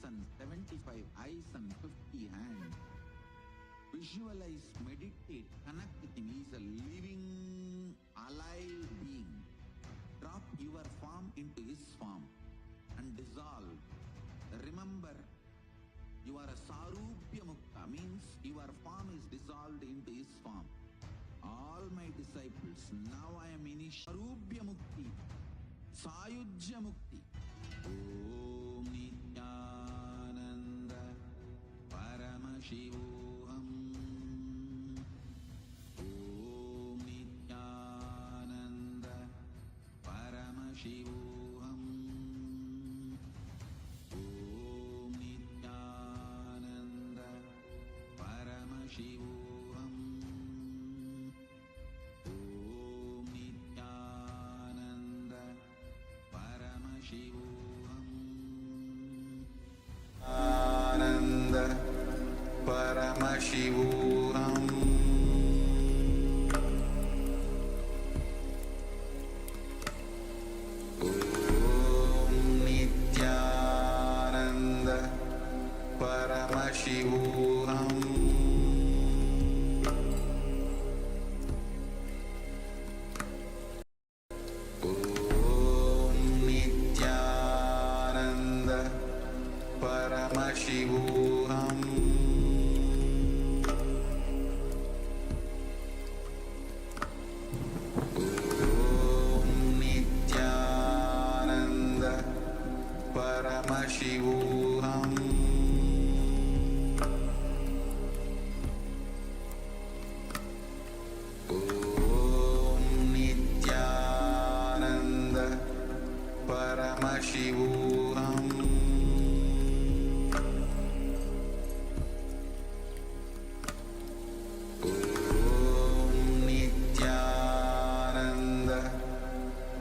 and 75 eyes and 50 hands. Visualize, meditate, connect with him. He is a living, alive being. Drop your form into his form and dissolve. Remember, you are a Sarupya Mukta, means your form is dissolved into his form. All my disciples, now I am in Sarupya Mukti, Sayujya Mukti. Om Nithyananda Paramashivoham. Om Nithyananda Paramashivoham. Om Nithyananda Paramashivoham. Om Nithyananda Paramashivoham. Ananda Paramashivoham. Om Nithyananda Paramashivoham. Om Nithyananda Paramashivoham. Om Nithyananda Paramashivoham. Om Nithyananda Paramashivoham. Om Nithyananda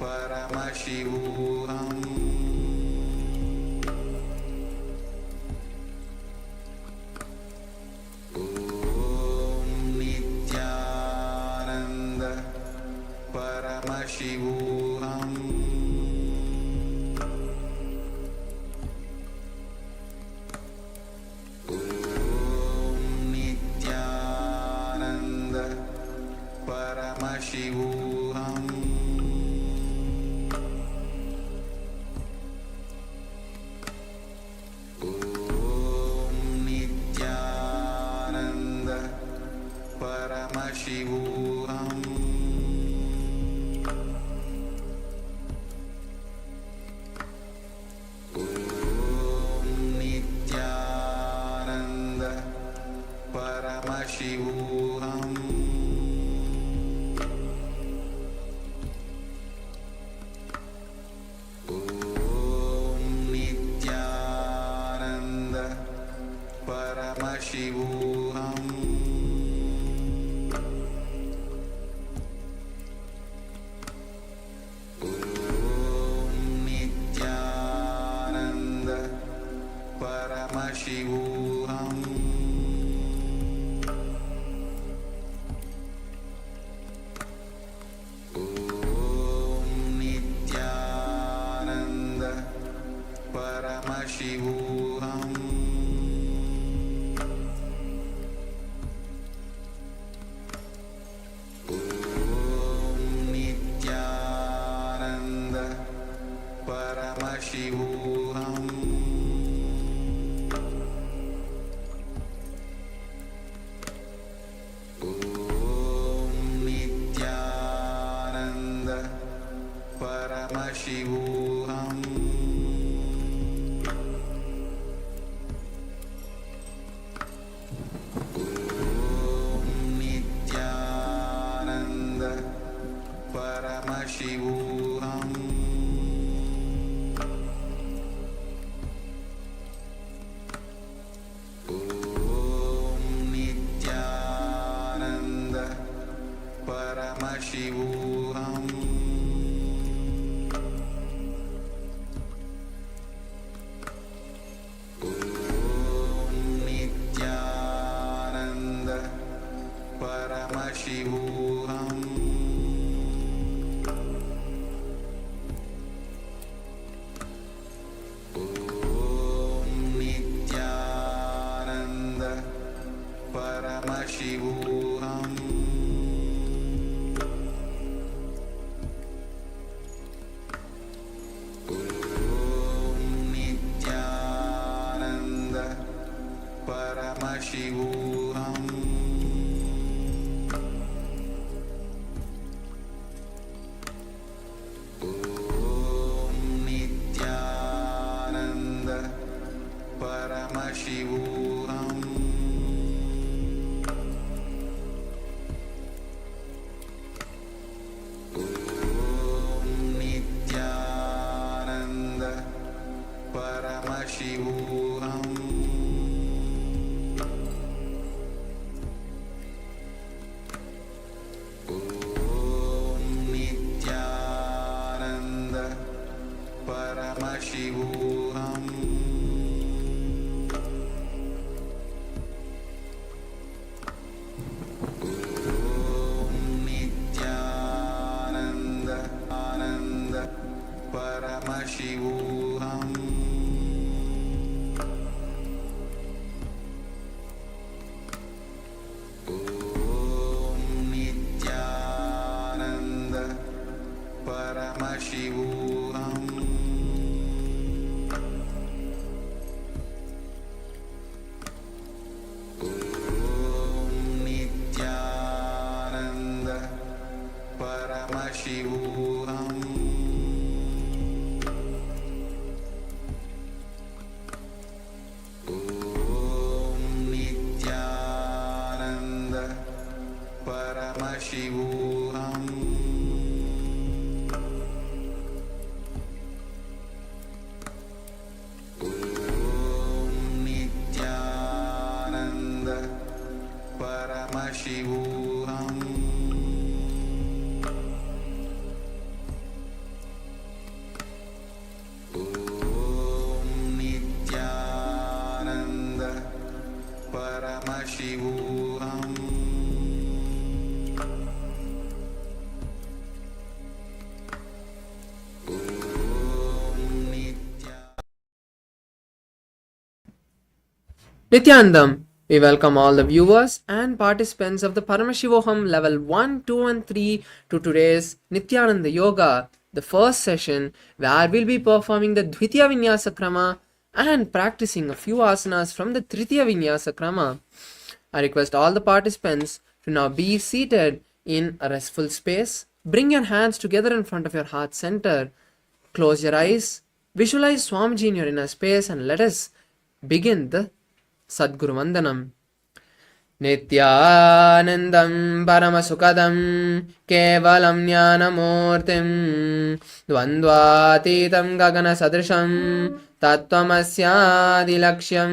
Paramashivoham. Om Nithyananda Paramashivoham. Om Nithyananda Paramashivoham. Om Nithyananda Paramashivoham. Om Nithyananda Paramashivoham. Om Nithyananda Paramashivoham. Om Nithyananda Paramashivoham. Om Nithyananda Paramashivoham. Om Nithyananda Paramashivoham. Om Nithyananda Paramashivoham. Om Nithyananda Paramashivoham. Om Nithyananda Paramashivoham. Paramashivoham Om Nithyananda Paramashivoham Om Nithyananda Paramashivoham Om Nithyananda Paramashivoham Om Nithyananda Ananda Paramashivoham Om Nithyananda Paramashivoham Om Nithyananda Paramashivoham Om Nithyananda Paramashivoham Om Nithyananda Paramashivoham Om Nithyananda Paramashivoham Nithyanandam, we welcome all the viewers and participants of the Paramashivoham Level 1, 2 and 3 to today's Nithyananda Yoga, the first session where we'll be performing the Dvitiya Vinyasa Krama and practicing a few asanas from the Tritiya Vinyasa Krama. I request all the participants to now be seated in a restful space. Bring your hands together in front of your heart center. Close your eyes. Visualize Swamiji in your inner space and let us begin the Sadguru Vandanam. Nithyanandam Paramasukadam Kevalam Jnanamurtim Dvandvatitam Gagana Sadrisham Tattvamasyaadilaksham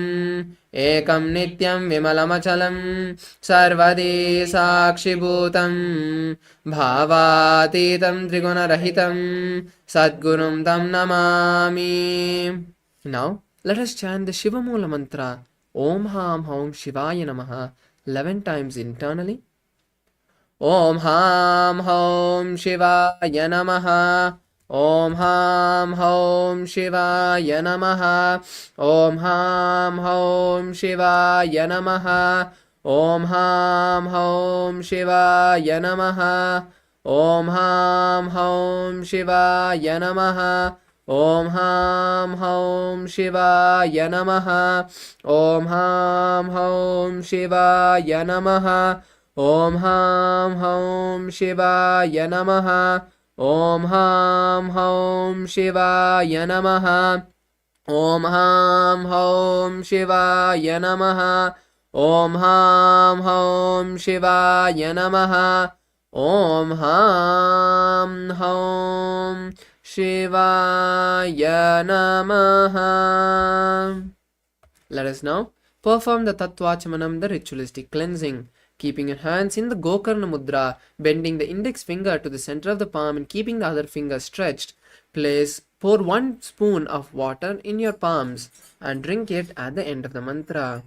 Ekam Nityam Vimalamachalam Sarvadi Sakshibhutam Bhavatitam Trigunarahitam Sadgurum Tam Namami. Now let us chant the Shiva Mula mantra Om Ham Haum Shivaya Namaha 11 times internally. Om Ham Haum Shivaya Namaha. Om Ham Haum Shivaya Namaha. Om Ham Haum Shivaya Namaha. Om Ham Haum Shivaya Namaha. Om Ham Haum Shivaya Namaha. Om Ham Haum Shivaya Namaha. Om Ham Haum Shivaya Namaha. Om Ham Haum Shivaya Namaha. Om Ham Haum Shivaya Namaha. Om Ham Haum Shivaya Namaha. Om Ham Haum Shivaya Namaha. Om Ham Haum Shivaya Namaha. Let us now perform the Tattvachamanam, the ritualistic cleansing. Keeping your hands in the Gokarna Mudra, bending the index finger to the center of the palm and keeping the other finger stretched. Pour 1 spoon of water in your palms and drink it at the end of the mantra.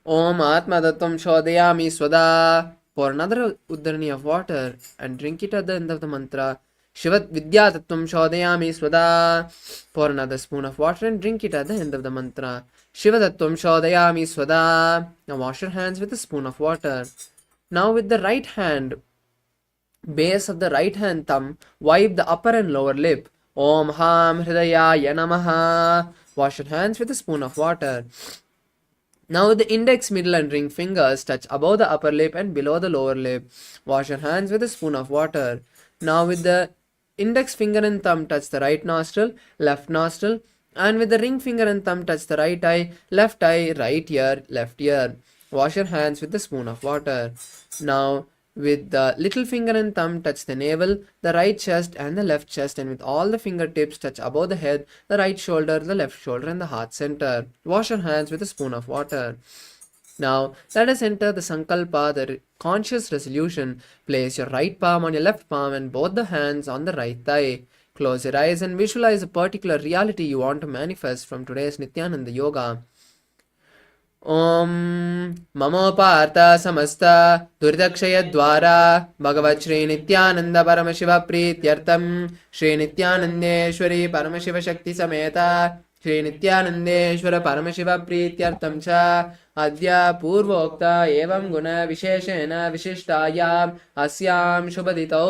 Om Atma Tattvam Shodayami Swada. Pour another uddharani of water and drink it at the end of the mantra. Shivat Vidya Tattvam Shodayami Swada. Pour another spoon of water and drink it at the end of the mantra. Shiva Tattvam Shodayami Swada. Now wash your hands with a spoon of water. Now with the right hand, base of the right hand thumb, wipe the upper and lower lip. Om Ham Hridayaya Namaha. Wash your hands with a spoon of water. Now the index, middle and ring fingers touch above the upper lip and below the lower lip. Wash your hands with a spoon of water. Now with the index finger and thumb touch the right nostril, left nostril, and with the ring finger and thumb touch the right eye, right ear, left ear. Wash your hands with a spoon of water. Now with the little finger and thumb touch the navel, the right chest and the left chest, and with all the fingertips touch above the head, the right shoulder, the left shoulder and the heart center. Wash your hands with a spoon of water. Now let us enter the Sankalpa, the conscious resolution. Place your right palm on your left palm and both the hands on the right thigh. Close your eyes and visualize a particular reality you want to manifest from today's Nithyananda Yoga. ॐ ममोपार्थ समस्त दुरितक्षयद्वारा भगवत् श्रीनित्यानन्द परमशिवप्रीत्यर्थं श्रीनित्यानन्देश्वरी परमशिवशक्तिसमेत श्रीनित्यानन्देश्वर परमशिवप्रीत्यर्थं च अद्य पूर्वोक्त एवं गुणविशेषेण विशिष्टायाम् अस्यां शुभदितौ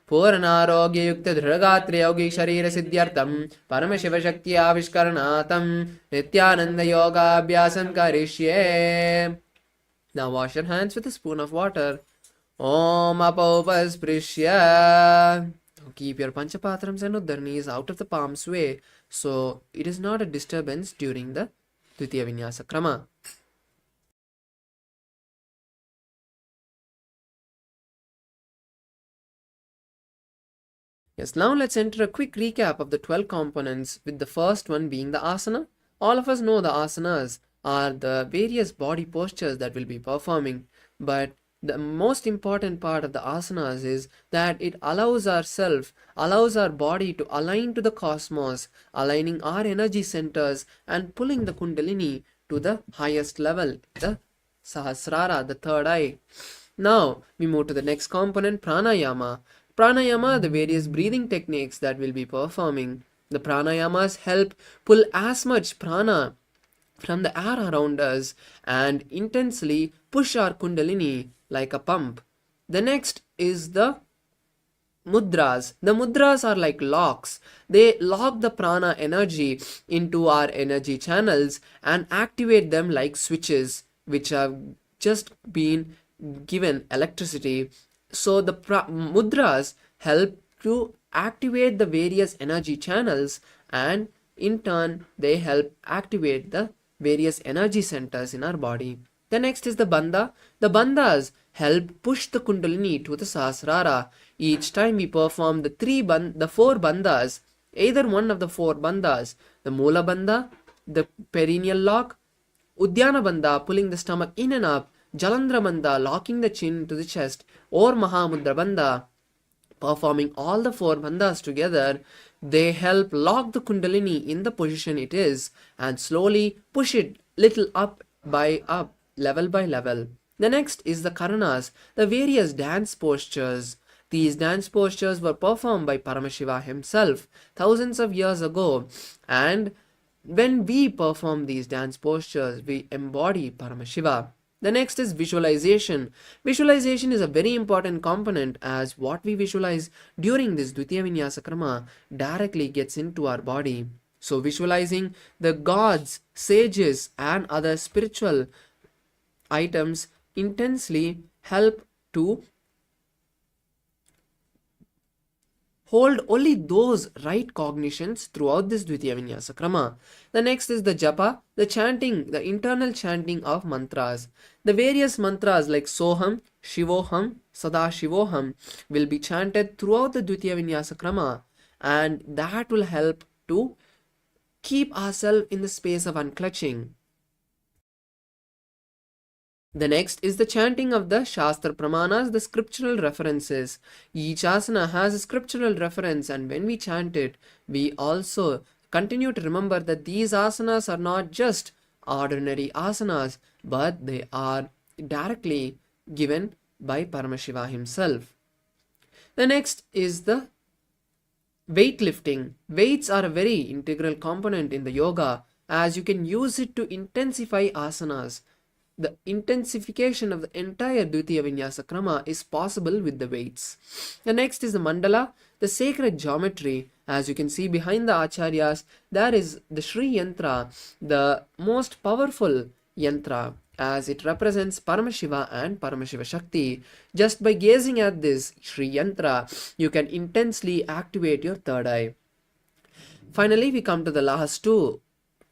पूर्णारोग्ययुक्त दृढगात्रे यौगिक शरीर सिद्ध्यर्थं परमशिवशक्ति आविष्करणार्थं नित्यानंद योगाभ्यासं करिष्ये. Now wash your hands with a spoon of water. Om apaupasprisya. Keep your panchapatrams and uddaranis out of the palm's way, so it is not a disturbance during the Dvitiya Vinyasa Krama. Yes, now let's enter a quick recap of the 12 components, with the first one being the asana. All of us know the asanas are the various body postures that we'll be performing, but the most important part of the asanas is that it allows our body to align to the cosmos, aligning our energy centers and pulling the kundalini to the highest level, the sahasrara, the third eye. Now we move to the next component, pranayama. Pranayama, the various breathing techniques that we'll be performing. The pranayamas help pull as much prana from the air around us and intensely push our kundalini like a pump. The next is the mudras. The mudras are like locks. They lock the prana energy into our energy channels and activate them like switches which have just been given electricity. So the mudras help to activate the various energy channels, and in turn they help activate the various energy centers in our body. The next is the bandha. The bandhas help push the kundalini to the sahasrara. Each time we perform the four bandhas, either one of the four bandhas, the mula bandha, the perineal lock, udyana bandha, pulling the stomach in and up, Jalandhara bandha, locking the chin to the chest, or Mahamudra bandha, performing all the four bandhas together, they help lock the kundalini in the position it is and slowly push it little up by up, level by level. The next is the karanas, the various dance postures. These dance postures were performed by Paramashiva himself thousands of years ago, and when we perform these dance postures, we embody Paramashiva. The next is visualization. Visualization is a very important component, as what we visualize during this Dvitiya Vinyasa Krama directly gets into our body. So visualizing the gods, sages and other spiritual items intensely help to hold only those right cognitions throughout this Dvitiya Vinyasa Krama. The next is the japa, the chanting, the internal chanting of mantras. The various mantras like Soham, Shivoham, Sadashivoham will be chanted throughout the Dvitiya Vinyasa Krama, and that will help to keep ourselves in the space of unclutching. The next is the chanting of the Shastra Pramanas, the scriptural references. Each asana has a scriptural reference, and when we chant it, we also continue to remember that these asanas are not just ordinary asanas, but they are directly given by Paramashiva himself. The next is the weightlifting. Weights are a very integral component in the yoga, as you can use it to intensify asanas. The intensification of the entire Dvitiya Vinyasa Krama is possible with the weights. The next is the mandala, the sacred geometry. As you can see behind the acharyas, there is the Sri Yantra, the most powerful yantra, as it represents Paramashiva and Paramashiva Shakti. Just by gazing at this Shri Yantra, you can intensely activate your third eye. Finally, we come to the last two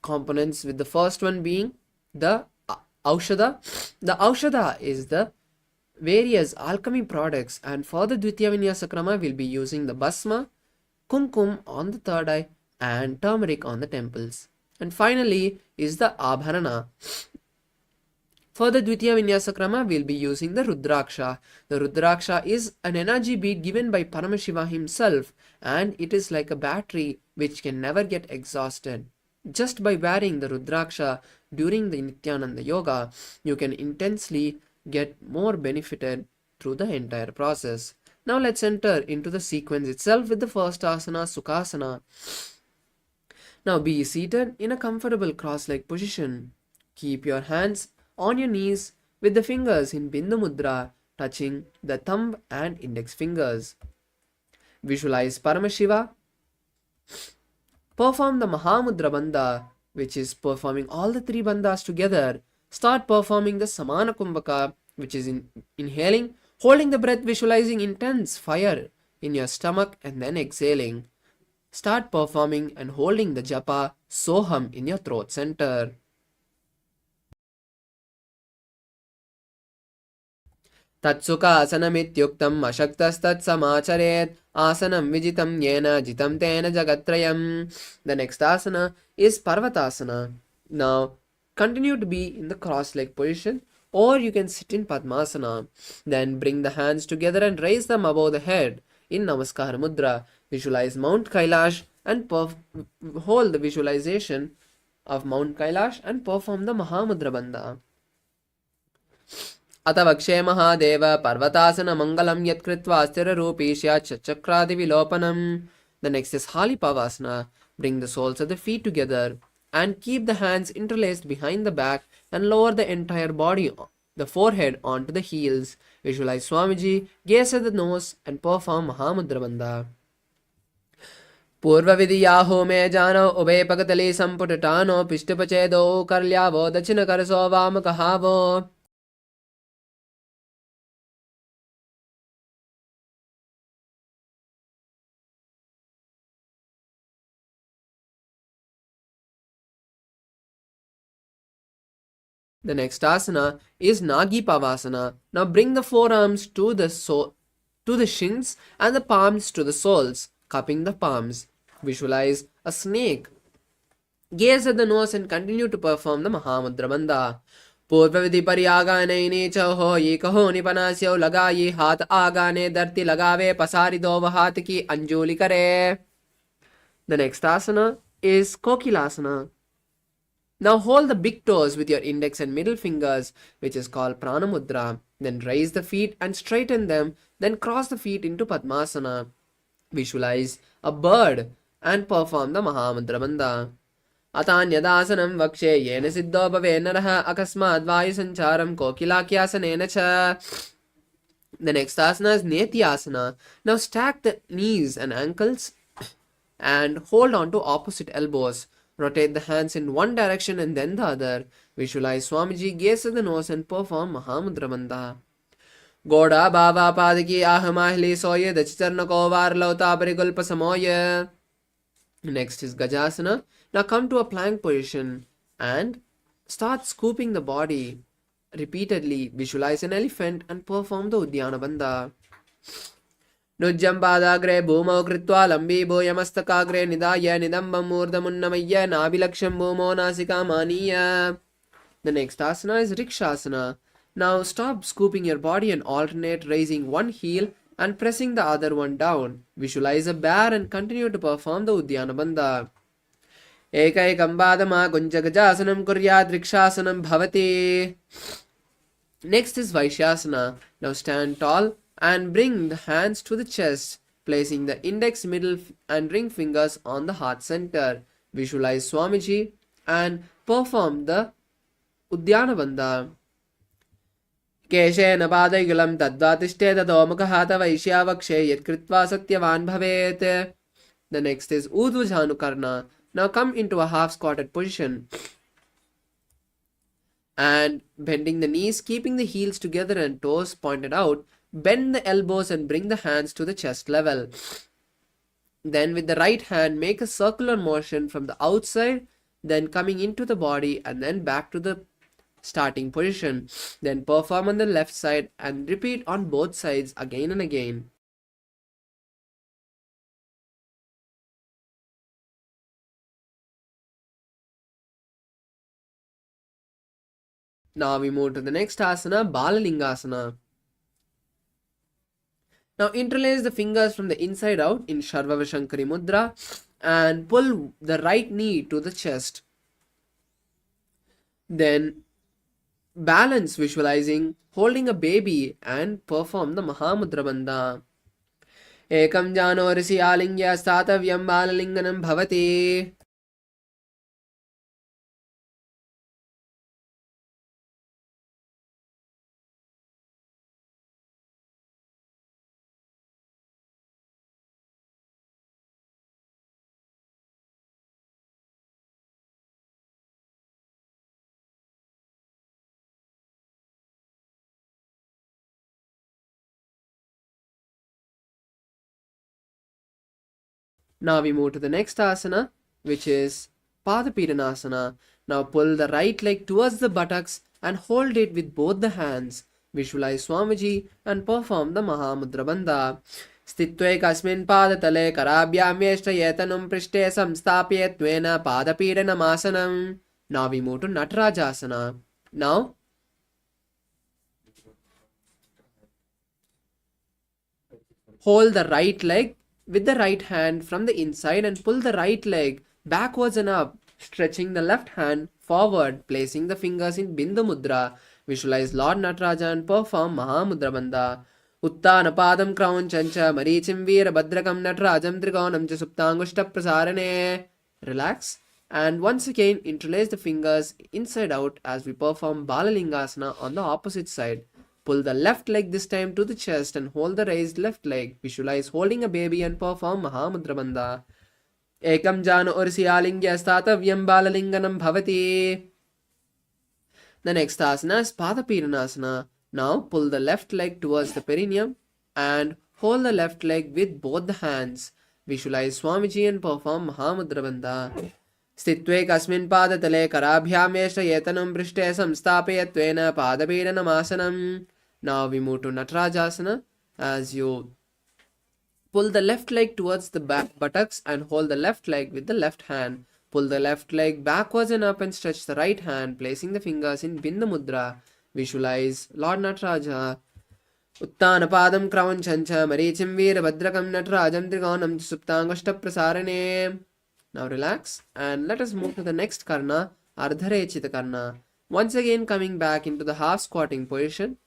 components, with the first one being the Aushadha. The Aushadha is the various alchemy products, and for the Dvitiya Vinyasa Krama, we'll be using the Bhasma, Kumkum on the third eye, and turmeric on the temples. And finally is the Abharana. For the Dvitiya Vinyasa Krama, we'll be using the Rudraksha. The Rudraksha is an energy bead given by Paramashiva himself, and it is like a battery which can never get exhausted. Just by wearing the Rudraksha during the Nithyananda Yoga, you can intensely get more benefited through the entire process. Now let's enter into the sequence itself with the first asana, Sukhasana. Now be seated in a comfortable cross-leg position. Keep your hands on your knees with the fingers in Bindu Mudra touching the thumb and index fingers. Visualize Paramashiva. Perform the Mahamudra Bandha, which is performing all the three bandhas together. Start performing the Samana Kumbhaka, which is inhaling, holding the breath, visualizing intense fire in your stomach, and then exhaling. Start performing and holding the japa Soham in your throat center. Tatsukhasanamityuktam ashaktastat samacharet asanam vijitam yena jitam tena jagatrayam. The next asana is Parvatasana. Now continue to be in the cross-leg position, or you can sit in Padmasana. Then bring the hands together and raise them above the head in Namaskar Mudra. Visualize Mount Kailash and hold the visualization of Mount Kailash and perform the Mahamudra Bandha. Atavakshe Mahadeva Parvatasana Mangalam Yatkritva Asthira Rupishya Chakradi Vilopanam. The next is Halipavasana. Bring the soles of the feet together and keep the hands interlaced behind the back and lower the entire body, the forehead onto the heels. Visualize Swamiji, gaze at the nose and perform Mahamudra Bandha. Purva Vidiyaho me jano ube pagatali samputano pishtupachedo karlyavo dachina karaso vamakahavo. The next asana is Nagi Pavasana. Now bring the forearms to the shins and the palms to the soles, cupping the palms. Visualize a snake. Gaze at the nose and continue to perform the Mahamudra Bandha. Purvavidi pariyagane necha ho ye kaho nipanasyo lagaye hath agane dharti lagave pasari do vahat ki anjuli kare. The next asana is Kokilasana. Now hold the big toes with your index and middle fingers, which is called Pranamudra. Then raise the feet and straighten them. Then cross the feet into Padmasana. Visualize a bird and perform the Mahamudra Bandha. Atanyadasanam vakshe yena siddho bhave naraha akasmad vayu sancharam kokilakyasanena cha. The next asana is Nithyananda. Now stack the knees and ankles and hold on to opposite elbows. Rotate the hands in one direction and then the other. Visualize Swamiji, gaze at the nose and perform Mahamudra Bandha. Goda Bhava Padiki Ahamahli Soye Dachicharna Kovar Lauta Parigulpa Samoye. Next is Gajasana. Now come to a plank position and start scooping the body repeatedly. Visualize an elephant and perform the Uddiyana Bandha. Nujjam padagre bhumau kritva lambi bhoyamastakagre nidaya nidambam murdhamunnamaya nabilaksham bhumo nasika maniya. The next asana is Rikshasana. Now stop scooping your body and alternate raising one heel and pressing the other one down. Visualize a bear and continue to perform the Uddiyana Bandha. Ekaikam badama gunjagajasanam kuryad Rikshasanam bhavati. Next is Vaishyasana. Now stand tall and bring the hands to the chest, placing the index, middle and ring fingers on the heart center. Visualize Swamiji and perform the Uddiyana Bandha. Keshena padayulam tadvatishte tadomukahata vaishyavakshe yatkritva satyavan bhavet. The next is Urdhva Jhanukarna. Now come into a half squatted position. And bending the knees, keeping the heels together and toes pointed out, bend the elbows and bring the hands to the chest level. Then with the right hand, make a circular motion from the outside, then coming into the body and then back to the starting position. Then perform on the left side and repeat on both sides again and again. Now we move to the next asana, Balalingasana. Now interlace the fingers from the inside out in Sharvavashankari Mudra and pull the right knee to the chest. Then balance, visualizing holding a baby and perform the Mahamudra Bandha. Ekam janorisi alingya statavyam balalinganam bhavati. Now we move to the next asana, which is Padapidanasana. Now pull the right leg towards the buttocks and hold it with both the hands. Visualize Swamiji and perform the Mahamudra Bandha. Stitve kasmin padatale karabhyam yeshtayetanum prishte samstapyetvena padapidanamasana. Now we move to Natarajasana. Now hold the right leg with the right hand from the inside and pull the right leg backwards and up, stretching the left hand forward, placing the fingers in Bindu Mudra. Visualize Lord Nataraja and perform Mahamudra Bandha. Uttana Padam Krauncha Marichim Veera Badrakam Natarajam Trigonam Cha Suptangushta Prasarane. Relax and once again interlace the fingers inside out as we perform Balalingasana on the opposite side. Pull the left leg this time to the chest and hold the raised left leg. Visualize holding a baby and perform Mahamudra Bandha. Ekam jano ursi alingya statavyam balalinganam bhavati. The next asana is Padapidanasana. Now pull the left leg towards the perineum and hold the left leg with both the hands. Visualize Swamiji and perform Mahamudra Bandha. Stitve kasmin padatale karabhyam yeshtayetanam prishte samstapayattvena padapidanamasana. Now we move to Natarajasana as you pull the left leg towards the back buttocks and hold the left leg with the left hand. Pull the left leg backwards and up and stretch the right hand, placing the fingers in Bindu Mudra. Visualize Lord Nataraja. Uttana Padam Krauncha Marichim Veera Badrakam Natarajam Trigonam Suptangashta Prasarane. Now relax and let us move to the next Karna, Ardharechita Karna. Once again coming back into the half squatting position.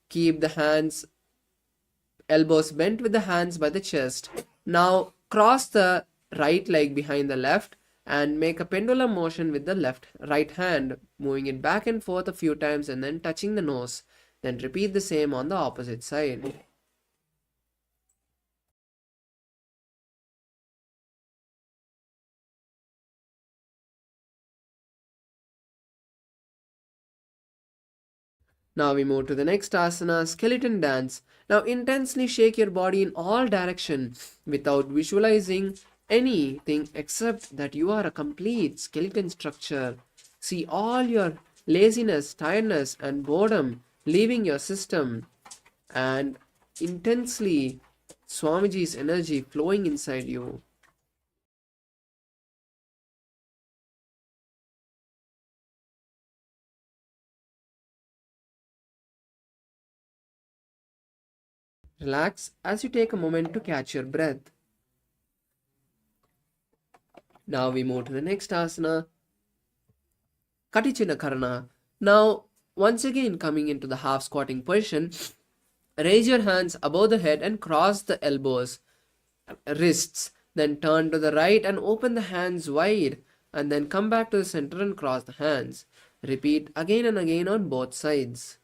Keep the hands, elbows bent with the hands by the chest. Now cross the right leg behind the left and make a pendulum motion with the right hand, moving it back and forth a few times and then touching the nose. Then repeat the same on the opposite side. Now we move to the next asana, skeleton dance. Now intensely shake your body in all directions without visualizing anything except that you are a complete skeleton structure. See all your laziness, tiredness and boredom leaving your system and intensely Swamiji's energy flowing inside you. Relax as you take a moment to catch your breath. Now we move to the next asana, Katichina Karna. Now, once again coming into the half squatting position, raise your hands above the head and cross the elbows, wrists. Then turn to the right and open the hands wide and then come back to the center and cross the hands. Repeat again and again on both sides.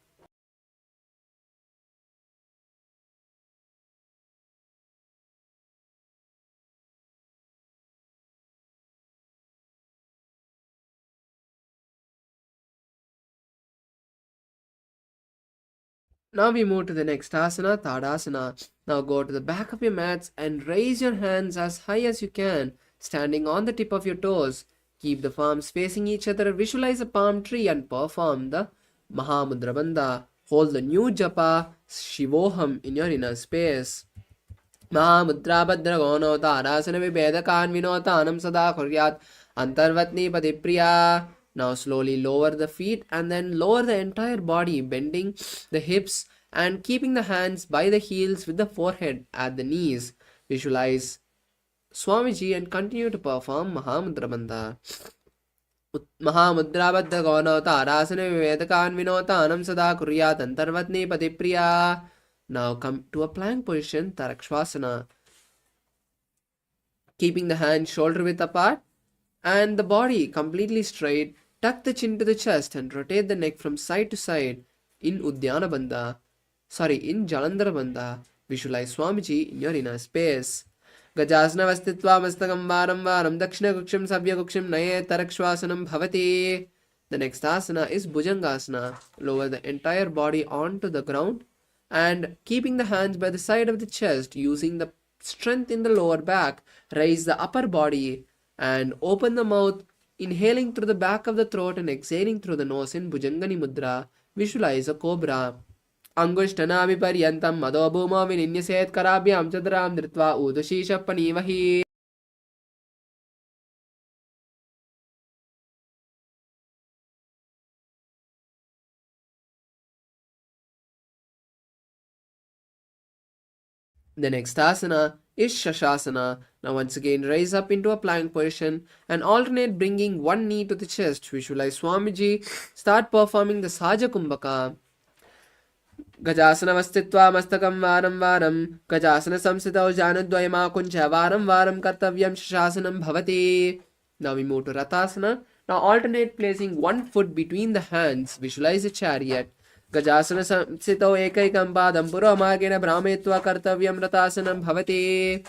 Now we move to the next asana, Tadasana. Now go to the back of your mats and raise your hands as high as you can, standing on the tip of your toes. Keep the palms facing each other, visualize a palm tree and perform the Mahamudra Bandha. Hold the new japa, Shivoham, in your inner space. Mahamudra Bhadra Gonota, Arasana Vibhedakan Vinotanam Sada Kuryat, Antarvatni Patipriya. Now slowly lower the feet and then lower the entire body, bending the hips and keeping the hands by the heels with the forehead at the knees. Visualize Swamiji and continue to perform Mahamudra Bandha. Mahamudra Bhadra Gonota, Arasana Vibhedakan Vinotanam Sada Kuryat, Antarvatni Patipriya. Now come to a plank position, Tarakshvasana. Keeping the hands shoulder width apart and the body completely straight, tuck the chin to the chest and rotate the neck from side to side in Udyana Bandha. In Jalandhara Bandha. Visualize Swamiji in your inner space. Gajasana Vastitva Mastakam Varam Varam Dakshina Kuksham Sabya Kuksham Naye Tarakshvasanam Bhavati. The next asana is Bhujangasana. Lower the entire body onto the ground and keeping the hands by the side of the chest, using the strength in the lower back, raise the upper body and open the mouth, inhaling through the back of the throat and exhaling through the nose in Bhujangani Mudra. Visualize a cobra. Angushthana viparyantam madho bhuma vininyaset karabhyam chadram dritva udashisha panivahi. The next asana is Shashasana. Now once again raise up into a plank position and alternate bringing one knee to the chest. Visualize Swamiji. Start performing the Saja Kumbhaka. Gajasana Vastitva Mastakam Varam Varam Gajasana Samsitau Janadvayama Kuncha Varam Varam Kartavyam Shashanam Bhavati. Now we move to Ratasana. Now alternate placing one foot between the hands. Visualize a chariot. Gajasana Samsitau Ekaikam Padam Puramagena Brahmetva Kartavyam Ratasanam Bhavati.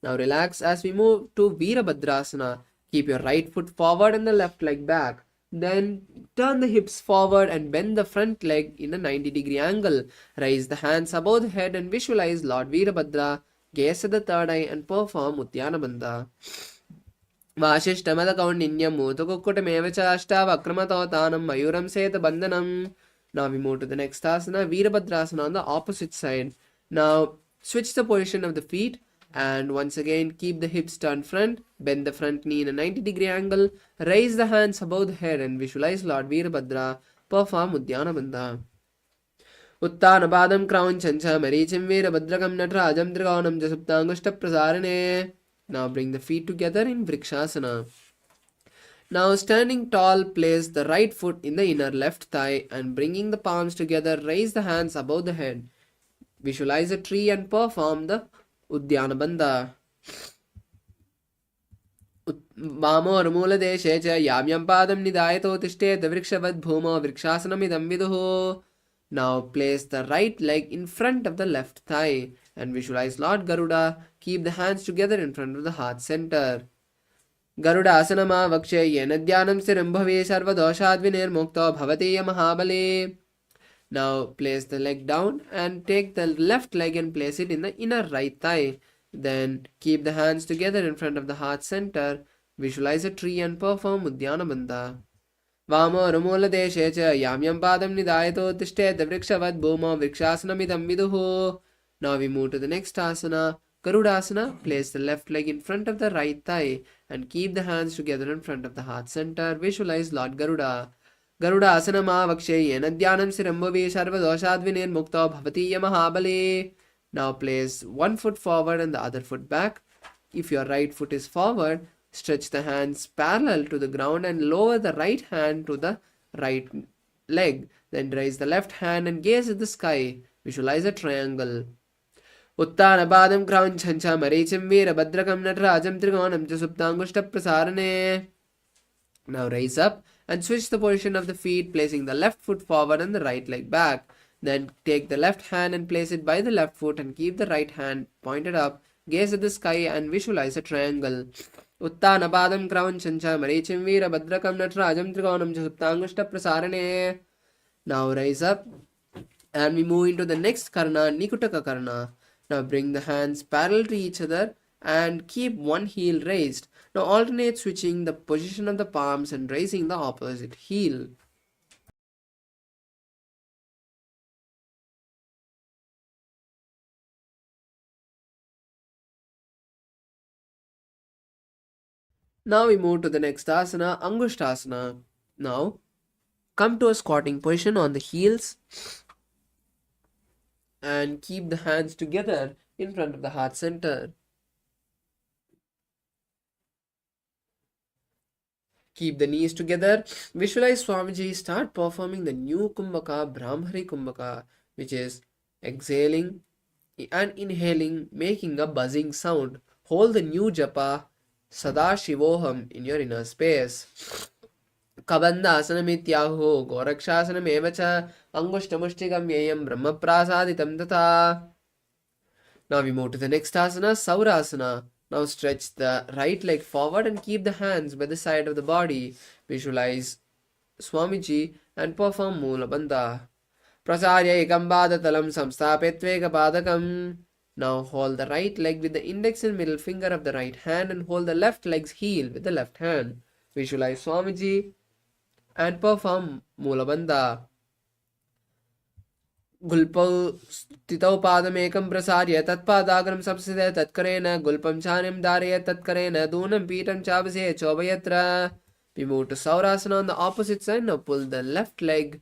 Now relax as we move to Virabhadrasana. Keep your right foot forward and the left leg back. Then turn the hips forward and bend the front leg in a 90-degree angle. Raise the hands above the head and visualize Lord Virabhadra. Gaze at the third eye and perform Udyana Bandha. Vashishtamada Kaundinyam Mutukukutamevacha Ashta Vakramatanam Mayuram Seta Bandhanam. Now we move to the next asana, Virabhadrasana on the opposite side. Now switch the position of the feet. And once again, keep the hips turned front, bend the front knee in a 90-degree angle, raise the hands above the head and visualize Lord Virabhadra, perform Udyana Bandha. Uttana Padam Crown Chancha Marichim Virabhadrakam Natrajam Trigonam Jasuptangushta Prasarane. Now bring the feet together in Vrikshasana. Now standing tall, place the right foot in the inner left thigh and bringing the palms together, raise the hands above the head. Visualize a tree and perform the Udyana Bandha. Vamo Ramula Deshe cha Yamyam Padam Nidayato Tishte Vrikshabad Bhumo Vrikshasanamidam Viduho. Now place the right leg in front of the left thigh and visualize Lord Garuda. Keep the hands together in front of the heart center. Garuda Asanama Vakshe Yenadhyanam Sirambhavi Sarvadoshadvinir Mukta Bhavatiya Mahabale. Now place the leg down and take the left leg and place it in the inner right thigh. Then keep the hands together in front of the heart center. Visualize a tree and perform Udyana Bandha. Vamo Ramula Deshe cha Yamyam Padam Nidayato Tishte Vrikshabad Bhumo Vrikshasanamidam Viduho. Now we move to the next asana, Garudasana. Place the left leg in front of the right thigh and keep the hands together in front of the heart center. Visualize Lord Garuda. Garuda Asanama Vakshe Yenadhyanam Sirambhavi Sarvadoshadvinir Mukta Bhavatiya Mahabale. Now place one foot forward and the other foot back. If your right foot is forward, stretch the hands parallel to the ground and lower the right hand to the right leg. Then raise the left hand and gaze at the sky. Visualize a triangle. Uttana Padam Crown Chancha Marichim Virabhadrakam Natrajam Trigonam Jasuptangushta Prasarane. Now raise up and switch the position of the feet, placing the left foot forward and the right leg back. Then take the left hand and place it by the left foot and keep the right hand pointed up. Gaze at the sky and visualize a triangle. Uttana Padam Crown Chancha Marichim Virabhadrakam Natrajam Trigonam Jasuptangushta Prasarane. Now rise up And we move into the next karna, Nikutaka karna. Now bring the hands parallel to each other and keep one heel raised. Now alternate switching the position of the palms and raising the opposite heel. Now we move to the next asana, Angushtasana. Now come to a squatting position on the heels and keep the hands together in front of the heart center. Keep the knees together. Visualize Swamiji start performing the new Kumbhaka, Brahmari Kumbhaka, which is exhaling and inhaling, making a buzzing sound. Hold the new japa, Sadashivoham, in your inner space. Kabandhasanamityahho, Gorakshasanam Angushtamushtigam Yayam Brahmaprasaditam Tata. Now we move to the next asana, Saurasana. Now stretch the right leg forward and keep the hands by the side of the body. Visualize Swamiji and perform Mula Bandha. Prasarya ekam padatalam samsthapetveka padakam. Now hold the right leg with the index and middle finger of the right hand and hold the left leg's heel with the left hand. Visualize Swamiji and perform Mula Bandha. Gulpau stitau padamekam prasarya tatpadagram sapside tatkarena gulpam chanim dharya tatkarena dunam pitam chavase chobayatra. We move to Saurasana on the opposite side. Now pull the left leg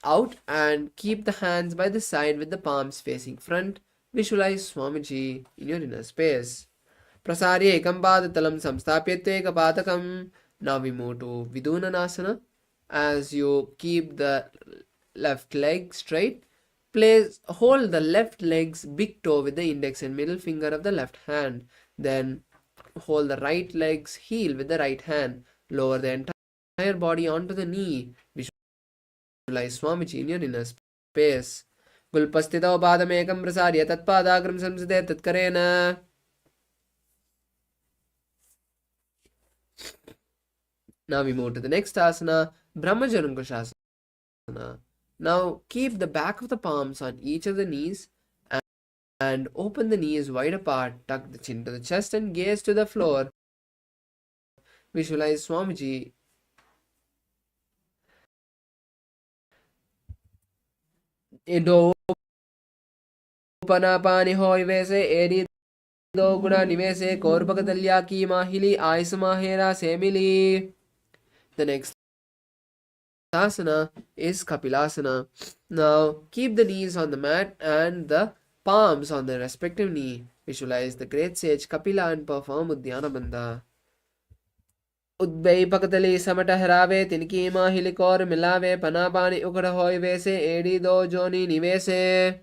out and keep the hands by the side with the palms facing front. Visualize Swamiji in your inner space. Prasarya ekam padatalam samsthapetveka padakam. Now we move to Vidunanasana. As you keep the left leg straight, hold the left leg's big toe with the index and middle finger of the left hand. Then hold the right leg's heel with the right hand. Lower the entire body onto the knee. Visualize Swamiji in your inner space. Gulpastitau padamekam prasarya tatpadagram samside tatkarena. Now we move to the next asana, Brahmajarankushasana. Now keep the back of the palms on each of the knees and open the knees wide apart. Tuck the chin to the chest and gaze to the floor. Visualize Swamiji. Indo Panapani hoi vese edi do guna nivese korpakatalya ki mahili aisamahera semili. The next asana is Kapilasana. Now keep the knees on the mat and the palms on the respective knee. Visualize the great sage Kapila and perform Uddiyana Bandha. Udbei pakatali samata harave tinki mahilikor milave panapani ukada hoi vese edi do joni nivese.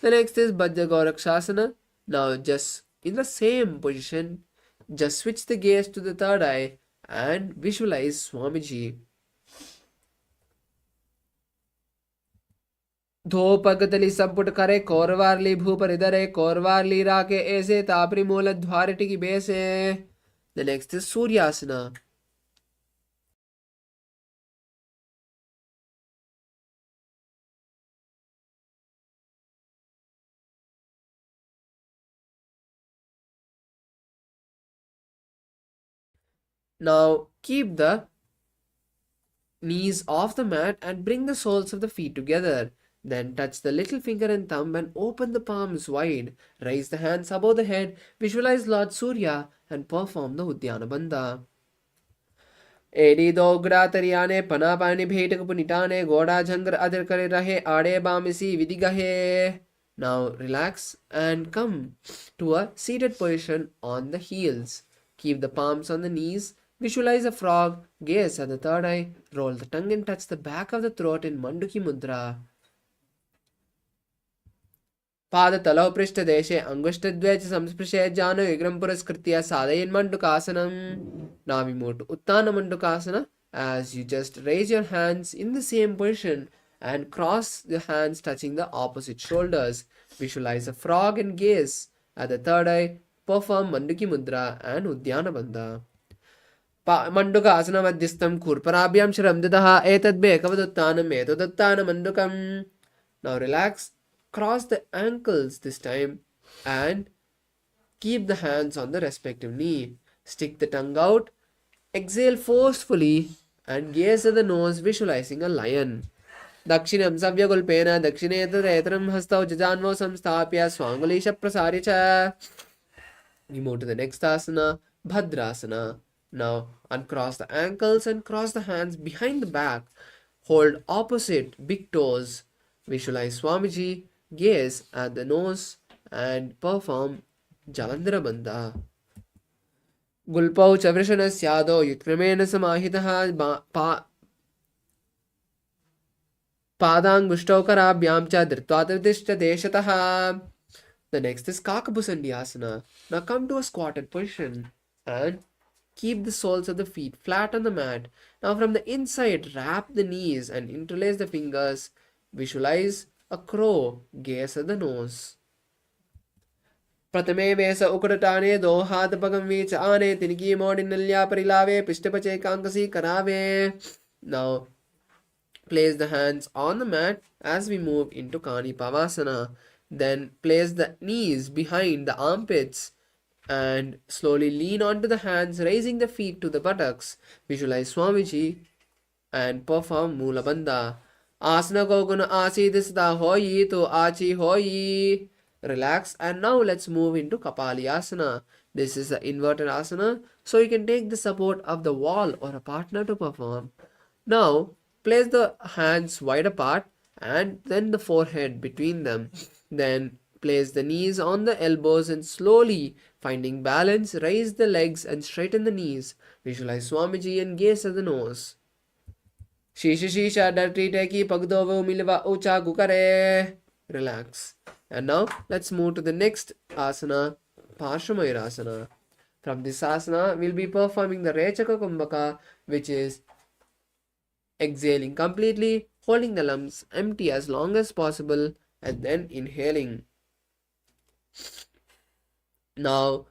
The next is Bajja Gorakshasana. Now just in the same position, just switch the gaze to the third eye and visualize Swamiji. Dho pagatali samput kare korvarli bhuparidare korvarli rake ese tapri mula dhvariti ki bese. The next is Suryasana. Now keep the knees off the mat and bring the soles of the feet together. Then touch the little finger and thumb and open the palms wide. Raise the hands above the head. Visualize Lord Surya and perform the Uddiyana Bandha. Edi dogra tariyane panapani bhetakapunitane goda jangar adar kare rahe ade bamisi vidigahe. Now relax and come to a seated position on the heels. Keep the palms on the knees. Visualize a frog. Gaze at the third eye. Roll the tongue and touch the back of the throat in Manduki Mudra. Pada talau prishta deshe angushta samsprishe jano igram puraskritya sadayin mandukasanam. Now we move to Uttana Mandukasana. As you just raise your hands in the same position and cross the hands touching the opposite shoulders. Visualize a frog and gaze at the third eye. Perform Manduki Mudra and Uddiyana Bandha. Mandukasana madhyastam kurparabhyam sharam dadaha etad bekavaduttanam etaduttanam mandukam. Now relax, cross the ankles this time, and keep the hands on the respective knee. Stick the tongue out, exhale forcefully, and gaze at the nose, visualizing a lion. दक्षिणं सव्यगुल्पेन दक्षिणे तदेतरं हस्तौ जजान्वौ संस्थाप्य स्वाङ्गुलीश प्रसार्य च. We move to the next asana, Bhadrasana. Now uncross the ankles and cross the hands behind the back. Hold opposite big toes. Visualize Swamiji, gaze at the nose, and perform Jalandhara Bandha. Gulpau Chavrishanasyado Yutkramen Samahitaha Padangushto Karabhyam Cha Dhritvatadishta Deshataha. The next is Kakabusandhyasana. Now come to a squatted position and keep the soles of the feet flat on the mat. Now from the inside, wrap the knees and interlace the fingers. Visualize a crow, gaze at the nose. Pratame Vesa Ukudatane Do Hadapagam Vich Ane Tiniki Modinalya Parilave Pishtapache Kankasi Karave. Now place the hands on the mat as we move into Kani Pavasana. Then place the knees behind the armpits and slowly lean onto the hands, raising the feet to the buttocks. Visualize Swamiji and perform Mula Bandha. Asana ko guna asi disda hoyi to achi hoyi. Relax, and now let's move into Kapali Asana. This is the inverted asana, so you can take the support of the wall or a partner to perform. Now place the hands wide apart and then the forehead between them. Then place the knees on the elbows and slowly, finding balance, raise the legs and straighten the knees. Visualize Swamiji and gaze at the nose. Shisha shisha darti teki pagdovo milva ucha gukare. Relax. And now let's move to the next asana, Parshamayurasana. From this asana, we'll be performing the Rechaka Kumbhaka, which is exhaling completely, holding the lungs empty as long as possible, and then inhaling. Now,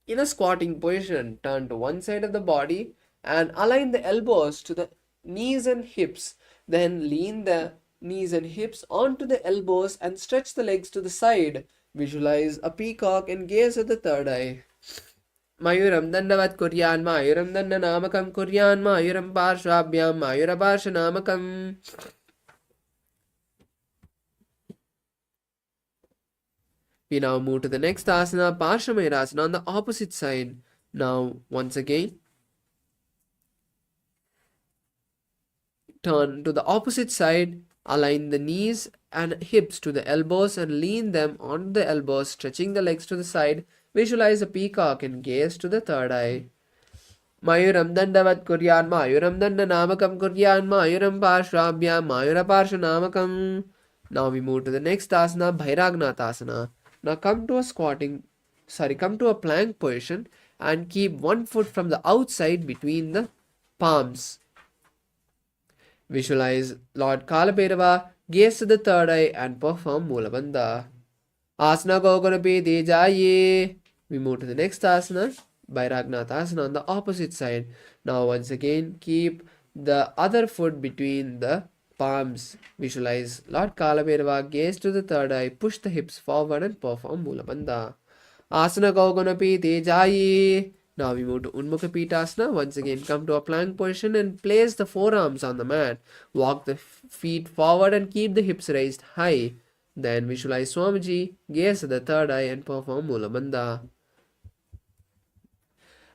in a squatting position, turn to one side of the body and align the elbows to the knees and hips. Then lean the knees and hips onto the elbows and stretch the legs to the side. Visualize a peacock and gaze at the third eye. Mayuram dandavat kuryan mayuram dandanamakam kuryan mayuram parshvabhyam mayura parshanamakam. We now move to the next asana, Parshamayurasana, on the opposite side. Now once again, turn to the opposite side, align the knees and hips to the elbows and lean them on the elbows, stretching the legs to the side. Visualize a peacock and gaze to the third eye. Mayuram dandavat kuryan mayuram dandanamakam kuryan mayuram parshvabhyam mayura parshanamakam. Now we move to the next asana, Bhairagnathasana. Now come to a plank position and keep one foot from the outside between the palms. Visualize Lord Kalabhairava, gaze to the third eye and perform Mula Bandha. Asana Gogunapi Dejaye. We move to the next asana, Bhairagnathasana, on the opposite side. Now once again, keep the other foot between the palms. Visualize Lord Kalabhairava, gaze to the third eye, push the hips forward and perform Mula Bandha. Asana Gogunapi Dejaye. Now we move to Unmukha Pitasana. Once again, come to a plank position and place the forearms on the mat. Walk the feet forward and keep the hips raised high. Then visualize Swamiji, gaze at the third eye and perform Mula Bandha.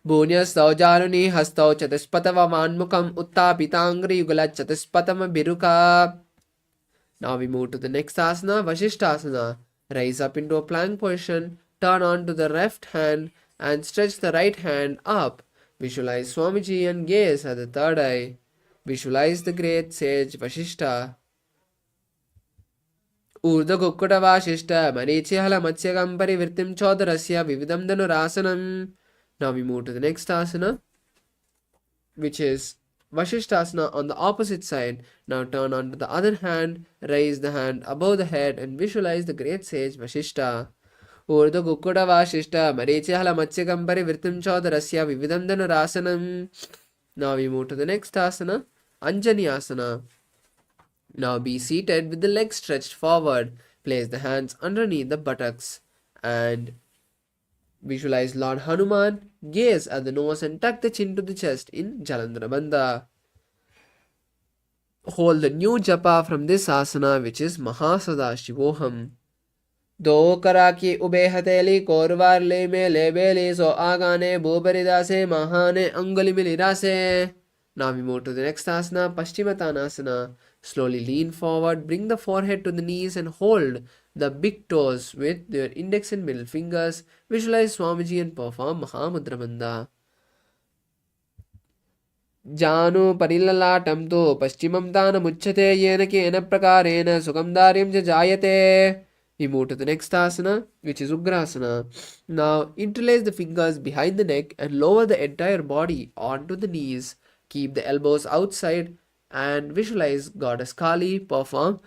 Bhunyastau Jaruni Hastau Chatuspatava Manmukam Uttapitangri Yugala Chatuspatama Biruka. Now we move to the next asana, Vashishtasana. Rise up into a plank position, turn on to the left hand and stretch the right hand up. Visualize Swamiji and gaze at the third eye. Visualize the great sage Vashishta. Urdha Kukkata Vashishta Marichihala Matsyagam Parivirtim Chodarasya Vividam Dhanurasanam. Now we move to the next asana, which is Vashishtasana on the opposite side. Now turn onto the other hand, raise the hand above the head and visualize the great sage Vashishta. Urdha Kukkata Vashishta Marichihala Matsyagam Parivirtim Chodarasya Vividam Dhanurasanam. Now we move to the next asana, Anjani Asana. Now be seated with the legs stretched forward. Place the hands underneath the buttocks and visualize Lord Hanuman. Gaze at the nose and tuck the chin to the chest in Jalandhara Bandha. Hold the new japa from this asana, which is Mahasadashivoham. दो करा की ube हथेली कोरवार ले में ले बेली सो आगाने बोबरिदा से महाने अंगुली मिलिरा से. Now we move to the next asana, Paschimottanasana. Slowly lean forward, bring the forehead to the knees and hold the big toes with your index and middle fingers. Visualize Swamiji and perform Mahamudra Bandha. जानु परिललाटं तु पश्चिमं तानमुच्यते येन केन प्रकारेण सुखं दार्यं च जायते. We move to the next asana, which is Ugrasana. Now interlace the fingers behind the neck and lower the entire body onto the knees. Keep the elbows outside and visualize Goddess Kali. Perform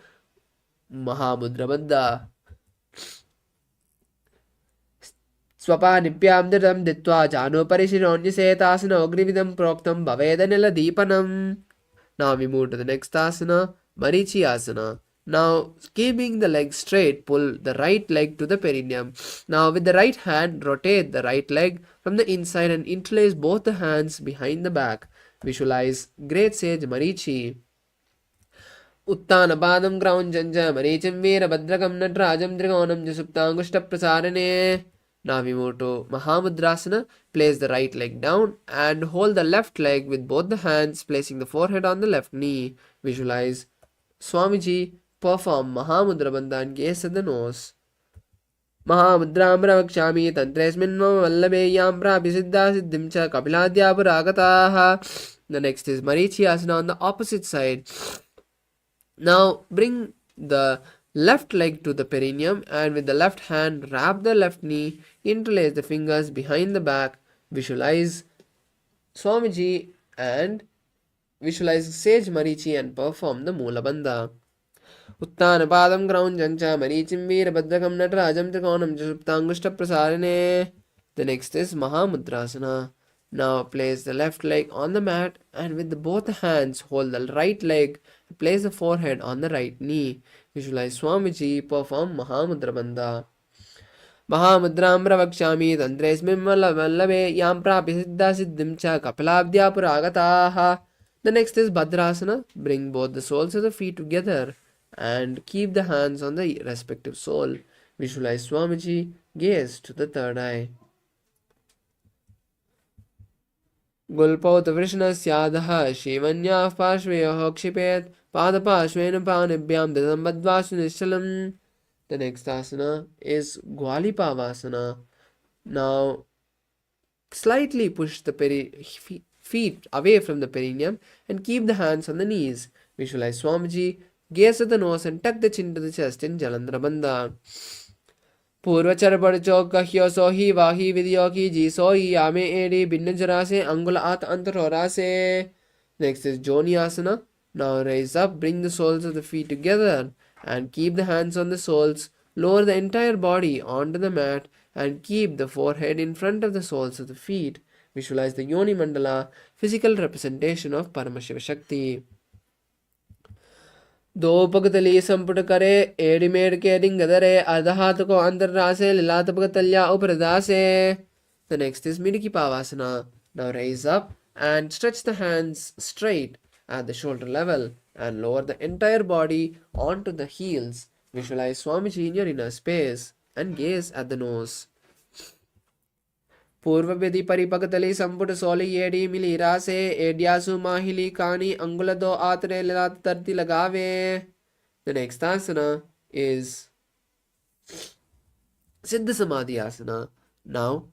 Mahamudra Bandha. स्वपानिभ्यां दृढं Ditwah जानोपरिशिरोऽन्यसेतासनो अग्निविदं प्रोक्तं भवेदनिलदीपनम्. Now we move to the next asana, Marichi Asana. Now, keeping the legs straight, pull the right leg to the perineum. Now, with the right hand, rotate the right leg from the inside and interlace both the hands behind the back. Visualize Great Sage Marichi. Uttanapādam Graunjanja Marichim Veerabhadrakam Natrajam Trigonam Jasuptangushta Prasarane. Now we move to Mahamudrasana. Place the right leg down and hold the left leg with both the hands, placing the forehead on the left knee. Visualize Swamiji. Perform Mahamudra Bandha and gaze at the nose. Mahamudram Pravakshami Tantresmin Mama Vallabheyam Prabhisiddha Siddhim Cha Kapiladhya Puragataha. The next is Marichi Asana on the opposite side. Now bring the left leg to the perineum and with the left hand wrap the left knee, interlace the fingers behind the back, visualize Swamiji and visualize Sage Marichi and perform the Mula Bandha. Uttanapādam Graunjancha Marichim Veerabhadrakam Natrajam Trikonam Jasuptangushta Prasarane. The next is Mahamudrasana. Now place the left leg on the mat and with both hands hold the right leg. Place the forehead on the right knee. Visualize Swamiji. Perform Mahamudra Bandha. Mahamudram Pravakshami Tantresmin Vallabhe Yam Prabhisiddha Siddhim Cha Kapilabdhya Puragataha. The next is Bhadrasana. Bring both the soles of the feet together and keep the hands on the respective sole. Visualize Swamiji. Gaze to the third eye. Gulpaut Vrishnasyadaha Shivanyah Pashveyoh Kshipet Padapashvena Panibhyam Dadambadvasu Nishalam. The next asana is Gwalipavasana. Now slightly push the feet away from the perineum and keep the hands on the knees. Visualize Swamiji. Gaze at the nose and tuck the chin to the chest in Jalandhara Bandha. Purvachar Padcho Kahyo Sohi Vahi Vidyoki Ji Sohi Ame Edi Binnajarase Angula At Antarorase. Next is Joni Asana. Now raise up, bring the soles of the feet together and keep the hands on the soles. Lower the entire body onto the mat and keep the forehead in front of the soles of the feet. Visualize the Yoni Mandala, physical representation of Paramashiva Shakti. दो पगतली संपुट करे एडिमेड के रिंगदरे अर्धहात को अंतर रासे लीलात पगतल्या उपरदासे. The next is Midiki Pavasana. Now raise up and stretch the hands straight at the shoulder level and lower the entire body onto the heels. Visualize Swamiji in your inner space and gaze at the nose. Purvavedi Paripakatali Samput Soli Yedi Milirase Ediasu Mahili Kani Angulado Atre Lat Tarti Lagave. The next asana is Siddha Samadhi Asana. Now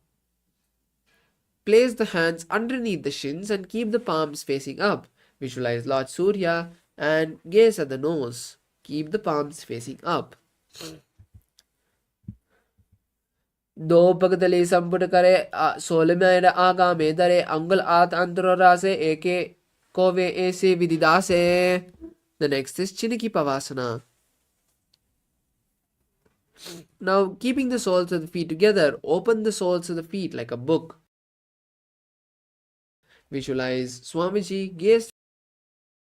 place the hands underneath the shins and keep the palms facing up. Visualize Lord Surya and gaze at the nose. Keep the palms facing up. दो पगतली संपुट करे 16 आगा में दरे अंगुल आत अंतरोरा से एके कोवे ऐसे विदिदा से. The next is Chiniki Pavasana. Now keeping the soles of the feet together, open the soles of the feet like a book. Visualize Swamiji, gaze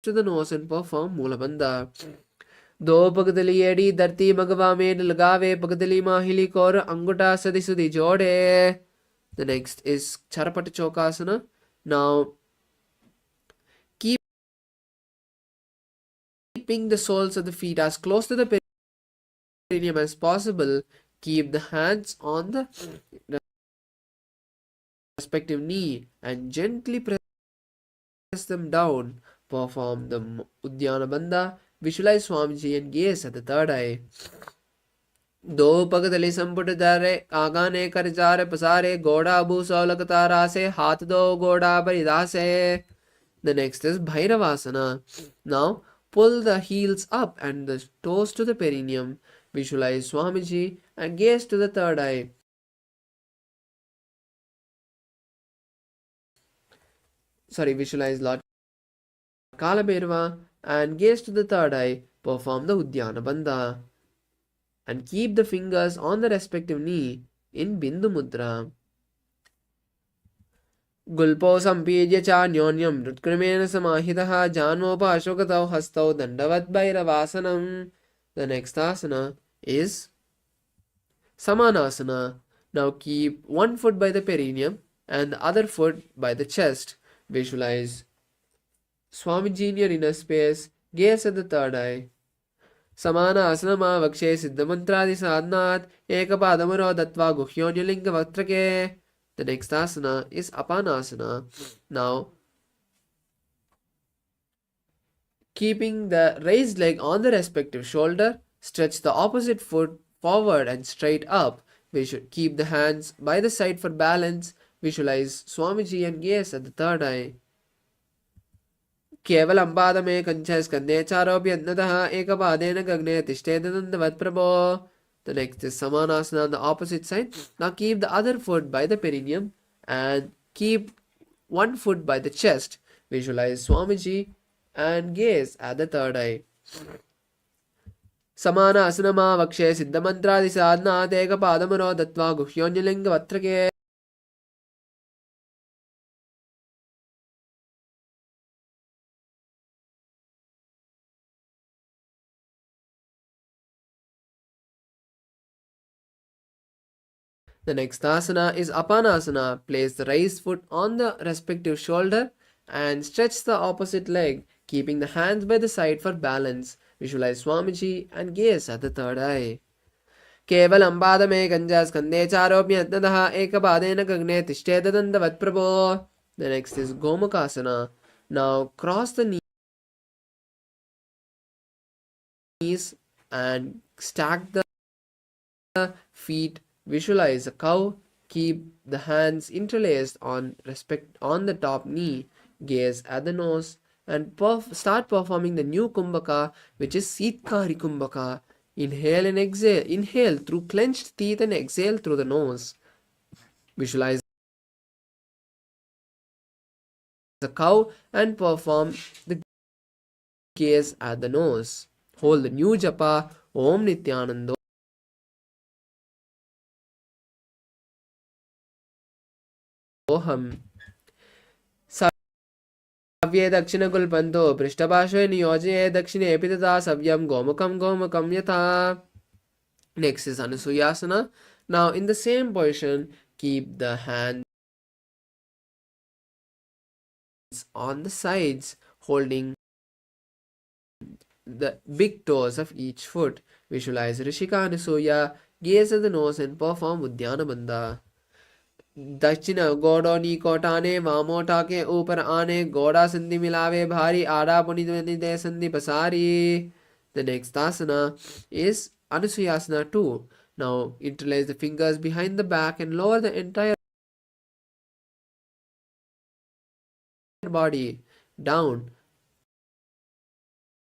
to the nose and perform Mula Bandha. दो पगदली एड़ी धरती मगवा में लगावे पगदली माहिली core अंगुटा सदी सुदी जोड़े. The next is Charapata Chokasana. Now keeping the soles of the feet as close to the perineum as possible. Keep the hands on the respective knee and gently press them down. Perform the Uddiyana Bandha. Visualize Swamiji and gaze at the third eye. दो पग दली संपुट धारे आगाने कर jar पसारे गोड़ा अबू सौलक तारा से हाथ दो गोड़ा परिदासे. The next is Bhairavasana. Now pull the heels up and the toes to the perineum. Visualize Swamiji and gaze to the third eye. Visualize Lord Kalabhairava and gaze to the third eye. Perform the Uddiyana Bandha. And keep the fingers on the respective knee in Bindu Mudra. Gulpo sampijya cha nyonyam rutkrumena samahitaha janmopa ashokatau hastau dandavat bhairavasanam. The next asana is Samanasana. Now keep one foot by the perineum and the other foot by the chest. Visualize Swamiji in your inner space. Gaze at the third eye. Samana asanama vakshe siddhamantradi sadnat ekapadamaro dattva guhyonyalinga vatrake. The next asana is Apanasana. Now, keeping the raised leg on the respective shoulder, stretch the opposite foot forward and straight up. We should keep the hands by the side for balance. Visualize Swamiji and gaze at the third eye. केवलं पादमे कंचे स्कन्धे चारोऽप्यन्ततः एकपादेन गगने तिष्ठेदनन्दवत् प्रभो. The next is Samanasana on the opposite side. Now keep the other foot by the perineum and keep one foot by the chest. Visualize Swamiji and gaze at the third eye. Samanasana vakshe siddhamantradi sadnat ekapadamaro dattva guhyonyalinga vatrake. The next asana is Apanasana. Place the raised foot on the respective shoulder and stretch the opposite leg, keeping the hands by the side for balance. Visualize Swamiji and gaze at the third eye. Kevalam padame ganja skande charopyantadaha ekapadena gagne tishtedadandavad prabho. The next is Gomakasana. Now cross the knees and stack the feet. Visualize a cow. Keep the hands interlaced on the top knee. Gaze at the nose and start performing the new Kumbhaka, which is Sitkari Kumbhaka. Inhale and exhale. Inhale through clenched teeth and exhale through the nose. Visualize the cow and perform the gaze at the nose. Hold the new japa Om Nithyananda. सव्ये दक्षिणकुल्पन्तो पृष्ठपार्श्वे नियोजये दक्षिणे तथा सव्यं गोमुखं यथा. Next is Anusuyasana. Now in the same position, keep the hands on the sides, holding the big toes of each foot. Visualize Rishika Anusuya, gaze at the nose and perform Uddiyana Bandha. दक्षिण गोड़ो नी कोटाने वामोटा के ऊपर आने गोड़ा संधि मिलावे भारी आड़ा पुनि दे संधि पसारी. The next asana is Anusuyasana 2. Now interlace the fingers behind the back and lower the entire body down,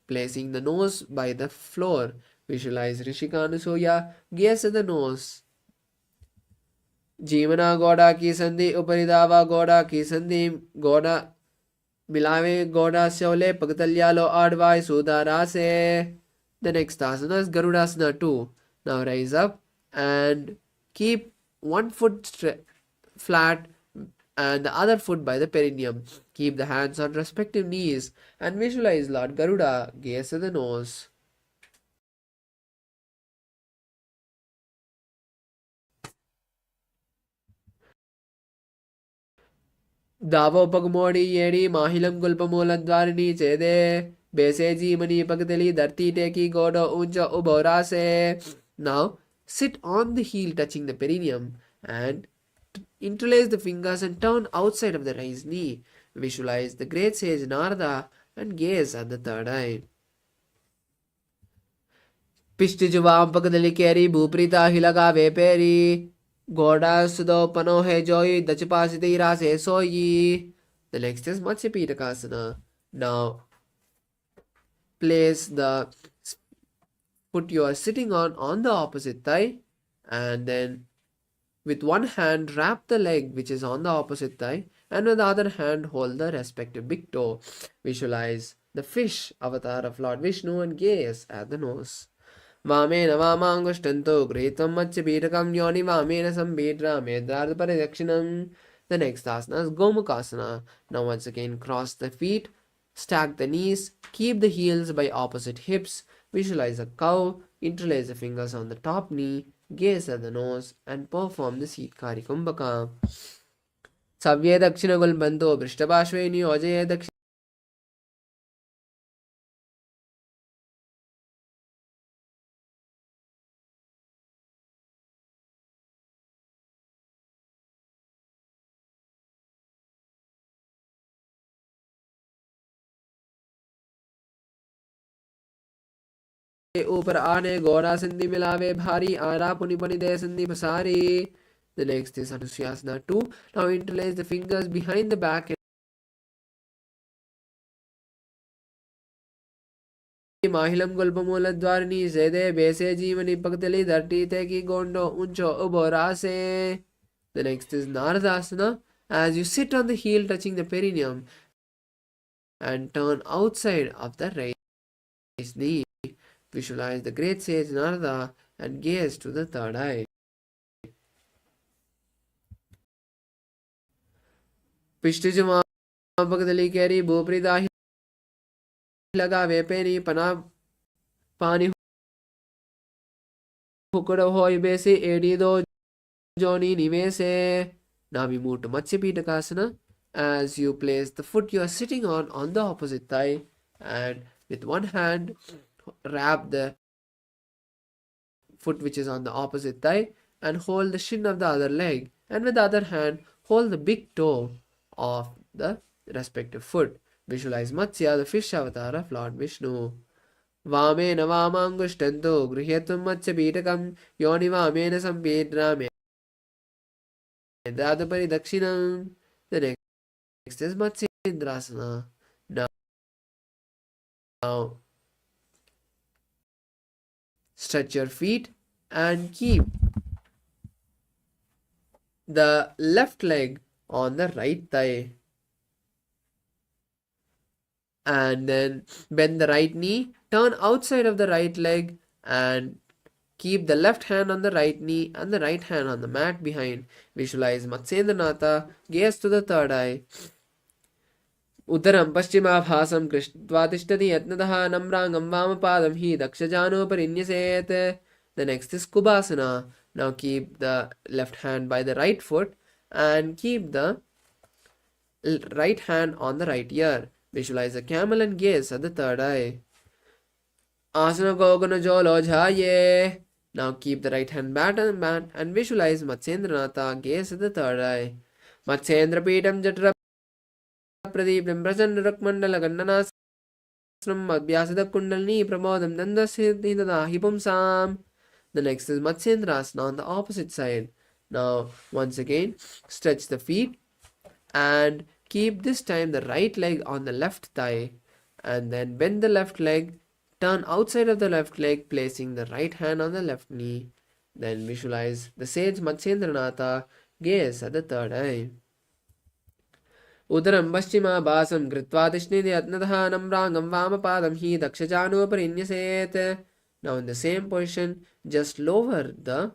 placing the nose by the floor. Visualize Rishika Anusuya, gaze at the nose. जीवना गोड़ा की संधि उपरिदावा गोड़ा की संधि गोड़ा मिलावे गोड़ा शोले पगतल्यालो आडवाय सुधारा से. The next asana is Garudasana 2. Now rise up and keep one foot flat and the other foot by the perineum. Keep the hands on respective knees and visualize Lord Garuda, gaze at the nose. दावोपगमोड़ी येड़ी माहिलम गुल्पमूलद्वारिणी चेदे बेसेजी मनी पगतली धरती टेकी गोडो uncha uborase. Now sit on the heel touching the perineum and interlace the fingers and turn outside of the raised knee. Visualize the great sage Narada and gaze at the third eye. Pishtijuvam pakadali keri bhuprita hilaga veperi. Goda sudo pano he joy dachapasiti rase soyi. The next is Matsya Pitakasana. Now place the foot you are sitting on the opposite thigh, and then with one hand wrap the leg which is on the opposite thigh, and with the other hand hold the respective big toe. Visualize the fish avatar of Lord Vishnu and gaze at the nose. Vamena vamangushtanto gritam machyapitakam yoni vamena sambhidra medardha paridakshinam. The next asana is Gomukasana. Now once again cross the feet, stack the knees, keep the heels by opposite hips, visualize a cow, interlace the fingers on the top knee, gaze at the nose, and perform the Seetkari Kumbhaka. Savye dakshina gulbanto prishtabhashve niyojaye dakshina. ऊपर आने गौरा संधि मिलावे भारी आरा पुनि पुनि दे संधि पसारी. The next is Anusyasana 2. Now interlace the fingers behind the back. Mahilam Gulpamuladwarni Zede Bese Jeevani Paktali Dharti Teki Gondo Uncho Uborase. The next is Naradasana. As you sit on the heel touching the perineum and turn outside of the raised knee. Visualize the great sage Narada and gaze to the third eye. Pishtijama Bhagdali Keri Bhuprida Laga Vepeni Pana Pani Hukura Hoi Besi Edido Joni Nivese. Now we move to Matsya Pitakasana. As you place the foot you are sitting on the opposite thigh, and with one hand wrap the foot which is on the opposite thigh and hold the shin of the other leg, and with the other hand hold the big toe of the respective foot. Visualize Matsya, the fish avatar of Lord Vishnu. Vamena vamangushtanto grihyatum Matsya Pitakam yoni vamena sambhidra medradha paridakshinam. The next is Matsyendrasana. Now stretch your feet and keep the left leg on the right thigh, and then bend the right knee, turn outside of the right leg, and keep the left hand on the right knee and the right hand on the mat behind. Visualize Matsyendranatha, gaze to the third eye. Uttaram paschimabhasam krishtvatishthati yatnatah namrangam vamapadam hi dakshajano parinyaset. The next is Kubhasana. Now keep the left hand by the right foot and keep the right hand on the right ear. Visualize a camel and gaze at the third eye. Asana Gogana Jolo Jhaye. Now keep the right hand back on the mat and visualize Matsyendranatha, gaze at the third eye. Matsyendra Pitam Jatra Pradipam Prasanna Rakmandala Gandanasram Abhyasada Kundalini Pramodam Dandasithidana Hipumsam. The next is Matsyendrasana on the opposite side. Now once again stretch the feet and keep this time the right leg on the left thigh, and then bend the left leg, turn outside of the left leg, placing the right hand on the left knee. Then visualize the sage Matsyendranatha, gaze at the third eye. Udaram paschima basam kritva tishniti atnatha namrangam vamapadam hi dakshajano parinyaset. Now in the same position, just lower the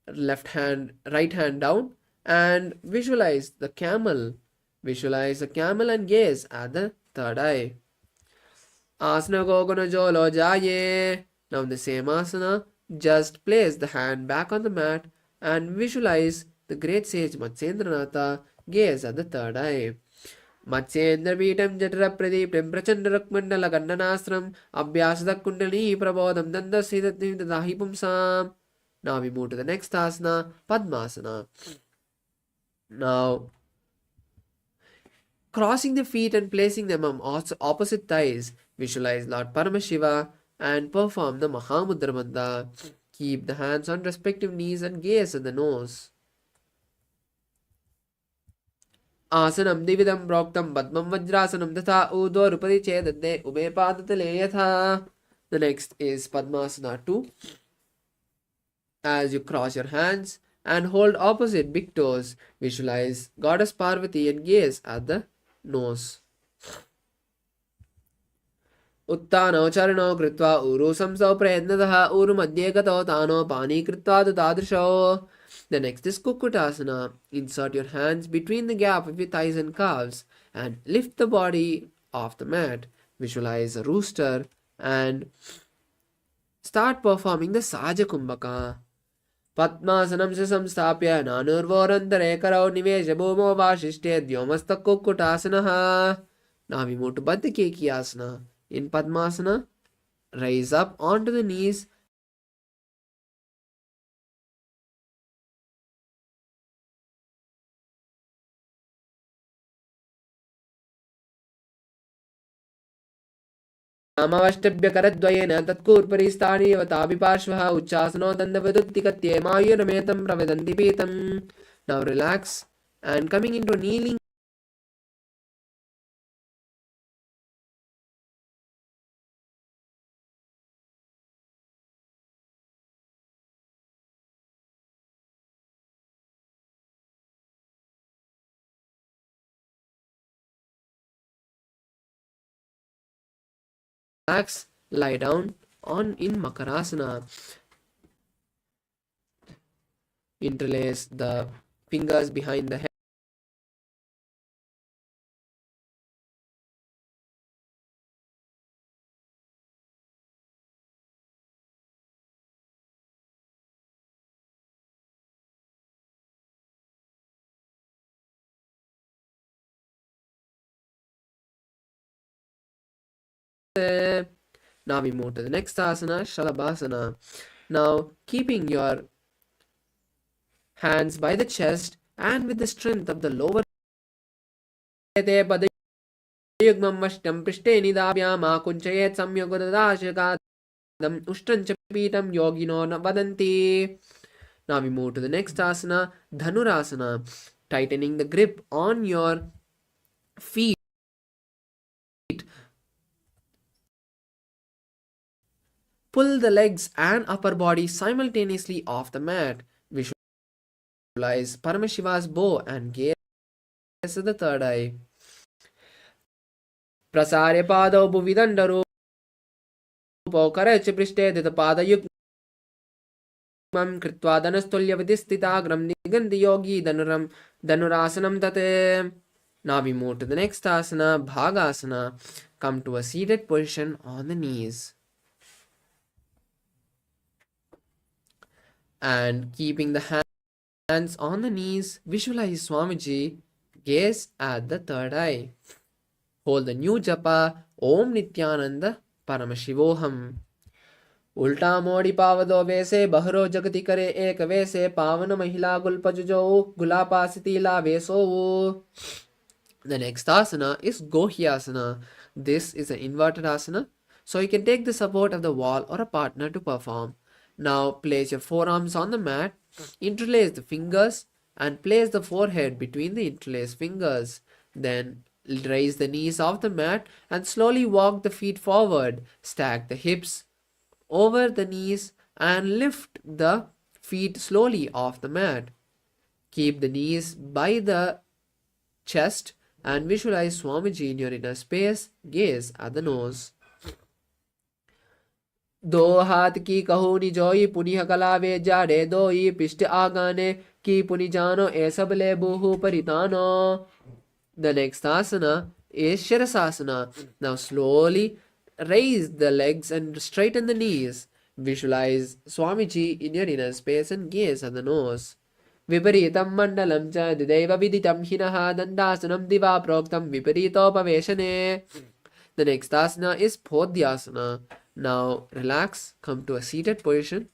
right hand down, and visualize the camel. Visualize the camel and gaze at the third eye. Asana Gogana Jolo Jaye. Now in the same asana, just place the hand back on the mat and visualize the great sage Matsyendranatha gaze at the third eye. Matsyendrapीठं जठरप्रदीप्तं प्रचण्डरक्मण्डलगण्डनास्त्रम् अभ्यासदकुण्डली प्रबोधं दन्दस्थितं ददाहि पुंसाम्. Now we move to the next asana, Padmasana. Now, crossing the feet and placing them on opposite thighs, visualize Lord Paramashiva and perform the Mahamudra Bandha. Keep the hands on respective knees and gaze at the nose. Asanam dividam proktam padmam vajrasanam tatha udo rupadi chedante ube padatale yatha. The next is Padmasana 2. As you cross your hands and hold opposite big toes, visualize Goddess Parvati and gaze at the nose. Uttano charano kritva uru samsau prayatnataha uru madhye gato tano pani kritva tadrisho. The next is Kukutasana. Insert your hands between the gap of your thighs and calves and lift the body off the mat. Visualize a rooster and start performing the Saja Kumbhaka. Padmasanam se samstapya nanurvorantare karau nivesha bhumo vashishte dhyomasta Kukutasana. Now we move to Baddha Asana. In Padmasana, rise up onto the knees नामावष्टभ्यकरद्वयेन तत्कूर्परिस्थानीयव ताभिपार्श्वः उच्चासनो दण्डवदुत्तिकत्ये मायुरमेतं प्रवदन्ति पीतं. Now relax and coming into kneeling. Relax, lie down in Makarasana. Interlace the fingers behind the head. Now we move to the next asana, Shalabhasana. Now, keeping your hands by the chest and with the strength of the lower yugmam vashtam prishte nidabhyam akunchayet samyogadadashakadam ushtancha pitam yogino vadanti. Now we move to the next asana, Dhanurasana. Tightening the grip on your feet. Pull the legs and upper body simultaneously off the mat. Visualize Paramashiva's bow and gaze at the third eye. Prasarya padau bhuvidandaru karach prishte ditapada yukmam kritva danastulya vidistitagram nigandhi yogi dhanurasanam tate. Now we move to the next asana, Bhagasana. Come to a seated position on the knees. And keeping the hands on the knees, visualize Swamiji, gaze at the third eye. Hold the new japa, Om Nithyananda Paramashivoham. Ulta modi pavado vese bahro jagati kare ek vese pavana mahila gulpajujo gulapasiti la veso. The next asana is Gohyasana. This is an inverted asana, so you can take the support of the wall or a partner to perform. Now place your forearms on the mat, interlace the fingers and place the forehead between the interlaced fingers. Then raise the knees off the mat and slowly walk the feet forward. Stack the hips over the knees and lift the feet slowly off the mat. Keep the knees by the chest and visualize Swamiji in your inner space. Gaze at the nose. दो हाथ की कहो निजोई पुनिह कलावे जाड़े दोई पिष्ट आगाने की पुनि जानो ए सब ले बुहु परितानो. The next asana is Shirasasana. Now slowly raise the legs and straighten the knees. Visualize Swamiji in your inner space and gaze at the nose. Viparitam mandalam cha dideva viditam hinaha dandasanam diva proktam viparitopaveshane. The next asana is Podhyasana. Now relax, come to a seated position.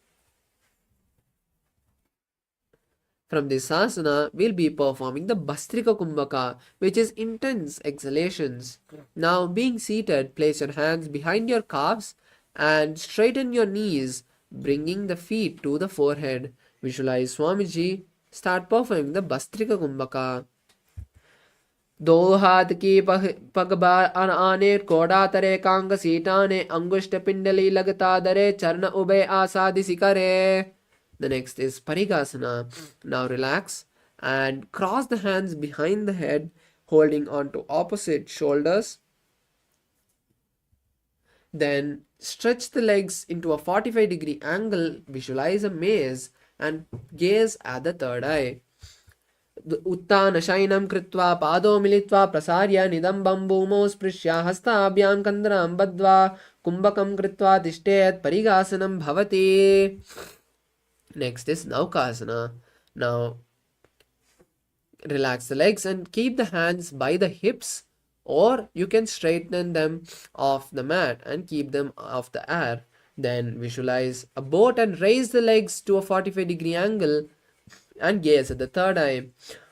From this asana, we'll be performing the Bastrika Kumbhaka, which is intense exhalations. Now, being seated, place your hands behind your calves and straighten your knees, bringing the feet to the forehead. Visualize Swamiji. Start performing the Bastrika Kumbhaka. दो हाथ की पगबार आने कोड़ा तरे Kong सीटाने अंगुष्ठ पिंडली लगता दरे चरण उभय आसादिसी करे. The next is Parigasana. Now relax and cross the hands behind the head, holding on to opposite shoulders. Then stretch the legs into a 45-degree angle, visualize a maze and gaze at the third eye. उत्तान शयनं कृत्वा पादौ मिलित्वा प्रसार्य निदम्बं भूमौ स्पृश्य हस्ताभ्यां कन्द्रां बद्ध्वा कुम्भकं कृत्वा तिष्ठेत् परिगासनं भवति. Next is Naukasana. Now relax the legs and keep the hands by the hips, or you can straighten them off the mat and keep them off the air. Then visualize a boat and raise the legs to a 45-degree angle and gaze at the third eye.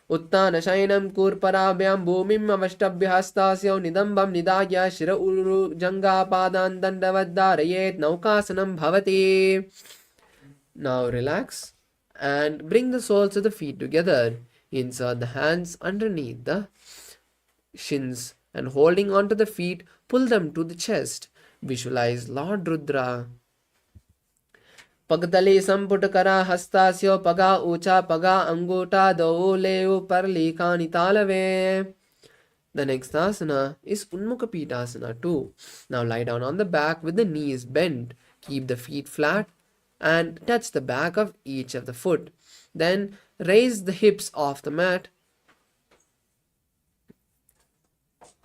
उत्तान शयनं कूर्पराभ्यां भूमिम् अवष्टभ्य हस्तास्यौ निदम्बं निदाय शिर उरुजङ्गापादान् दण्डवद्धारयेत् नौकासनं भवति. Now relax and bring the soles of the feet together. Insert the hands underneath the shins and holding onto the feet, pull them to the chest. Visualize Lord Rudra. पगतले संपुट करा हस्तास्यो पगा ऊंचा पगा अंगूठा दो ले ऊपर लिखानि तालवे. The next asana is Unmukha Pitasana too. Now lie down on the back with the knees bent. Keep the feet flat and touch the back of each of the foot. Then raise the hips off the mat.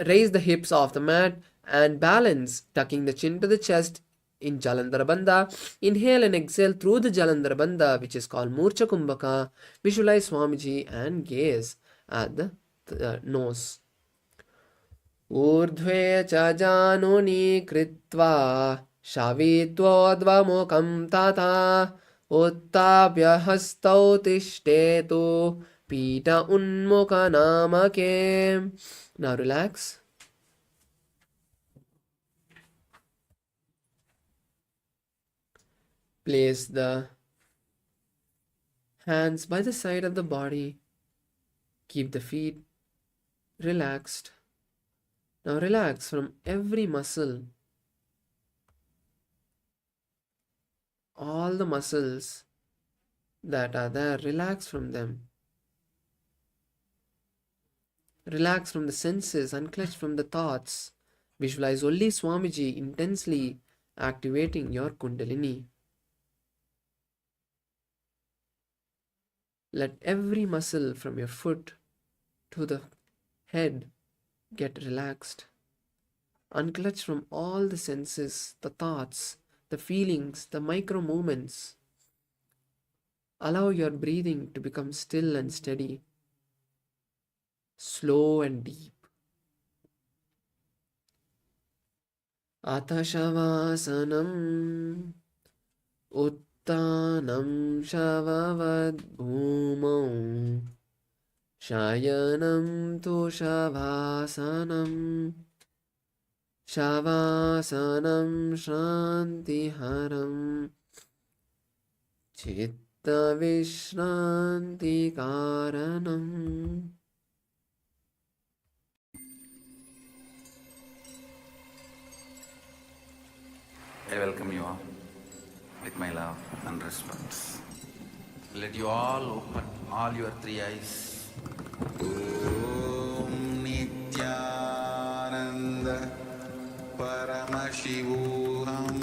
Raise the hips off the mat and balance, tucking the chin to the chest in Jalandhara Bandha. Inhale and exhale through the Jalandhara Bandha, which is called Murcha Kumbhaka. Visualize Swamiji and gaze at the nose. Urdhve cha januni kritva shavitvodvamukam tata uttabhya hastau tishthetu pita unmukha namake. Now relax. Place the hands by the side of the body. Keep the feet relaxed. Now relax from every muscle. All the muscles that are there, relax from them. Relax from the senses, unclench from the thoughts. Visualize only Swamiji intensely activating your Kundalini. Let every muscle from your foot to the head get relaxed. Unclutch from all the senses, the thoughts, the feelings, the micro movements. Allow your breathing to become still and steady, slow and deep. Atashavasanam Uttanam Shavavad Bhumau Shayanam Tu Shavasanam Shavasanam Shantiharam Chitta Vishranti Karanam. I welcome you all with my love and respect. Let you all open all your three eyes. Om Nithyananda Paramashivoham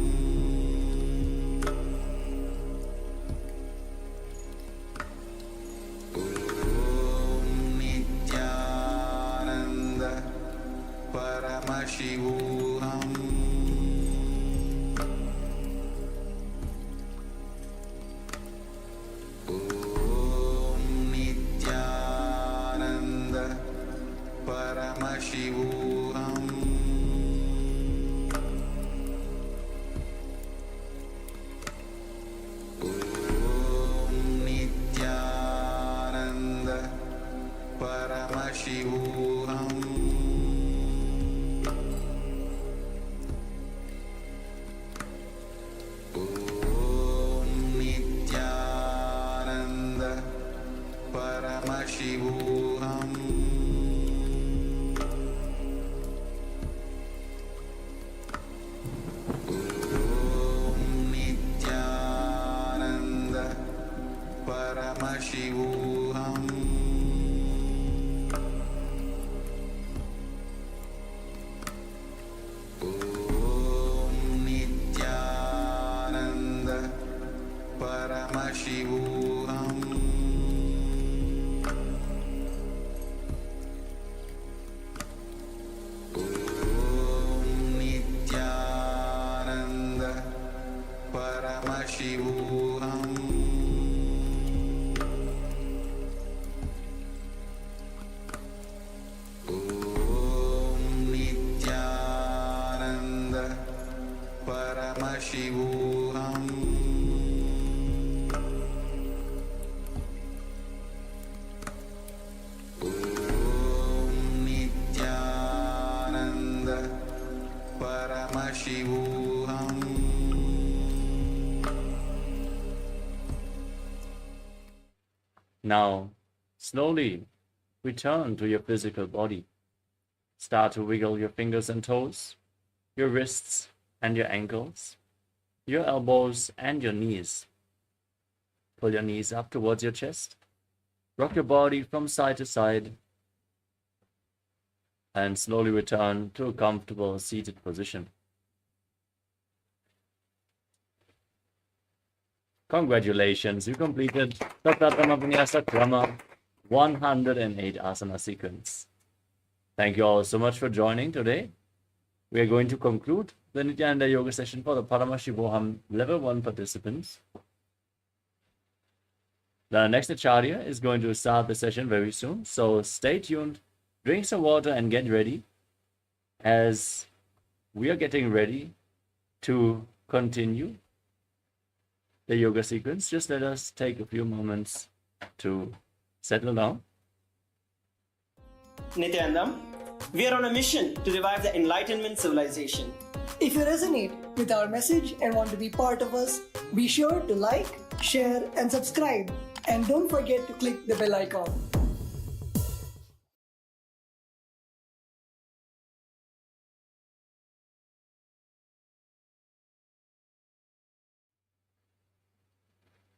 Paramashivoham Om Nithyananda Paramashivoham Om Nithyananda Paramashivoham Om Nithyananda Paramashivoham Om Nithyananda Paramashivoham Om Nithyananda Paramashivoham Om Nithyananda Paramashivoham Om Nithyananda Paramashivoham Om Nithyananda Paramashivoham Now, slowly return to your physical body. Start to wiggle your fingers and toes, your wrists and your ankles, your elbows and your knees. Pull your knees up towards your chest. Rock your body from side to side and slowly return to a comfortable seated position. Congratulations, you completed the Pratama Vinyasa Krama 108 asana sequence. Thank you all so much for joining today. We are going to conclude the Nithyananda yoga session for the Paramashivoham Level 1 participants. The next Acharya is going to start the session very soon, so stay tuned, drink some water and get ready as we are getting ready to continue the yoga sequence. Just let us take a few moments to settle down. Nithyananda, we are on a mission to revive the enlightenment civilization. If you resonate with our message and want to be part of us, be sure to like, share, and subscribe. And don't forget to click the bell icon.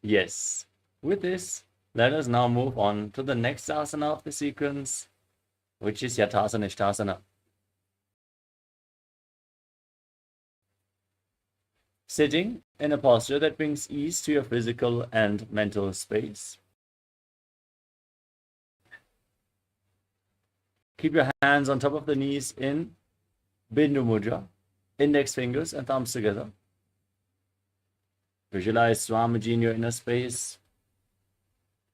Yes, with this, let us now move on to the next asana of the sequence, which is Yathasana Ishtasana. Sitting in a posture that brings ease to your physical and mental space. Keep your hands on top of the knees in Bindu Mudra, index fingers and thumbs together. Visualize Swamiji in your inner space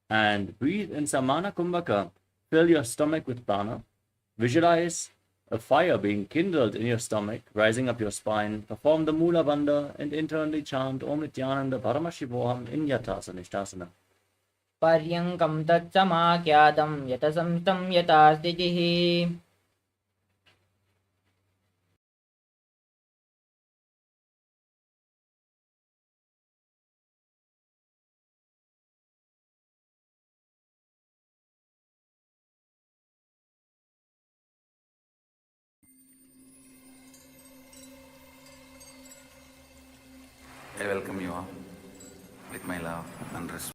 and breathe in Samana Kumbhaka. Fill your stomach with prana. Visualize a fire being kindled in your stomach, rising up your spine. Perform the Mula Bandha and internally chant Om Nithyananda Paramashivoham in Yathasana Ishtasana. Paryankam tatsamākyādam yatasamtam yatāsdijihi. I welcome you all with my love and respect.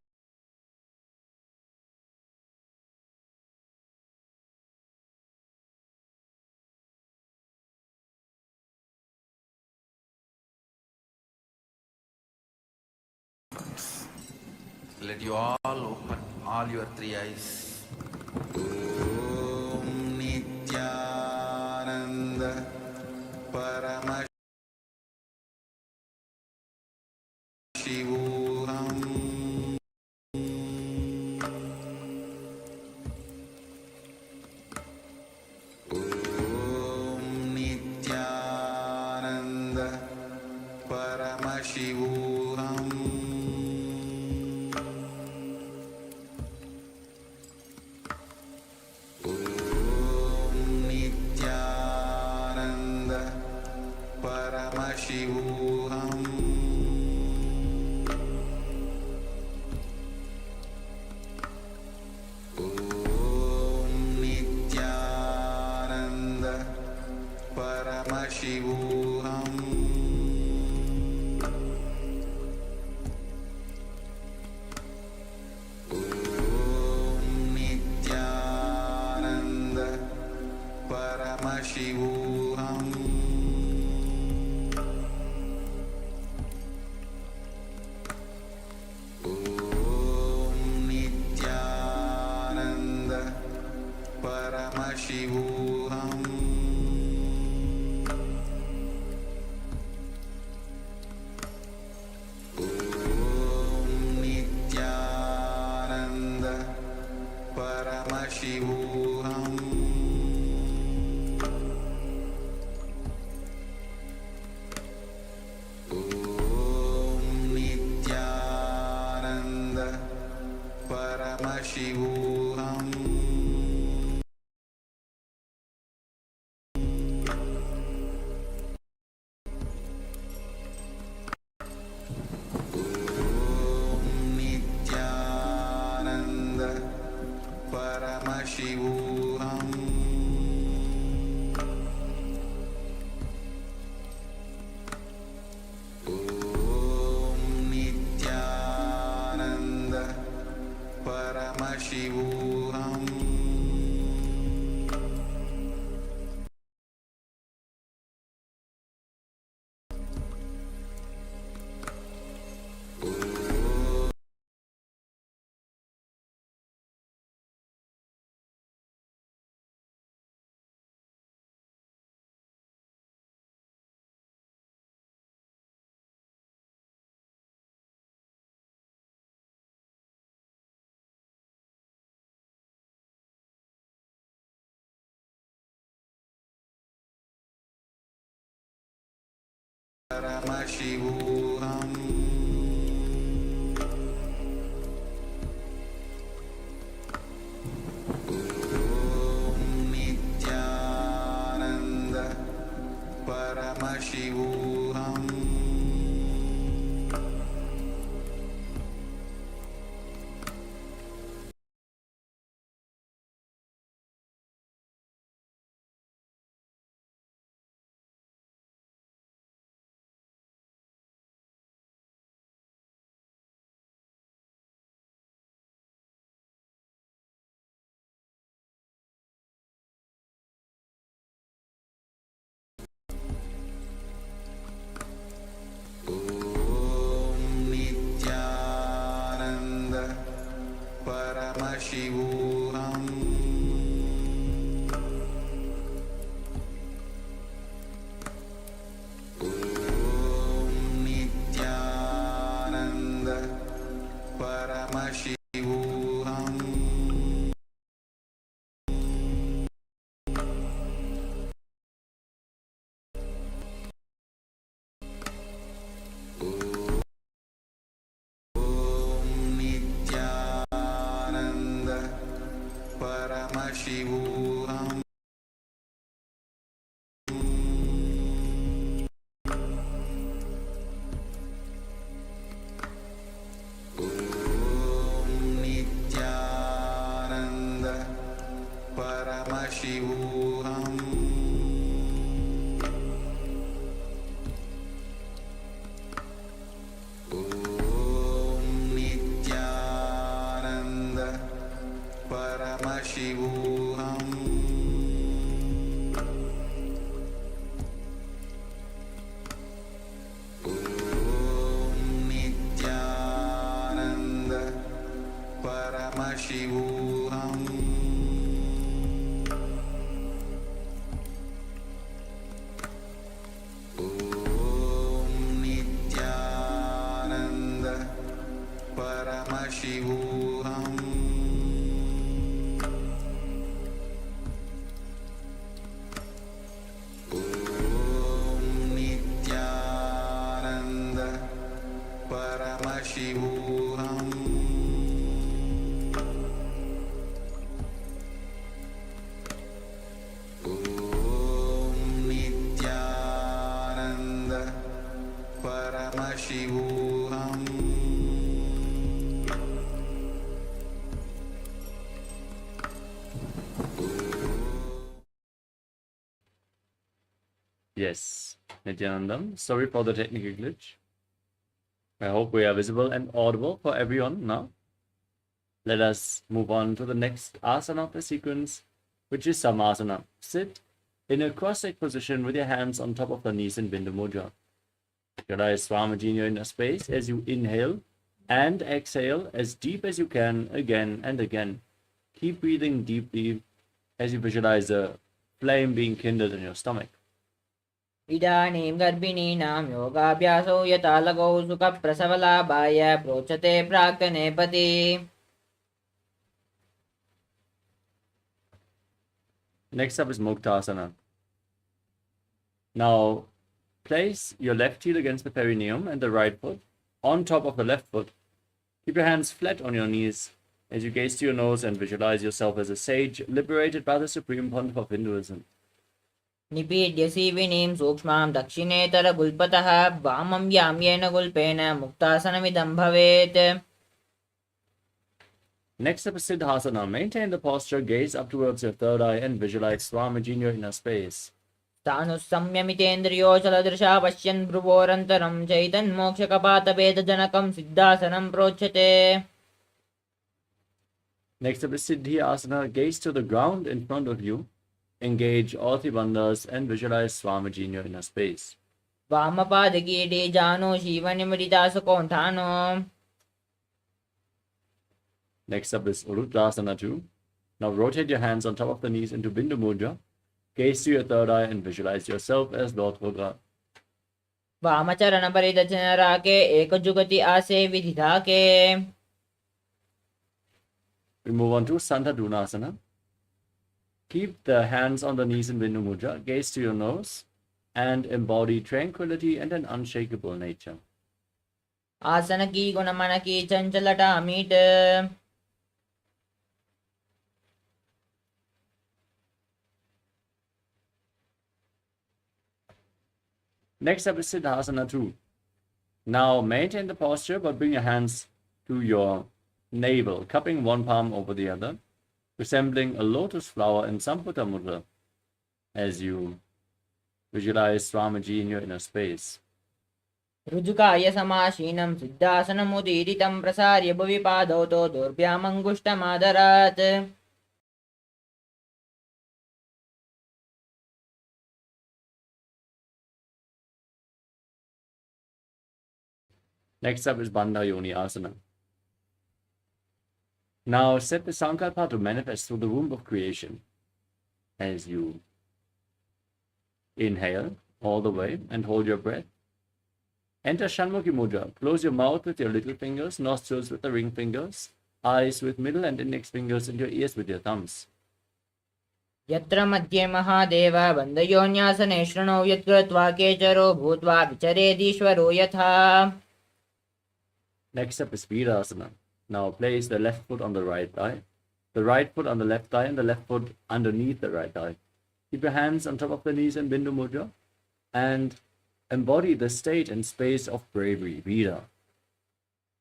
Let you all open all your three eyes. Om Nithyananda Paramashivoham Om Nithyananda Paramashivoham Om Nithyananda Paramashivoham Om Nithyananda Paramashivoham Om Nithyananda Paramashivoham Om Nithyananda Paramashivoham Om Nithyananda Paramashivoham Om Nithyananda Paramashivoham Paramashivoham Om Nithyananda Paramashivoham Yes, Nithyananda. Sorry for the technical glitch. I hope we are visible and audible for everyone now. Let us move on to the next asana of the sequence, which is Samasana. Sit in a cross-legged position with your hands on top of the knees in Bindu Mudra. Visualize Swamiji in your inner space as you inhale and exhale as deep as you can again and again. Keep breathing deeply as you visualize a flame being kindled in your stomach. इदानीं गर्भिणीनां योगाभ्यासो यथा लगौ सुखप्रसवलाभाय प्रोच्यते प्राक्तनेपति Next up is Muktasana. Now, place your left heel against the perineum and the right foot on top of the left foot. Keep your hands flat on your knees as you gaze to your nose and visualize yourself as a sage liberated by the Supreme Pontiff of Hinduism. निपीड्य सीविनीं सूक्ष्मां दक्षिणेतरगुल्पतः वामं याम्येन गुल्पेन मुक्तासनमिदं भवेत् Next up is Siddhasana. Maintain the posture, gaze up towards your third eye and visualize Swamiji in your inner space. तानुस्संयमितेन्द्रियोचलदृशा पश्यन् भ्रुवोरन्तरं चैतन्मोक्षकपातभेदजनकं सिद्धासनं प्रोच्यते Next up is Siddhi Asana. Gaze to the ground in front of you. Engage all three bandhas and visualize Swamiji in your inner space. वामपादकीडे जानो शिवनिमृतासुकोण्ठानो Next up is Urutrasana 2. Now rotate your hands on top of the knees into Bindu Mudra. Gaze to your third eye and visualize yourself as Lord Rudra. वामचरणपरिदर्शनराके एकजुगति आसे विधिधाके We move on to Santadunasana. Keep the hands on the knees in Bindu Mudra. Gaze to your nose and embody tranquility and an unshakable nature. आसन की गुणमन की चंचलता meet Next up is Siddhasana 2. Now maintain the posture but bring your hands to your navel, cupping one palm over the other, resembling a lotus flower in Samputa Mudra as you visualize Swamiji in your inner space. ऋजुकाय समाशीनं सिद्धासनमुदीरितं प्रसार्य भुवि पादौ तो दोर्भ्यामङ्गुष्ठमादरात् Next up is Bandha Yoni Asana. Now set the Sankalpa to manifest through the womb of creation as you inhale all the way and hold your breath. Enter Shanmukhi Mudra. Close your mouth with your little fingers, nostrils with the ring fingers, eyes with middle and index fingers, and your ears with your thumbs. यत्र मध्ये महादेव बन्धयोन्यासने शृणौ यत्कृत्वा केचरो भूत्वा विचरेदीश्वरो यथा Next up is Virasana. Now place the left foot on the right thigh, the right foot on the left thigh, and the left foot underneath the right thigh. Keep your hands on top of the knees in Bindu Mudra and embody the state and space of bravery, Vira.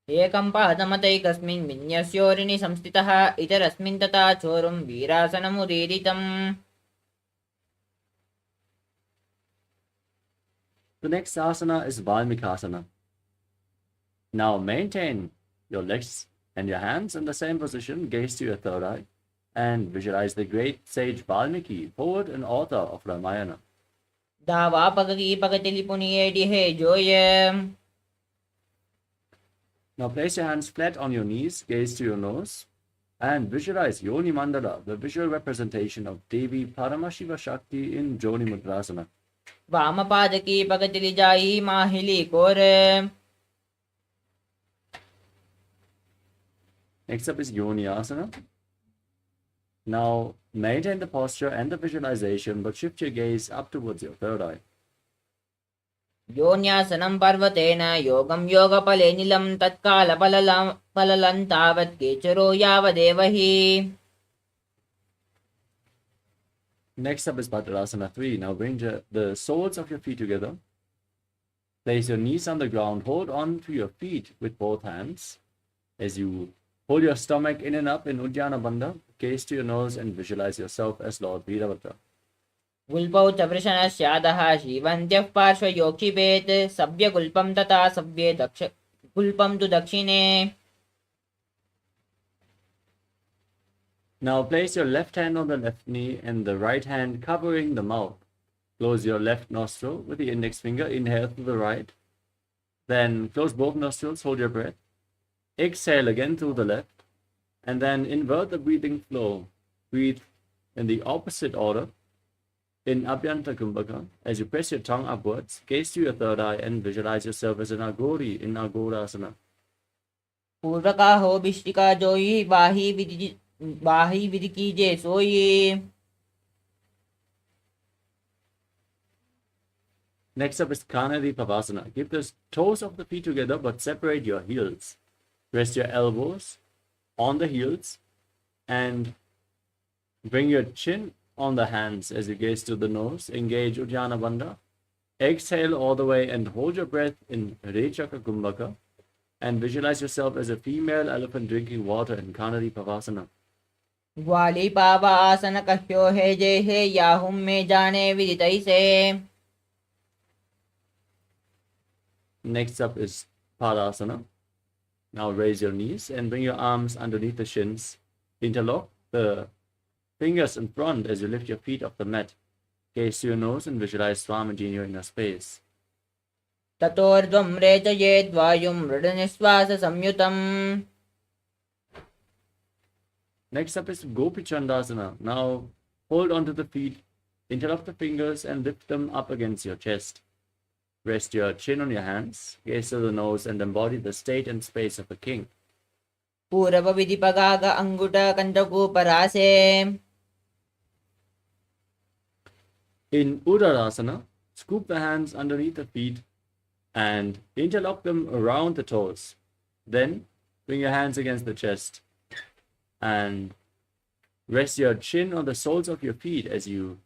एकं पादमतैकस्मिन् विन्यस्योरिणि संस्थितः इतरस्मिन् तथा चोरुं वीरासनमुदीरितम् The next asana is Valmikasana. Now maintain your legs and your hands in the same position, gaze to your third eye, and visualize the great sage Valmiki, poet and author of Ramayana. दावापगकी पगतिलिपुनियेडि हे जोय Now place your hands flat on your knees, gaze to your nose, and visualize Yoni Mandala, the visual representation of Devi Paramashiva Shakti in Joni Mudrasana. वामपादकी पगतिलिजायि माहिली कोर Next up is Yoni Asana. Now maintain the posture and the visualization, but shift your gaze up towards your third eye. योन्यासनं पर्वतेन योगं योगफले निलं तत्कालफललं तावत् केचरो यावदेव हि Next up is Bhadrasana 3. Now bring the soles of your feet together. Place your knees on the ground. Hold on to your feet with both hands as you hold your stomach in and up in Uddiyana Bandha. Gaze to your nose and visualize yourself as Lord Virabhadra. गुल्पौ च वृषणस्यादः श्रीवन्त्यः पार्श्वयोक्षिपेत् सव्यगुल्पं तथा सव्ये गुल्पं तु दक्षिणे. Now place your left hand on the left knee and the right hand covering the mouth. Close your left nostril with the index finger. Inhale through the right. Then close both nostrils. Hold your breath. Exhale again through the left. And then invert the breathing flow. Breathe in the opposite order. In Abhyanta Kumbhaka, as you press your tongue upwards, gaze to your third eye and visualize yourself as an Agori in Agorasana. पूर्वकाहो बिष्टिका जोई बाही विधि कीजे सोई. Next up is Kanadi Pavasana. Keep the toes of the feet together but separate your heels. Rest your elbows on the heels and bring your chin on the hands as you gaze to the nose. Engage Uddiyana Bandha. Exhale all the way and hold your breath in Rechaka Kumbhaka and visualize yourself as a female elephant drinking water in Kanadi Pavasana. ग्वाली पावा आसन कह्यो है जे है याहुम में जाने विदितई से. Next up is Padasana. Now raise your knees and bring your arms underneath the shins. Interlock the fingers in front as you lift your feet off the mat. Gaze to your nose and visualize Swamiji in your inner space. ततोर्ध्वं रेचयेद् वायुं मृडनिश्वास संयुतम्. Next up is Gopi Chandasana. Now hold onto the feet, interlock the fingers and lift them up against your chest. Rest your chin on your hands, gaze to the nose and embody the state and space of a king. पूर्व विधि पगाग अंगुट कंटकू परासे. In Uddarasana, scoop the hands underneath the feet and interlock them around the toes. Then bring your hands against the chest and rest your chin on the soles of your feet as you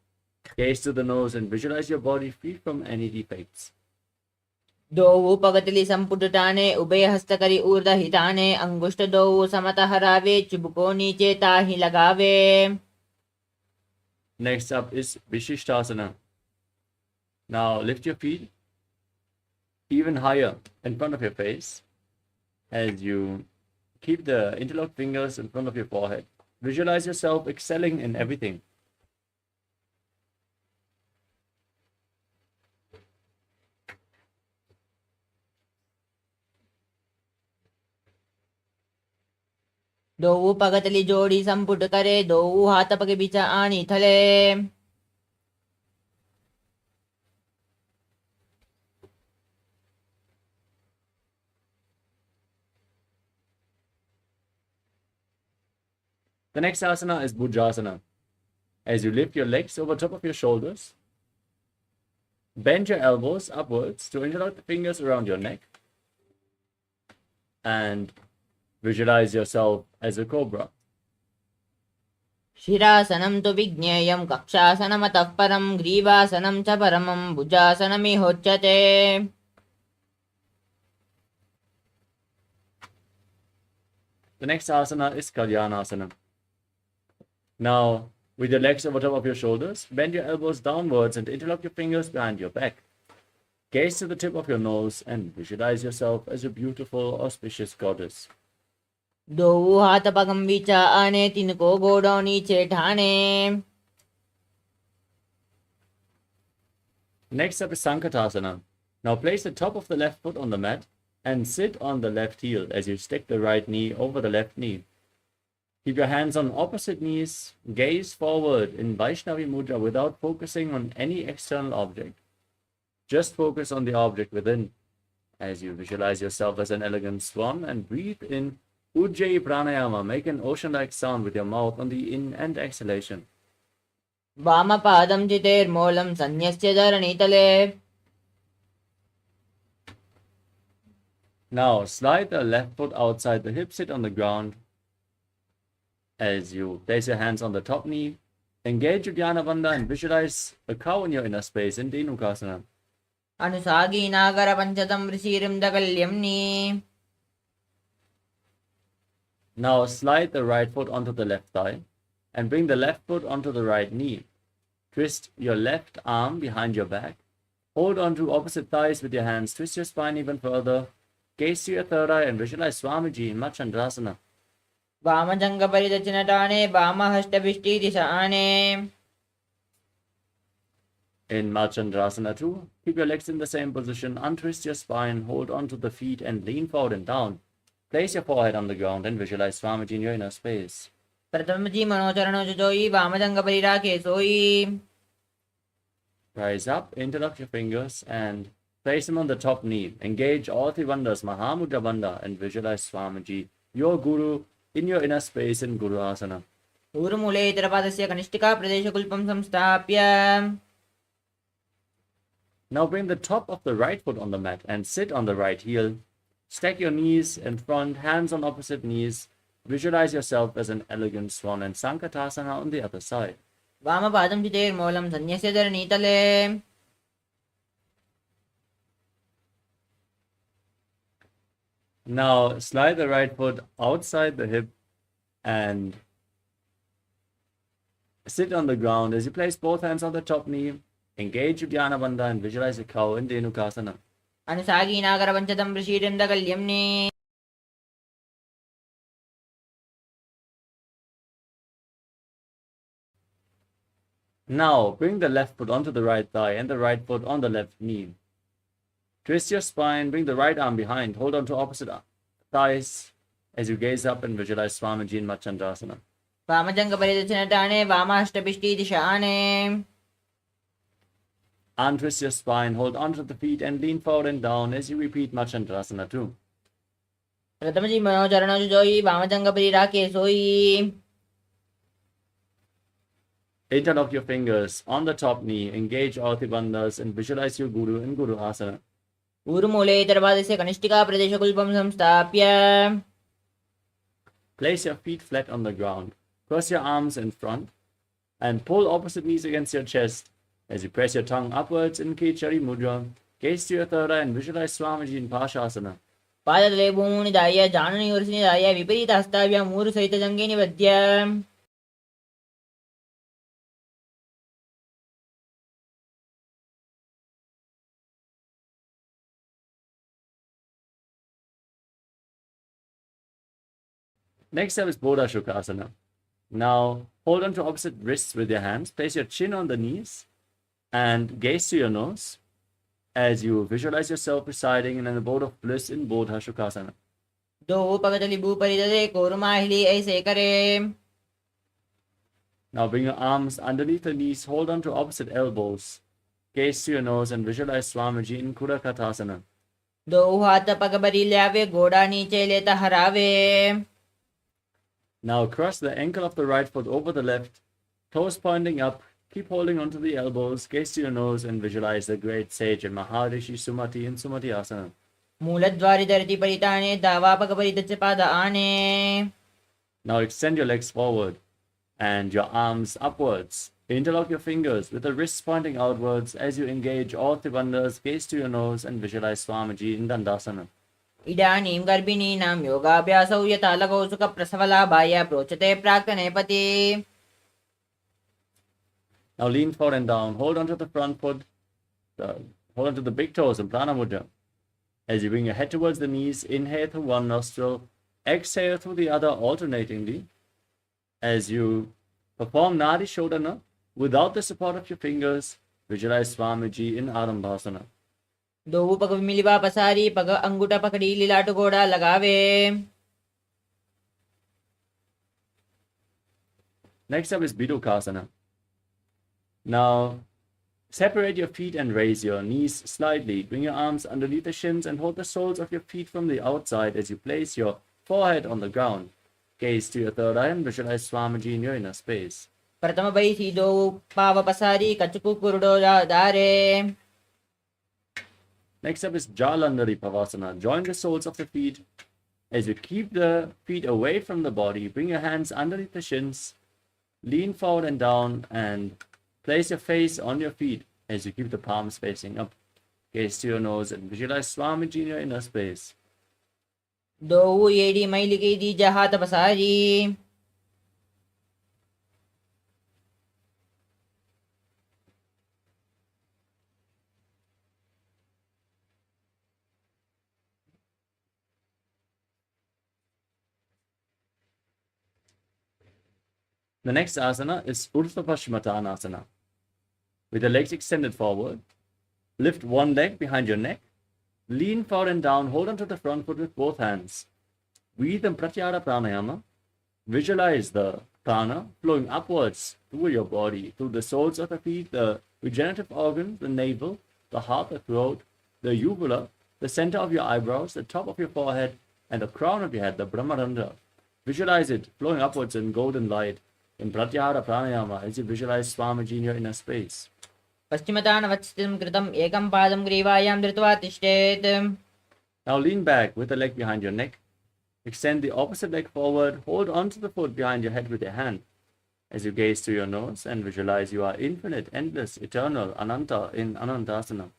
gaze to the nose and visualize your body free from any defects. दोऊ पगतली संपुटटाने उभय हस्तकरी ऊर्ध हिताने अंगुष्ठ दोऊ समत हरावे चुबको नीचे ताही लगावे. Next up is Vishishtasana. Now lift your feet even higher in front of your face as you keep the interlocked fingers in front of your forehead. Visualize yourself excelling in everything. दोऊ पगतली जोड़ी संपुट करे दोऊ हाथ पगे बिचा आनी थले. The next asana is Bhujasana. As you lift your legs over top of your shoulders, bend your elbows upwards to interlock the fingers around your neck and visualize yourself as a cobra. शिरासनं तु विज्ञेयं कक्षासनमतः परं ग्रीवासनं च परमं भुजासनमिहोच्यते. The next asana is Kalyanasana. Now, with your legs over top of your shoulders, bend your elbows downwards and interlock your fingers behind your back. Gaze to the tip of your nose and visualize yourself as a beautiful, auspicious goddess. दोऊ हाथ पगम बिचा आने तिनको गोड़ों नीचे ठाने. Next up is Sankatasana. Now place the top of the left foot on the mat and sit on the left heel as you stick the right knee over the left knee. Keep your hands on opposite knees, gaze forward in Vaishnavi Mudra without focusing on any external object. Just focus on the object within as you visualize yourself as an elegant swan and breathe in Ujjayi Pranayama. Make an ocean-like sound with your mouth on the in and exhalation. वामपादं चितेर्मूलं सन्न्यस्य धरणीतले. Now slide the left foot outside the hip, sit on the ground as you place your hands on the top knee. Engage Uddiyana Bandha and visualize a cow in your inner space in Dhenukasana. अनुसागी नागर पंचतम ऋषिरिम दकल्यम्नि. Now slide the right foot onto the left thigh and bring the left foot onto the right knee. Twist your left arm behind your back. Hold on to opposite thighs with your hands. Twist your spine even further. Gaze to your third eye and visualize Swamiji in Machandrasana. वामजङ्गपरिदक्षिणटाने वामहस्तभिष्टिदिशाने. In Machandrasana 2, keep your legs in the same position. Untwist your spine. Hold on to the feet and lean forward and down. Place your forehead on the ground and visualize Swamiji in your inner space. प्रथमजी मनोचरणो जोई वामजङ्गपरिराके सोई. Rise up, interlock your fingers and place them on the top knee. Engage all three bandhas, Mahamudra Bandha, and visualize Swamiji, your Guru, in your inner space in Guru Asana. ऊरुमूले इतरपादस्य कनिष्ठिका प्रदेशकुल्पं संस्थाप्य. Now bring the top of the right foot on the mat and sit on the right heel. Stack your knees in front, hands on opposite knees. Visualize yourself as an elegant swan and Sankatasana on the other side. वामपादं चितेर्मूलं सन्न्यस्य धरणीतले. Now slide the right foot outside the hip and sit on the ground as you place both hands on the top knee. Engage Uddiyana Bandha and visualize a cow in Dhenukasana. अनुसागीनागरपञ्चतं प्रशीलं दगल्यम्नि. Now bring the left foot onto the right thigh and the right foot on the left knee. Twist your spine, bring the right arm behind, hold on to opposite thighs as you gaze up and visualize Swamiji in Machandrasana. वामजङ्गपरिदक्षिणटाने वामहस्तभिष्टिदिशाने. Untwist your spine, hold onto the feet and lean forward and down as you repeat Machandrasana 2. प्रथमजी मनोचरणो जोई वामजङ्गपरिराके सोई. Interlock your fingers on the top knee, engage all three bandhas and visualize your Guru in Guru Asana. ऊरुमूले इतरपादस्य कनिष्ठिका प्रदेशकुल्पं संस्थाप्य. Place your feet flat on the ground. Cross your arms in front and pull opposite knees against your chest as you press your tongue upwards in Kichari Mudra. Gaze to your third eye and visualize Swamiji in Pashasana. पादतले भूनिदाय जानूनिवर्षनिदाय विपरीतहस्ताभ्यां मूरुसहितजङ्गे निबध्य. Next up is Bodha Shukasana. Now hold on to opposite wrists with your hands. Place your chin on the knees and gaze to your nose as you visualize yourself residing in an abode of bliss in Bodha Shukasana. दो पगतली भूपरिददे कोरुमाहिली ऐसे करे. Now bring your arms underneath the knees, hold on to opposite elbows. Gaze to your nose and visualize Swamiji in Kudakatasana. दो हाथ पग भरी ल्यावे घोड़ा नीचे लेता हरावे. Now cross the ankle of the right foot over the left, toes pointing up. Keep holding onto the elbows, gaze to your nose and visualize the great sage and Maharishi Sumati in Sumati Asana. मूलद्वारि धरति परिताने दावा पग परिदच्च पाद आने. Now extend your legs forward and your arms upwards. Interlock your fingers with the wrists pointing outwards as you engage all three bandhas, gaze to your nose and visualize Swamiji in Dandasana. इदानीं गर्भिणीनां योगाभ्यासौ यथा लगौ सुखप्रसवलाभाय प्रोच्यते प्राक्तनेपति. Now lean forward and down. Hold onto the front foot. Hold onto the big toes in Prana Mudra. As you bring your head towards the knees, inhale through one nostril, exhale through the other alternately. As you perform Nadi Shodhana without the support of your fingers, visualize Swamiji in Arambhasana. दो पग मिलिवा पसारी पग अंगूठा पकड़ी लीलाट घोड़ा लगावे. Next up is Bidukasana. Now, separate your feet and raise your knees slightly. Bring your arms underneath the shins and hold the soles of your feet from the outside as you place your forehead on the ground. Gaze to your third eye and visualize Swamiji in your inner space. प्रथम बैसी दो पाव पसारी कचकु कुरुडो दारे. Next up is Jalandhari Pavasana. Join the soles of the feet. As you keep the feet away from the body, bring your hands underneath the shins. Lean forward and down and place your face on your feet as you keep the palms facing up. Gaze to your nose and visualize Swamiji in your inner space. दो येडी मैलिके दी जहात पसारी. The next asana is Urdhva Paschimottanasana. With the legs extended forward, lift one leg behind your neck, lean forward and down, hold onto the front foot with both hands. Breathe in Pratyahara Pranayama. Visualize the prana flowing upwards through your body, through the soles of the feet, the regenerative organs, the navel, the heart, the throat, the uvula, the center of your eyebrows, the top of your forehead, and the crown of your head, the Brahmarandha. Visualize it flowing upwards in golden light in Pratyahara Pranayama as you visualize Swamiji in your inner space. पश्चिमतानवत्स्थितं कृतं एकं पादं ग्रीवायां धृत्वा तिष्ठेत्. Now lean back with the leg behind your neck. Extend the opposite leg forward. Hold onto the foot behind your head with your hand as you gaze to your nose and visualize you are infinite, endless, eternal, Ananta in Anantasana.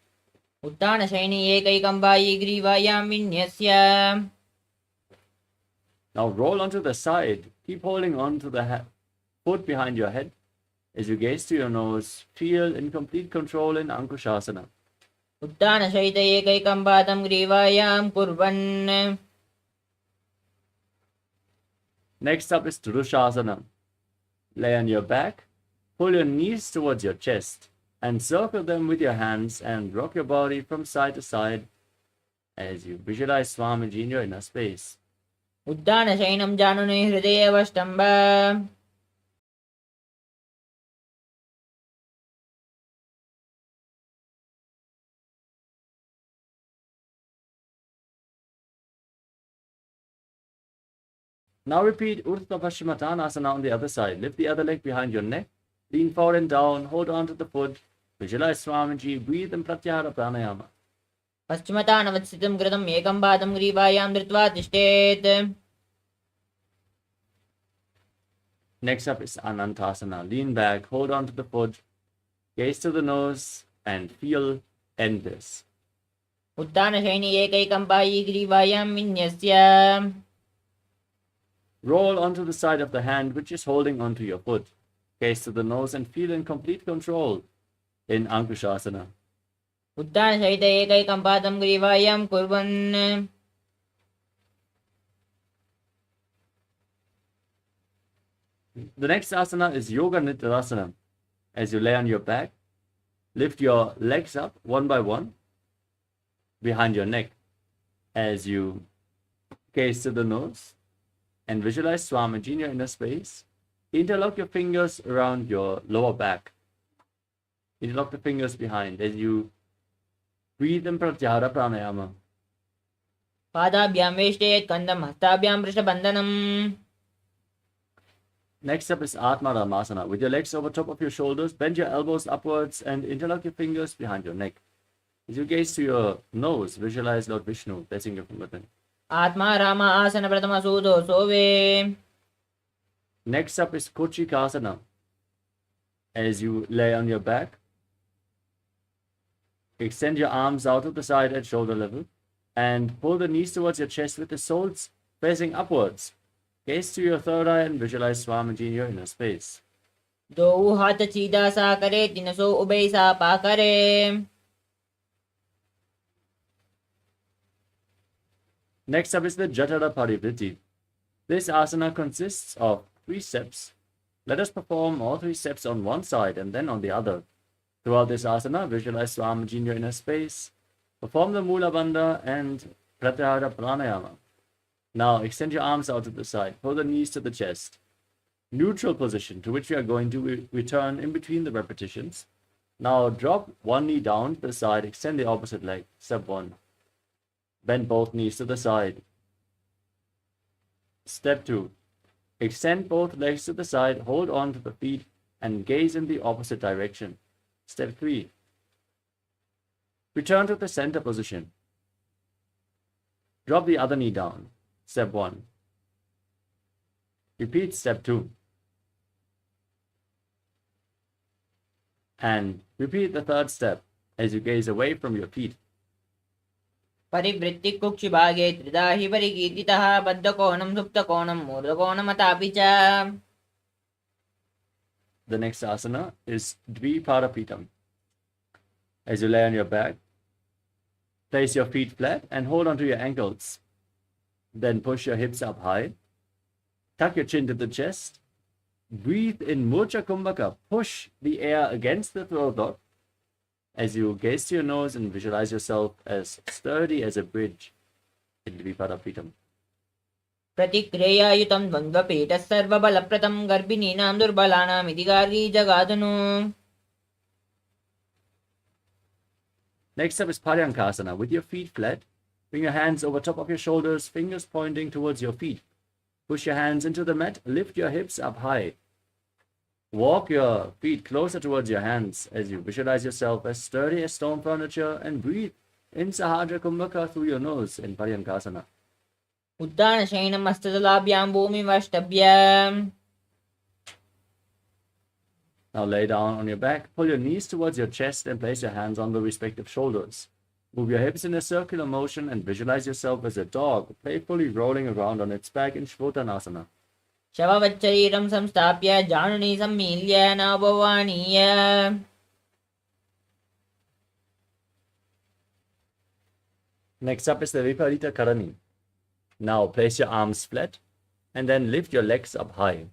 उत्तानशयनी एकैकं वायी ग्रीवायां विन्यस्य. Now roll onto the side. Keep holding on to the foot behind your head. As you gaze to your nose, feel in complete control in Ankushasana. उत्तानशयित एकैकं पादं ग्रीवायां कुर्वन्. Next up is Turushasana. Lay on your back, pull your knees towards your chest, and circle them with your hands and rock your body from side to side as you visualize Swamiji in your inner space. उद्दानशयनं जानुनि हृदयेऽवष्टम्ब. Now repeat Urdhva Paschimottanasana on the other side. Lift the other leg behind your neck, lean forward and down, hold on to the foot, visualize Swamiji, breathe in Pratyahara Pranayama. पश्चिमतानवत्स्थितं कृतं एकं पादं ग्रीवायां धृत्वा तिष्ठेत्. Next up is Anantasana. Lean back, hold on to the foot, gaze to the nose, and feel endless. उत्तानशयनी एकैकं वायी ग्रीवायां विन्यस्य. Roll onto the side of the hand which is holding onto your foot. Gaze to the nose and feel in complete control in Ankushasana. उत्तानशयित एकैकं पादं ग्रीवायां कुर्वन्. The next asana is Yoga Nidra. As you lay on your back, lift your legs up one by one behind your neck. As you gaze to the nose and visualize Swamiji in your inner space, interlock your fingers around your lower back. Interlock the fingers behind as you breathe in Pratyahara Pranayama. पादाभ्यां वेष्टेत् कन्दं हस्ताभ्यां वृषबन्धनम्. Next up is Atma Ramasana. With your legs over top of your shoulders, bend your elbows upwards and interlock your fingers behind your neck. As you gaze to your nose, visualize Lord Vishnu blessing you from within. आत्मा राम आसन प्रथम सूदो सोवे. Next up is Kochikasana. As you lay on your back, extend your arms out to the side at shoulder level and pull the knees towards your chest with the soles facing upwards. Gaze to your third eye and visualize Swamiji in your inner space. दो हाथ सीधा सा करे तीन सौ ube सा पा करे. Next up is the Jatara Parivritti. This asana consists of 3 steps. Let us perform all 3 steps on one side and then on the other. Throughout this asana, visualize Swamiji in your inner space. Perform the Mula Bandha and Pratyahara Pranayama. Now extend your arms out to the side. Pull the knees to the chest. Neutral position to which we are going to return in between the repetitions. Now drop one knee down to the side. Extend the opposite leg. Step 1. Bend both knees to the side. Step 2. Extend both legs to the side. Hold on to the feet and gaze in the opposite direction. Step 3. Return to the center position. Drop the other knee down. Step 1. Repeat step 2. And repeat the third step as you gaze away from your feet. परिवृत्ति कुक्षिभागे त्रिधा हि परिकीर्तितः बद्धकोणं सुप्तकोणं मूर्धकोणमतापि च. The next asana is Dviparapitam. As you lay on your back, place your feet flat and hold onto your ankles. Then push your hips up high. Tuck your chin to the chest breathe in Murcha Kumbhaka. Push the air against the throat dot as you gaze to your nose and visualize yourself as sturdy as a bridge in Dvipadapitam. प्रतिक्रियायुतं द्वन्द्वपीठः सर्वबलप्रदं गर्भिणीनां दुर्बलानाम् इदिगारी जगादनु. Next up is Paryankasana. With your feet flat, bring your hands over top of your shoulders, fingers pointing towards your feet. Push your hands into the mat, lift your hips up high. Walk your feet closer towards your hands as you visualize yourself as sturdy as stone furniture and breathe in Sahadra Kumbhaka through your nose in Paryankasana. उद्दानशयनं हस्ततलाभ्यां भूमिमष्टभ्याम्. Now lay down on your back, pull your knees towards your chest and place your hands on the respective shoulders. Move your hips in a circular motion and visualize yourself as a dog, playfully rolling around on its back in Shvotanasana. शववच्चरीरं संस्थाप्य जानुनी सम्मील्य नववाणीय. Next up is the Viparita Karani. Now place your arms flat and then lift your legs up high.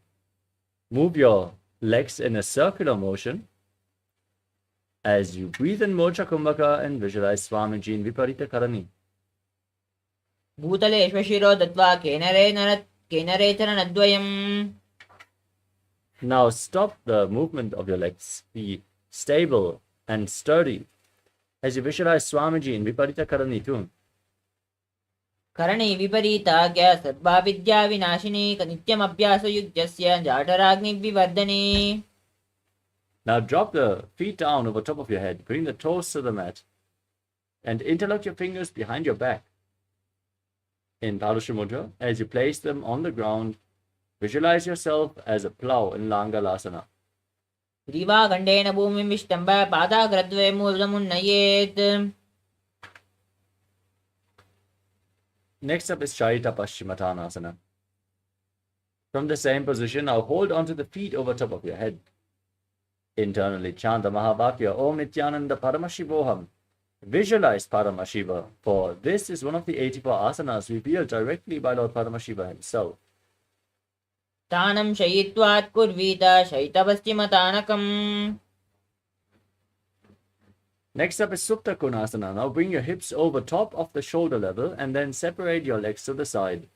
Move your legs in a circular motion as you breathe in Mocha Kumbhaka and visualize Swamiji in Viparita Karani. भूतलेष्वशिरो दत्वा केनरेचरणद्वयम्. Now stop the movement of your legs. Be stable and sturdy as you visualize Swamiji in Viparita Karani too. करणे विपरीताज्ञा सर्वा विद्या विनाशिनी नित्यमभ्यासयुज्यस्य जाठराग्निविवर्धने. Now drop the feet down over top of your head. Bring the toes to the mat and interlock your fingers behind your back in Padusha Mudra. As you place them on the ground, visualize yourself as a plow in Langalasana. ग्रीवाखण्डेन भूमिं विष्टम्भ पादाग्रद्वये मूर्धमुन्नयेत्. Next up is Charita Paschimottanasana. From the same position, now hold onto the feet over top of your head. Internally chant the Mahavakya, Om Nithyananda Paramashivoham. Visualize Paramashiva, for this is one of the 84 asanas revealed directly by Lord Paramashiva himself. तानं शयित्वात् कुर्वीत शयितपश्चिमतानकम्. Next up is Supta Konasana. Now bring your hips over top of the shoulder level and then separate your legs to the side.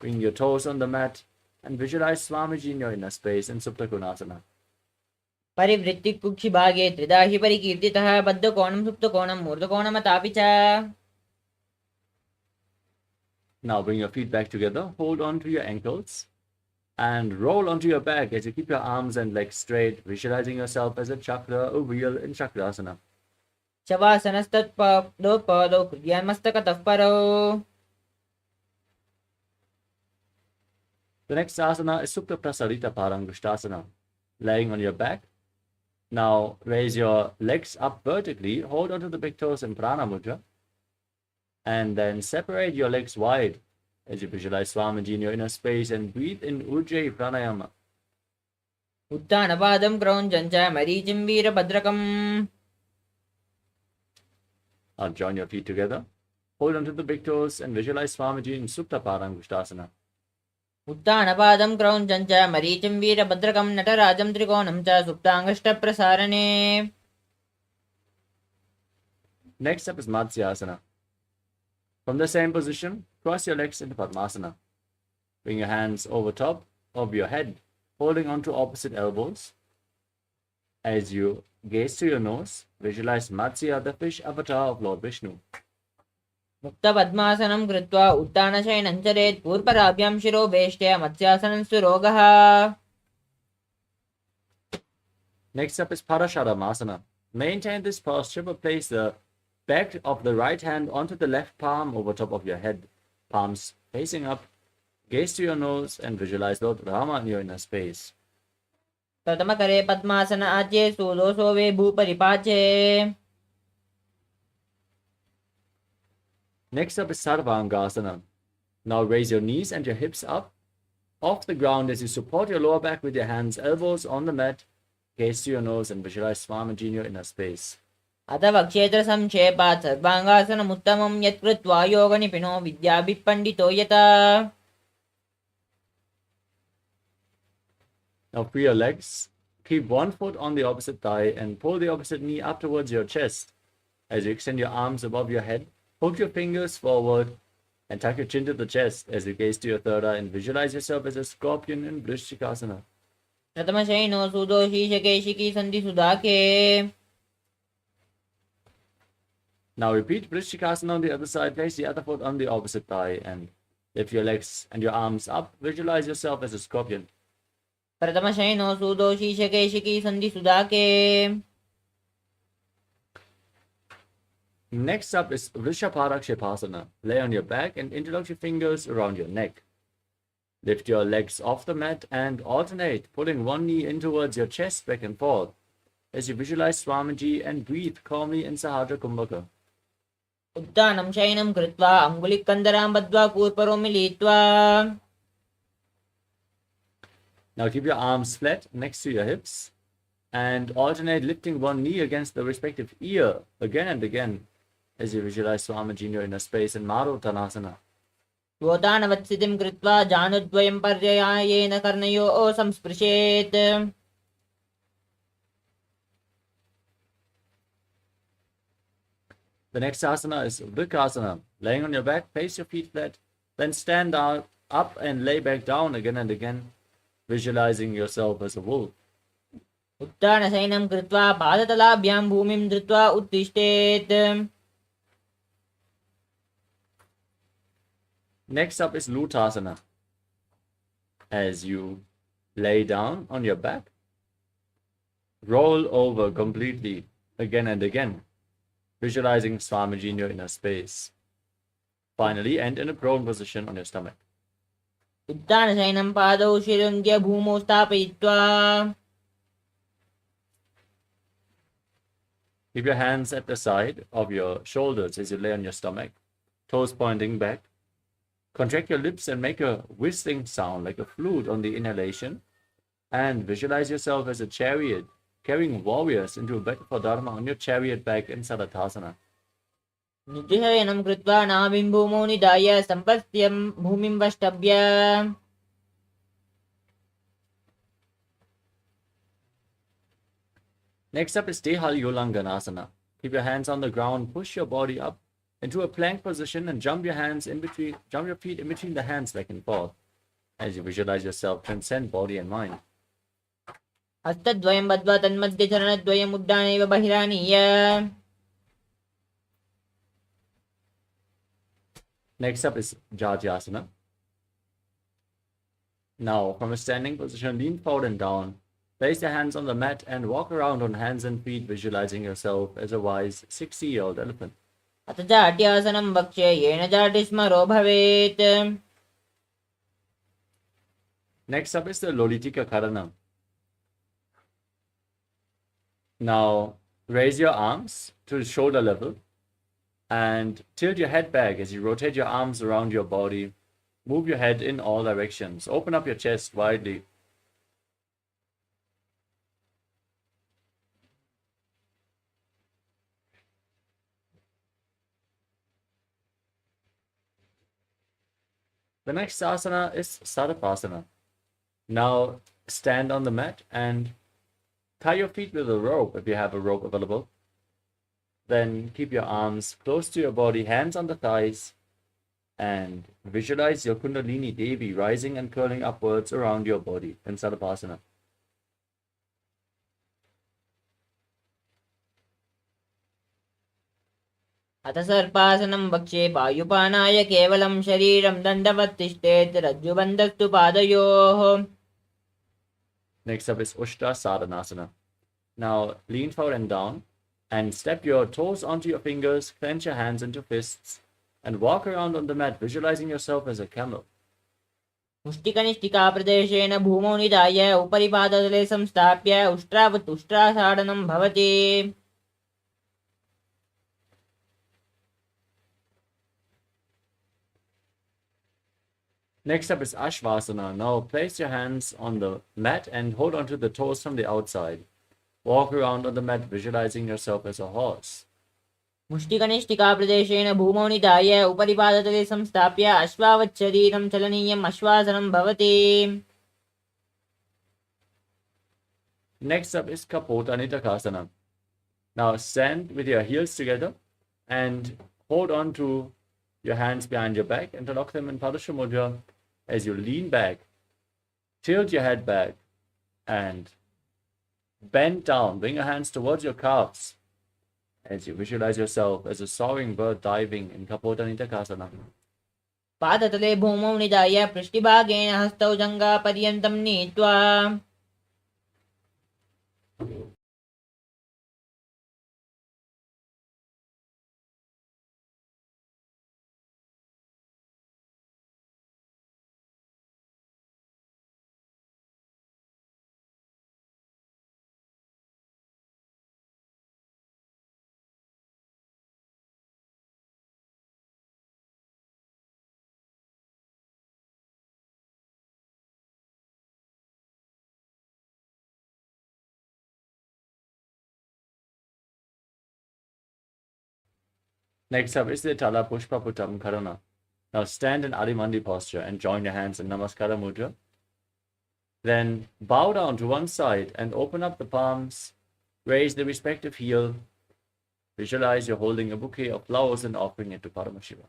Bring your toes on the mat and visualize Swamiji in your inner space in Supta Konasana. परिवृत्तिकुक्षिभागे त्रिधा हि परिकीर्तितः बद्धकोणं सुप्तकोणं मूर्धकोणमतापि च. Now bring your feet back together, hold on to your ankles and roll onto your back as you keep your arms and legs straight, visualizing yourself as a chakra, a wheel in Chakrasana. शवासनस्तत्पादौ हृदयमस्तकतः परौ. The next asana is Supta Prasarita Parangushtasana. Laying on your back. Now raise your legs up vertically, hold onto the big toes in Prana Mudra, and then separate your legs wide as you visualize Swamiji in your inner space and breathe in Ujjayi Pranayama. उत्थानपादं क्रौञ्चं च मरीचिं वीरभद्रकम्. Now join your feet together, hold onto the big toes and visualize Swamiji in Supta Parangushtasana. उत्थानपादं क्रौञ्चं च मरीचिं वीरभद्रकं नटराजं त्रिकोणं च सुप्ताङ्गष्टप्रसारणे. Next up is Matsyasana. From the same position, cross your legs into Padmasana. Bring your hands over top of your head, holding onto opposite elbows. As you gaze to your nose, visualize Matsya, the fish avatar of Lord Vishnu. मुक्तपद्मासनं कृत्वा उत्थानशयनं चरेत् पूर्वराभ्यां शिरोभेष्ट्या मत्स्यासनस्तु रोगः. Next up is Parasharamasana. Maintain this posture, but place the back of the right hand onto the left palm over top of your head. Palms facing up. Gaze to your nose and visualize Lord Rama in your inner space. प्रथमकरे padmasana आज्ये सूदोषो way भूपरिपाचे. Next up is Sarvangasana. Now raise your knees and your hips up off the ground as you support your lower back with your hands, elbows on the mat. Gaze to your nose and visualize Swamiji in your inner space. अथ वक्षेत्र संक्षेपात् सर्वांगासनमुत्तमं यत् कृत्वा योगनिपुनो विद्याभिः पण्डितो यथा. Now free your legs. Keep one foot on the opposite thigh and pull the opposite knee up towards your chest. As you extend your arms above your head, hook your fingers forward and tuck your chin to the chest as you gaze to your third eye and visualize yourself as a scorpion in Vrishchikasana. प्रथमशयनो सुदोषी शकेशिकी सन्धि सुधाके. Now repeat Vrishchikasana on the other side, place the other foot on the opposite thigh and lift your legs and your arms up. Visualize yourself as a scorpion. प्रथमशयनो सुदोषी शकेशिकी सन्धि सुधाके. Next up is Vrishaparakshipasana. Lay on your back and interlock your fingers around your neck. Lift your legs off the mat and alternate, pulling one knee in towards your chest back and forth as you visualize Swamiji and breathe calmly in Sahadra Kumbhaka. उत्थानं शयनं कृत्वा अङ्गुलिकन्दरां बद्ध्वा कूर्परो मिलित्वा. Now keep your arms flat next to your hips and alternate lifting one knee against the respective ear again and again as you visualize Swamiji in your inner space in Maruttanasana. स्वोतानवत्सितिं कृत्वा जानुद्वयं पर्यायेन कर्णयोः संस्पृशेत्. The next asana is Vrikasana. Laying on your back, face your feet flat, then stand up and lay back down again and again, visualizing yourself as a wolf. उत्थानशयनं कृत्वा पादतलाभ्यां भूमिं धृत्वा उत्तिष्ठेत्. Next up is Lutasana. As you lay down on your back, roll over completely again and again, visualizing Swamiji in your inner space. Finally, end in a prone position on your stomach. उत्थानशयनं पादौ शिरुन्ध्य भूमौ स्थापयित्वा. Keep your hands at the side of your shoulders as you lay on your stomach, toes pointing back. Contract your lips and make a whistling sound like a flute on the inhalation. And visualize yourself as a chariot, carrying warriors into a battle for Dharma on your chariot back in Sadatasana. नित्यशयनं कृत्वा नाभिं भूमौ निधाय सम्पत्स्यं भूमिं वष्टभ्य. Next up is Tehali Ulanganasana. Keep your hands on the ground, push your body up into a plank position and jump your feet in between the hands back and forth as you visualize yourself transcend body and mind. हस्तद्वयं बद्ध्वा तन्मध्ये चरणद्वयम् उड्डानैव बहिरानीय. Next up is Jatyasana. Now, from a standing position, lean forward and down. Place your hands on the mat and walk around on hands and feet, visualizing yourself as a wise 60-year-old elephant. अथ जाट्यासनं वक्ष्ये येन जाटिस्मरो भवेत्. Next up is the Lolitika Karana. Now, raise your arms to shoulder level and tilt your head back as you rotate your arms around your body. Move your head in all directions. Open up your chest widely. The next asana is Sarapasana. Now stand on the mat and tie your feet with a rope if you have a rope available. Then keep your arms close to your body, hands on the thighs, and visualize your Kundalini Devi rising and curling upwards around your body in Sarapasana. अथ सर्पासनं वक्ष्ये वायुपानाय केवलं शरीरं दण्डवत् तिष्ठेत् रज्जुबन्धस्तु पादयोः. Next up is Ushta Sadhanasana. Now lean forward and down and step your toes onto your fingers, clench your hands into fists, and walk around on the mat, visualizing yourself as a camel. मुष्टिकनिष्ठिकाप्रदेशेन भूमौ निधाय उपरि पादतले संस्थाप्य उष्ट्रावत् उष्ट्रासाडनं भवति. Next up is Ashvasana. Now place your hands on the mat and hold onto the toes from the outside. Walk around on the mat, visualizing yourself as a horse. मुष्टिकनिष्ठिकाप्रदेशेन भूमौ निधाय उपरि पादतले संस्थाप्य अश्वावत् शरीरं चलनीयम् अश्वासनं भवति. Next up is Kapotanitakasana. Now stand with your heels together and hold on to your hands behind your back and lock them in Padasha Mudra as you lean back, tilt your head back, and bend down. Bring your hands towards your calves as you visualize yourself as a soaring bird diving in Kapotanitakasana. पादतले भूमौ निधाय पृष्ठभागेन हस्तौ जङ्घापर्यन्तं नीत्वा Next up is the Tala Pushpa Putam Karana. Now stand in Adimandi posture and join your hands in Namaskara Mudra. Then bow down to one side and open up the palms. Raise the respective heel. Visualize you're holding a bouquet of flowers and offering it to Paramashiva.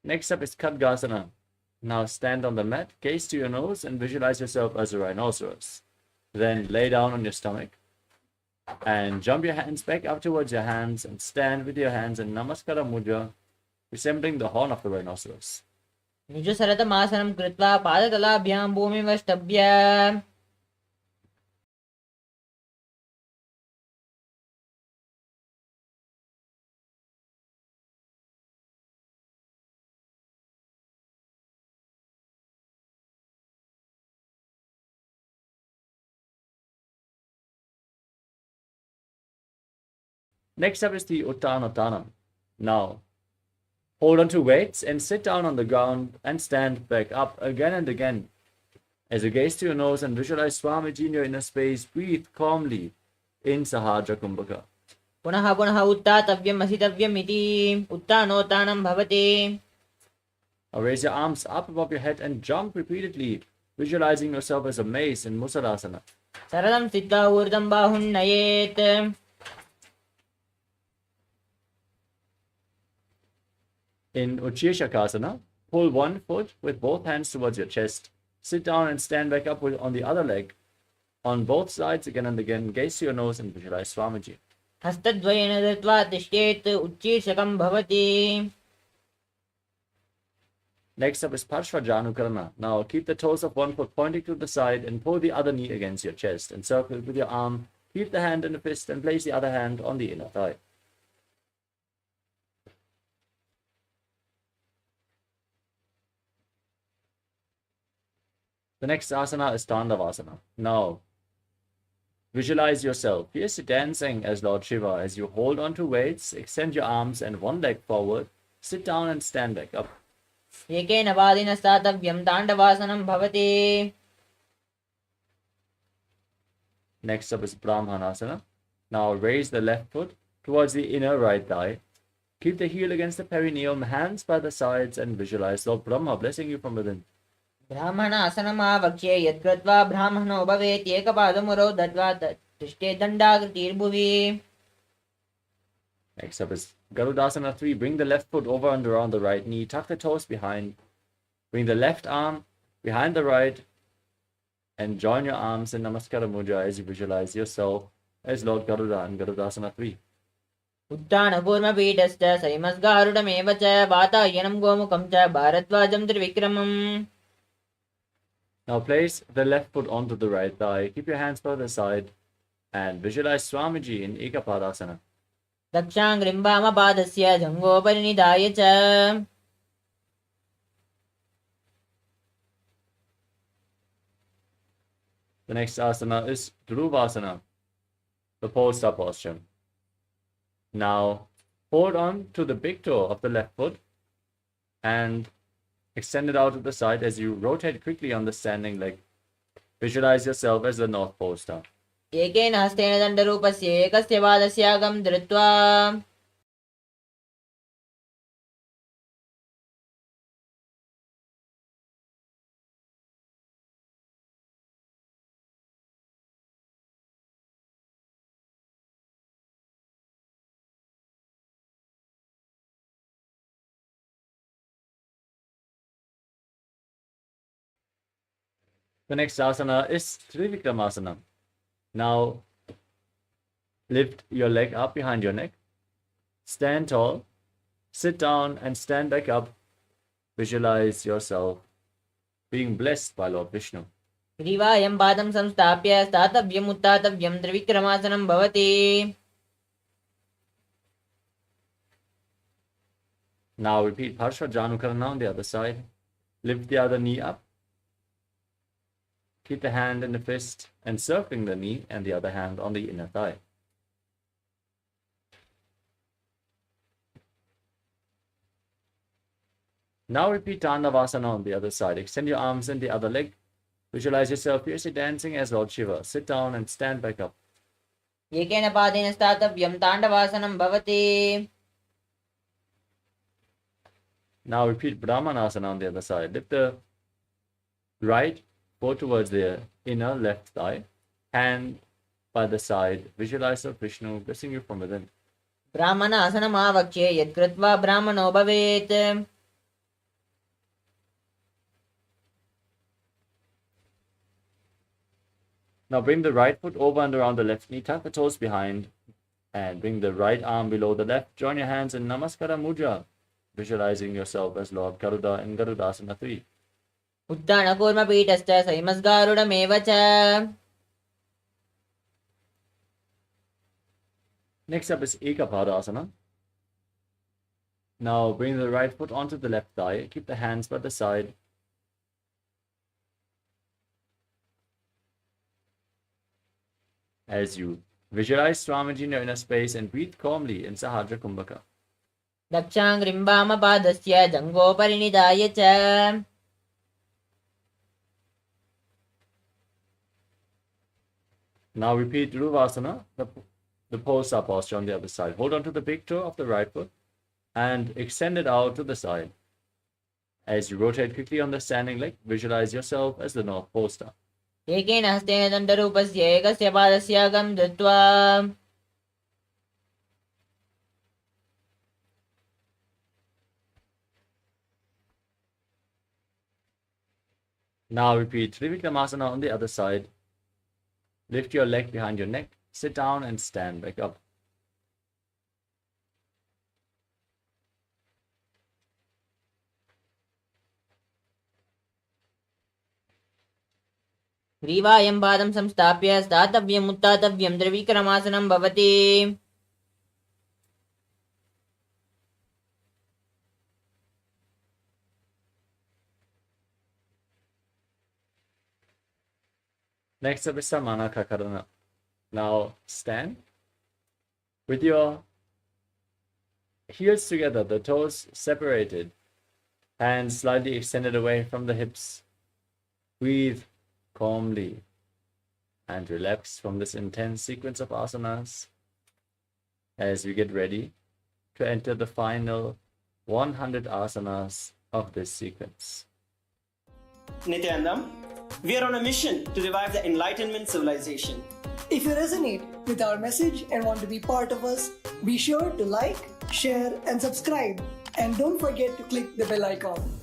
Next up is Khadgasana. Now stand on the mat, gaze to your nose, and visualize yourself as a rhinoceros. Then lay down on your stomach and jump your hands back up towards your hands and stand with your hands in Namaskara Mudra, resembling the horn of the rhinoceros. निजसरतमासनं कृत्वा पादतलाभ्यां भूमिमष्टभ्य Next up is the Uttanattanam. Now, hold on to weights and sit down on the ground and stand back up again and again. As you gaze to your nose and visualize Swamiji in your inner space, breathe calmly in Sahaja Kumbhaka. पुनः पुनः उत्तातव्यम् असितव्यम् इति उत्तानोत्तानं भवति. Now raise your arms up above your head and jump repeatedly, visualizing yourself as a mace in Musalasana. सरलं स्थित्वा ऊर्ध्वं बाहुं नयेत्. In Uchirshakasana, pull one foot with both hands towards your chest. Sit down and stand back up on the other leg. On both sides again and again, gaze to your nose and visualize Swamiji. हस्तद्वयेन धृत्वा तिष्ठेत् उच्चीर्षकं भवति. Next up is Parshvajanukarana. Now keep the toes of one foot pointing to the side and pull the other knee against your chest. Encircle it with your arm. Keep the hand in the fist and place the other hand on the inner thigh. The next asana is Tandavasana. Now, visualize yourself fiercely dancing as Lord Shiva as you hold on to weights, extend your arms and one leg forward, sit down and stand back up. एकेन पादेन स्थातव्यं ताण्डवासनं भवति. Next up is Brahmanasana. Now raise the left foot towards the inner right thigh. Keep the heel against the perineum, hands by the sides, and visualize Lord Brahma blessing you from within. ब्राह्मणासनमावक्ष्ये यत्कृत्वा ब्राह्मणो भवेत् एकपादमुरौ दत्वा तिष्ठेत् दण्डाकृतिर्भुवि. Next up is Garudasana 3. Bring the left foot over and around the right knee. Tuck the toes behind. Bring the left arm behind the right. And join your arms in Namaskara Mudra as you visualize yourself as Lord Garuda in Garudasana 3. उत्थानकूर्मपीठश्च सरिमस्गारुडमेव च वातायनं गोमुखं च भारद्वाजं त्रिविक्रमम्. Now place the left foot onto the right thigh. Keep your hands by the side. And visualize Swamiji in Ekapadasana. दक्षाङ्घ्रिम्बामपादस्य जङ्घोपरिनिधाय च. The next asana is Dhruvasana, the pole star posture. Now hold on to the big toe of the left foot and extend it out to the side as you rotate quickly on the standing leg. Visualize yourself as the North Pole star. एकेन हस्तेन दण्डरूपस्य एकस्य पादस्यागं धृत्वा The next asana is Trivikramasana. Now lift your leg up behind your neck. Stand tall. Sit down and stand back up. Visualize yourself being blessed by Lord Vishnu. ग्रीवायं पादं संस्थाप्य स्थातव्यम् उत्थातव्यं त्रिविक्रमासनं भवति. Now repeat Parsva Janukarana on the other side. Lift the other knee up. Keep the hand in the fist encircling the knee and the other hand on the inner thigh. Now repeat Tandavasana on the other side. Extend your arms and the other leg. Visualize yourself fiercely dancing as Lord Shiva. Sit down and stand back up. एकेन पादेन स्थातव्यं ताण्डवासनं भवति. Now repeat Brahmanasana on the other side. Lift the right foot towards the inner left thigh. Hand by the side. Visualize Lord Vishnu blessing you from within. ब्राह्मणासनमावक्ष्ये यत्कृत्वा ब्राह्मणो भवेत्. Now bring the right foot over and around the left knee, tuck the toes behind, and bring the right arm below the left. Join your hands in Namaskara Mudra, visualizing yourself as Lord Garuda in Garudasana 3. उत्थानकूर्मपीठश्च सैमस्गारुडमेव च. Next up is Ekapadasana. Now bring the right foot onto the left thigh. Keep the hands by the side. As you visualize Swamiji in your inner space and breathe calmly in Sahadra Kumbhaka. दक्षाङ्घ्रिम्बामपादस्य जङ्घोपरिनिधाय च. Now repeat Dhuruvasana, the pulsar posture on the other side. Hold on to the big toe of the right foot and extend it out to the side. As you rotate quickly on the standing leg, visualize yourself as the North Pole star. एकेन हस्तेन दण्डरूपस्य एकस्य पादस्य अगं धृत्वा. Now repeat Trivikramasana on the other side. Lift your leg behind your neck, sit down and stand back up. ग्रीवायं पादं संस्थाप्य स्थातव्यम् उत्थातव्यं त्रिविक्रमासनं भवति. Next up is Samana Kakarana. Now stand with your heels together, the toes separated, hands slightly extended away from the hips. Breathe calmly and relax from this intense sequence of asanas as we get ready to enter the final 100 asanas of this sequence. Nithyananda, we are on a mission to revive the enlightenment civilization. If you resonate with our message and want to be part of us, be sure to like, share, and subscribe. And don't forget to click the bell icon.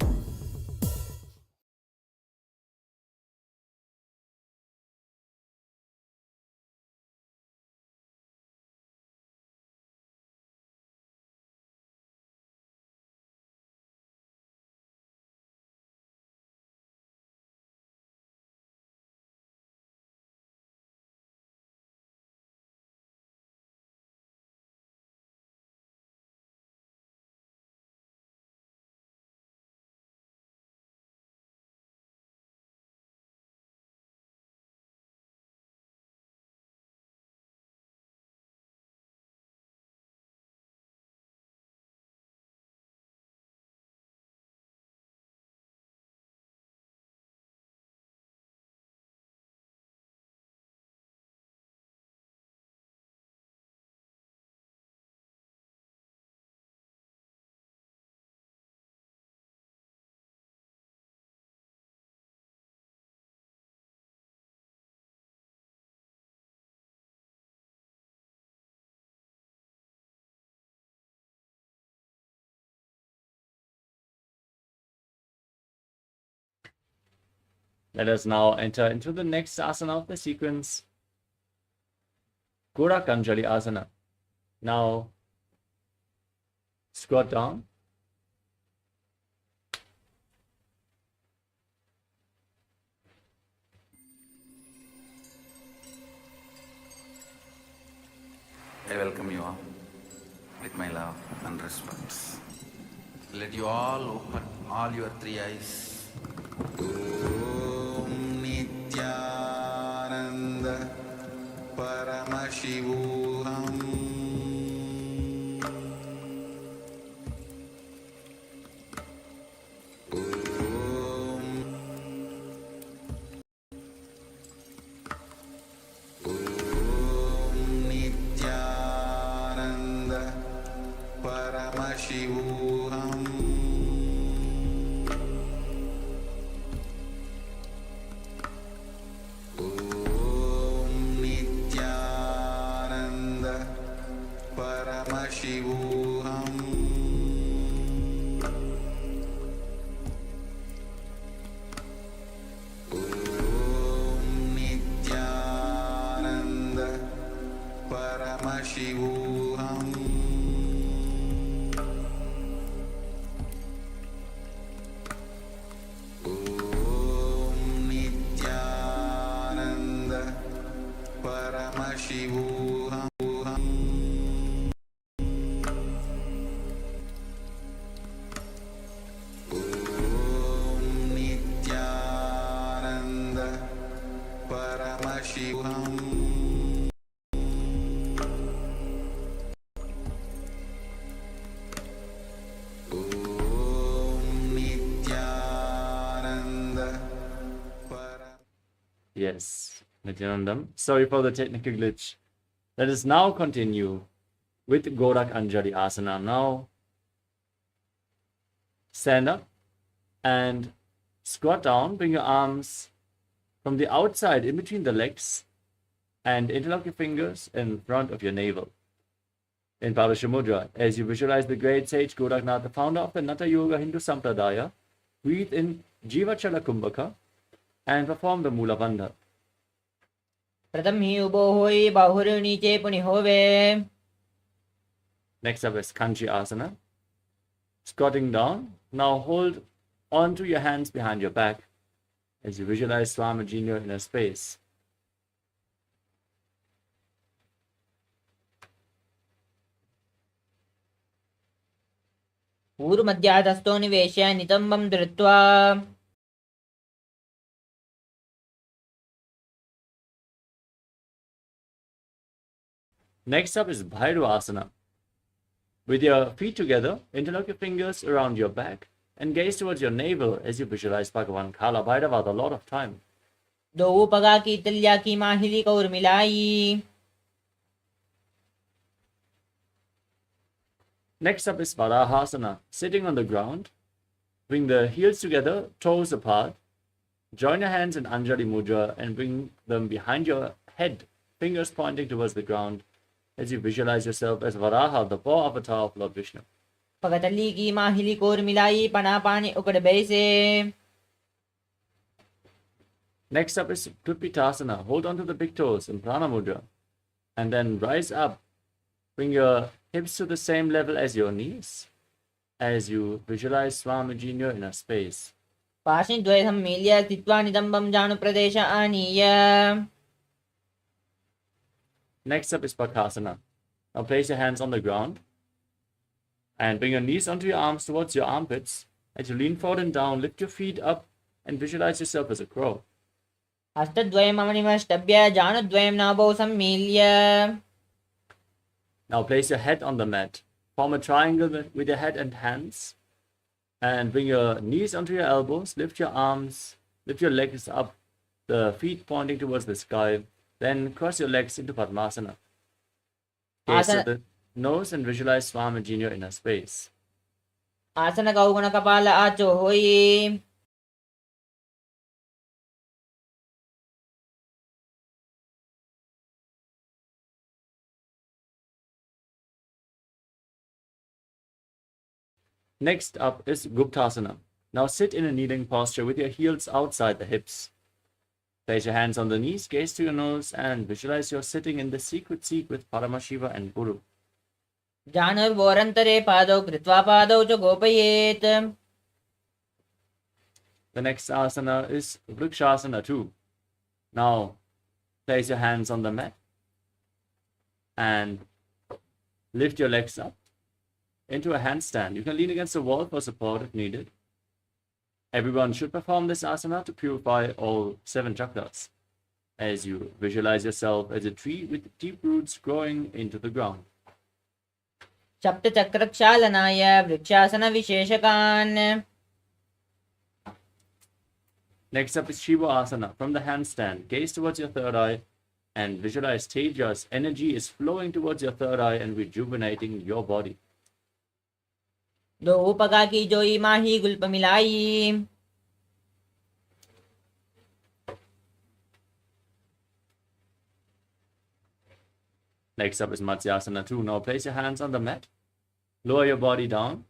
Let us now enter into the next asana of the sequence, Gorakanjali asana. Now, squat down. I welcome you all with my love and respect. Let you all open all your three eyes. Om Nithyananda Paramashivoham Nithyananda Paramashivoham Om Nithyananda Paramashivoham Om Nithyananda Paramashivoham Om Nithyananda Paramashivoham Om Nithyananda Paramashivoham Om Nithyananda Yes, Nithyanandam. Sorry for the technical glitch. Let us now continue with Gorakanjali asana. Now, stand up and squat down. Bring your arms from the outside in between the legs and interlock your fingers in front of your navel. In Parashamudra, as you visualize the great sage Goraknath, the founder of the Natha Yoga Hindu Sampradaya, breathe in Jivachala Kumbhaka and perform the Mula Bandha. प्रथम ही उबो होई बाहुर नीचे पुनि होवे. Next up is Kanchi asana. Squatting down. Now hold onto your hands behind your back as you visualize Swamiji in your inner space. ऊर्मध्याधस्थो निवेश्य नितम्बं धृत्वा. Next up is Bhairava-asana. With your feet together, interlock your fingers around your back and gaze towards your navel as you visualize Bhagavan Kala Bhairava the Lord of Time. दो पगा की तिल्या की माहिली को मिलाई. Next up is Varahasana. Sitting on the ground, bring the heels together, toes apart. Join your hands in Anjali Mudra and bring them behind your head, fingers pointing towards the ground as you visualize yourself as Varaha, the paw avatar of Lord Vishnu. पगतली की माहिली को मिलाई पना पानी उकड़ बैसे. Next up is Kripitasana. Hold on to the big toes in Prana Mudra and then rise up. Bring your hips to the same level as your knees as you visualize Swamiji in your inner space. पाशि द्वय सम्मील्य स्थित्वा नितम्बं जानु प्रदेश आनीय. Next up is Bakasana. Now place your hands on the ground and bring your knees onto your arms towards your armpits. As you lean forward and down, lift your feet up and visualize yourself as a crow. हस्तद्वयम् अमनिमष्टभ्य जानुद्वयं नाभौ सम्मील्य. Now place your head on the mat. Form a triangle with your head and hands. And bring your knees onto your elbows. Lift your arms. Lift your legs up. The feet pointing towards the sky. Then cross your legs into Padmasana. Gaze at the nose and visualize Swamiji in your inner space. आसन गौगुण कपाल आचो होई. Next up is Guptasana. Now sit in a kneeling posture with your heels outside the hips. Place your hands on the knees, gaze to your nose, and visualize you're sitting in the secret seat with Paramashiva and Guru. जानुर्वोरन्तरे पादौ कृत्वा पादौ च गोपयेत्. The next asana is Vrikshasana 2. Now, place your hands on the mat and lift your legs up into a handstand. You can lean against the wall for support if needed. Everyone should perform this asana to purify all 7 chakras as you visualize yourself as a tree with deep roots growing into the ground. सप्तचक्रक्षालनाय वृक्षासनविशेषकान्. Next up is Shiva Asana. From the handstand, gaze towards your third eye and visualize Tejas. Energy is flowing towards your third eye and rejuvenating your body. दो उपका की जोई माही गुल्प मिलाई. Next up is Matsyasana 2. Now place your hands on the mat, lower your body down,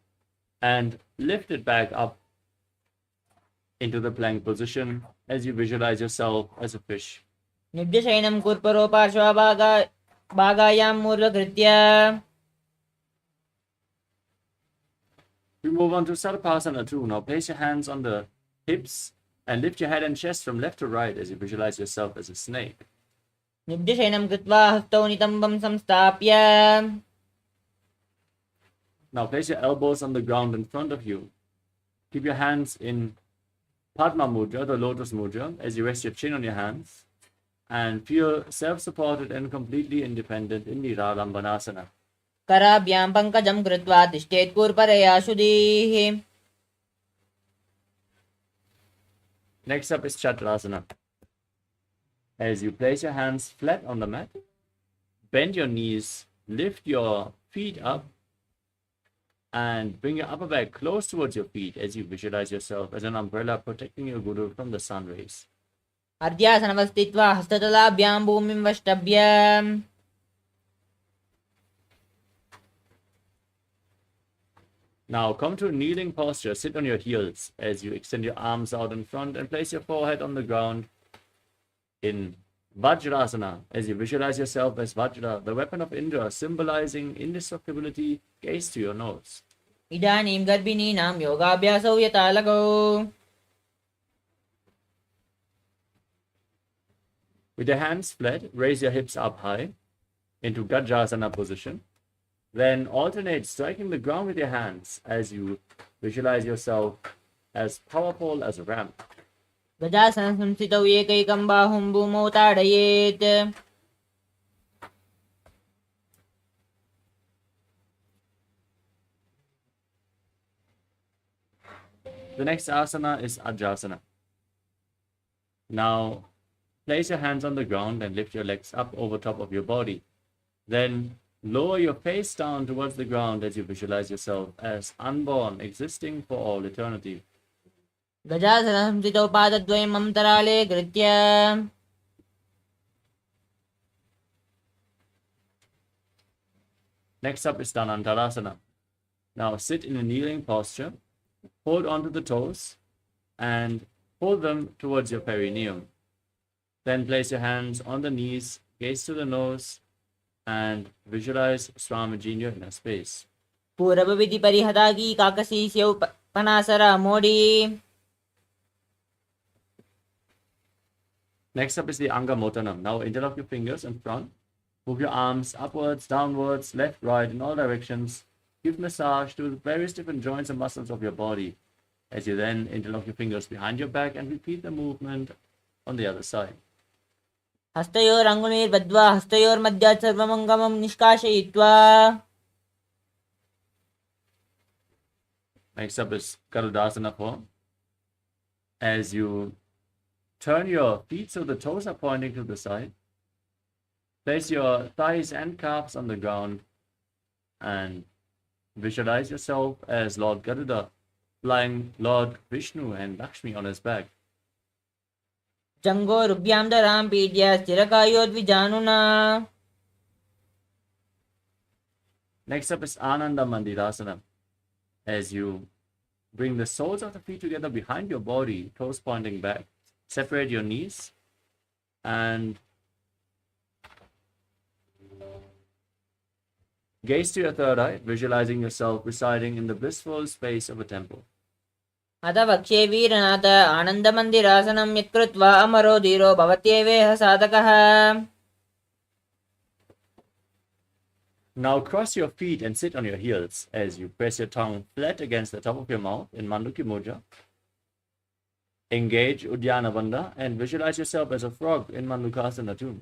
and lift it back up into the plank position as you visualize yourself as a fish. निद्यशयनं कुर्परो पार्श्वभागायां मूर्धकृत्य. We move on to Sarpasana 2. Now place your hands on the hips and lift your head and chest from left to right as you visualize yourself as a snake. निद्यशयनं कृत्वा हस्तौ नितम्बं संस्थाप्य. Now place your elbows on the ground in front of you. Keep your hands in Padma Mudra, the lotus mudra, as you rest your chin on your hands and feel self-supported and completely independent in Niralambanasana. कराभ्यां पङ्कजं कृत्वा तिष्ठेत् कूर्परया शुद्धिः. Next up is Chakrasana. As you place your hands flat on the mat, bend your knees, lift your feet up, and bring your upper back close towards your feet as you visualize yourself as an umbrella protecting your Guru from the sun rays. अर्ध्यासनवस्थित्वा हस्ततलाभ्यां भूमिं वष्टभ्य. Now come to a kneeling posture. Sit on your heels as you extend your arms out in front and place your forehead on the ground in Vajrasana as you visualize yourself as Vajra, the weapon of Indra, symbolizing indestructibility. Gaze to your nose. इदानीं गर्भिणीनां योगाभ्यासौ यथा लगौ. With your hands flat, raise your hips up high into Gajrasana position. Then alternate striking the ground with your hands as you visualize yourself as powerful as a ram. गजासनं संस्थितौ एकैकं बाहुं भूमौ ताडयेत्. The next asana is Ajasana. Now, place your hands on the ground and lift your legs up over top of your body. Then lower your face down towards the ground as you visualize yourself as unborn, existing for all eternity. गजासनं संस्थितौ पादद्वयम् अन्तराले कृत्य. Next up is Dhanantarasana. Now sit in a kneeling posture, hold onto the toes, and hold them towards your perineum. Then place your hands on the knees, gaze to the nose, and visualize Swamiji in your inner space. पूर्वविधि परिहतागी काकसी स्यौ पनासरा Modi. Next up is the Angamotanam. Now interlock your fingers in front. Move your arms upwards, downwards, left, right, in all directions. Give massage to the various different joints and muscles of your body. As you then interlock your fingers behind your back and repeat the movement on the other side. हस्तयोर अंगुलीर्बद्ध्वा हस्तयोर मध्यात् सर्वमङ्गमं निष्कासयित्वा. Next up is Garudasana form. As you turn your feet so the toes are pointing to the side, place your thighs and calves on the ground and visualize yourself as Lord Garuda flying Lord Vishnu and Lakshmi on his back. जङ्घोरुभ्यां दरां पीड्य स्थिरकायोद्विजानुना. Next up is Ananda Mandirasana. As you bring the soles of the feet together behind your body, toes pointing back, separate your knees and gaze to your third eye, visualizing yourself residing in the blissful space of a temple. अथ वक्ष्ये वीरनाथ आनन्दमन्दिरासनं यत्कृत्वा अमरो धीरो भवत्येवेह साधकः. Now cross your feet and sit on your heels as you press your tongue flat against the top of your mouth in Manduki Mudra. Engage Uddiyana Bandha and visualize yourself as a frog in Mandukasana too.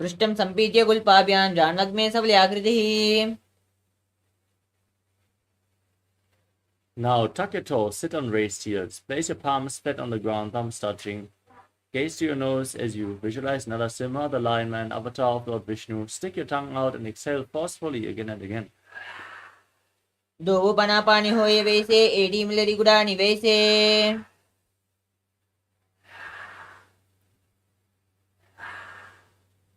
पृष्ठं सम्पीत्य गुल्पाभ्यां जाह्नग्मे सबल्याकृतिः. Now tuck your toes, sit on raised heels, place your palms flat on the ground, thumbs touching. Gaze to your nose as you visualize Narasimha, the Lion Man, avatar of Lord Vishnu. Stick your tongue out and exhale forcefully again and again. दो पनापानी होए वैसे AD मिलरी गुडानी वैसे.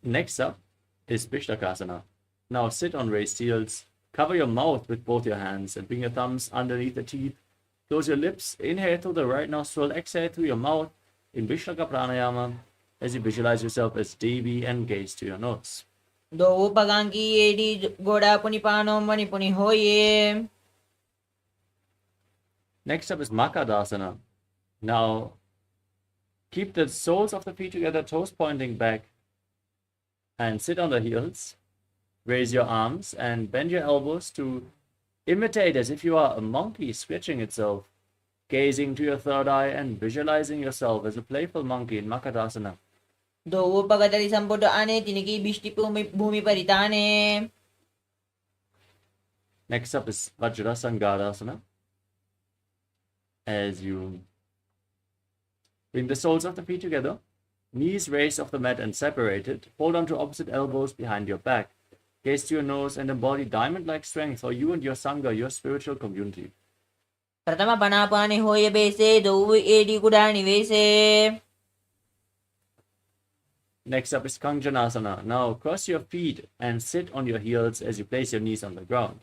Next up is Pishlakasana. Now sit on raised heels. Cover your mouth with both your hands and bring your thumbs underneath the teeth. Close your lips. Inhale through the right nostril. Exhale through your mouth in Vishlaka Pranayama as you visualize yourself as Devi and gaze to your nose. दो पगांकी AD गोड़ा पुनि पानो मणि पुनि होए. Next up is Makadasana. Now keep the soles of the feet together, toes pointing back, and sit on the heels. Raise your arms and bend your elbows to imitate as if you are a monkey stretching itself, gazing to your third eye and visualizing yourself as a playful monkey in Makadasana. दो पगतरी संपुट आने तिनकी बिष्टि भूमि परिताने. Next up is Vajrasangadasana. As you bring the soles of the feet together, knees raised off the mat and separated, hold on to opposite elbows behind your back. Gaze to your nose and embody diamond-like strength for you and your Sangha, your spiritual community. प्रथम पनापानी होए वैसे दो AD गुडानी वैसे. Next up is Kanjanasana. Now cross your feet and sit on your heels as you place your knees on the ground.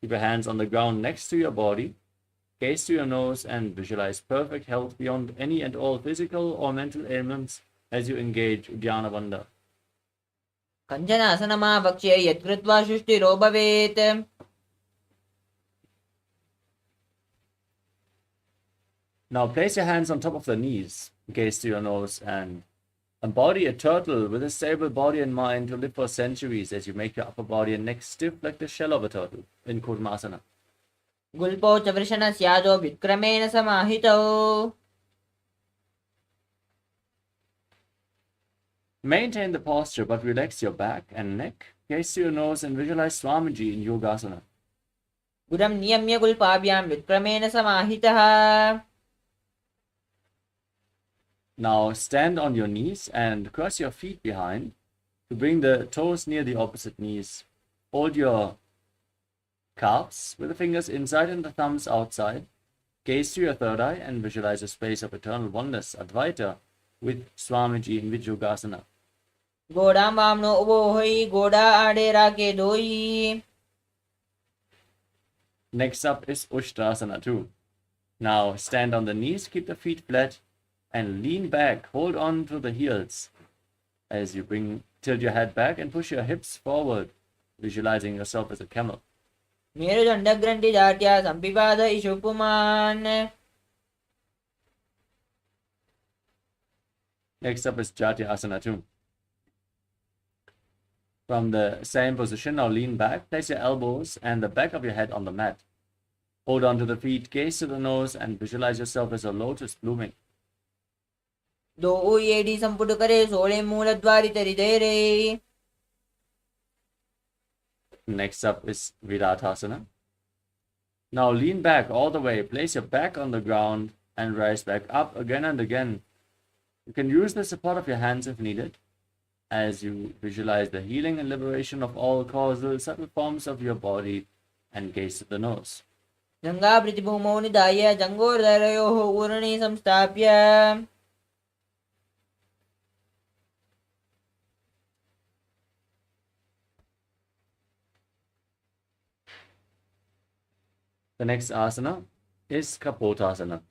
Keep your hands on the ground next to your body. Gaze to your nose and visualize perfect health beyond any and all physical or mental ailments as you engage Uddiyana Bandha. कञ्चनासनमा वक्ष्ये यत्कृत्वा सृष्टिरो भवेत्. Now place your hands on top of the knees. Gaze to your nose and embody a turtle with a stable body and mind to live for centuries as you make your upper body and neck stiff like the shell of a turtle in Kurmasana. गुल्पो च वृषणस्यादो विक्रमेण समाहितौ. Maintain the posture but relax your back and neck. Gaze to your nose and visualize Swamiji in Yogasana. गुडं नियम्य गुल्पाभ्यां विक्रमेण समाहितः. Now stand on your knees and cross your feet behind to bring the toes near the opposite knees. Hold your calves with the fingers inside and the thumbs outside. Gaze to your third eye and visualize a space of eternal oneness, Advaita, with Swamiji in Vijugasana. गोड़ा मामनो उबो होई गोड़ा आड़े राके दोई. Next up is Ushtrasana too. Now stand on the knees, keep the feet flat, and lean back. Hold on to the heels as you tilt your head back and push your hips forward, visualizing yourself as a camel. मेरुदण्डग्रन्थि दाट्या सम्पिपाद इषु पुमान्. Next up is Jatyasana too. From the same position, now lean back, place your elbows and the back of your head on the mat. Hold on to the feet, gaze to the nose, and visualize yourself as a lotus blooming. दो AD संपुट करे सोळे मूलद्वारित हृदये. Next up is Viratasana. Now lean back all the way, place your back on the ground, and rise back up again and again. You can use the support of your hands if needed, as you visualize the healing and liberation of all causal subtle forms of your body and gaze to the nose. जङ्गा प्रतिभूमौ निधाय जङ्गोर्धरयोः ऊर्णि संस्थाप्य. The next asana is Kapotasana.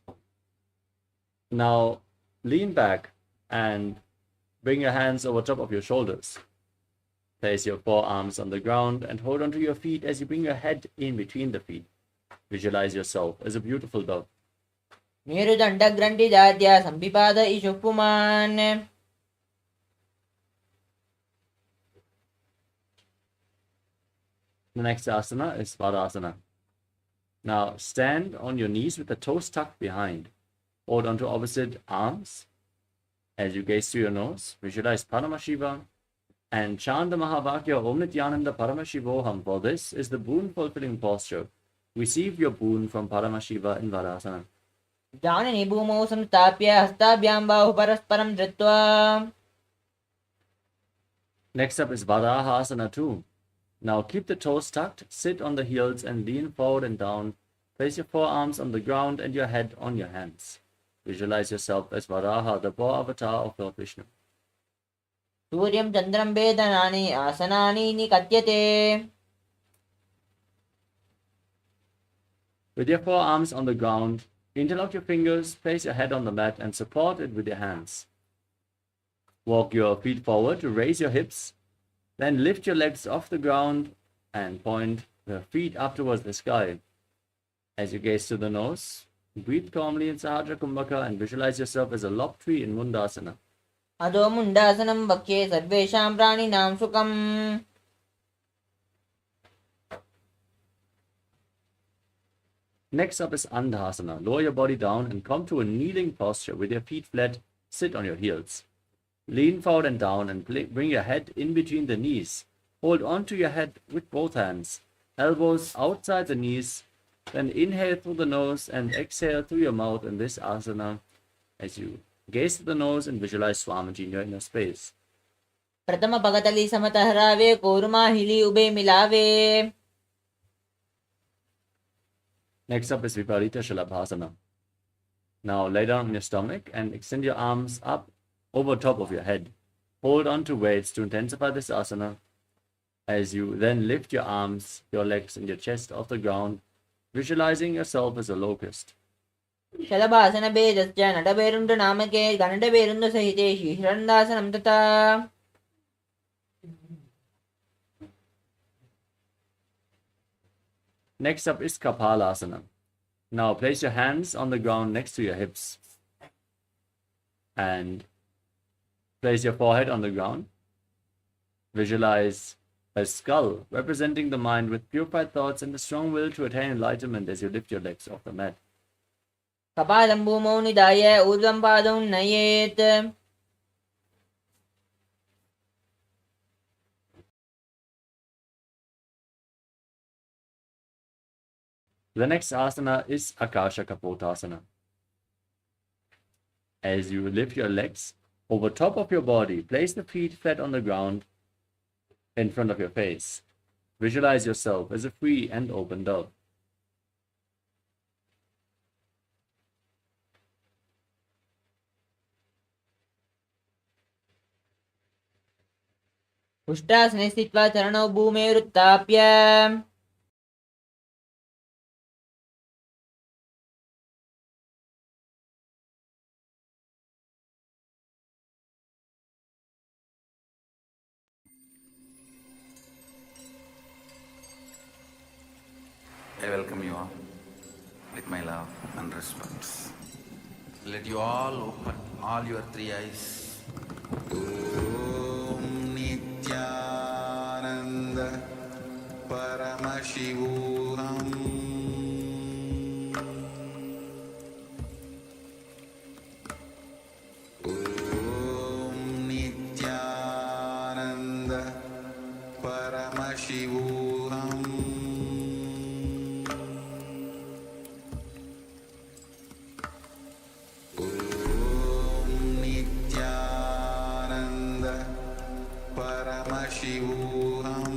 Now lean back and bring your hands over top of your shoulders. Place your forearms on the ground and hold onto your feet as you bring your head in between the feet. Visualize yourself as a beautiful dove. मेरुदण्डग्रन्थिदाद्या सम्पिपाद इषुः पुमान् The next asana is Padasana. Now stand on your knees with the toes tucked behind. Hold onto opposite arms. As you gaze through your nose, visualize Paramashivoham and chant the Mahavakya Om Nithyananda Paramashivoham, for this is the boon-fulfilling posture. Receive your boon from Paramashiva in Vadasana. जाननि भूमौ संस्थाप्य हस्ताभ्यां बाहु परस्परं धृत्वा. Next up is Vadahasana 2. Now keep the toes tucked, sit on the heels and lean forward and down. Place your forearms on the ground and your head on your hands. Visualize yourself as Varaha, the boar avatar of Lord Vishnu. सूर्यं चन्द्रं वेदनानि आसनानि निकत्यते. With your forearms on the ground, interlock your fingers, place your head on the mat and support it with your hands. Walk your feet forward to raise your hips. Then lift your legs off the ground and point the feet up towards the sky. As you gaze to the nose, breathe calmly in Sahajra Kumbhaka and visualize yourself as a lob tree in Mundasana. अधो मुण्डासनं वक्ष्ये सर्वेषां प्राणिनां सुखम्. Next up is Andhasana. Lower your body down and come to a kneeling posture with your feet flat. Sit on your heels. Lean forward and down and bring your head in between the knees. Hold on to your head with both hands. Elbows outside the knees. Then inhale through the nose and exhale through your mouth in this asana as you gaze to the nose and visualize Swamiji in your inner space. प्रथम पगतली समतहरावे कोरमा हिली ube मिलावे. Next up is Viparita Shalabhasana. Now lay down on your stomach and extend your arms up over top of your head. Hold on to weights to intensify this asana as you then lift your arms, your legs and your chest off the ground, visualizing yourself as a locust. शलभासन भेदश्च नटभैरुण्ड नामके गणडभैरुण्ड सहिते शीर्षन्दासनं तथा. Next up is Kapalasana. Now place your hands on the ground next to your hips and place your forehead on the ground. Visualize a skull representing the mind with purified thoughts and the strong will to attain enlightenment as you lift your legs off the mat. कपालं भूमौ निधाय ऊर्ध्वं पादौ नयेत्. The next asana is Akasha Kapotasana. As you lift your legs over top of your body, place the feet flat on the ground in front of your face. Visualize yourself as a free and open dove. पुष्टासने स्थित्वा चरणौ भूमेरुत्थाप्य. I welcome you all with my love and respect. Let you all open all your three eyes. Om Nithyananda Paramashivoham. Om Nithyananda Paramashivoham. Paramashivoham.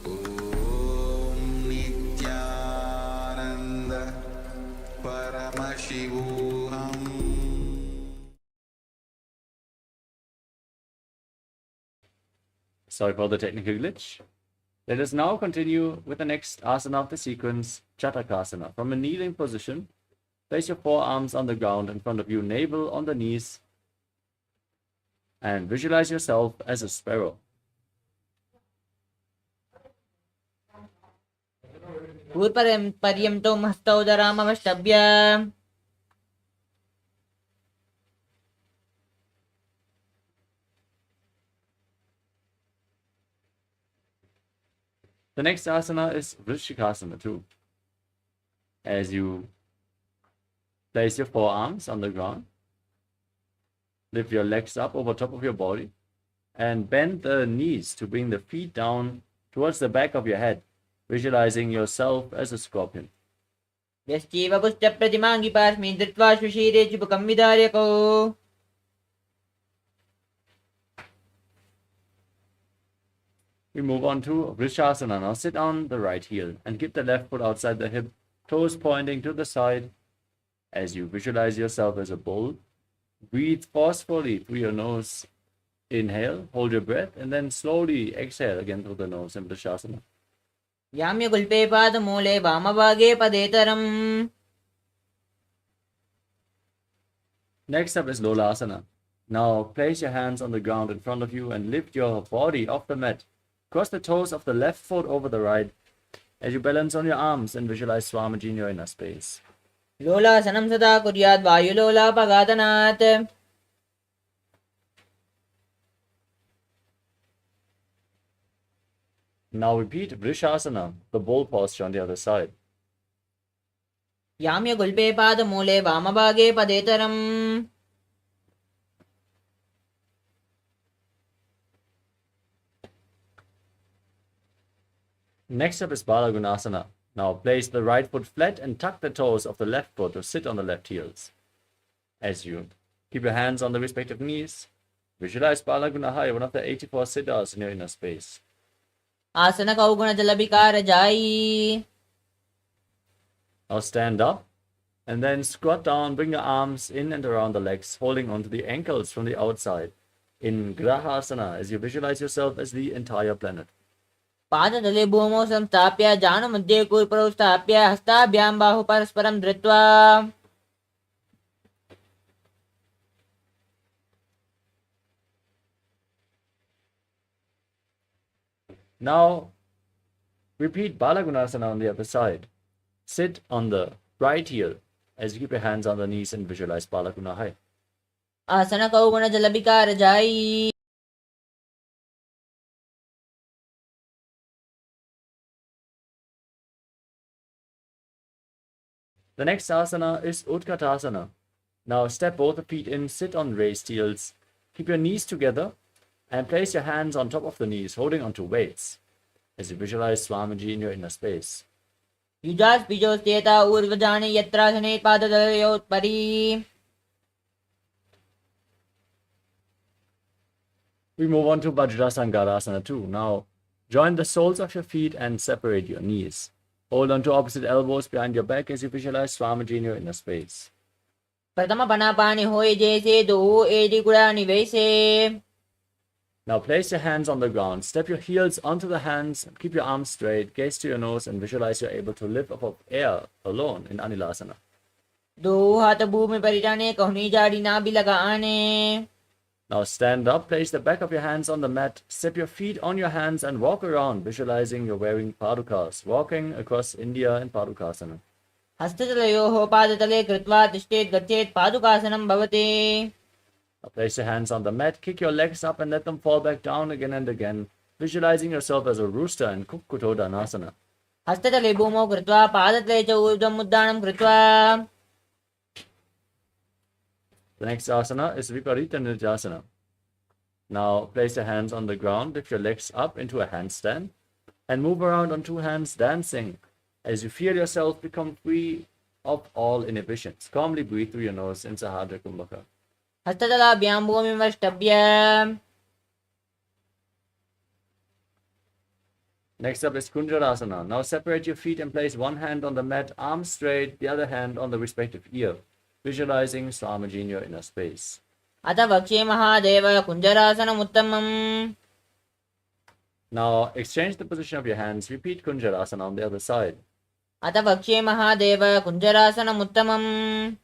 Om Nithyananda Paramashivoham. Sorry for the technical glitch. Let us now continue with the next asana of the sequence, Chatakasana. From a kneeling position, Place your forearms on the ground in front of you, navel on the knees, and visualize yourself as a sparrow. पर्यन्तो हस्तौदरामवष्टभ्य The next asana is Vrishikasana too. As you place your forearms on the ground, lift your legs up over top of your body, and bend the knees to bring the feet down towards the back of your head, visualizing yourself as a scorpion. व्यश्चीव पुष्टप्रतिमाङ्गि पार्श्वे धृत्वा सुशीरे चुबकं विदार्यको We move on to Vrishasana. Now sit on the right heel and keep the left foot outside the hip, toes pointing to the side. As you visualize yourself as a bull, breathe forcefully through your nose. Inhale, hold your breath, and then slowly exhale again through the nose in Vrishasana. याम्यगुल्पे पादमूले वामभागे पदेतरम्. Next up is Lolasana. Now place your hands on the ground in front of you and lift your body off the mat. Cross the toes of the left foot over the right as you balance on your arms and visualize Swamiji in your inner space. लोलासनं सदा कुर्यात् वायुलोलापघातनात्. Now repeat Vrishasana, the bull posture on the other side. याम्यगुल्पे पादमूले वामभागे पदेतरम्. Next up is Balagunasana. Now place the right foot flat and tuck the toes of the left foot to sit on the left heels. As you keep your hands on the respective knees, visualize Balagunahaya, one of the 84 siddhas in your inner space. आसन कौगुण जलबिकार जाई. Now stand up and then squat down, bring your arms in and around the legs, holding onto the ankles from the outside in Grahasana as you visualize yourself as the entire planet. पादतले भूमौ संस्थाप्य जानुमध्ये कूर्परौ स्थाप्य हस्ताभ्यां बाहु परस्परं धृत्वा. Now repeat Balagunasana on the other side. Sit on the right heel as you keep your hands on the knees and visualize Balagunahaya. आसन कौगुण जलबिकार जाई. The next asana is Utkatasana. Now step both the feet in, sit on raised heels, keep your knees together, and place your hands on top of the knees, holding onto weights, as you visualize Swamiji in your inner space. युजास् बीजोस्तेता ऊर्ध्वजाने यत्रासने पादतलयोत्परि. We move on to Vajrasangarasana too. Now join the soles of your feet and separate your knees. Hold on to opposite elbows behind your back as you visualize Swamiji in your inner space. प्रथम पनापानि होय जैसे दो AD गुड़ानि वैसे. Now place your hands on the ground, step your heels onto the hands, keep your arms straight, gaze to your nose, and visualize you're able to live off of air alone in Anilasana. दो हाथ भूमि परिटाने कहनी जाड़ी ना भी लगाने. Now stand up, place the back of your hands on the mat, step your feet on your hands and walk around, visualizing you're wearing padukas, walking across India in Padukasana. हस्ततलयोः पादतले कृत्वा तिष्ठेत् गच्छेत् पादुकासनं भवति. Now place your hands on the mat, kick your legs up and let them fall back down again and again, visualizing yourself as a rooster in Kukkutodanasana. हस्ततले भूमौ कृत्वा पादतले च ऊर्ध्वम् उद्दानं कृत्वा. The next asana is Viparita Nirjasana. Now place your hands on the ground, lift your legs up into a handstand, and move around on two hands dancing as you feel yourself become free of all inhibitions. Calmly breathe through your nose in Sahadra Kumbhaka. हस्ततलाभ्यां भूमिं वष्टभ्य. Next up is Kunjarasana. Now separate your feet and place one hand on the mat, arms straight, the other hand on the respective ear, visualizing Swamiji in your inner space. अथ वक्ष्ये महादेव कुञ्जरासनम् उत्तमम्. Now exchange the position of your hands. Repeat Kunjarasana on the other side. अथ वक्ष्ये Mahadev कुञ्जरासनमुत्तमम्.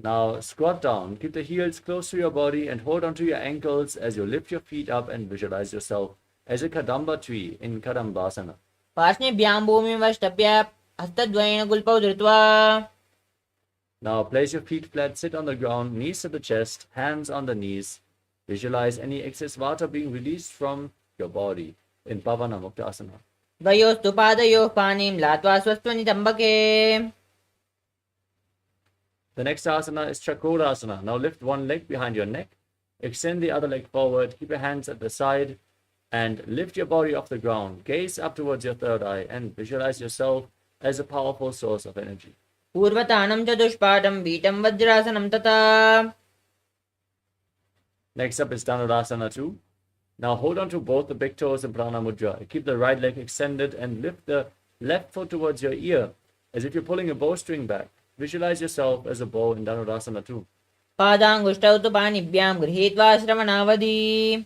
Now squat down, keep the heels close to your body and hold onto your ankles as you lift your feet up and visualize yourself as a kadamba tree in Kadambasana. पार्ष्णिभ्यां भूमिमवष्टभ्य हस्तद्वयेन गुल्पौ धृत्वा. Now place your feet flat, sit on the ground, knees to the chest, hands on the knees. Visualize any excess vata being released from your body in Pavana Muktasana. द्वयोस्तु पादयोः पाणिं लात्वा स्वस्त्वनितम्बके. The next asana is Chakrasana. Now lift one leg behind your neck, extend the other leg forward, keep your hands at the side, and lift your body off the ground. Gaze up towards your third eye and visualize yourself as a powerful source of energy. पूर्वतानं चतुष्पादं पीठं वज्रासनं तथा. Next up is Dhanurasana 2. Now hold on to both the big toes in Prana Mudra. Keep the right leg extended and lift the left foot towards your ear as if you're pulling a bowstring back. Visualize yourself as a bow in Dhanurasana 2. पादाङ्गुष्ठौ तु पाणिभ्यां गृहीत्वा श्रवणावधि.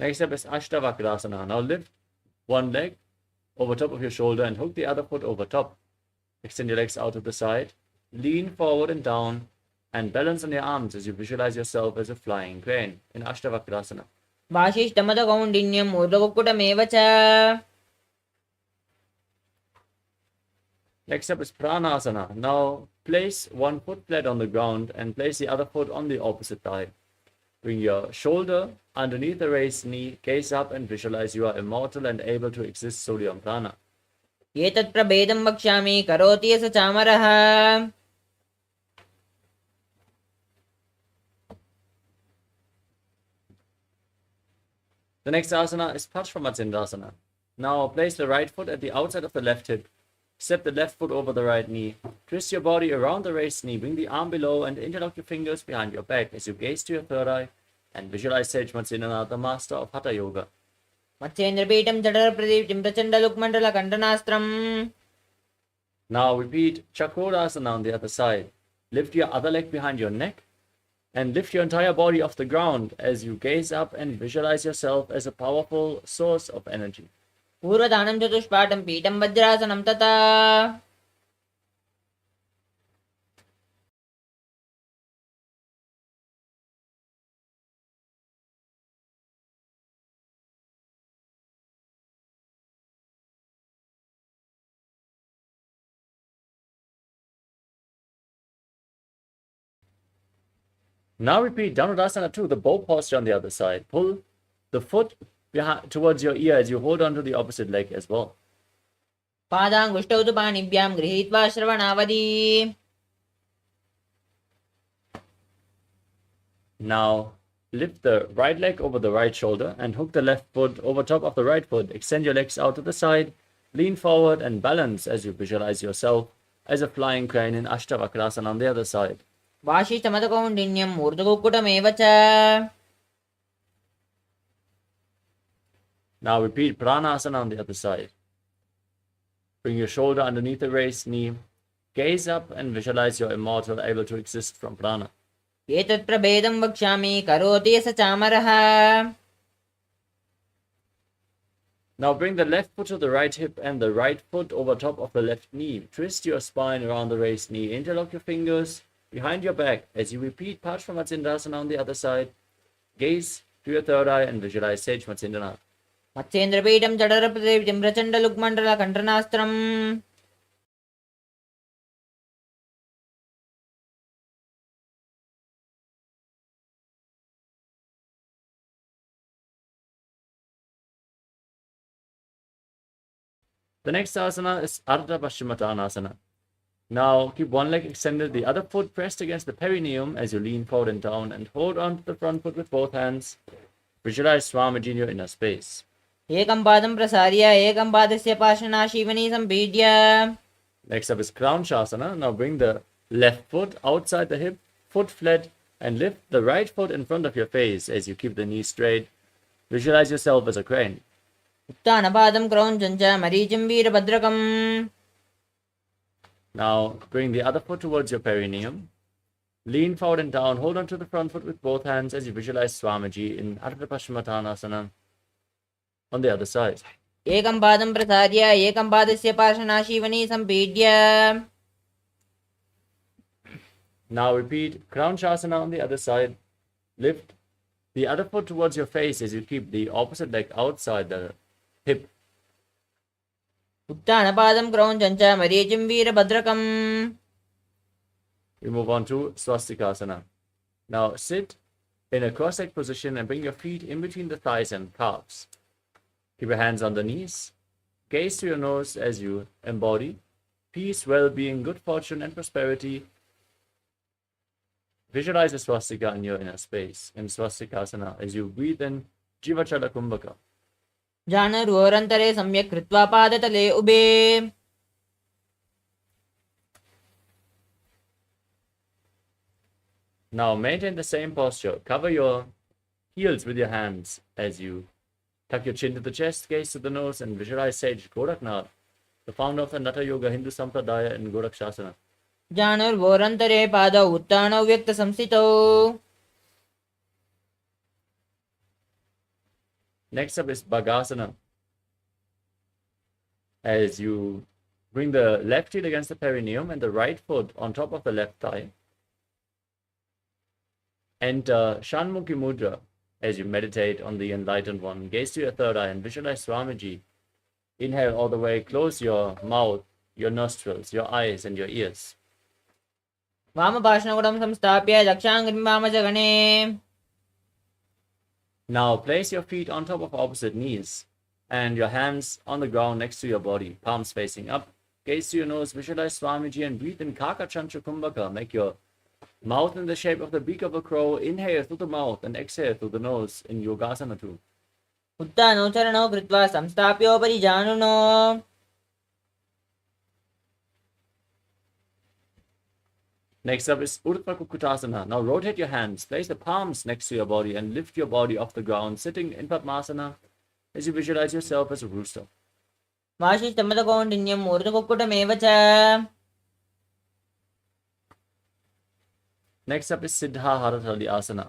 Next up is Ashtavakrasana. Now lift one leg over top of your shoulder and hook the other foot over top. Extend your legs out to the side. Lean forward and down and balance on your arms as you visualize yourself as a flying crane in Ashtavakrasana. वासिष्ठमदकौण्डिन्यम् ऊर्ध्वकुक्कुटमेव च. Next up is Pranasana. Now place one foot flat on the ground and place the other foot on the opposite thigh. Bring your shoulder underneath the raised knee, gaze up and visualize you are immortal and able to exist solely on prana. एतत् प्रभेदं वक्ष्यामि करोति स चामरः. The next asana is Parshvamatsindasana. Now place the right foot at the outside of the left hip. Step the left foot over the right knee. Twist your body around the raised knee. Bring the arm below and interlock your fingers behind your back as you gaze to your third eye and visualize Sage Matsinana, the master of Hatha Yoga. मत्स्येन्द्रपीठं जठरप्रदीप्तिं प्रचण्डलुक्मण्डलकण्ठनास्त्रम्. Now repeat Chakrasana on the other side. Lift your other leg behind your neck and lift your entire body off the ground as you gaze up and visualize yourself as a powerful source of energy. पूर्वदानं चतुष्पाठं पीठं वज्रासनं तथा. Now repeat Dhanurasana 2, the bow posture on the other side. Pull the foot behind, towards your ear as you hold on to the opposite leg as well. पादाङ्गुष्ठौ तु पाणिभ्यां गृहीत्वा श्रवणावधि. Now lift the right leg over the right shoulder and hook the left foot over top of the right foot. Extend your legs out to the side, lean forward and balance as you visualize yourself as a flying crane in Ashtavakrasana on the other side. वासिष्ठमदकौण्डिन्यम् ऊर्ध्वकुक्कुटमेव च. Now repeat Pranasana on the other side. Bring your shoulder underneath the raised knee. Gaze up and visualize you're immortal, able to exist from prana. एतत् प्रभेदं वक्ष्यामि करोति स चामरः. Now bring the left foot to the right hip and the right foot over top of the left knee. Twist your spine around the raised knee. Interlock your fingers behind your back as you repeat Parshvamatsindasana on the other side. Gaze to your third eye and visualize Sage Matsindana. मत्स्येन्द्रपीठं जठरप्रदीप्तिं प्रचण्डलुक्मण्डलकण्ठनास्त्रम्. The next asana is Ardha Paschimottanasana. Now keep one leg extended, the other foot pressed against the perineum as you lean forward and down and hold on to the front foot with both hands. Visualize Swamiji in your inner space. एकं पादं प्रसार्य एकं पादस्य पार्श्वनाशीवनी सम्पीड्य. Next up is Crown Shasana. Now bring the left foot outside the hip, foot flat, and lift the right foot in front of your face as you keep the knee straight. Visualize yourself as a crane. उत्थानपादं क्रौञ्चं च मरीचिं वीरभद्रकम्. Now bring the other foot towards your perineum. Lean forward and down. Hold on to the front foot with both hands as you visualize Swamiji in Ardha Paschimottanasana on the other side. एकं पादं प्रसार्य एकं पादस्य पार्श्वनाशीवनी सम्पीड्य. Now repeat Crown Shasana on the other side. Lift the other foot towards your face as you keep the opposite leg outside the hip. उत्थानपादं क्रौञ्चं च मरीचिं वीरभद्रकम्. We move on to Swastikasana. Now sit in a cross-legged position and bring your feet in between the thighs and calves. Keep your hands on the knees. Gaze to your nose as you embody peace, well-being, good fortune, and prosperity. Visualize a swastika in your inner space in Swastikasana as you breathe in Jivachala Kumbhaka. जानुर्वोरन्तरे सम्यक् कृत्वा पादतले उभे. Now maintain the same posture. Cover your heels with your hands as you tuck your chin to the chest, gaze to the nose, and visualize Sage Goraknath, the founder of the Natha Yoga Hindu Sampradaya in Gorakshasana. जानुर्वोरन्तरे पादौ उत्थानौ व्यक्तसंस्थितौ. Next up is Bhagasana. As you bring the left heel against the perineum and the right foot on top of the left thigh. Enter Shanmukhi Mudra as you meditate on the enlightened one. Gaze to your third eye and visualize Swamiji. Inhale all the way, close your mouth, your nostrils, your eyes, and your ears. वामपार्श्वगुणं संस्थाप्य दक्षाङ्गुलिं वामजगणे. Now place your feet on top of opposite knees and your hands on the ground next to your body, palms facing up. Gaze to your nose, visualize Swamiji and breathe in Kakachancha Kumbhaka. Make your mouth in the shape of the beak of a crow. Inhale through the mouth and exhale through the nose in Yogasana 2. उत्थानौ चरणौ कृत्वा संस्थाप्योपरि जानुनो. Next up is Urdhva Kukutasana. Now rotate your hands, place the palms next to your body and lift your body off the ground, sitting in Padmasana as you visualize yourself as a rooster. वाशिष्ठमदकौण्डिन्यम् ऊर्ध्वकुक्कुटमेव च. Next up is Siddha Haratali Asana.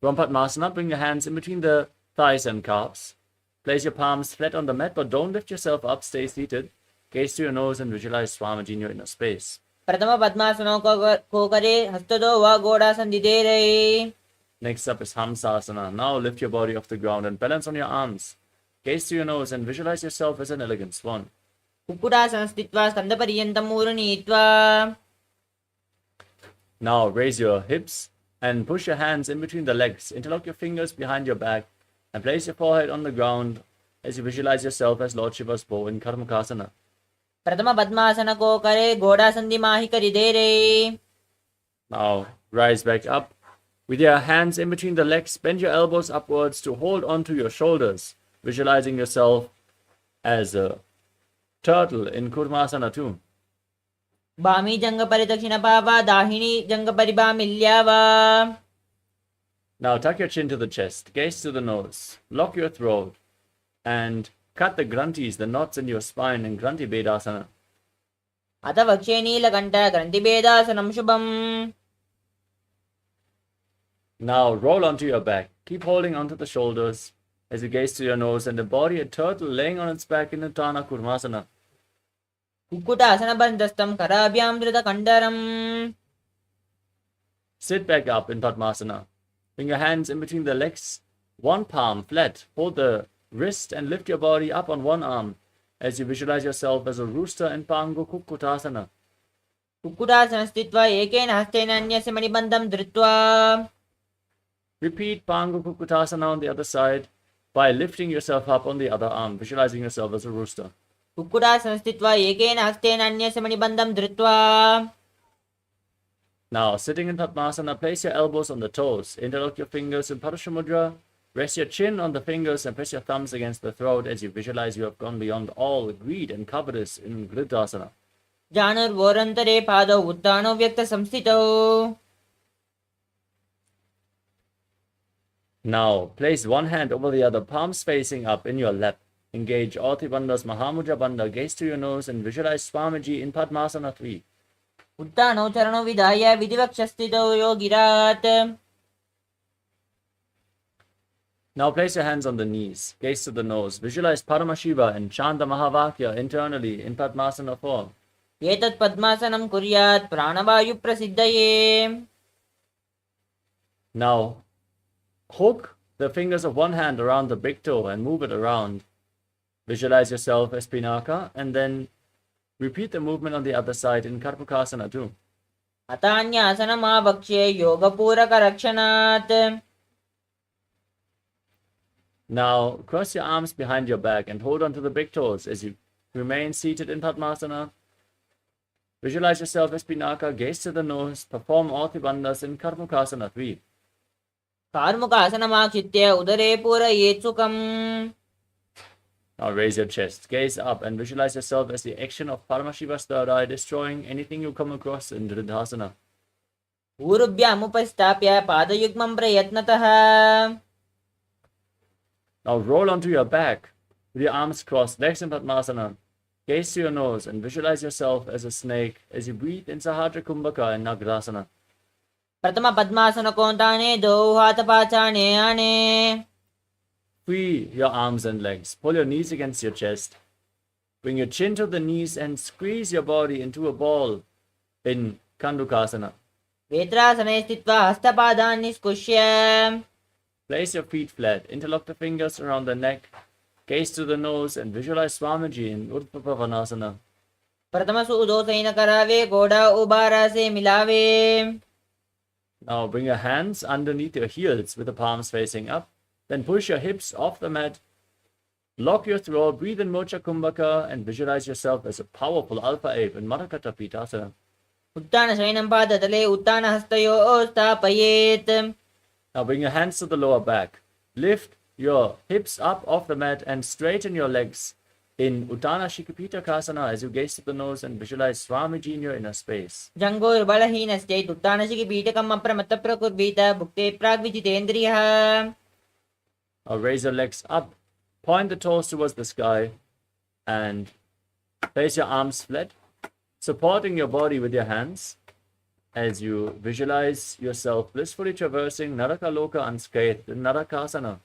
From Padmasana, bring your hands in between the thighs and calves. Place your palms flat on the mat, but don't lift yourself up, stay seated. Gaze to your nose and visualize Swamiji in your inner space. प्रथम पद्मासनौ कोकरे हस्तदो वा गोडासन्धितेरै. Next up is Hamsasana. Now lift your body off the ground and balance on your arms. Gaze to your nose and visualize yourself as an elegant swan. कुक्कुटासनं स्थित्वा स्कन्धपर्यन्तं ऊर्णीत्वा. Now raise your hips and push your hands in between the legs. Interlock your fingers behind your back and place your forehead on the ground as you visualize yourself as Lord Shiva's bow in Karmakasana. प्रथम पद्मासन कोकरे गोडासन्धिमाहिकरिधेरै. Now rise back up. With your hands in between the legs, bend your elbows upwards to hold onto your shoulders, visualizing yourself as a turtle in Kurmasana 2. बामी जङ्गपरिदक्षिणपावा दाहिनी जङ्गपरिबामिल्यावा. Now tuck your chin to the chest, gaze to the nose, lock your throat, and cut the granthis, the knots in your spine in Granthi Bedasana. अथ वक्षे नीलकण्ठ ग्रन्थिभेदासनं शुभम्. Now roll onto your back. Keep holding onto the shoulders as you gaze to your nose and embody a turtle laying on its back in Uttana Kurmasana. कुक्कुटासनबन्धस्थं कराभ्यां धृतकण्डरम्. Sit back up in Padmasana. Bring your hands in between the legs, one palm flat. Hold the wrist and lift your body up on one arm as you visualize yourself as a rooster in Pangu Kukkutasana. कुक्कुटासनं स्थित्वा एकेन हस्तेन अन्यस्य मणिबन्धं धृत्वा. Repeat Pangu Kukkutasana on the other side by lifting yourself up on the other arm, visualizing yourself as a rooster. कुक्कुटासनं स्थित्वा एकेन हस्तेन अन्यस्य मणिबन्धं धृत्वा. Now, sitting in Padmasana, place your elbows on the toes, interlock your fingers in Parasha Mudra, rest your chin on the fingers and press your thumbs against the throat as you visualize you have gone beyond all greed and covetous in Gridasana. जानुर्वोरन्तरे पादौ उत्थानौ व्यक्तसंस्थितौ. Now, place one hand over the other, palms facing up in your lap. Engage all three bandhas, Mahamudra Bandha, gaze to your nose and visualize Swamiji in Padmasana 3. उत्थानौ चरणौ विधाय विधिवक्षस्थितौ योगिरात्. Now place your hands on the knees, gaze to the nose, visualize Paramashiva and chant the Mahavakya internally in Padmasana form. एतत् पद्मासनं कुर्यात् प्राणवायुप्रसिद्धये. Now hook the fingers of one hand around the big toe and move it around. Visualize yourself as Pinaka and then repeat the movement on the other side in Karpukasana too. अतान्यासनमावक्ष्ये योगपूरकरक्षणात्. Now cross your arms behind your back and hold on to the big toes as you remain seated in Padmasana. Visualize yourself as Pinaka, gaze to the nose, perform all the bandhas in Karmukasana 3. कार्मुकासनमाक्षित्य उदरे पूरयेत् सुखम्. Now raise your chest, gaze up and visualize yourself as the action of Paramashiva's third eye destroying anything you come across in Dridhasana. ऊरुभ्यामुपस्थाप्य पादयुग्मं प्रयत्नतः. Now roll onto your back with your arms crossed, legs in Padmasana. Gaze to your nose and visualize yourself as a snake as you breathe in Sahadra Kumbhaka and Nagrasana. प्रथम पद्मासन कोंताने दो हाथ पाछाने आने. Free your arms and legs. Pull your knees against your chest. Bring your chin to the knees and squeeze your body into a ball in Kandukasana. वेत्रासने स्थित्वा हस्तपादान् निष्कुष्य. Place your feet flat. Interlock the fingers around the neck. Gaze to the nose and visualize Swamiji in Urdhva प्रथम सुदोषेन करावे घोड़ा उबारा से मिलावे. Now bring your hands underneath your heels with the palms facing up. Then push your hips off the mat. Lock your throat, breathe in Mocha Kumbhaka and visualize yourself as a powerful alpha ape in Marakata Pitasana. उत्तान शयनं पादतले उत्तान हस्तयोः स्थापयेत्. Now bring your hands to the lower back. Lift your hips up off the mat and straighten your legs in Uttana Shikapita Kasana as you gaze to the nose and visualize Swamiji in your inner space. जङ्गोर्बलहीनश्चेत् उत्तानशिखि पीठकम् अप्रमत्तप्रकुर्वीत भुक्ते प्राग्विजितेन्द्रियः. Now raise your legs up, point the toes towards the sky and place your arms flat, supporting your body with your hands as you visualize yourself blissfully traversing Narakaloka unscathed in Narakasana.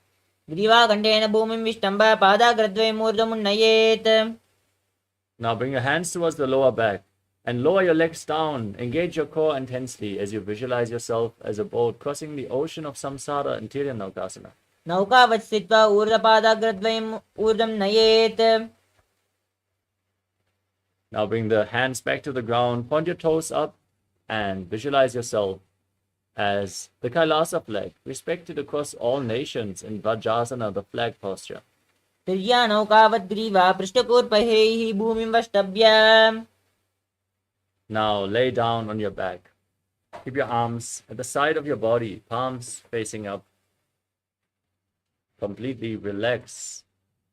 ग्रीवाकण्ठेन भूमिं विष्टम्भ पादाग्रद्वयमूर्धमुन्नयेत्. Now bring your hands towards the lower back and lower your legs down. Engage your core intensely as you visualize yourself as a boat crossing the ocean of samsara in Tiryannaukasana. नौकावत् स्थित्वा ऊर्ध्वपादाग्रद्वयम् ऊर्ध्वं नयेत्. Now bring the hands back to the ground, point your toes up and visualize yourself as the KAILASA flag, respected across all nations in Vajrasana, the flag posture. तिर्या नौकावत् ग्रीवा पृष्ठकूर्पैः भूमिं वष्टभ्य. Now lay down on your back. Keep your arms at the side of your body, palms facing up. Completely relax.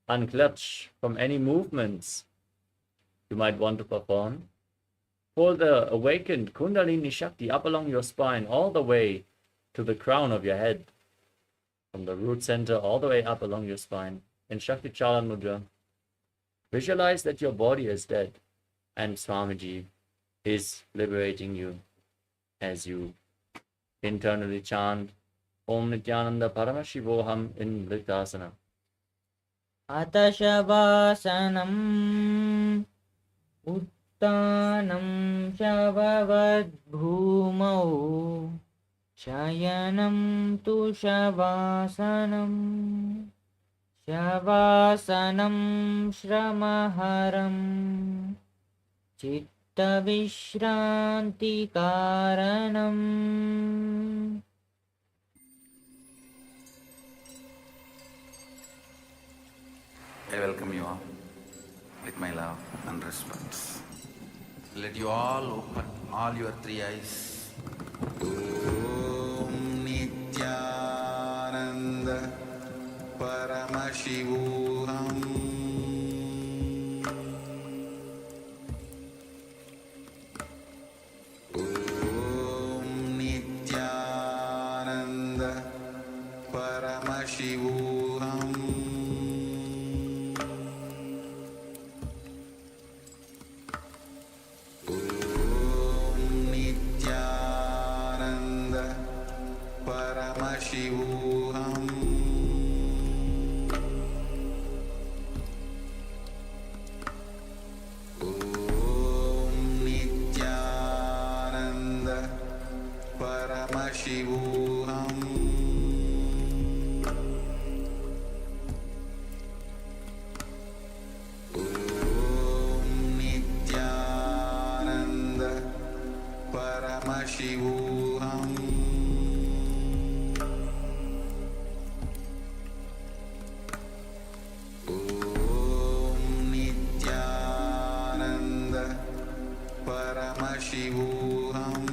Unclutch from any movements you might want to perform. Pull the awakened Kundalini Shakti up along your spine all the way to the crown of your head. From the root center all the way up along your spine. In Shakti Chalan Mudra, visualize that your body is dead and Swamiji is liberating you as you internally chant Om Nithyananda Paramashivoham in Vritasana. Atashavasanam Uttanam Shavavad Bhumau Shayanam Tu Shavasanam Shavasanam Shramaharam Chitta Vishranti Karanam. I welcome you all with my love and respect. Let you all open all your three eyes. Om Nithyananda Paramashivoham Om Nithyananda Paramashivoham Om Nithyananda Paramashivoham Paramashivoham Om Nithyananda Paramashivoham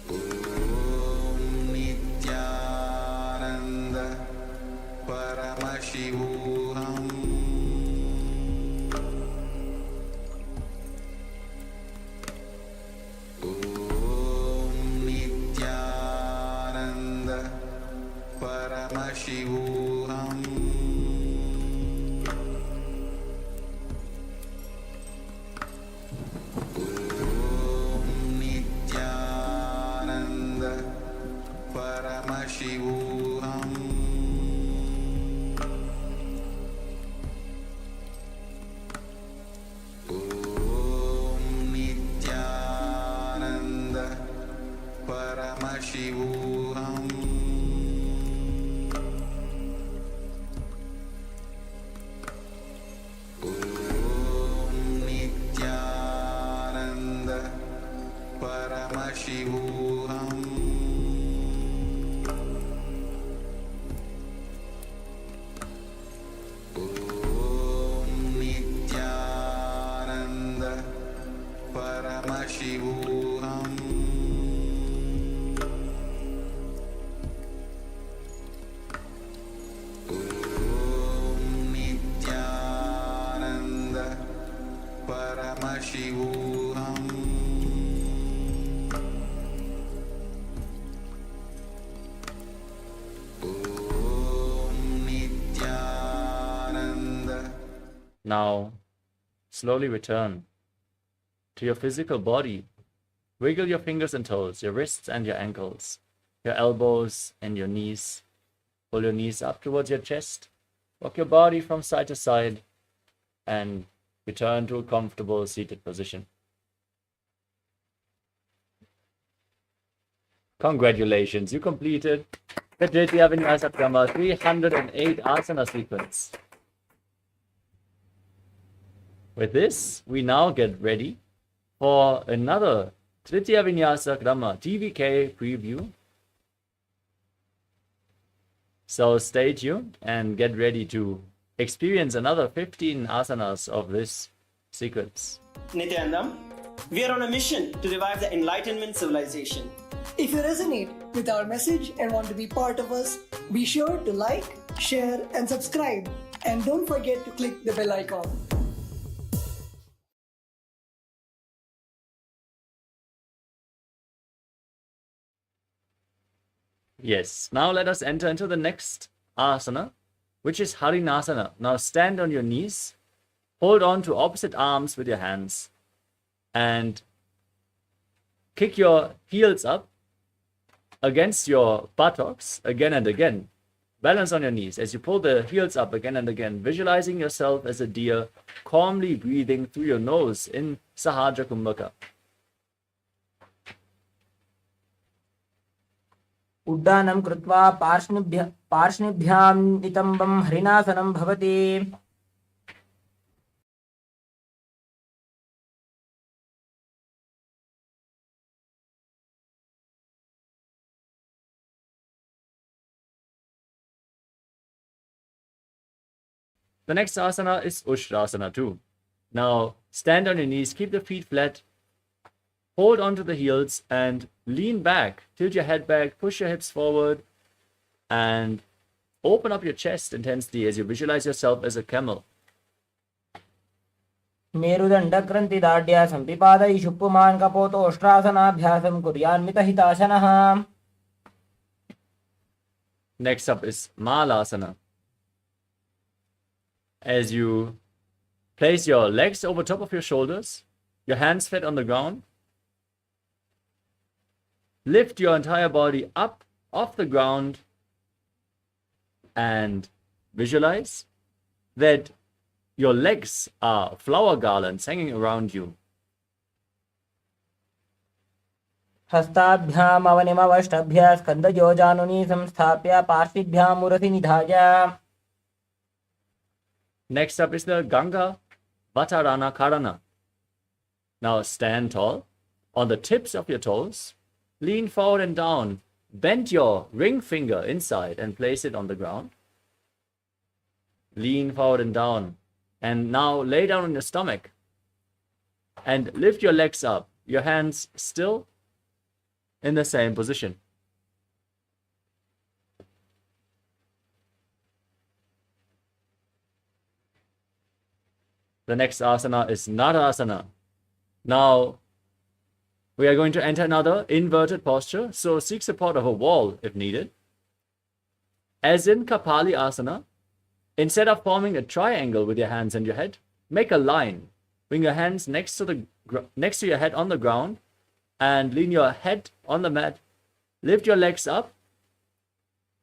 Om Nithyananda Paramashivoham Om Nithyananda Paramashivoham Om Nithyananda Paramashivoham Om Nithyananda Paramashivoham Om Nithyananda Paramashivoham Om Nithyananda Paramashivoham Om Nithyananda Paramashivoham Om Nithyananda. Now, slowly return to your physical body. Wiggle your fingers and toes, your wrists and your ankles, your elbows and your knees. Pull your knees up towards your chest. Rock your body from side to side and return to a comfortable seated position. Congratulations, you completed the Jitya Vinyasa Krama 308 asana sequence. With this, we now get ready for another Tritya Vinyasa Krama TVK preview. So stay tuned and get ready to experience another 15 asanas of this sequence. Nithyananda, we are on a mission to revive the enlightenment civilization. If you resonate with our message and want to be part of us, be sure to like, share, and subscribe. And don't forget to click the bell icon. Yes, now let us enter into the next asana, which is Harinasana. Now stand on your knees, hold on to opposite arms with your hands, and kick your heels up against your buttocks again and again. Balance on your knees as you pull the heels up again and again, visualizing yourself as a deer, calmly breathing through your nose in Sahaja Kumbhaka. उड्डानं कृत्वा पार्ष्णिभ्यां नितम्बं हरिणासनं भवति. The next asana is Ushtrasana too. Now stand on your knees, keep the feet flat, hold onto the heels and lean back, tilt your head back, push your hips forward, and open up your chest intensely as you visualize yourself as a camel. मेरुदण्डग्रन्थिदाढ्यासं पिपादयिषु पुमान् कपोतोष्ट्रासनाभ्यासं कुर्यान्मितहिताशनः. Next up is Malasana. As you place your legs over top of your shoulders, your hands flat on the ground, lift your entire body up off the ground and visualize that your legs are flower garlands hanging around you. हस्ताभ्याम् अवनिमवष्टभ्य स्कन्धयोजानुनी संस्थाप्य पार्श्विभ्याम् उरसि निधाय. Next up is the Ganga Vatarana Karana. Now stand tall on the tips of your toes. Lean forward and down. Bend your ring finger inside and place it on the ground. Lean forward and down. And now lay down on your stomach. And lift your legs up. Your hands still in the same position. The next asana is Narasana. Now, we are going to enter another inverted posture, so seek support of a wall if needed. As in Kapali Asana, instead of forming a triangle with your hands and your head, make a line. Bring your hands next to your head on the ground and lean your head on the mat. Lift your legs up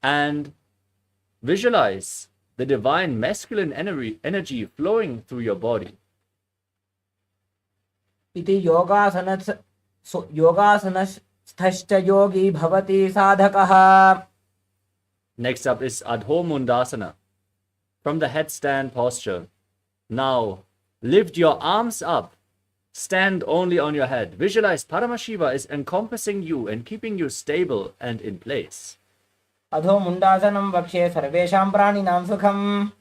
and visualize the divine masculine energy flowing through your body. इति योगासनस्थश्च योगी भवति साधकः. Next up is Adho Mundasana. From the headstand posture. Now, lift your arms up. Stand only on your head. Visualize Paramashiva is encompassing you and keeping you stable and in place. अधो मुण्डासनं वक्ष्ये सर्वेषां प्राणिनां सुखम्.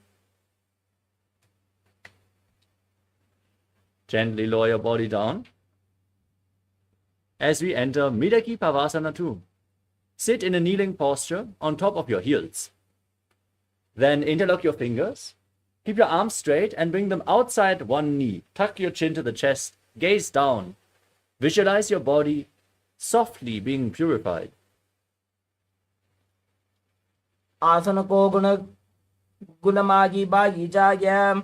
Gently lower your body down. As we enter Midaki Pavasana 2. Sit in a kneeling posture on top of your heels. Then interlock your fingers. Keep your arms straight and bring them outside one knee. Tuck your chin to the chest. Gaze down. Visualize your body softly being purified. आसन को गुणमाजी बाजी जाय.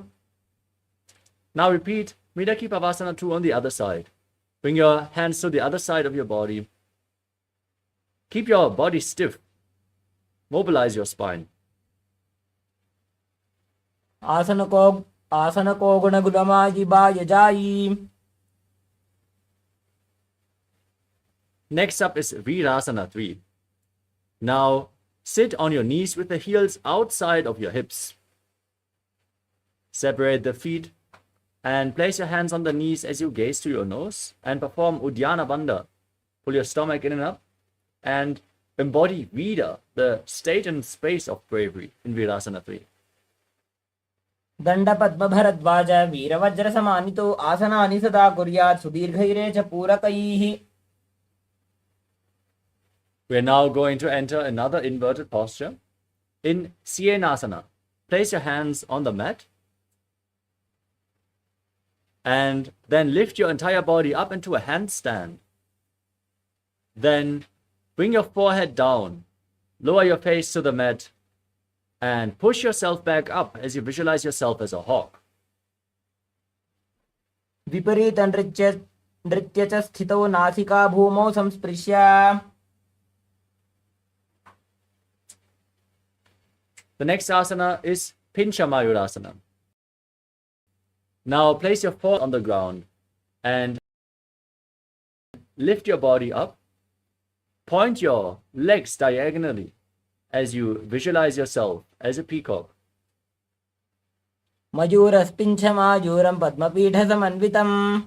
Now repeat Midaki Pavasana 2 on the other side. Bring your hands to the other side of your body. Keep your body stiff. Mobilize your spine. आसन को गुण गुणमाजी bye जाई. Next up is Virasana 3. Now sit on your knees with the heels outside of your hips. Separate the feet and place your hands on the knees as you gaze to your nose and perform Uddiyana Bandha. Pull your stomach in and up and embody Vida, the state and space of bravery in Virasana 3. दंड पद्म भरद्वाज वीरवज्र समानितो आसनानि सदा कुर्यात् सुदीर्घैरे च पूरकैः. We are now going to enter another inverted posture. In Syenasana, place your hands on the mat and then lift your entire body up into a handstand. Then bring your forehead down, lower your face to the mat, and push yourself back up as you visualize yourself as a hawk. विपरीत नृत्य च स्थितो नासिका भूमौ संस्पृश्य. The next asana is Pincha Mayurasana. Now place your foot on the ground and lift your body up. Point your legs diagonally as you visualize yourself as a peacock. मयूरस्पिञ्छमायूरं पद्मपीठसमन्वितम्.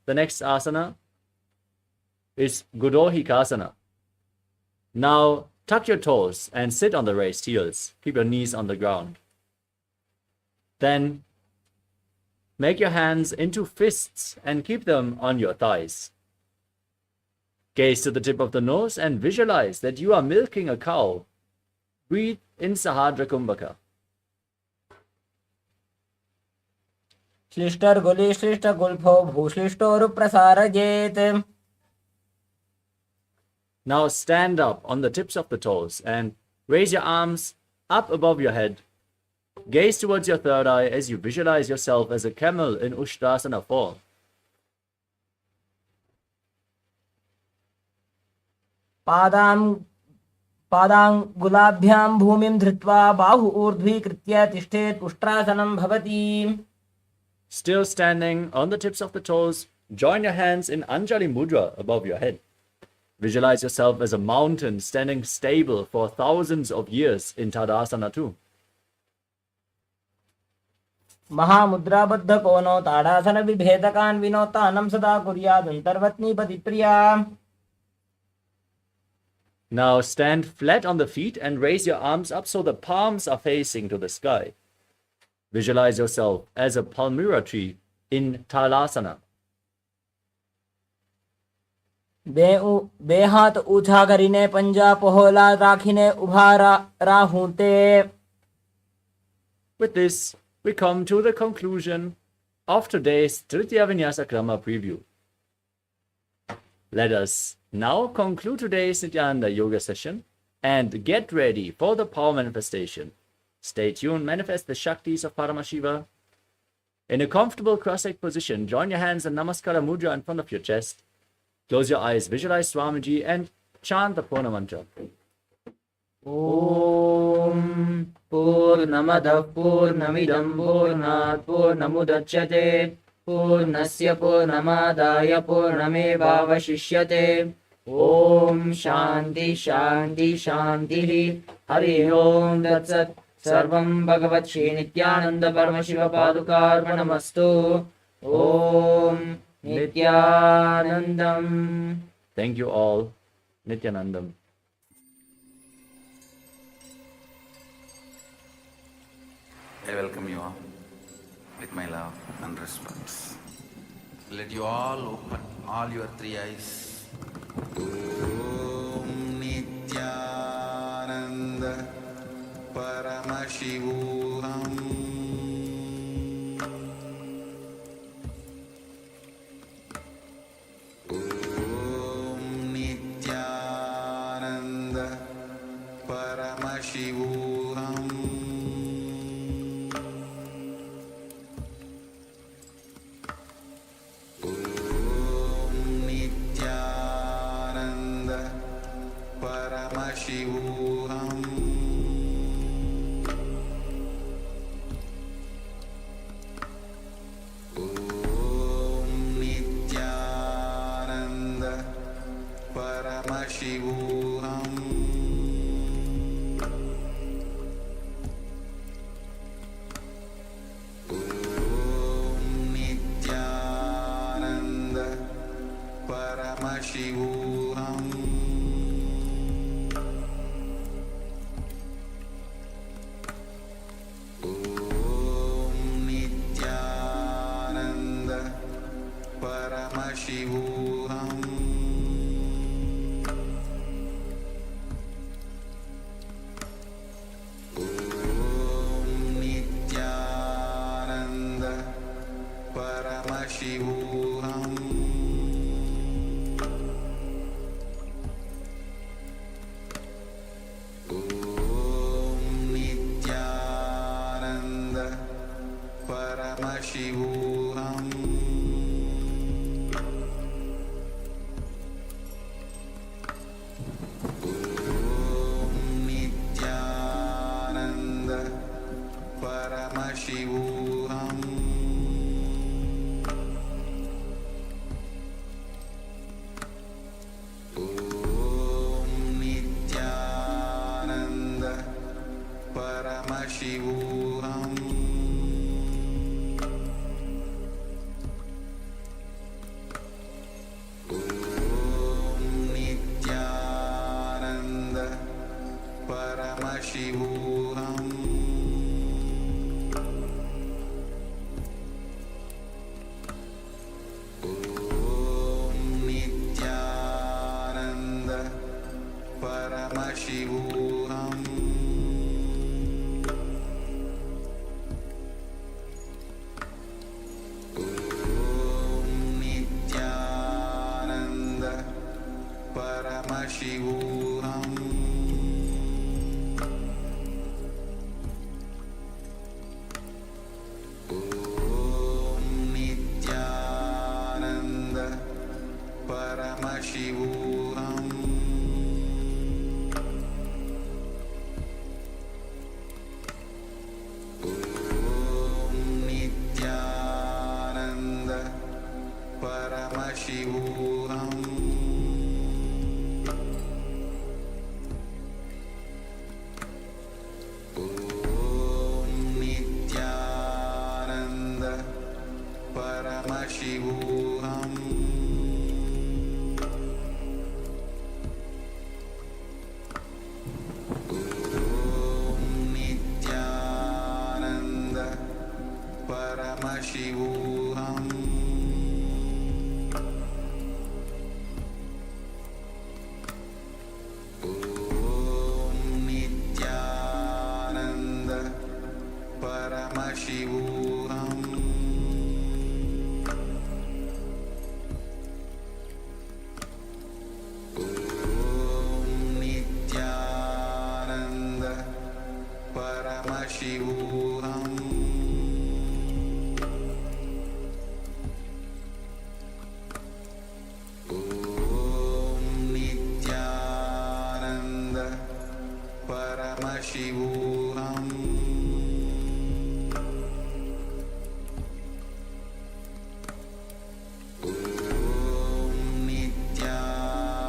The next asana is Gudohikasana. Now tuck your toes and sit on the raised heels. Keep your knees on the ground. Then make your hands into fists and keep them on your thighs. Gaze to the tip of the nose and visualize that you are milking a cow. Breathe in Sahadra Kumbhaka. श्लिष्टर्गुलि श्लिष्टगुल्फो भूश्लिष्टोरुप्रसारयेत्. Now stand up on the tips of the toes and raise your arms up above your head. Gaze towards your third eye as you visualize yourself as a camel in Ushtrasana 4. पादाङ्गुलाभ्यां भूमिं धृत्वा बाहु ऊर्ध्वीकृत्य तिष्ठेत् उष्ट्रासनं भवति. Still standing on the tips of the toes, join your hands in Anjali Mudra above your head. Visualize yourself as a mountain standing stable for thousands of years in Tadasana 2. महामुद्राबद्ध कोनो ताडासन विभेदकान् विनोतानं सदा कुर्यादन्तर्वत्नीपतिप्रिया. Now stand flat on the feet and raise your arms up so the palms are facing to the sky. Visualize yourself as a palmyra tree in Talasana. બે હાથ ઊંચા કરીને પંજા પહોળા રાખીને ઊભા રાહું તે. With this, we come to the conclusion of today's Tritya Vinyasa Krama preview. Let us now conclude today's Nithyananda yoga session and get ready for the power manifestation. Stay tuned, manifest the Shaktis of Paramashiva. In a comfortable cross-legged position, join your hands in Namaskara Mudra in front of your chest. Close your eyes, visualize Swamiji and chant the Purna mantra. Om Purnamadah Purnamidam Purnat Purnamudachyate Purnasya Purnamadaya Purnamevavashishyate. Om Shanti Shanti Shanti Hari Om Tat Sarvam Bhagavat Shri Nithyananda Paramashiva Padukarpanamastu. Om Nithyanandam. Thank you all. Nithyanandam. I welcome you all with my love and respect. Let you all open all your three eyes. Om Nithyananda Paramashivoham Om Nithyananda Paramashivoham Om Nithyananda Paramashivoham Om Nithyananda Paramashivoham Om Nithyananda Paramashivoham Om Nithyananda Paramashivoham Om Nithyananda Paramashivoham Om Nithyananda Paramashivoham Om Nithyananda Paramashivoham Om Nithyananda Paramashivoham Om Nithyananda Paramashivoham Om Nithyananda Paramashivoham Om Nithyananda Paramashivoham Paramashivoham Nithyananda Paramashivoham Nithyananda Paramashivoham Nithyananda Paramashivoham Nithyananda Paramashivoham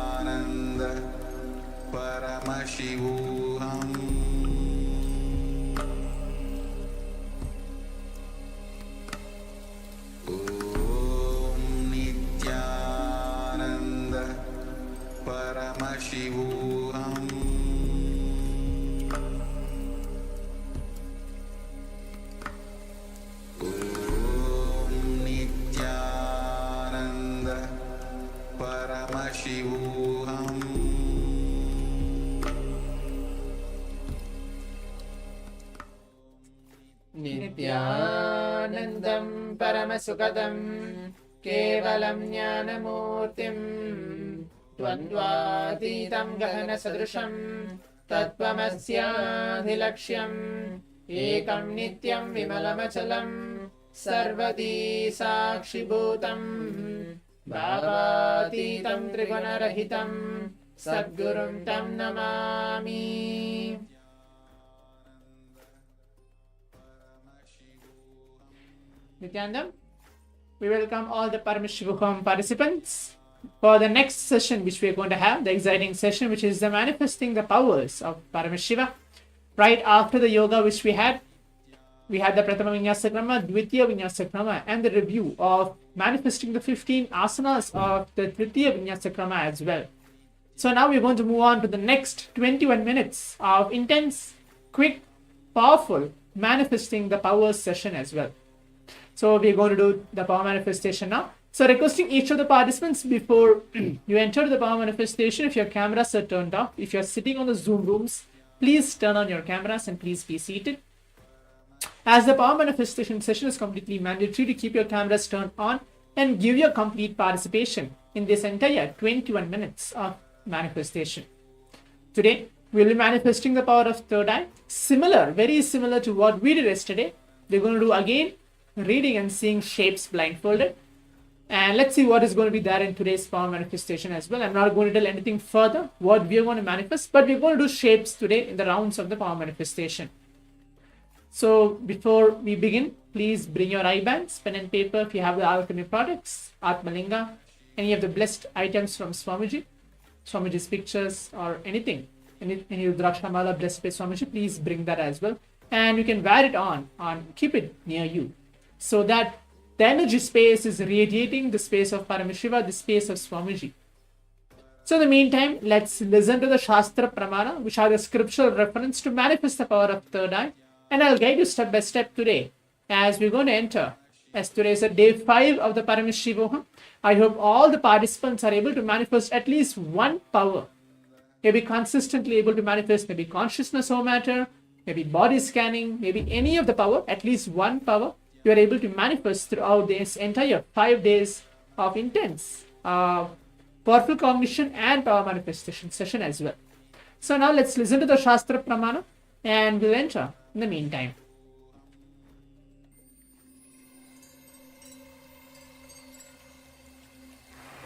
Nithyananda Paramashivoham Nithyananda Paramashivoham Nithyananda Paramashivoham Nithyanandam Paramasukadam Kevalam Jnanamurtim Dvandvatitam Gahana Sadrisham Tattvamasyaadhilaksham Ekam Nityam Vimalamachalam Sarvadi Sakshibhutam Bhavatitam Trigunarahitam Sadgurum Tam Namami. Nithyanandam, we welcome all the Paramashivoham participants for the next session which we are going to have, the exciting session which is the manifesting the powers of Paramashiva. Right after the yoga which we had the Prathama Vinyasa Krama, Dvitiya Vinyasa Krama and the review of manifesting the 15 asanas of the Tritiya Vinyasa Krama as well. So now we're going to move on to the next 21 minutes of intense, quick, powerful manifesting the powers session as well. So we're going to do the power manifestation now. So requesting each of the participants before you enter the power manifestation, if your cameras are turned off, if you're sitting on the Zoom rooms, please turn on your cameras and please be seated. As the power manifestation session is completely mandatory to keep your cameras turned on and give your complete participation in this entire 21 minutes of manifestation. Today, we'll be manifesting the power of third eye, very similar to what we did yesterday. We're going to do again reading and seeing shapes blindfolded. And let's see what is going to be there in today's power manifestation as well. I'm not going to tell anything further what we are going to manifest, but we're going to do shapes today in the rounds of the power manifestation. So before we begin, please bring your eye bands, pen and paper if you have the alchemy products, Atmalinga, any of the blessed items from Swamiji's pictures or anything, any Rudrakshamala blessed by Swamiji, please bring that as well. And you can wear it on, keep it near you, so that the energy space is radiating the space of Paramashiva, the space of Swamiji. So in the meantime, let's listen to the Shastra Pramana, which are the scriptural reference to manifest the power of third eye. And I'll guide you step by step today as we're going to enter. As today is day 5 of the Paramashivoham, I hope all the participants are able to manifest at least one power. Maybe consistently able to manifest maybe consciousness or matter, maybe body scanning, maybe any of the power, at least one power you are able to manifest throughout this entire 5 days of intense, powerful cognition and power manifestation session as well. So now let's listen to the Shastra Pramana and we'll enter in the meantime.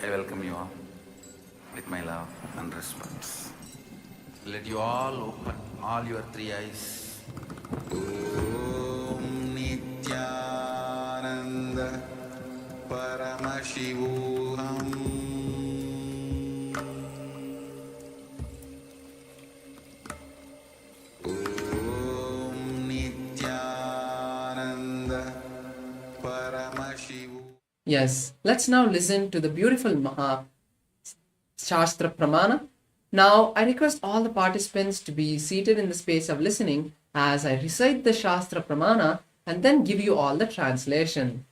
I welcome you all with my love and respect. Let you all open all your 3 eyes. Om Nithyananda Paramashivoham. Om Nithyananda Paramashivoham. Yes, let's now listen to the beautiful Shastra Pramana. Now, I request all the participants to be seated in the space of listening as I recite the Shastra Pramana and then give you all the translation.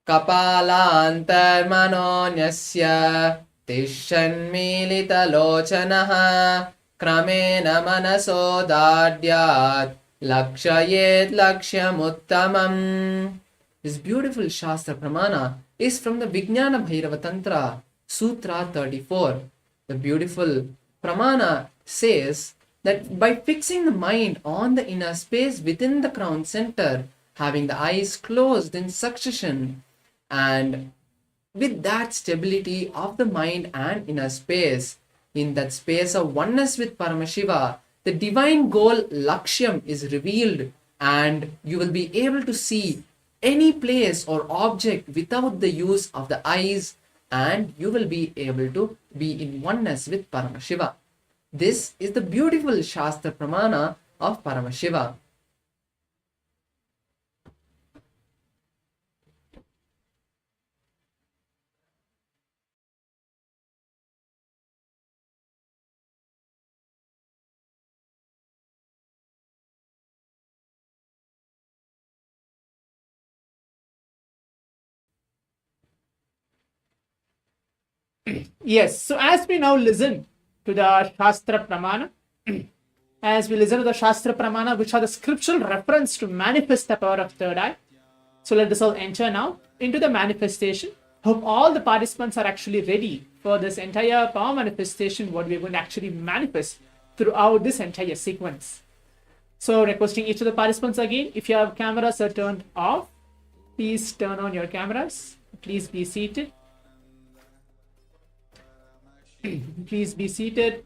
Kapalantarmanonyasya tishanmilitalochanaha kramena manaso dadyat lakshayet lakshyamuttamam. This beautiful Shastra Pramana is from the Vijnana Bhairava Tantra, Sutra 34. The beautiful Pramana says that by fixing the mind on the inner space within the crown center, having the eyes closed in succession, and with that stability of the mind and inner space, in that space of oneness with Paramashiva, the divine goal Lakshyam is revealed, and you will be able to see any place or object without the use of the eyes, and you will be able to be in oneness with Paramashiva. This is the beautiful Shastra Pramana of Paramashiva. Yes, so as we now listen to the Shastra Pramana, as we listen to the Shastra Pramana, which are the scriptural reference to manifest the power of third eye, so let us all enter now into the manifestation. Hope all the participants are actually ready for this entire power manifestation, what we are going to actually manifest throughout this entire sequence. So requesting each of the participants again, if your cameras are turned off, please turn on your cameras. Please be seated. Please be seated,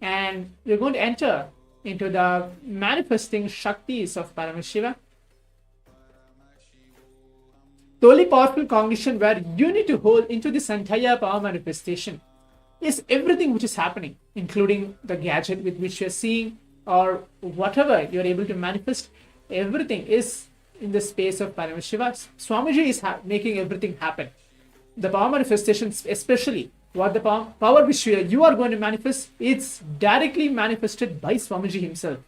and we're going to enter into the manifesting Shaktis of Paramashiva. The only powerful condition where you need to hold into this entire power manifestation is everything which is happening, including the gadget with which you're seeing or whatever you're able to manifest. Everything is in the space of Paramashiva. Swamiji is making everything happen. The power manifestations, especially what the power which you are going to manifest, it's directly manifested by Swamiji himself.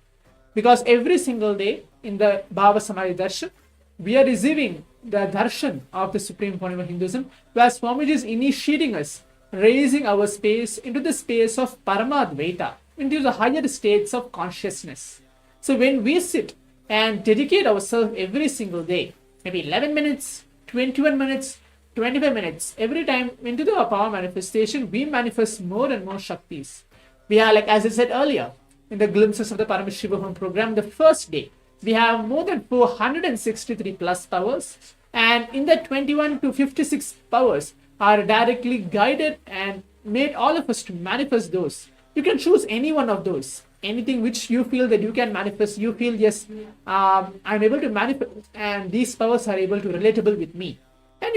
Because every single day in the Bhava Samadhi Darshan, we are receiving the darshan of the Supreme Pontiff of Hinduism, where Swamiji is initiating us, raising our space into the space of Paramadvaita, into the higher states of consciousness. So when we sit and dedicate ourselves every single day, maybe 11 minutes, 21 minutes, 25 minutes, every time into the power manifestation, we manifest more and more Shaktis. We are, like as I said earlier, in the glimpses of the Paramashivoham program, the first day, we have more than 463 plus powers, and in the 21 to 56 powers are directly guided and made all of us to manifest those. You can choose any one of those. Anything which you feel that you can manifest, you feel, yes, I'm able to manifest, and these powers are able to relatable with me. And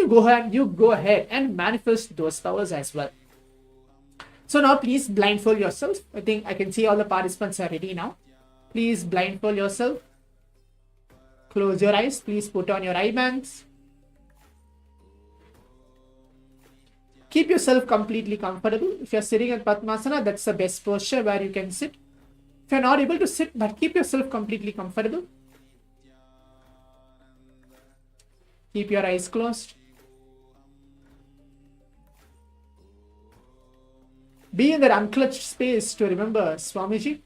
you go ahead and manifest those powers as well. So now please blindfold yourself. I think I can see all the participants are ready now. Please blindfold yourself. Close your eyes. Please put on your eye bands. Keep yourself completely comfortable. If you're sitting in Padmasana, that's the best posture where you can sit. If you're not able to sit, but keep yourself completely comfortable. Keep your eyes closed. Be in that unclutched space to remember Swamiji.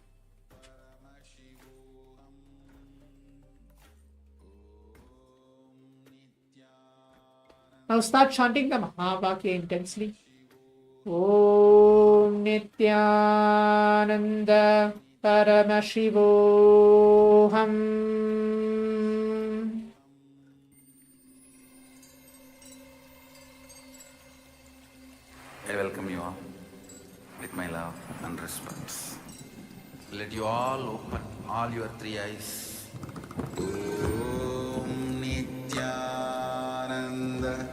Now start chanting the Mahavakya intensely. Om Nithyananda Paramashivoham. I welcome you all with my love and respect. Let you all open all your three eyes. Om Nithyananda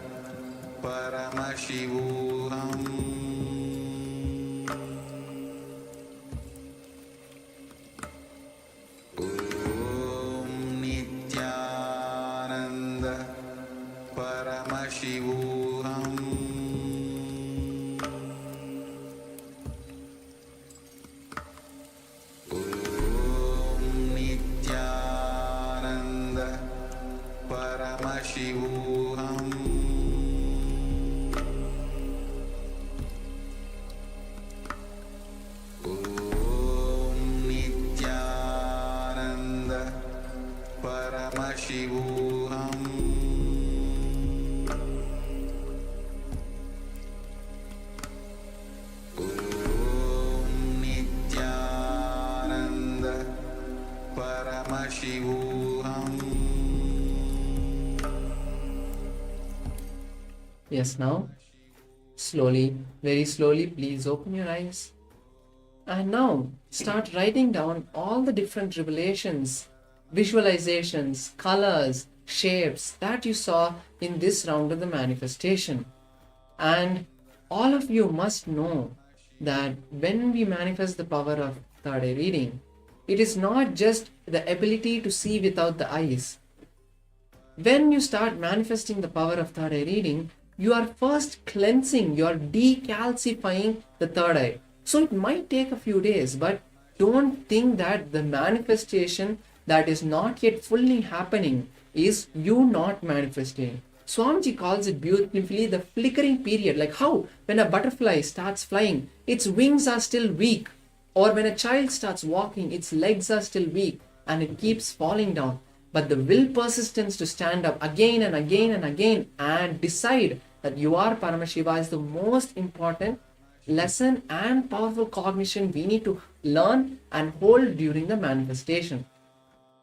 Paramashivoham. Om Nithyananda Paramashivoham Om Nithyananda Paramashivoham Om Nithyananda Paramashivoham. Yes, now, slowly, very slowly, please open your eyes. And now, start writing down all the different revelations, visualizations, colors, shapes that you saw in this round of the manifestation. And all of you must know that when we manifest the power of third eye reading, it is not just the ability to see without the eyes. When you start manifesting the power of third eye reading, you are first cleansing, you are decalcifying the third eye. So it might take a few days, but don't think that the manifestation that is not yet fully happening is you not manifesting. Swamiji calls it beautifully the flickering period, like how when a butterfly starts flying, its wings are still weak, or when a child starts walking, its legs are still weak and it keeps falling down. But the will persistence to stand up again and again and again and decide that you are Paramashiva is the most important lesson and powerful cognition we need to learn and hold during the manifestation.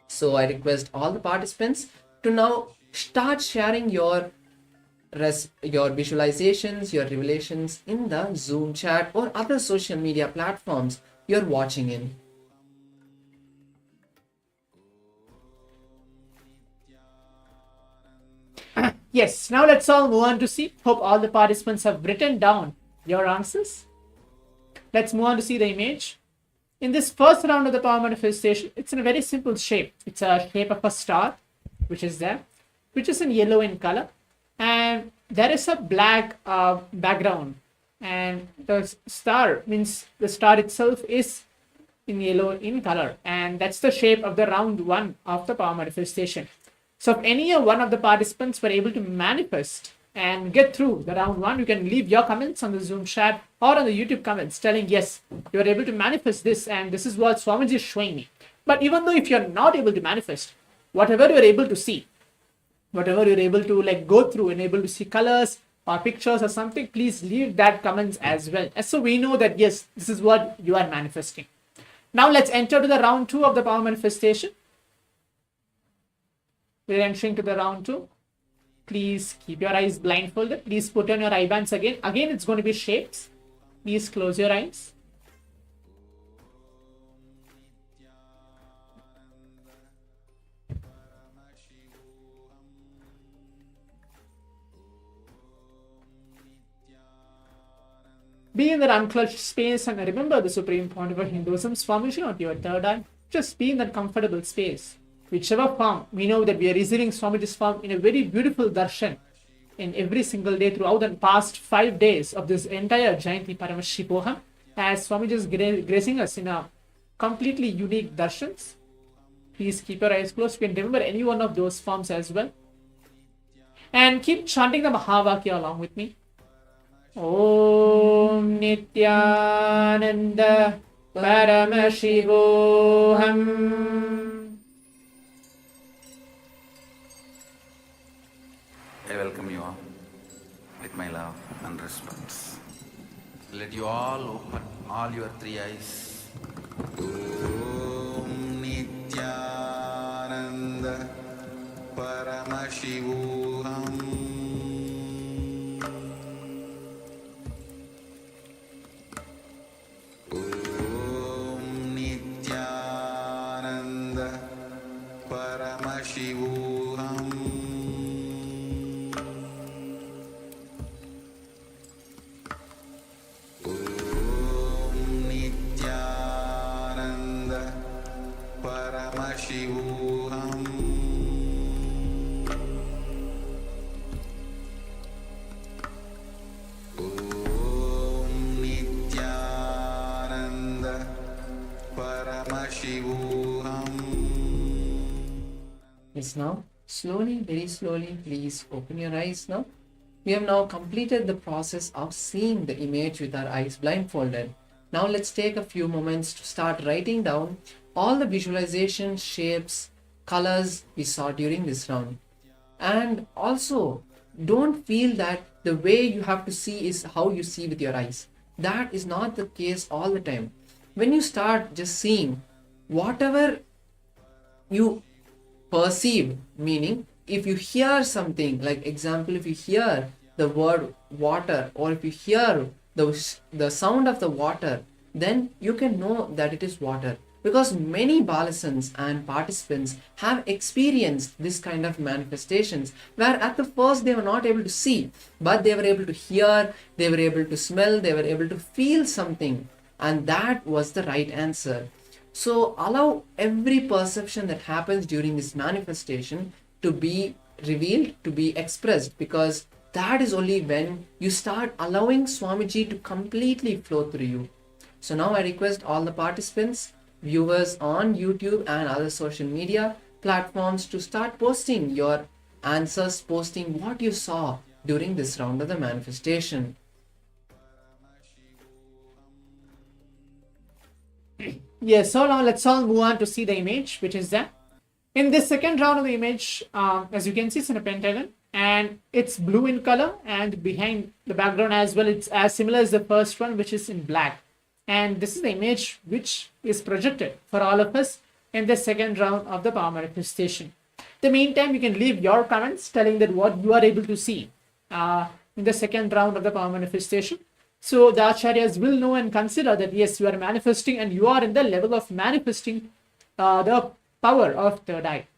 So I request all the participants to now start sharing your visualizations, your revelations in the Zoom chat or other social media platforms you're watching in. Yes, now let's all move on to see. Hope all the participants have written down your answers. Let's move on to see the image. In this first round of the power manifestation, it's in a very simple shape. It's a shape of a star, which is there, which is in yellow in color. And there is a black background. And the star means the star itself is in yellow in color. And that's the shape of the round one of the power manifestation. So if any one of the participants were able to manifest and get through the round one, you can leave your comments on the Zoom chat or on the YouTube comments telling, yes, you are able to manifest this and this is what Swamiji is showing me. But even though if you're not able to manifest, whatever you're able to see, whatever you're able to go through and able to see colors or pictures or something, please leave that comments as well. And so we know that, yes, this is what you are manifesting. Now let's enter to the round two of the power manifestation. We're entering to the round two. Please keep your eyes blindfolded. Please put on your eye bands again. Again, it's going to be shapes. Please close your eyes. Be in that unclutched space and remember the Supreme Pontiff of Hinduism, Swamiji onto your third eye. Just be in that comfortable space. Whichever form, we know that we are receiving Swamiji's form in a very beautiful darshan in every single day throughout the past 5 days of this entire Jayanti Paramashivoham, as Swamiji is gracing us in a completely unique darshans. Please keep your eyes closed. You can remember any one of those forms as well. And keep chanting the Mahavakya along with me. Om Nithyananda Paramashivoham. I welcome you all with my love and respect. Let you all open all your three eyes. Om Nithyananda Paramashivoham. Om Nithyananda Paramashivoham. Paramashivoham. Om Nithyananda Paramashivoham. Yes, now Slowly, very slowly, please open your eyes now. We have now completed the process of seeing the image with our eyes blindfolded. Now let's take a few moments to start writing down all the visualization, shapes, colors we saw during this round. And also, don't feel that the way you have to see is how you see with your eyes. That is not the case all the time. When you start just seeing whatever you perceive, meaning if you hear something, like example, if you hear the word water, or if you hear the sound of the water, then you can know that it is water, because many balasans and participants have experienced this kind of manifestations where at the first they were not able to see, but they were able to hear, they were able to smell, they were able to feel something, and that was the right answer. So allow every perception that happens during this manifestation to be revealed, to be expressed, because that is only when you start allowing Swamiji to completely flow through you. So now I request all the participants, viewers on YouTube and other social media platforms to start posting your answers, posting what you saw during this round of the manifestation. Yes, so now let's all move on to see the image, which is there. In this second round of the image, as you can see, it's in a pentagon and it's blue in color, and behind the background as well, it's as similar as the first one, which is in black. And this is the image which is projected for all of us in the second round of the power manifestation. In the meantime, you can leave your comments telling that what you are able to see in the second round of the power manifestation. So the acharyas will know and consider that yes, you are manifesting and you are in the level of manifesting the power of third eye.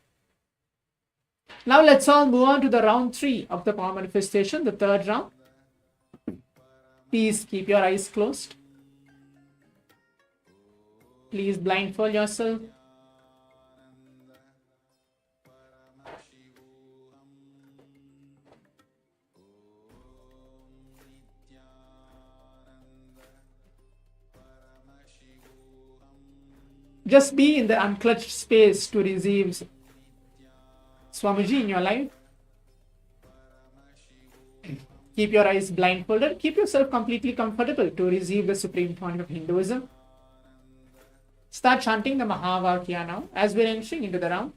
Now let's all move on to the round 3 of the power manifestation, the third round. Please keep your eyes closed. Please blindfold yourself. Just be in the unclutched space to receive Swamiji in your life. Keep your eyes blindfolded. Keep yourself completely comfortable to receive the Supreme Pontiff of Hinduism. Start chanting the Mahavakya now as we're entering into the round.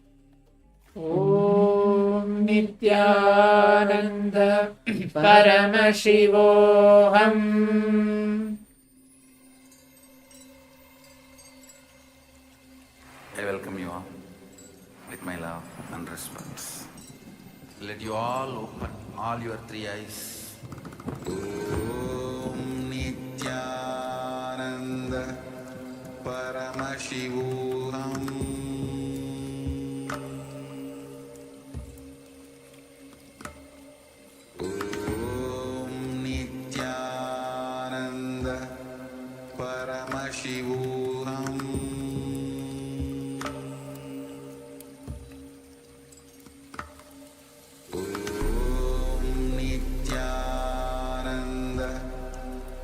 Om Nithyananda Paramashivoham. I welcome you all with my love and respect. Let you all open all your 3 eyes. Om Nithyananda Paramashivoham. Om Nithyananda Paramashivoham.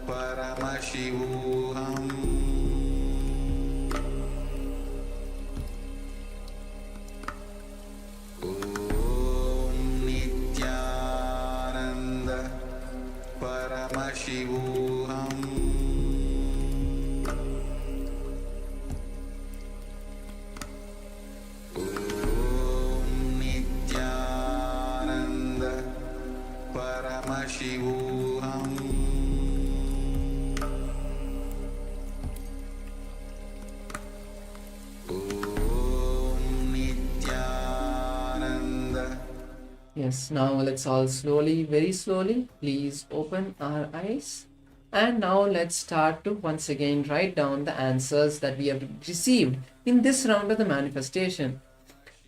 Paramashivoham. Om Nithyananda Paramashivoham. Om Nithyananda Paramashivoham. Yes, now let's all slowly, very slowly, please open our eyes. And now let's start to once again write down the answers that we have received in this round of the manifestation.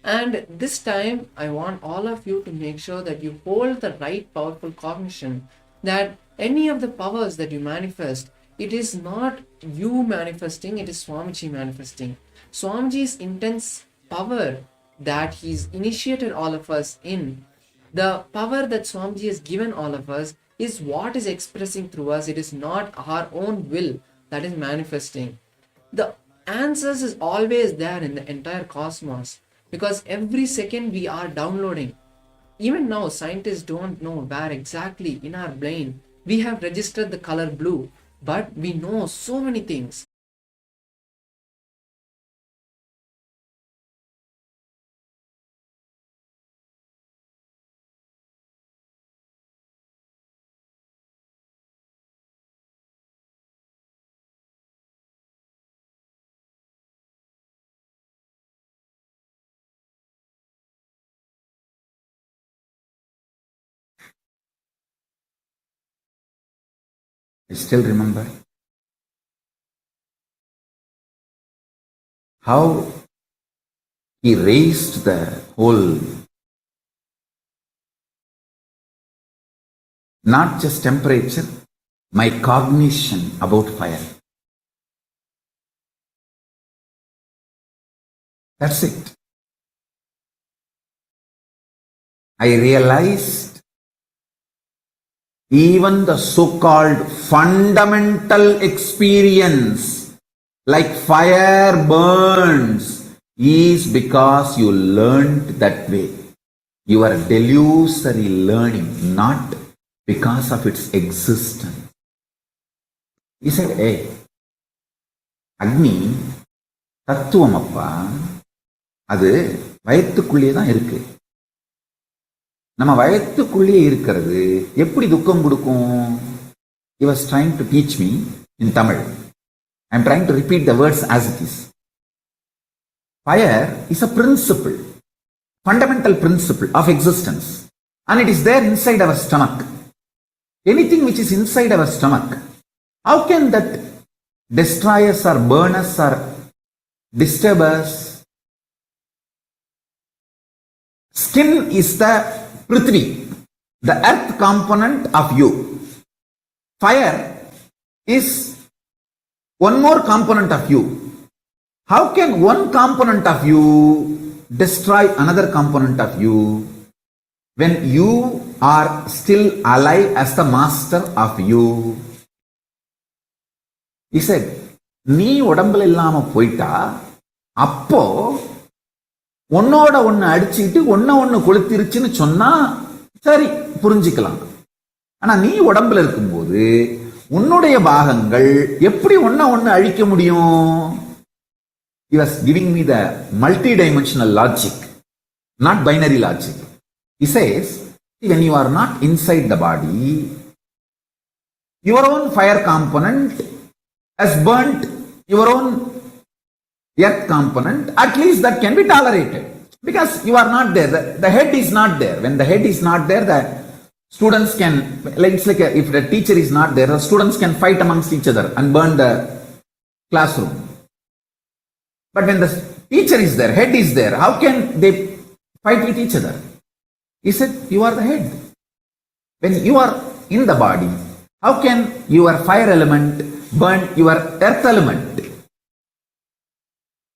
And this time, I want all of you to make sure that you hold the right powerful cognition that any of the powers that you manifest, it is not you manifesting, it is Swamiji manifesting. Swamiji's intense power that he's initiated all of us in, the power that Swamiji has given all of us is what is expressing through us. It is not our own will that is manifesting. The answers is always there in the entire cosmos. because every second we are downloading. Even now, scientists don't know where exactly in our brain we have registered the color blue, but we know so many things. I still remember how he raised the whole, not just temperature, my cognition about fire. That's it. I realized even the so-called fundamental experience, like fire burns, is because you learned that way. You are delusory learning, not because of its existence. He said, hey, Agni, தத்துவம் அப்பா, அது வயத்துக்குள்ளே தான் இருக்கு. நம்ம வயத்துக்குள்ளே இருக்கிறது எப்படி துக்கம் கொடுக்கும்? He was trying to teach me in Tamil. I am trying to repeat the words as it is. Fire is a principle, fundamental principle of existence, and it is there inside our stomach. Anything which is inside our stomach, how can that destroy us or burn us or disturb us? Skin is the Prithvi, the earth component of you. Fire is one more component of you. How can one component of you destroy another component of you when you are still alive as the master of you? He said, நீ உடம்புல இல்லாம போயிட்டா அப்போ ஒன்னோட ஒன்னு அடிச்சுக்கிட்டு ஒன்னு கொளுத்திருச்சுன்னு சொன்னா சரி புரிஞ்சுக்கலாம். ஆனா நீ உடம்புல இருக்கும்போது உன்னுடைய பாகங்கள் எப்படி ஒன்னு அழிக்க முடியும்? He was giving me the multi-dimensional logic, not binary logic. He says, when you are not inside the body, your own fire component has burnt your own earth component. At least that can be tolerated because you are not there. The head is not there. When the head is not there, the students can, like it's like if the teacher is not there, the students can fight amongst each other and burn the classroom. But when the teacher is there, head is there, how can they fight with each other? He said, you are the head. When you are in the body, how can your fire element burn your earth element?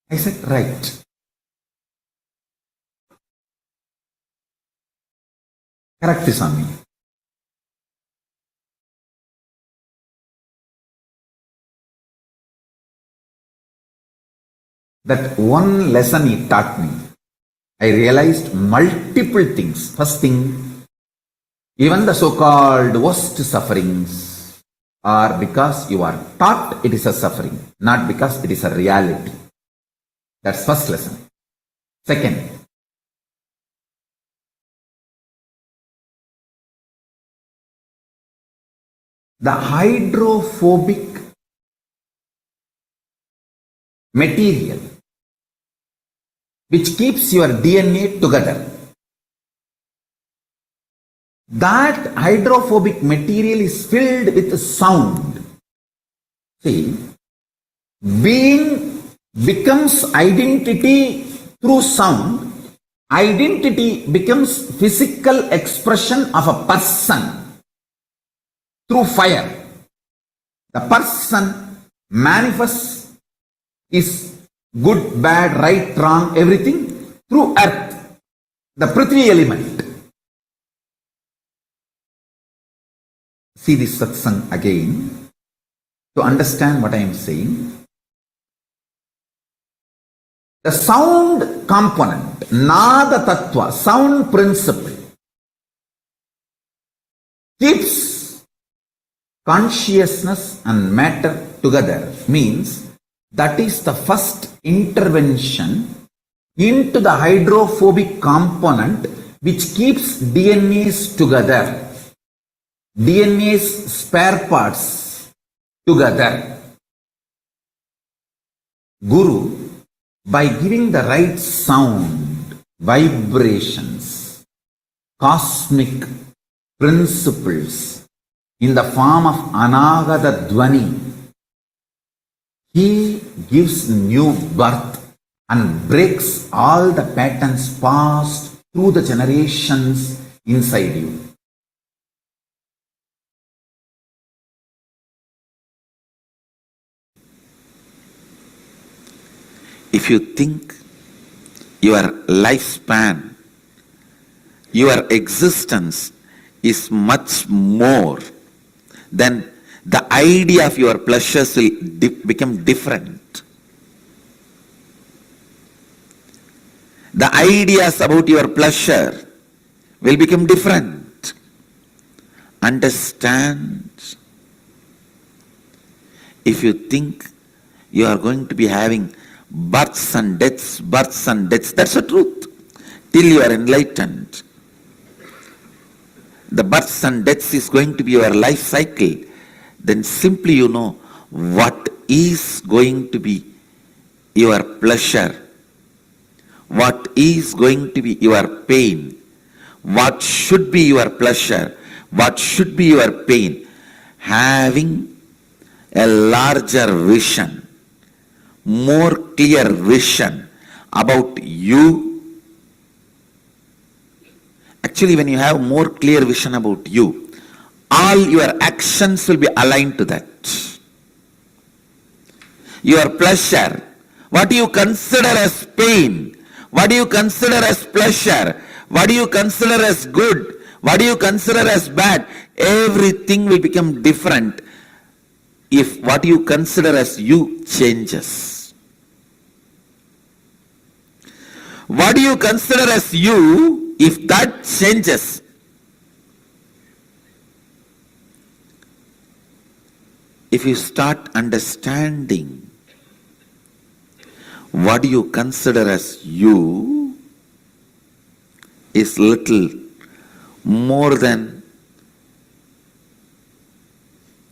I said, right. Correct, Swami. That one lesson he taught me, I realized multiple things. First thing, even the so-called worst sufferings are because you are taught it is a suffering, not because it is a reality. That's first lesson. Second, the hydrophobic material which keeps your DNA together, that hydrophobic material is filled with sound. See, being becomes identity through sound. Identity becomes physical expression of a person through fire. The person manifests is good, bad, right, wrong, everything through earth, the Prithvi element. See this satsang again to understand what I am saying. The sound component, Nada Tattva, sound principle, keeps consciousness and matter together, means that is the first intervention into the hydrophobic component which keeps DNAs together, DNA's spare parts together. Guru, by giving the right sound, vibrations, cosmic principles in the form of Anagata Dwani, he gives new birth and breaks all the patterns passed through the generations inside you. If you think your lifespan, your existence is much more, then the idea of your pleasures will become different. The ideas about your pleasure will become different. Understand? If you think you are going to be having births and deaths, that's the truth. Till you are enlightened, the births and deaths is going to be your life cycle. Then simply you know what is going to be your pleasure, what is going to be your pain, what should be your pleasure, what should be your pain. Having a larger vision, more clear vision about you. Actually, when you have more clear vision about you, all your actions will be aligned to that. Your pleasure, what do you consider as pain, what do you consider as pleasure, what do you consider as good, what do you consider as bad, everything will become different if what you consider as you changes. What do you consider as you, if that changes, if you start understanding what you consider as you is little more than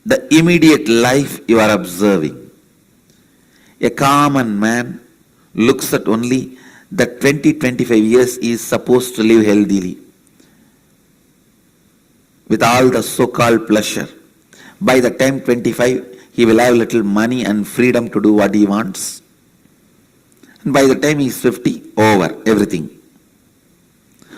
the immediate life you are observing. A common man looks at only the 20-25 years he is supposed to live healthily with all the so-called pleasure. By the time 25, he will have little money and freedom to do what he wants. And by the time he is 50, over everything.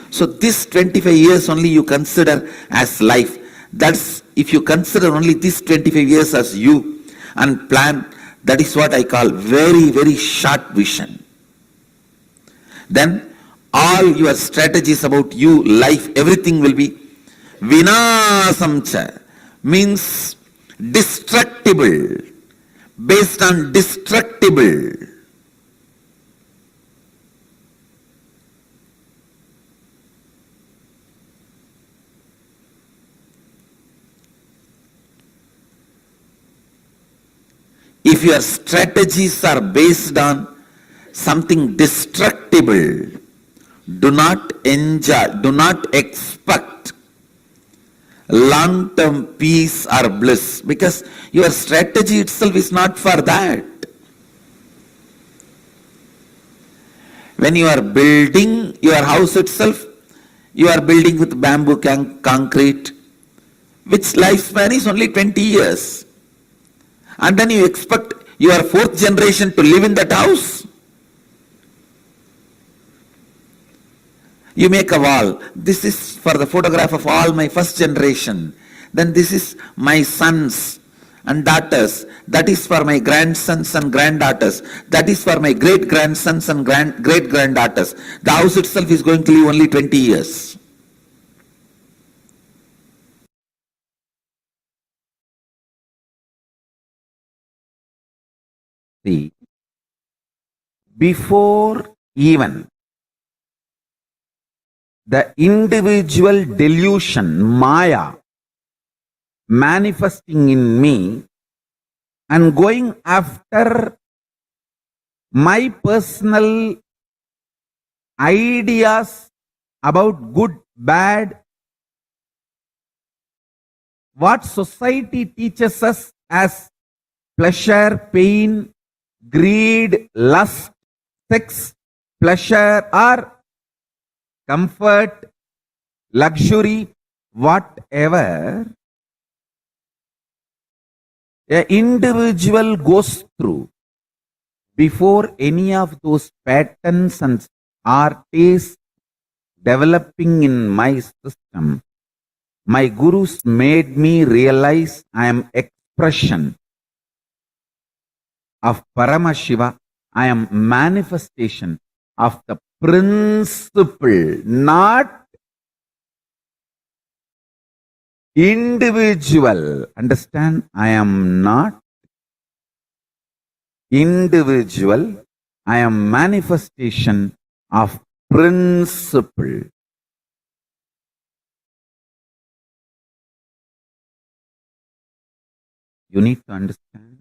So this 25 years only you consider as life. That's if you consider only this 25 years as you and plan, that is what I call very, very short vision. Then all your strategies about you, life, everything will be vinasamcha, means destructible, based on destructible. If your strategies are based on something destructible, do not enjoy, do not expect long-term peace or bliss, because your strategy itself is not for that. When you are building your house itself, you are building with bamboo concrete, which lifespan is only 20 years. And then you expect your fourth generation to live in that house. You make a wall. This is for the photograph of all my first generation. Then this is my sons and daughters. That is for my grandsons and granddaughters. That is for my great-grandsons and great-granddaughters. The house itself is going to live only 20 years. See, before even the individual delusion, Maya, manifesting in me and going after my personal ideas about good, bad, what society teaches us as pleasure, pain, greed, lust, sex, pleasure, or comfort, luxury, whatever an individual goes through before any of those patterns and are tastes developing in my system, my gurus made me realize I am expression of Paramashiva. I am manifestation of the principle, not individual. Understand? I am not individual. I am manifestation of principle. You need to understand.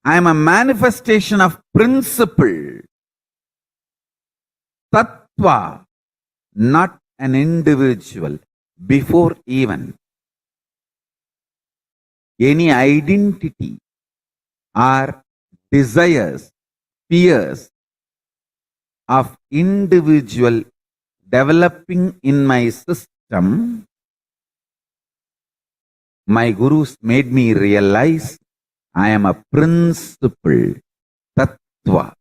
I am a manifestation of principle. Tattva, not an individual. Before even any identity or desires, fears of individual developing in my system, my gurus made me realize I am a principle, tattva.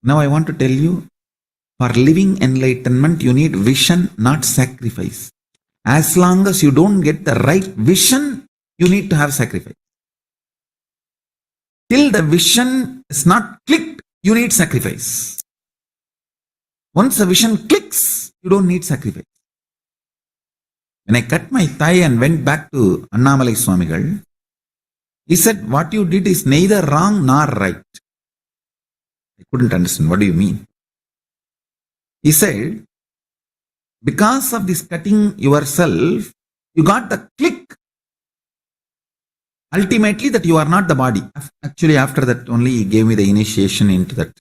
Now I want to tell you, for living enlightenment, you need vision, not sacrifice. As long as you don't get the right vision, you need to have sacrifice. Till the vision is not clicked, you need sacrifice. Once the vision clicks, you don't need sacrifice. When I cut my thigh and went back to Annamalai Swamigal, he said, what you did is neither wrong nor right. I couldn't understand. What do you mean? He said, because of this cutting yourself, you got the click. Ultimately, that you are not the body. Actually, after that only he gave me the initiation into that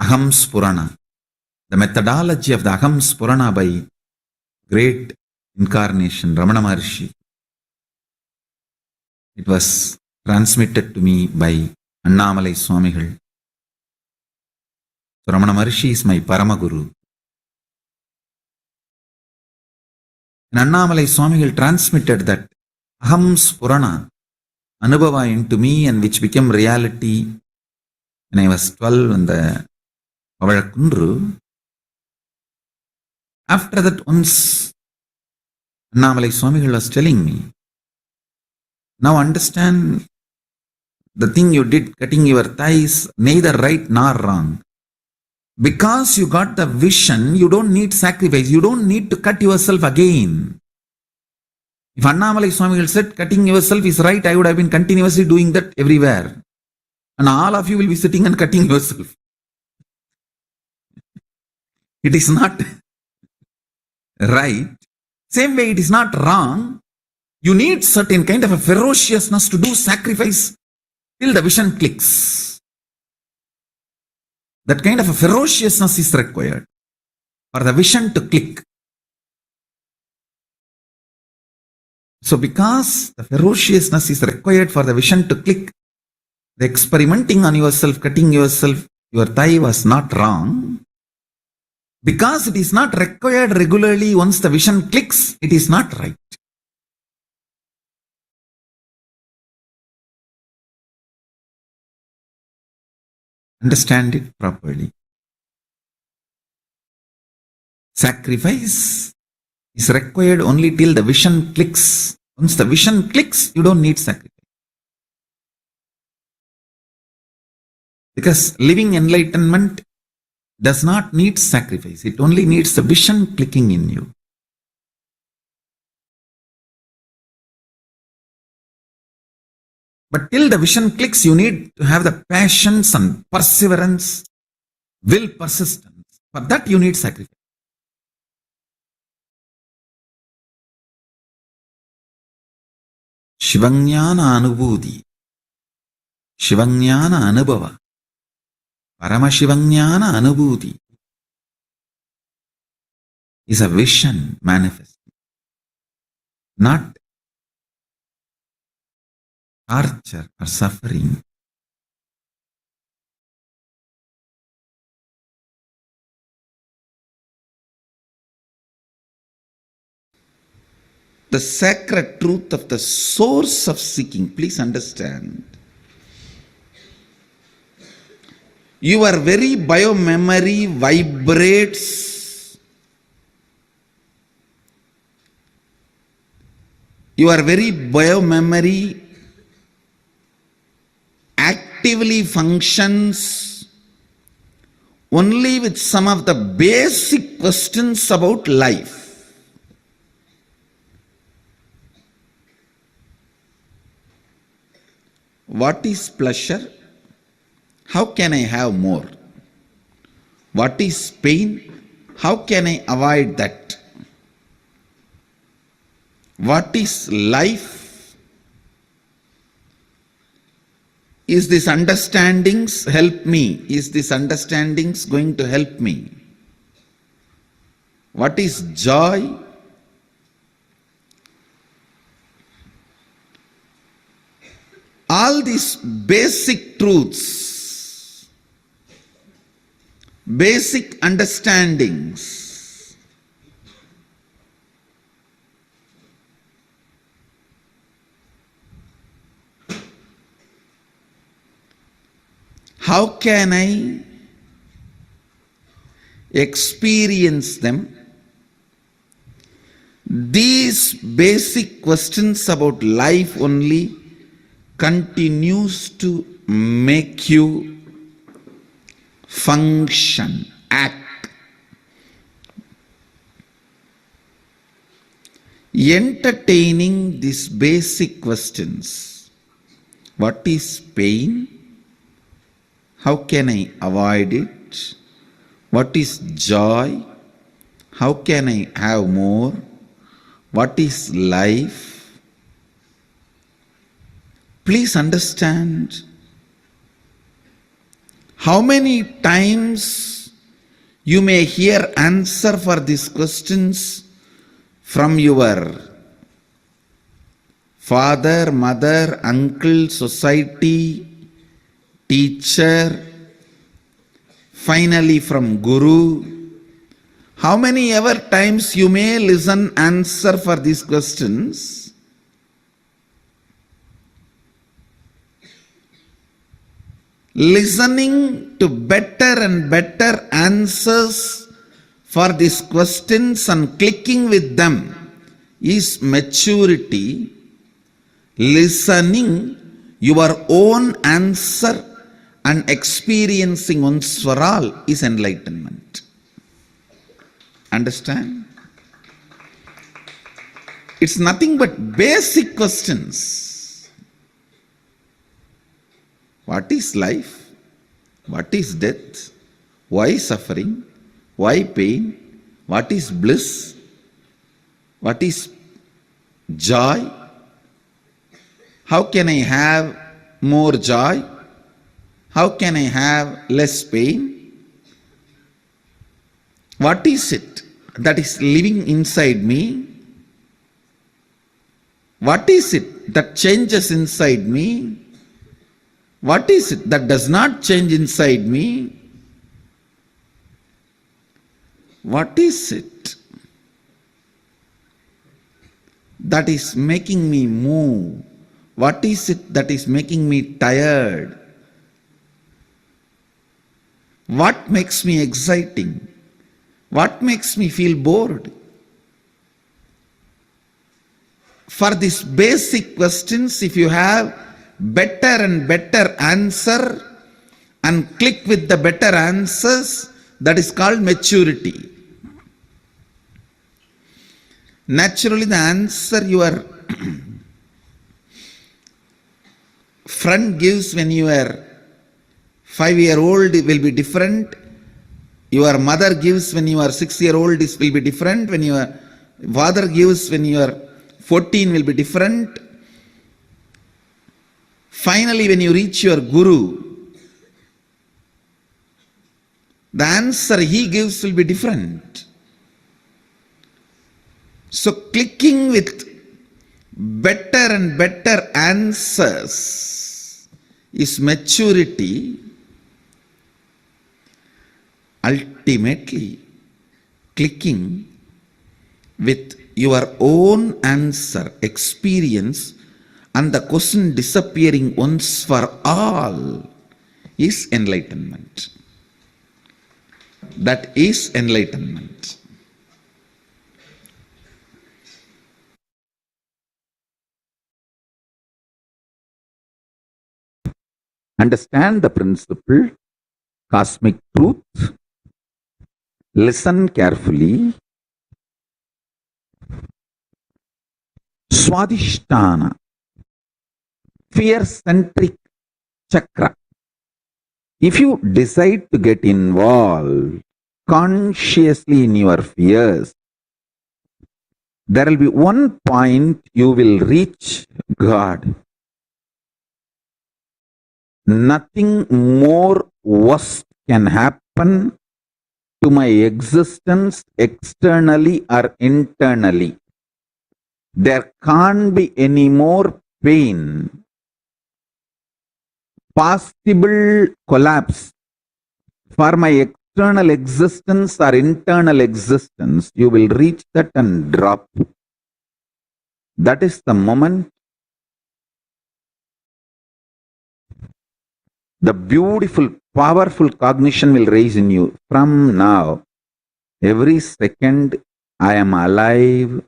Aham Spurana. The methodology of the Aham Spurana by great incarnation, Ramana Maharshi. It was transmitted to me by Annamalai Swamigal. So Ramana Maharshi is my Paramaguru. And Annamalai Swamigal transmitted that Aham Spurana Anubhava into me, and which became reality when I was 12 in the Pavazhakundru. After that, once Annamalai Swamigal was telling me, now understand the thing you did, cutting your thighs, neither right nor wrong. Because you got the vision, you don't need sacrifice. You don't need to cut yourself again. If Annamalai Swamigal said cutting yourself is right, I would have been continuously doing that everywhere. And all of you will be sitting and cutting yourself. It is not right. Same way, it is not wrong. You need certain kind of a ferociousness to do sacrifice till the vision clicks. That kind of a ferociousness is required for the vision to click. So because the ferociousness is required for the vision to click, the experimenting on yourself, cutting yourself, your thigh was not wrong. Because it is not required regularly, once the vision clicks, it is not right. Understand it properly. Sacrifice is required only till the vision clicks. Once the vision clicks, you don't need sacrifice. Because living enlightenment does not need sacrifice. It only needs the vision clicking in you. But till the vision clicks, you need to have the patience and perseverance, will, persistence. For that, you need sacrifice. Shivajnana Anubhuti, Shivajnana Anubhava, Paramashivoham Anubhuti is a vision manifesting, not torture or suffering. The sacred truth of the source of seeking, please understand. Your very biomemory vibrates. Your very biomemory actively functions only with some of the basic questions about life. What is pleasure? How can I have more? What is pain? How can I avoid that? What is life? Is this understandings help me? Is this understandings going to help me? What is joy? All these basic truths, basic understandings, how can I experience them? These basic questions about life only continues to make you function, act. Entertaining these basic questions. What is pain? How can I avoid it? What is joy? How can I have more? What is life? Please understand, how many times you may hear answer for these questions from your father, mother, uncle, society, teacher, finally from Guru. How many ever times you may listen answer for these questions? Listening to better and better answers for these questions and clicking with them is maturity. Listening your own answer and experiencing once for all is enlightenment. Understand? It's nothing but basic questions. What is life? What is death? Why suffering? Why pain? What is bliss? What is joy? How can I have more joy? How can I have less pain? What is it that is living inside me? What is it that changes inside me? What is it that does not change inside me? What is it that is making me move? What is it that is making me tired? What makes me exciting? What makes me feel bored? For these basic questions, if you have better and better answer and click with the better answers, That is called maturity. Naturally, the answer your friend gives when you are 5-year-old will be different. Your mother gives when you are 6-year-old will be different. When your father gives when you are 14 will be different. Finally, when you reach your guru, the answer he gives will be different. So clicking with better and better answers is maturity. Ultimately, clicking with your own answer, experience, and the question disappearing once for all is enlightenment. That is enlightenment. Understand the principle, cosmic truth, listen carefully. Swadhisthana, fear-centric chakra. If you decide to get involved consciously in your fears, there will be one point you will reach God. Nothing more worst can happen to my existence externally or internally. There can't be any more pain. Possible collapse for my external existence or internal existence, you will reach that and drop. That is the moment the beautiful, powerful cognition will rise in you. From now, every second I am alive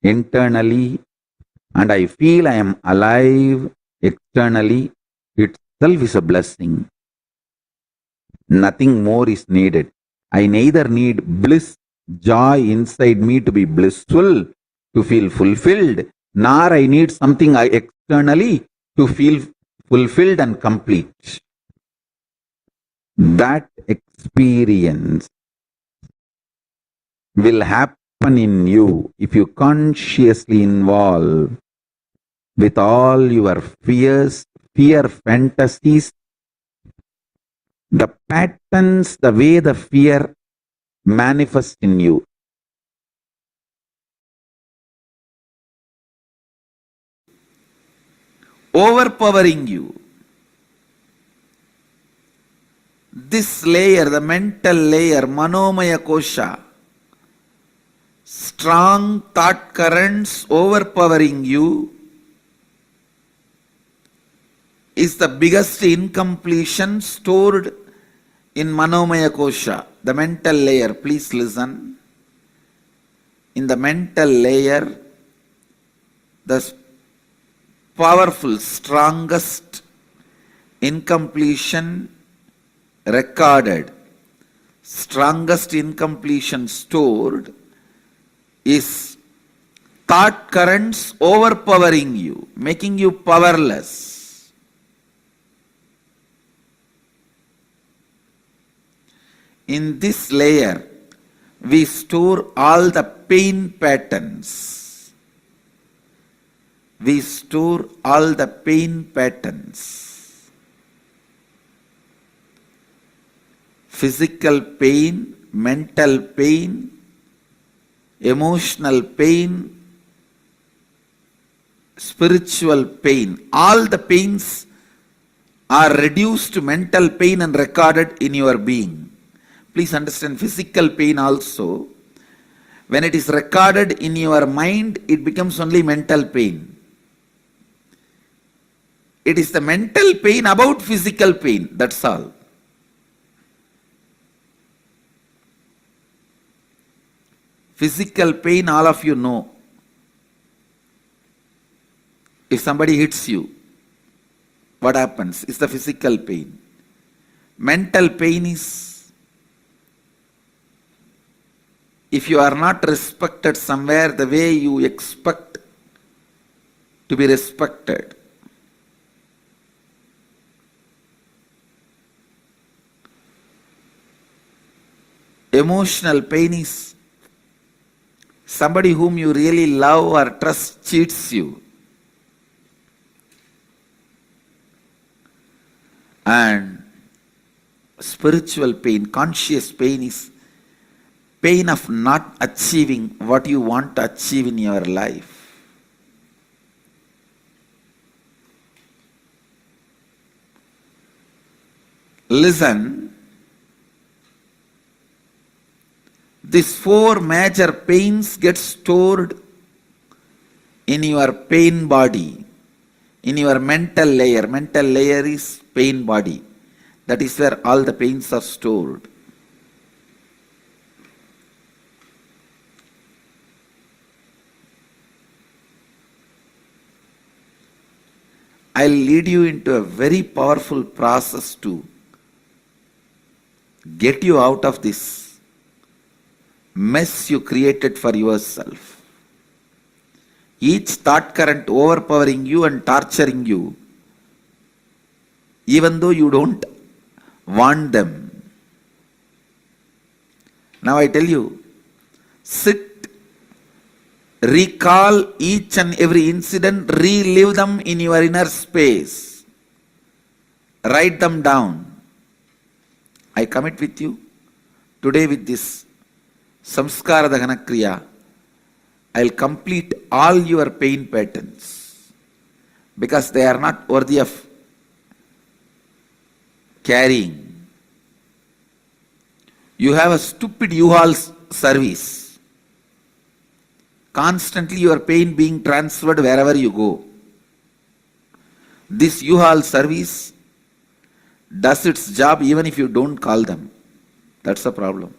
internally and I feel I am alive externally. Itself is a blessing. Nothing more is needed. I neither need bliss, joy inside me to be blissful, to feel fulfilled, nor I need something externally to feel fulfilled and complete. That experience will happen in you if you consciously involve with all your fears, fear fantasies, the patterns, the way the fear manifests in you. Overpowering you. This layer, the mental layer, Manomaya Kosha, strong thought currents overpowering you, is the biggest incompletion stored in Manomaya Kosha, the mental layer. Please listen. In the mental layer, the powerful, strongest incompletion recorded, strongest incompletion stored is thought currents overpowering you, making you powerless. In this layer, we store all the pain patterns. We store all the pain patterns. Physical pain, mental pain, emotional pain, spiritual pain. All the pains are reduced to mental pain and recorded in your being. Please understand, physical pain also, when it is recorded in your mind, it becomes only mental pain. It is the mental pain about physical pain, that's all. Physical pain, all of you know. If somebody hits you, what happens? It's the physical pain. Mental pain is if you are not respected somewhere the way you expect to be respected. Emotional pain is somebody whom you really love or trust cheats you. And spiritual pain, conscious pain is pain of not achieving what you want to achieve in your life. Listen, these four major pains get stored in your pain body, in your mental layer. Mental layer is pain body. That is where all the pains are stored. I'll lead you into a very powerful process to get you out of this mess you created for yourself. Each thought current overpowering you and torturing you, even though you don't want them. Now I tell you, sit, recall each and every incident, relive them in your inner space, write them down. I commit with you, today with this Samskara Dahana Kriya, I'll complete all your pain patterns because they are not worthy of carrying. You have a stupid U-Haul service. Constantly your pain being transferred wherever you go. This U-Haul service does its job even if you don't call them. That's the problem.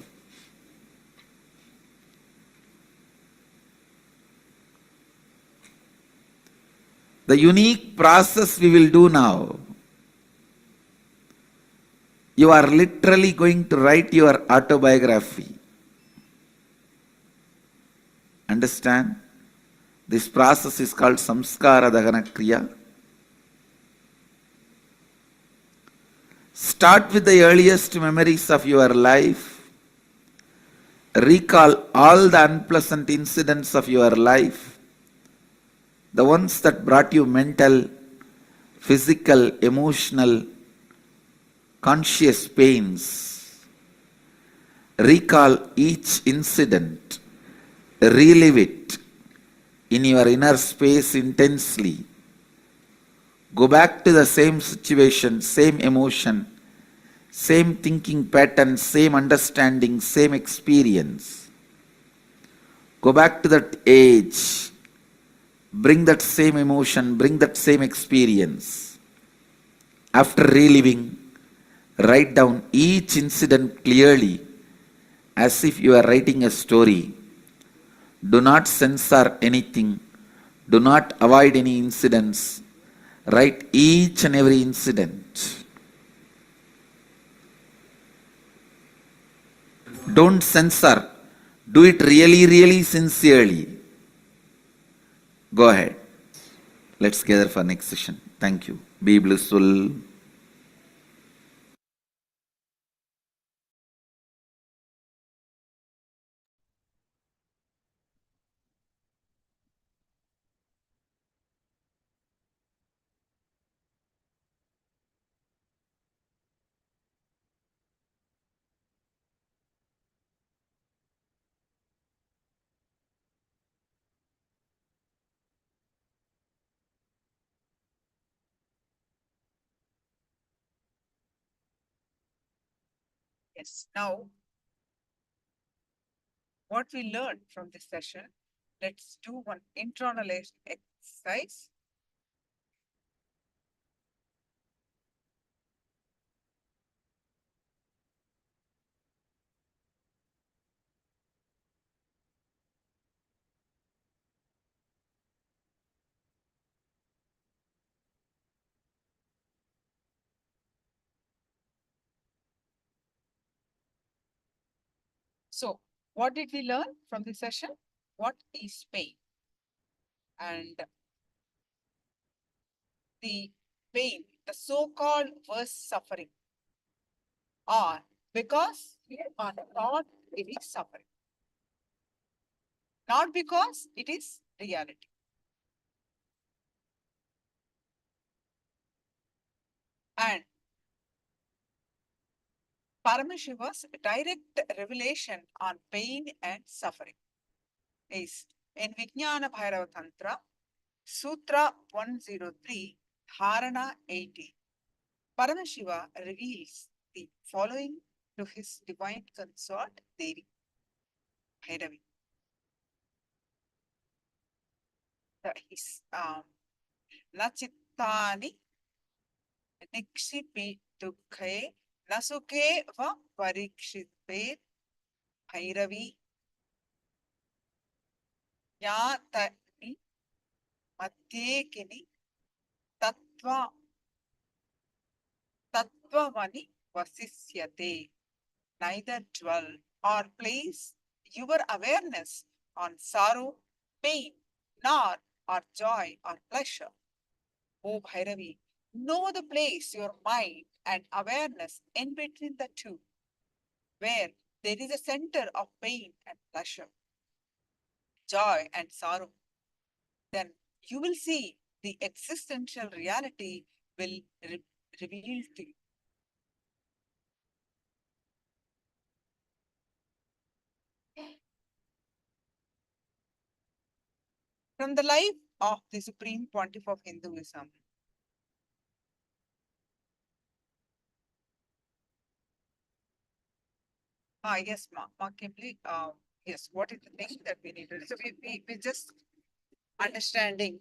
The unique process we will do now, you are literally going to write your autobiography. Understand? This process is called Samskara Dahana Kriya. Start with the earliest memories of your life. Recall all the unpleasant incidents of your life. The ones that brought you mental, physical, emotional, conscious pains. Recall each incident. Relive it in your inner space intensely. Go back to the same situation, same emotion, same thinking pattern, same understanding, same experience. Go back to that age. Bring that same emotion, bring that same experience. After reliving, write down each incident clearly as if you are writing a story. Do not censor anything. Do not avoid any incidents. Write each and every incident. Don't censor. Do it really, really sincerely. Go ahead. Let's gather for next session. Thank you. Be blissful. Yes. Now, what we learned from this session, let's do one internalized exercise. So, What did we learn from this session? What is pain? And the pain, the so-called worse suffering, are because you are not it is suffering, not because it is reality. And Paramashiva's direct revelation on pain and suffering is in Vijnana Bhairava Tantra, Sutra 103, Dharana 80. Paramashiva reveals the following to his divine consort, Devi Bhairavi. His Nachittani Nikshipi Dukhe Nasuke Va Parikshitve Bhairavi Yatani Matyekini Tattva Tattvamani Vasisyate. Neither dwell or place your awareness on sorrow, pain, nor or joy or pleasure. O Bhairavi, know the place your mind and awareness in between the two, where there is a center of pain and pleasure, joy and sorrow. Then you will see the existential reality will reveal to you. From the life of the Supreme Pontiff of Hinduism, yes, Ma Kimberly, yes, what is the thing that we need to do? So we just understanding,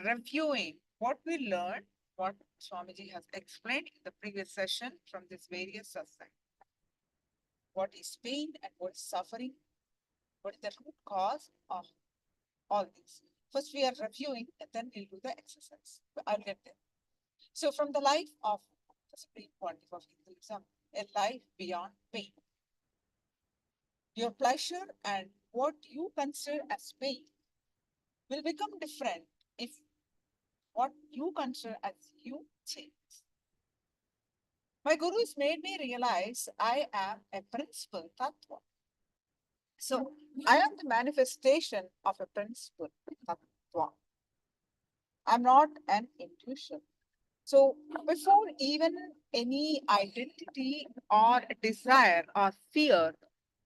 reviewing what we learned, what Swamiji has explained in the previous session from this various satsang. What is pain and what is suffering? What is the root cause of all these? First we are reviewing and then we'll do the exercise. I'll get there. So from the life of the Supreme Pontiff of Hinduism, a life beyond pain. Your pleasure and what you consider as pain will become different if what you consider as you change. My gurus made me realize I am a principal tattva. So I am the manifestation of a principal tattva. I'm not an intuition. So before even any identity or desire or fear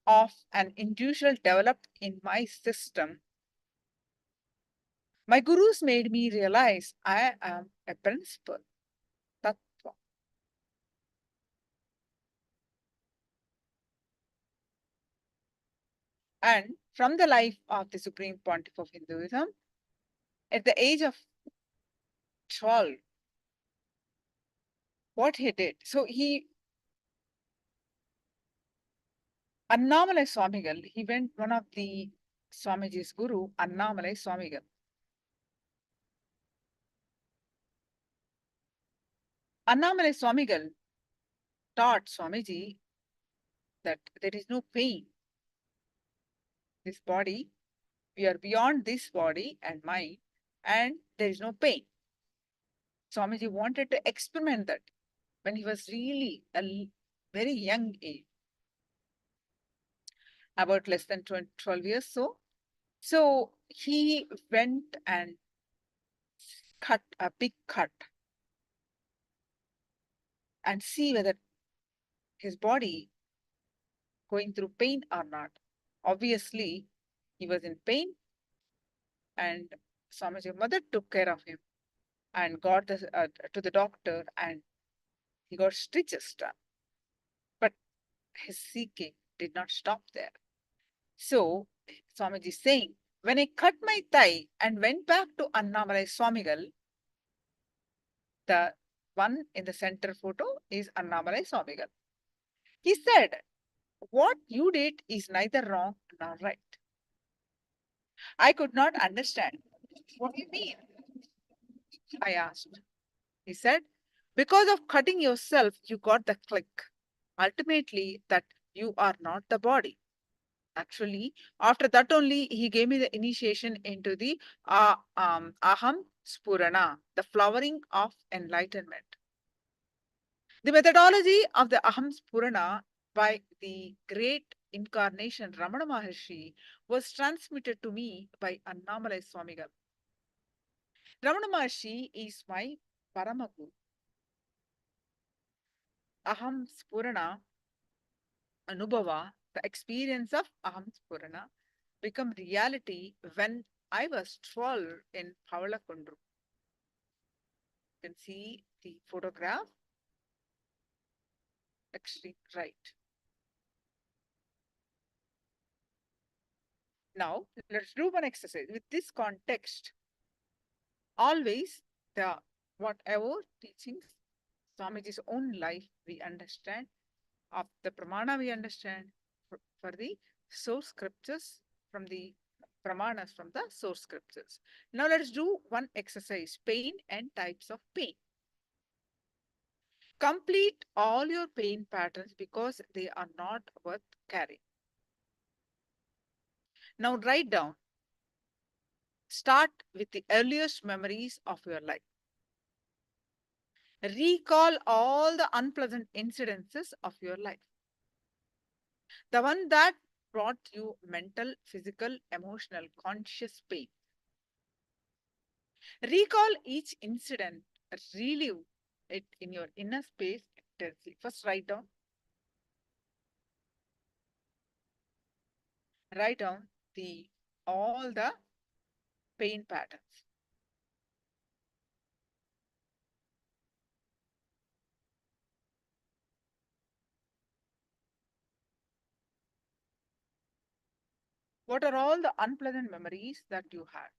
of an individual developed in my system, my gurus made me realize I am a principal tattva. And from the life of the Supreme Pontiff of Hinduism, at the age of 12, what he did, so Annamalai Swamigal, he went, one of the Swamiji's guru, Annamalai Swamigal. Annamalai Swamigal taught Swamiji that there is no pain. This body, we are beyond this body and mind, and there is no pain. Swamiji wanted to experiment that when he was really a very young age, about less than 12 years. So he went and cut a big cut and see whether his body going through pain or not. Obviously, he was in pain, and Swamiji's mother took care of him and got to the doctor, and he got stitches done. But his seeking did not stop there. So Swamiji is saying, when I cut my thigh and went back to Annamalai Swamigal, the one in the center photo is Annamalai Swamigal. He said, what you did is neither wrong nor right. I could not understand. What do you mean? I asked. He said, because of cutting yourself, you got the click. Ultimately, that you are not the body. Actually, after that only he gave me the initiation into the Aham Spurana, the flowering of enlightenment. The methodology of the Aham Spurana by the great incarnation Ramana Maharshi was transmitted to me by Annamalai Swamigal. Ramana Maharshi is my Paramaguru. Aham Spurana Anubhava, the experience of Aham Spurana, become reality when I was 12 in Pavalakundu. You can see the photograph, extreme right. Now, let's do one exercise. With this context, always the whatever teachings, Swamiji's own life, we understand, of the Pramana we understand, for the source scriptures from the Pramanas from the source scriptures. Now let's do one exercise, pain and types of pain. Complete all your pain patterns because they are not worth carrying. Now write down. Start with the earliest memories of your life. Recall all the unpleasant incidences of your life. The one that brought you mental, physical, emotional, conscious pain. Recall each incident, relive it in your inner space intensely. First, write down the all the pain patterns. What are all the unpleasant memories that you had?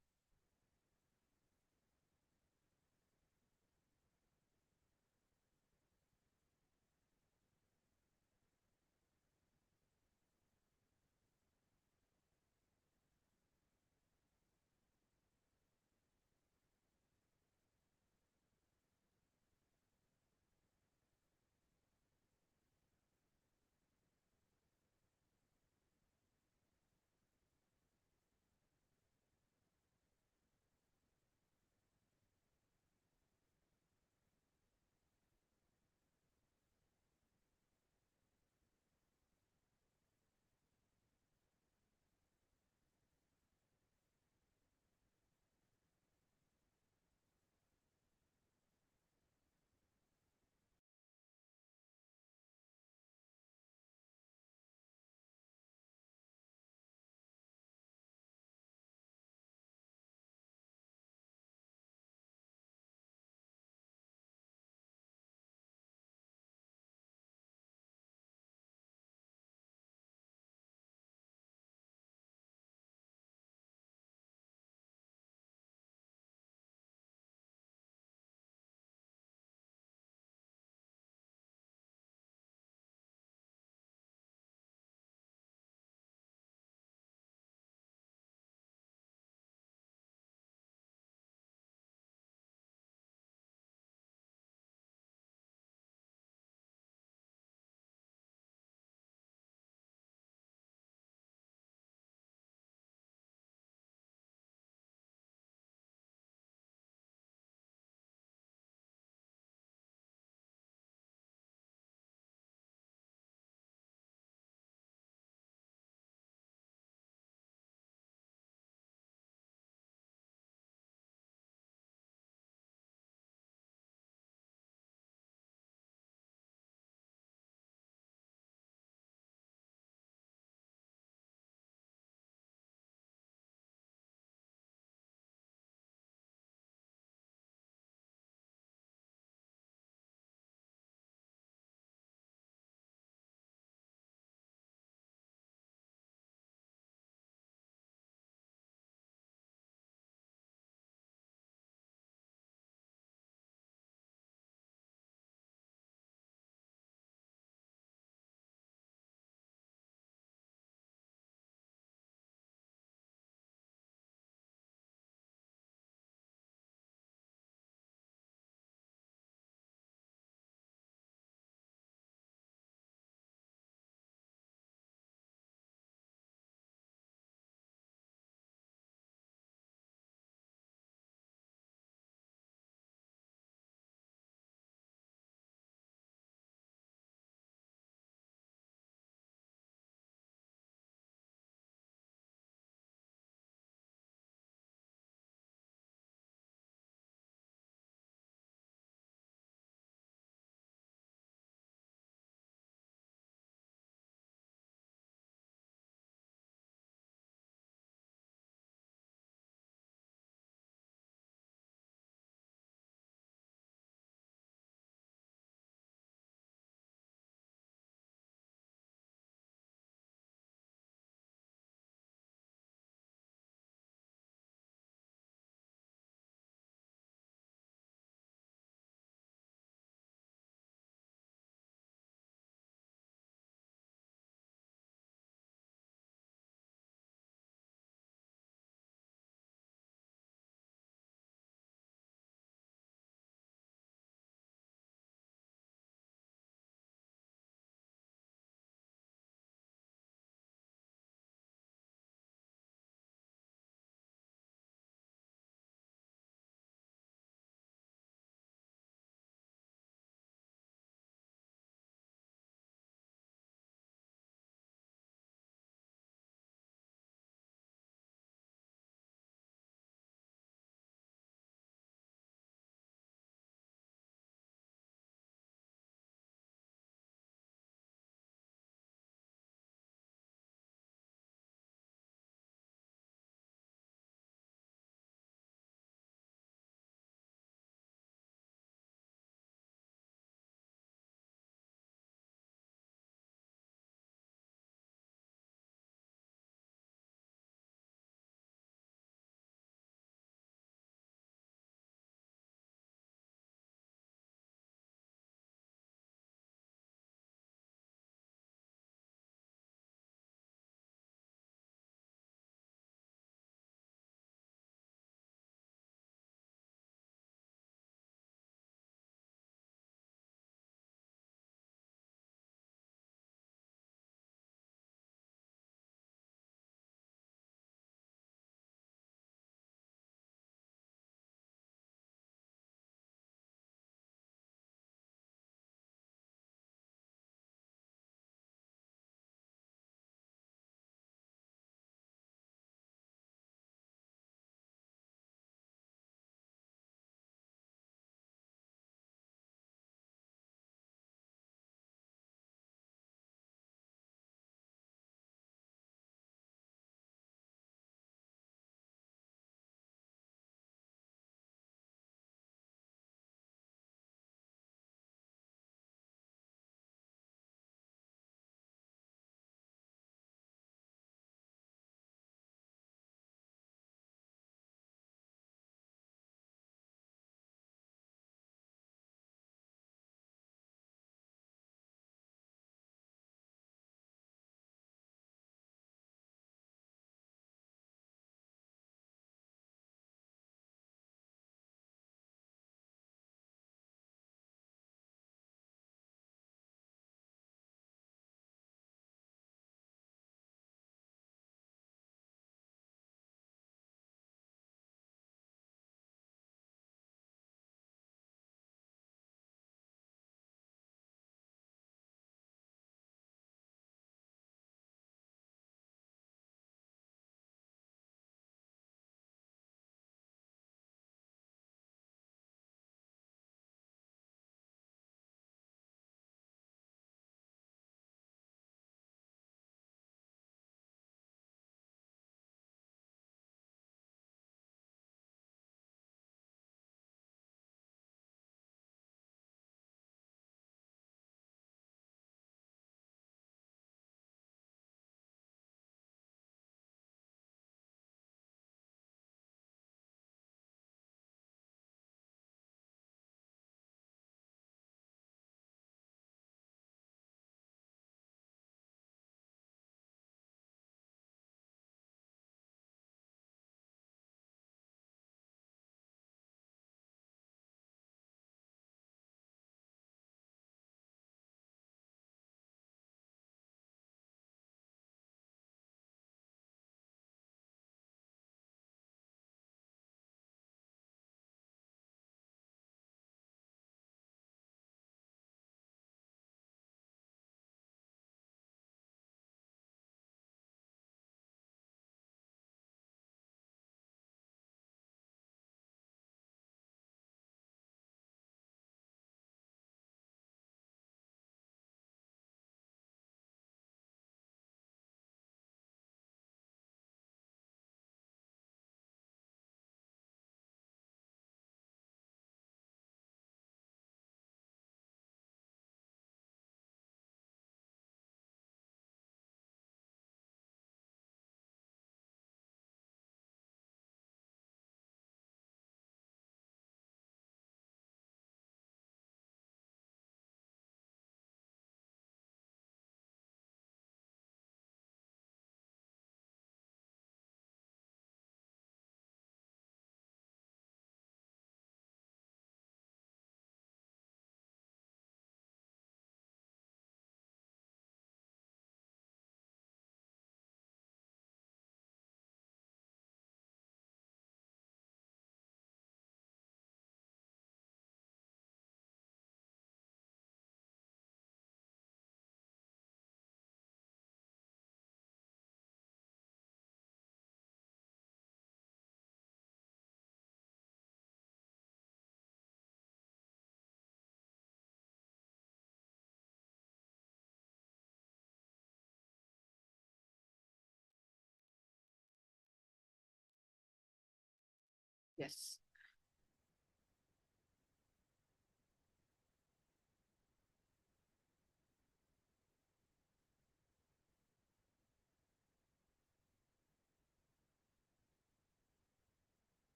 Yes.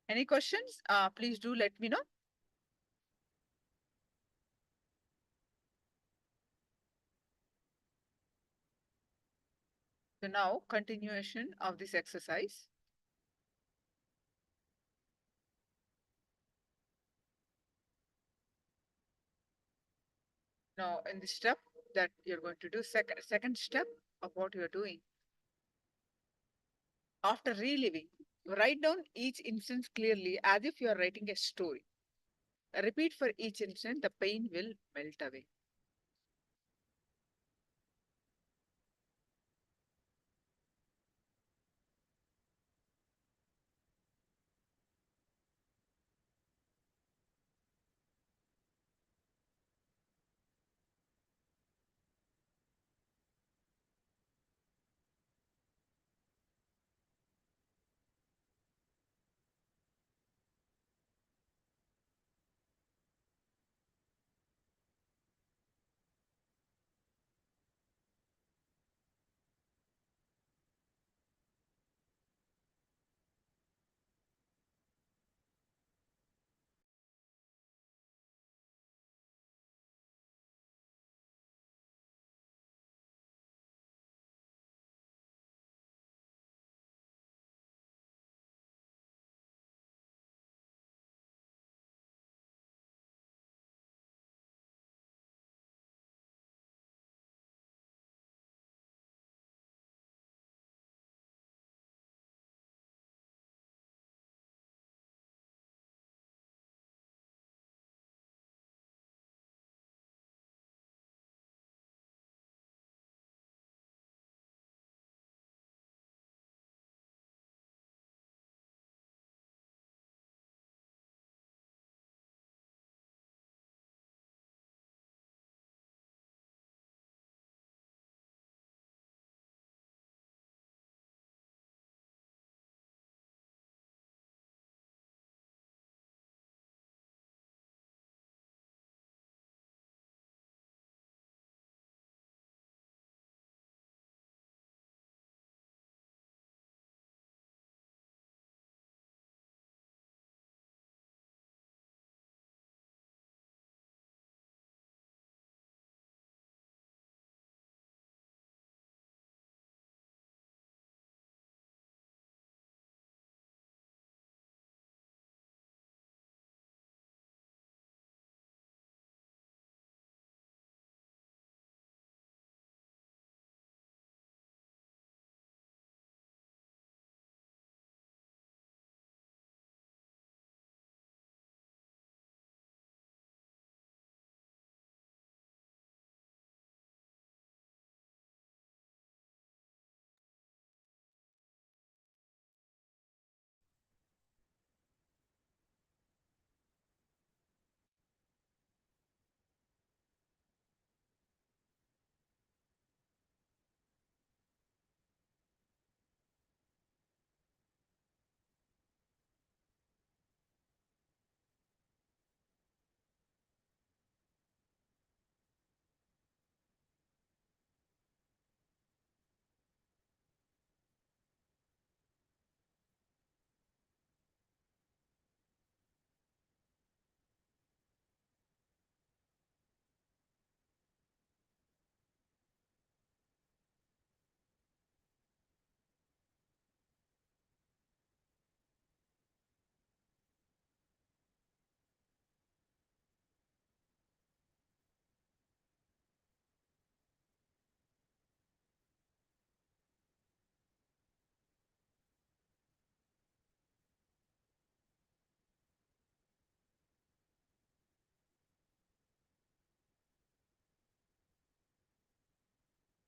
Any questions? Please do let me know. So now, continuation of this exercise. Now, in the step that you're going to do, second step of what you're doing. After reliving, write down each instance clearly as if you are writing a story. Repeat for each instant, the pain will melt away.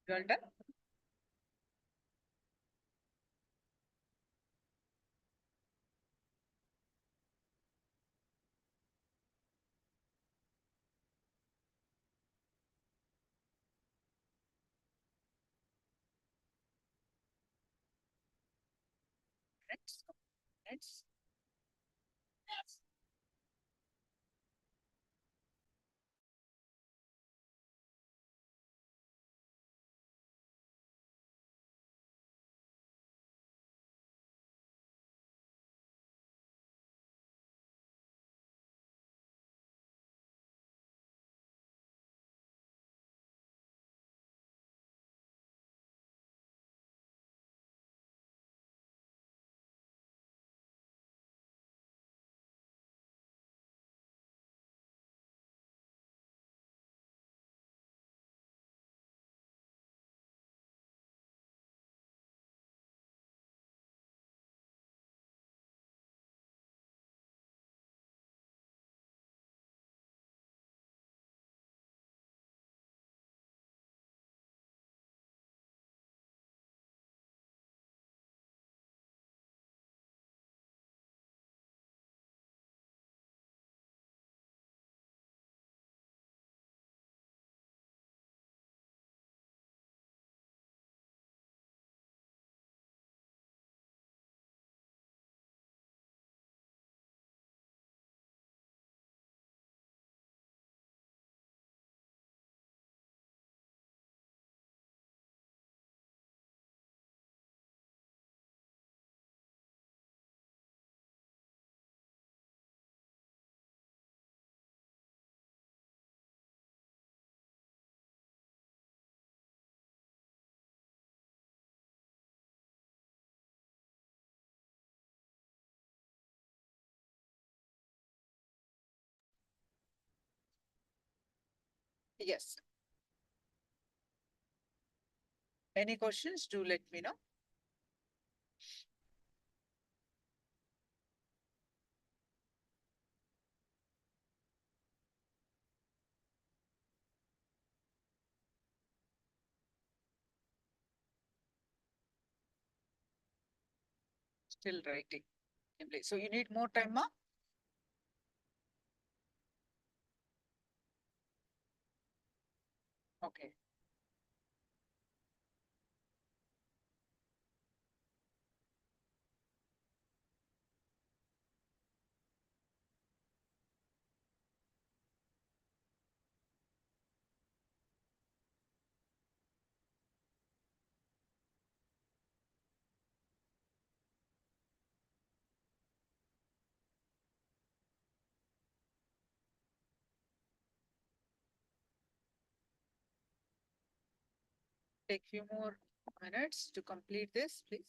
You all done? minutes. Yes. Any questions? Do let me know. Still writing. So you need more time, ma? Okay. Take few more minutes to complete this, please.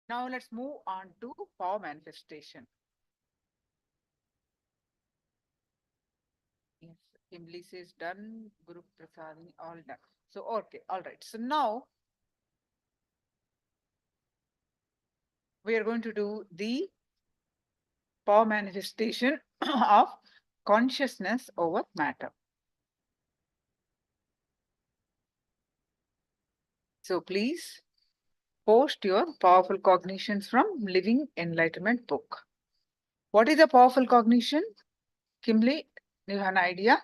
Now let's move on to power manifestation. Yes, Bliss is done, Guru Prasadini all done. So okay, all right. So now we are going to do the power manifestation of consciousness over matter. So please post your powerful cognitions from Living Enlightenment book. What is a powerful cognition? Kimberly, you have an idea?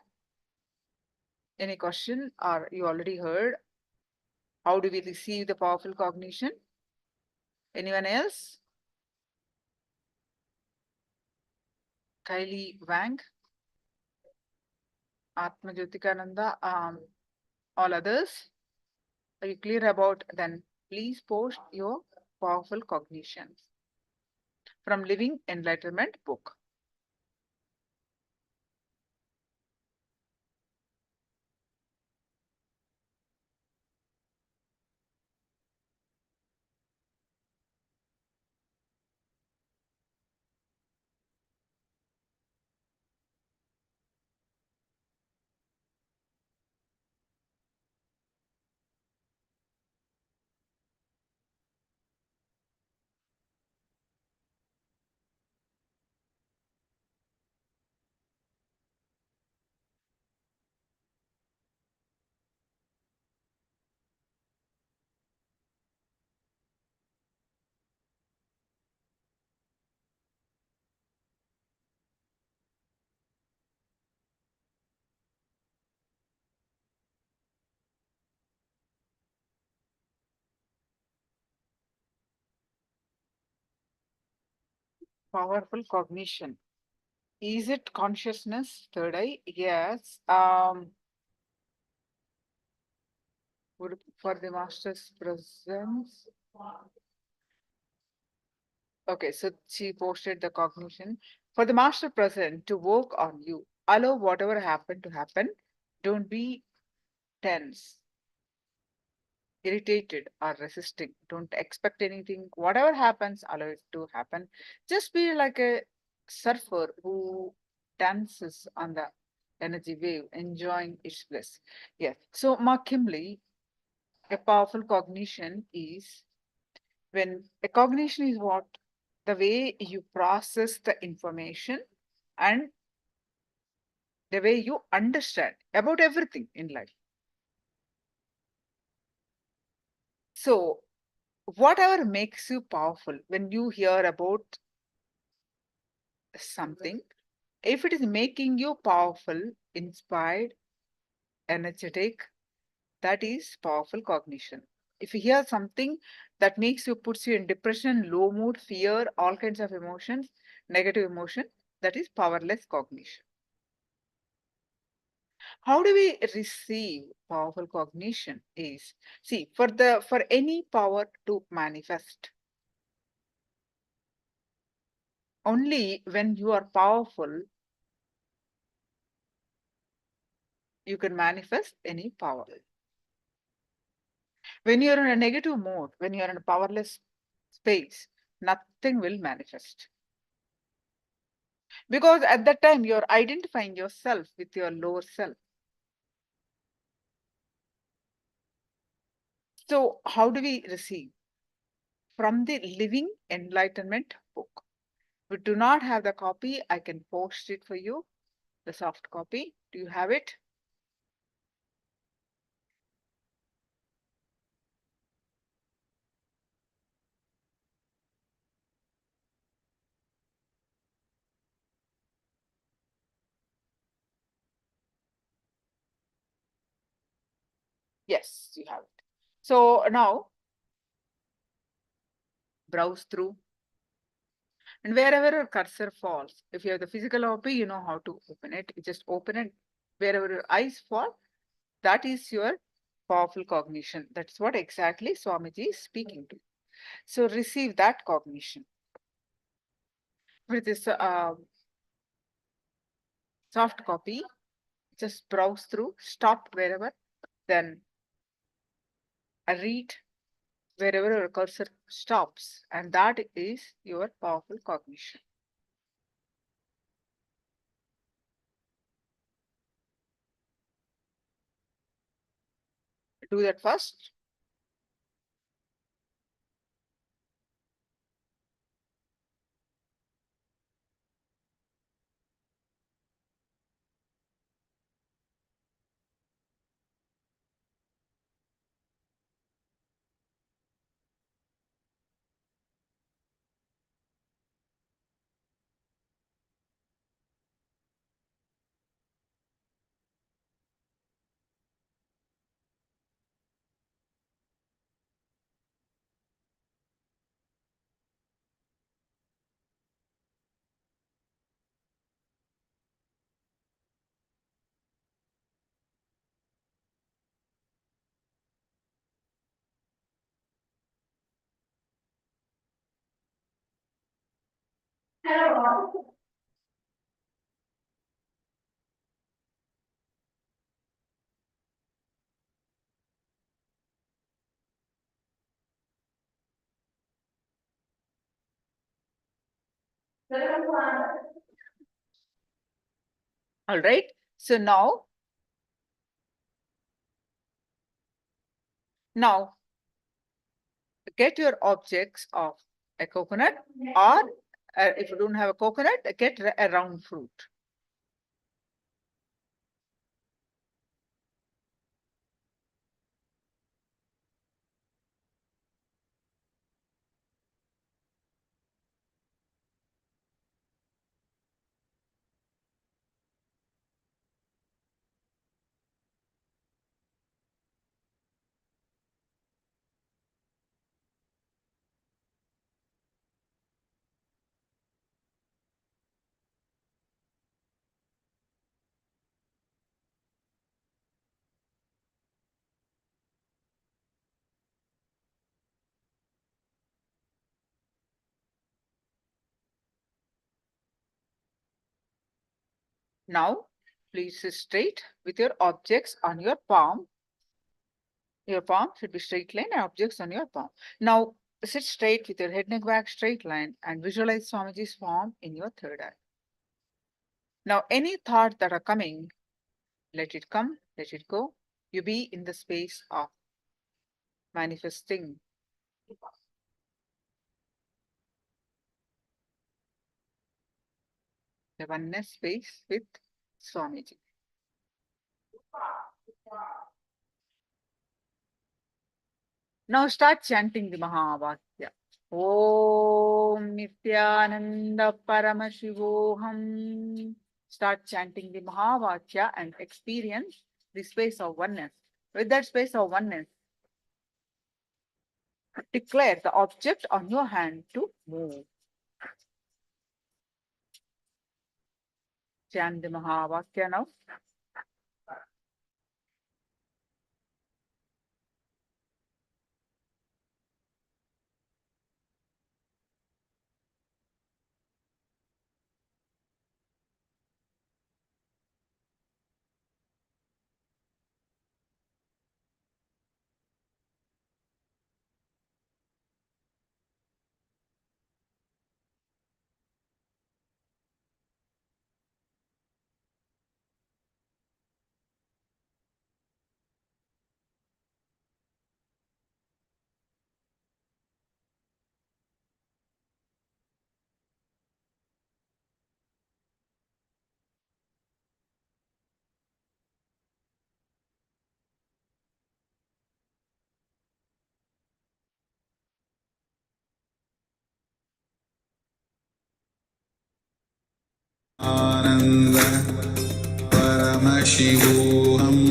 Any question, or you already heard? How do we receive the powerful cognition? Anyone else? Kylie Wang, Atma Jyotikananda, all others? Are you clear about? Then please post your powerful cognitions from Living Enlightenment book. Powerful cognition. Is it consciousness? Third eye? Yes. For the master's presence. Okay, so she posted the cognition. For the master present to work on you, allow whatever happened to happen. Don't be tense, irritated, or resisting. Don't expect anything. Whatever happens, allow it to happen. Just be like a surfer who dances on the energy wave, enjoying its bliss. Yes. So, Mark Kimley, a powerful cognition is when a cognition is what? The way you process the information and the way you understand about everything in life. So, whatever makes you powerful when you hear about something, if it is making you powerful, inspired, energetic, that is powerful cognition. If you hear something that makes you, puts you in depression, low mood, fear, all kinds of emotions, negative emotion, that is powerless cognition. How do we receive powerful cognition? Is, see, for any power to manifest, only when you are powerful you can manifest any power. When you're in a negative mode, when you're in a powerless space, nothing will manifest. Because at that time, you're identifying yourself with your lower self. So how do we receive? From the Living Enlightenment book. We do not have the copy. I can post it for you, the soft copy. Do you have it? Yes, you have it. So now, browse through. And wherever your cursor falls, if you have the physical copy, you know how to open it. You just open it. Wherever your eyes fall, that is your powerful cognition. That's what exactly Swamiji is speaking to. So receive that cognition. With this soft copy, just browse through, stop wherever, then read wherever your cursor stops, and that is your powerful cognition. Do that first. All right. So now get your objects of a coconut, or if you don't have a coconut, get a round fruit. Now, please sit straight with your objects on your palm. Your palm should be straight line and objects on your palm. Now, sit straight with your head, neck, back straight line and visualize Swamiji's form in your third eye. Now, any thought that are coming, let it come, let it go. You be in the space of manifesting. The oneness space with Swamiji. Now start chanting the Mahavakya. Om Nithyananda Paramashivoham. Start chanting the Mahavakya and experience the space of oneness. With that space of oneness, declare the object on your hand to move. Chant the Mahavakya now. आनंद परमशिवोऽहम्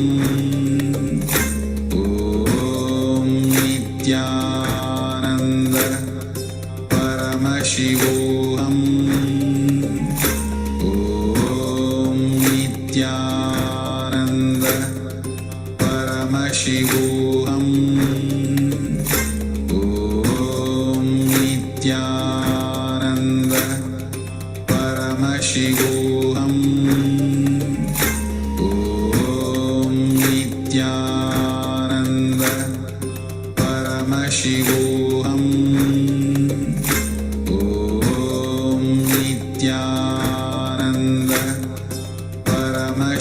ॐ नित्यानंद परमशिवोऽहम् ॐ नित्यानंद परमशिवोऽहम् ॐ Nityanand Paramashivoham Om Nithyananda Paramashivoham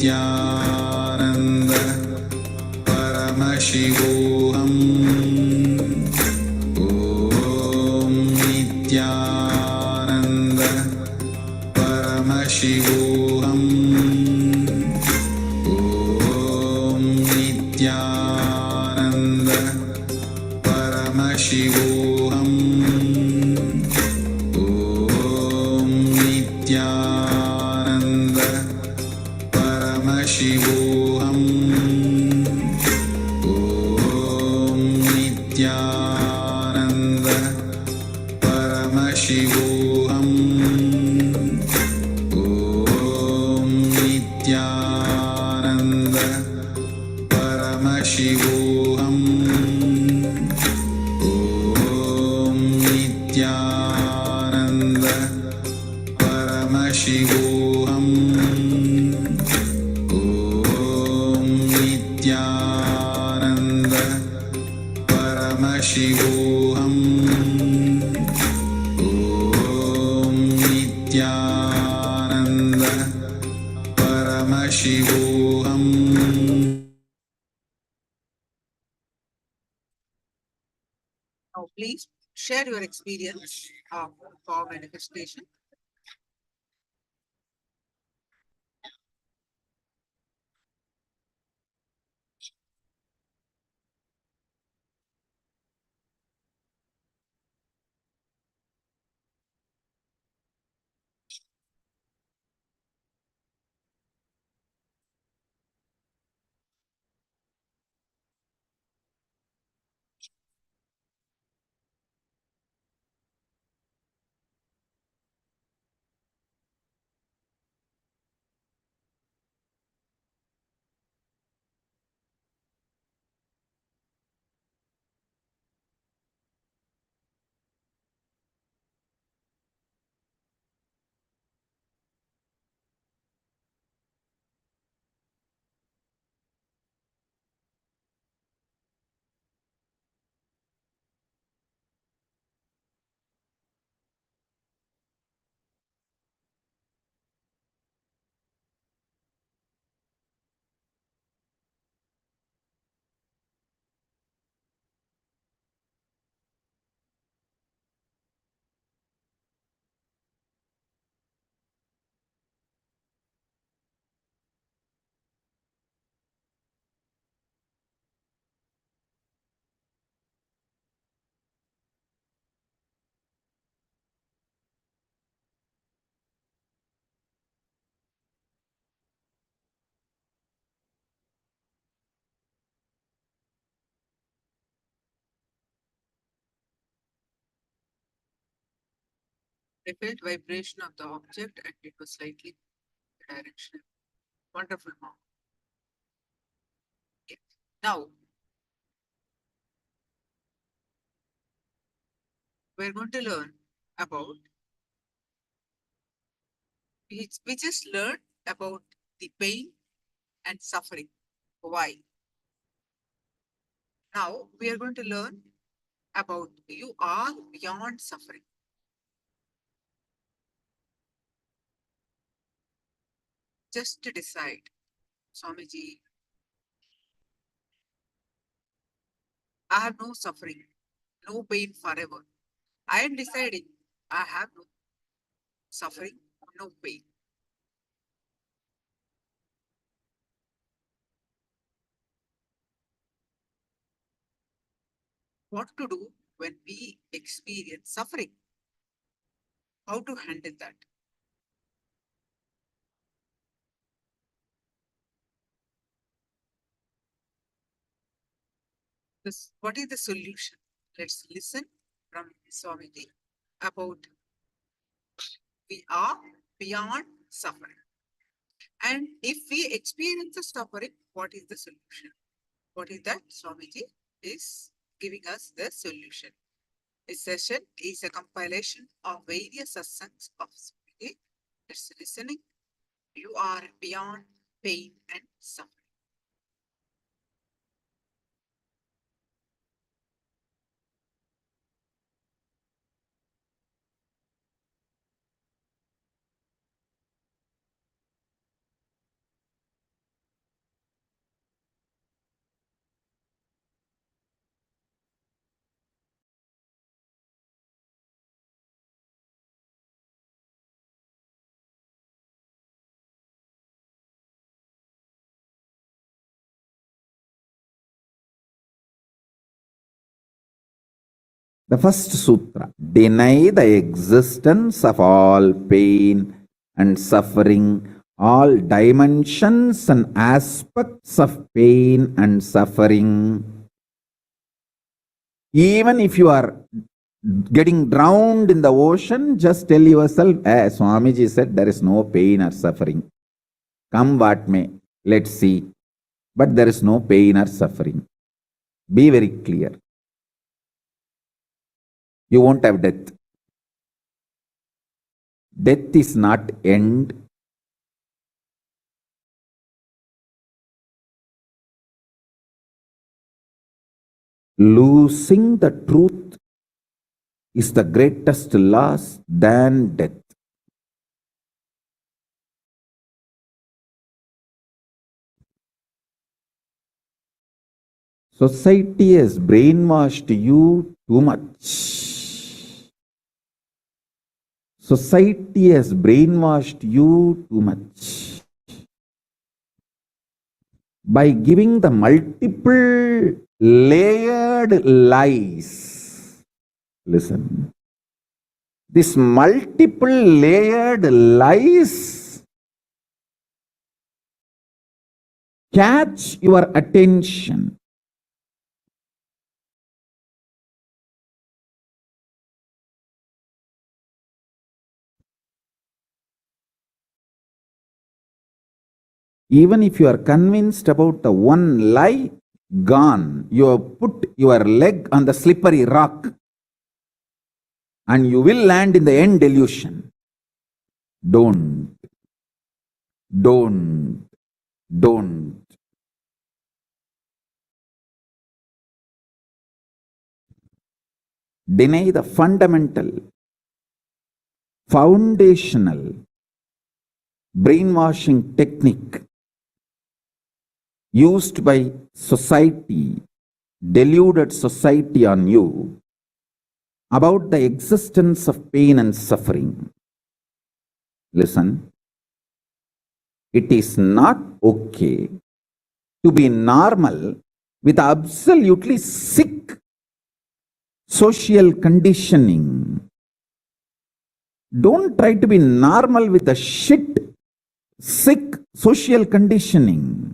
Nithyananda Paramashivoham Om Nithyananda Paramashivoham Om Nithyananda Paramashivoham Om Nithyananda Paramashivoham Om Nithyananda Paramashivoham Om Nithyananda Paramashivoham Om Nithyananda Paramashivoham Om Nithyananda Paramashivoham Om Nithyananda Paramashivoham. Now, please share your experience of power manifestation. I felt vibration of the object and it was slightly directional. Wonderful, mom. Okay. Now, we're going to learn about, we just learned about the pain and suffering. Why? Now, we are going to learn about you are beyond suffering. Just to decide, Swamiji, I have no suffering, no pain forever. I am deciding I have no suffering, no pain. What to do when we experience suffering? How to handle that? What is the solution? Let's listen from Swamiji about we are beyond suffering. And if we experience the suffering, what is the solution? What is that? Swamiji is giving us the solution. This session is a compilation of various satsangs of Swamiji. Let's listening. You are beyond pain and suffering. The first sutra, deny the existence of all pain and suffering, all dimensions and aspects of pain and suffering. Even if you are getting drowned in the ocean, just tell yourself, Swamiji said there is no pain or suffering. Come what may, let's see. But there is no pain or suffering. Be very clear. You won't have death. Death is not end. Losing the truth is the greatest loss than death. Society has brainwashed you too much. Society has brainwashed you too much by giving the multiple layered lies. Listen. This multiple layered lies catch your attention. Even if you are convinced about the one lie, gone. You have put your leg on the slippery rock and you will land in the end delusion. Don't. Deny the fundamental, foundational brainwashing technique used by society, deluded society on you about the existence of pain and suffering. Listen, it is not okay to be normal with absolutely sick social conditioning. Don't try to be normal with the shit, sick social conditioning.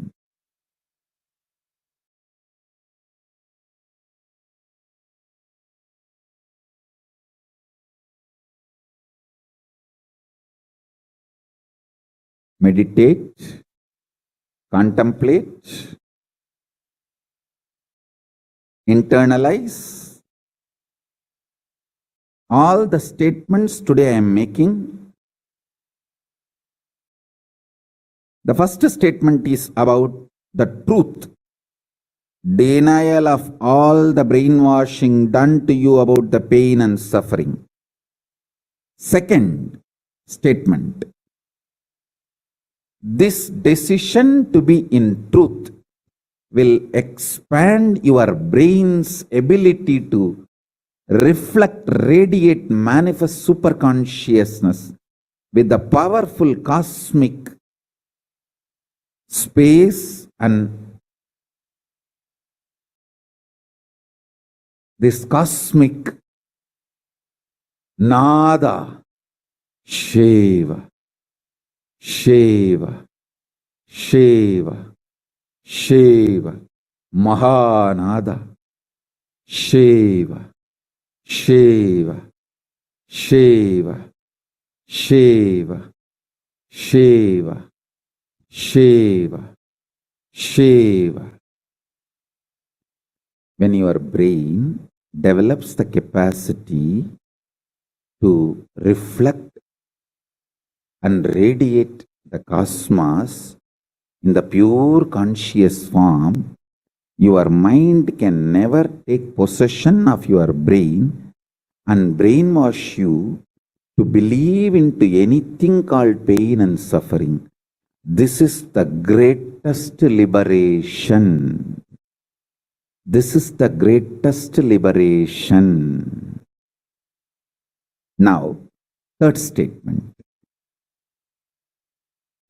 Meditate, contemplate, internalize all the statements today I am making. The first statement is about the truth, denial of all the brainwashing done to you about the pain and suffering. Second statement, this decision to be in truth will expand your brain's ability to reflect, radiate, manifest superconsciousness with the powerful cosmic space and this cosmic nada, Shiva, Shiva, Shiva, Shiva, Mahanada, Shiva, Shiva, Shiva, Shiva, Shiva, Shiva, Shiva. When your brain develops the capacity to reflect and radiate the cosmos in the pure conscious form, your mind can never take possession of your brain and brainwash you to believe into anything called pain and suffering. This is the greatest liberation. This is the greatest liberation. Now, third statement.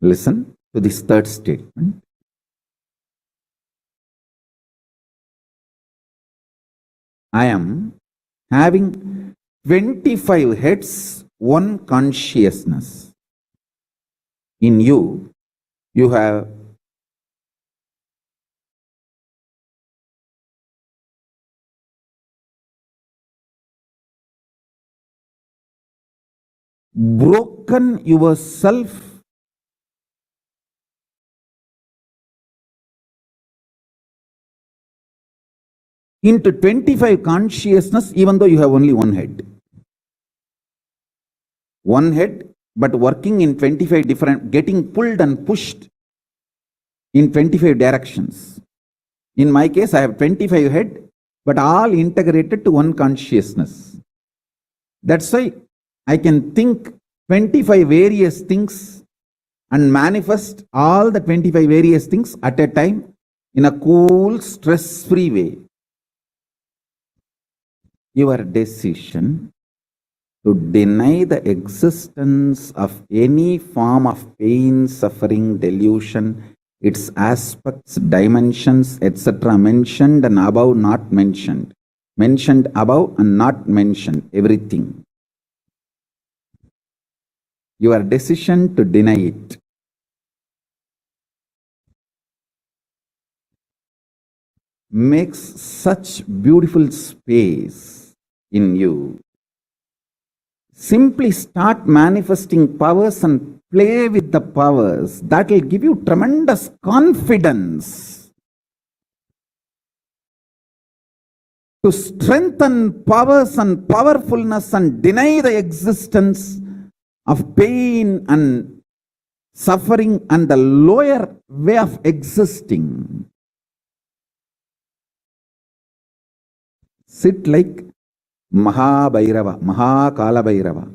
Listen to this third statement. I am having 25 heads, one consciousness. In you, you have broken yourself into 25 consciousness, even though you have only one head. One head, but working in 25 different, getting pulled and pushed in 25 directions. In my case, I have 25 head, but all integrated to one consciousness. That's why I can think 25 various things and manifest all the 25 various things at a time in a cool, stress-free way. Your decision to deny the existence of any form of pain, suffering, delusion, its aspects, dimensions, etc. mentioned and above not mentioned. Mentioned above and not mentioned, everything. Your decision to deny it makes such beautiful space in you. Simply start manifesting powers and play with the powers. That will give you tremendous confidence to strengthen powers and powerfulness and deny the existence of pain and suffering and the lower way of existing. Sit like Mahabhairava, Mahakala Bhairava.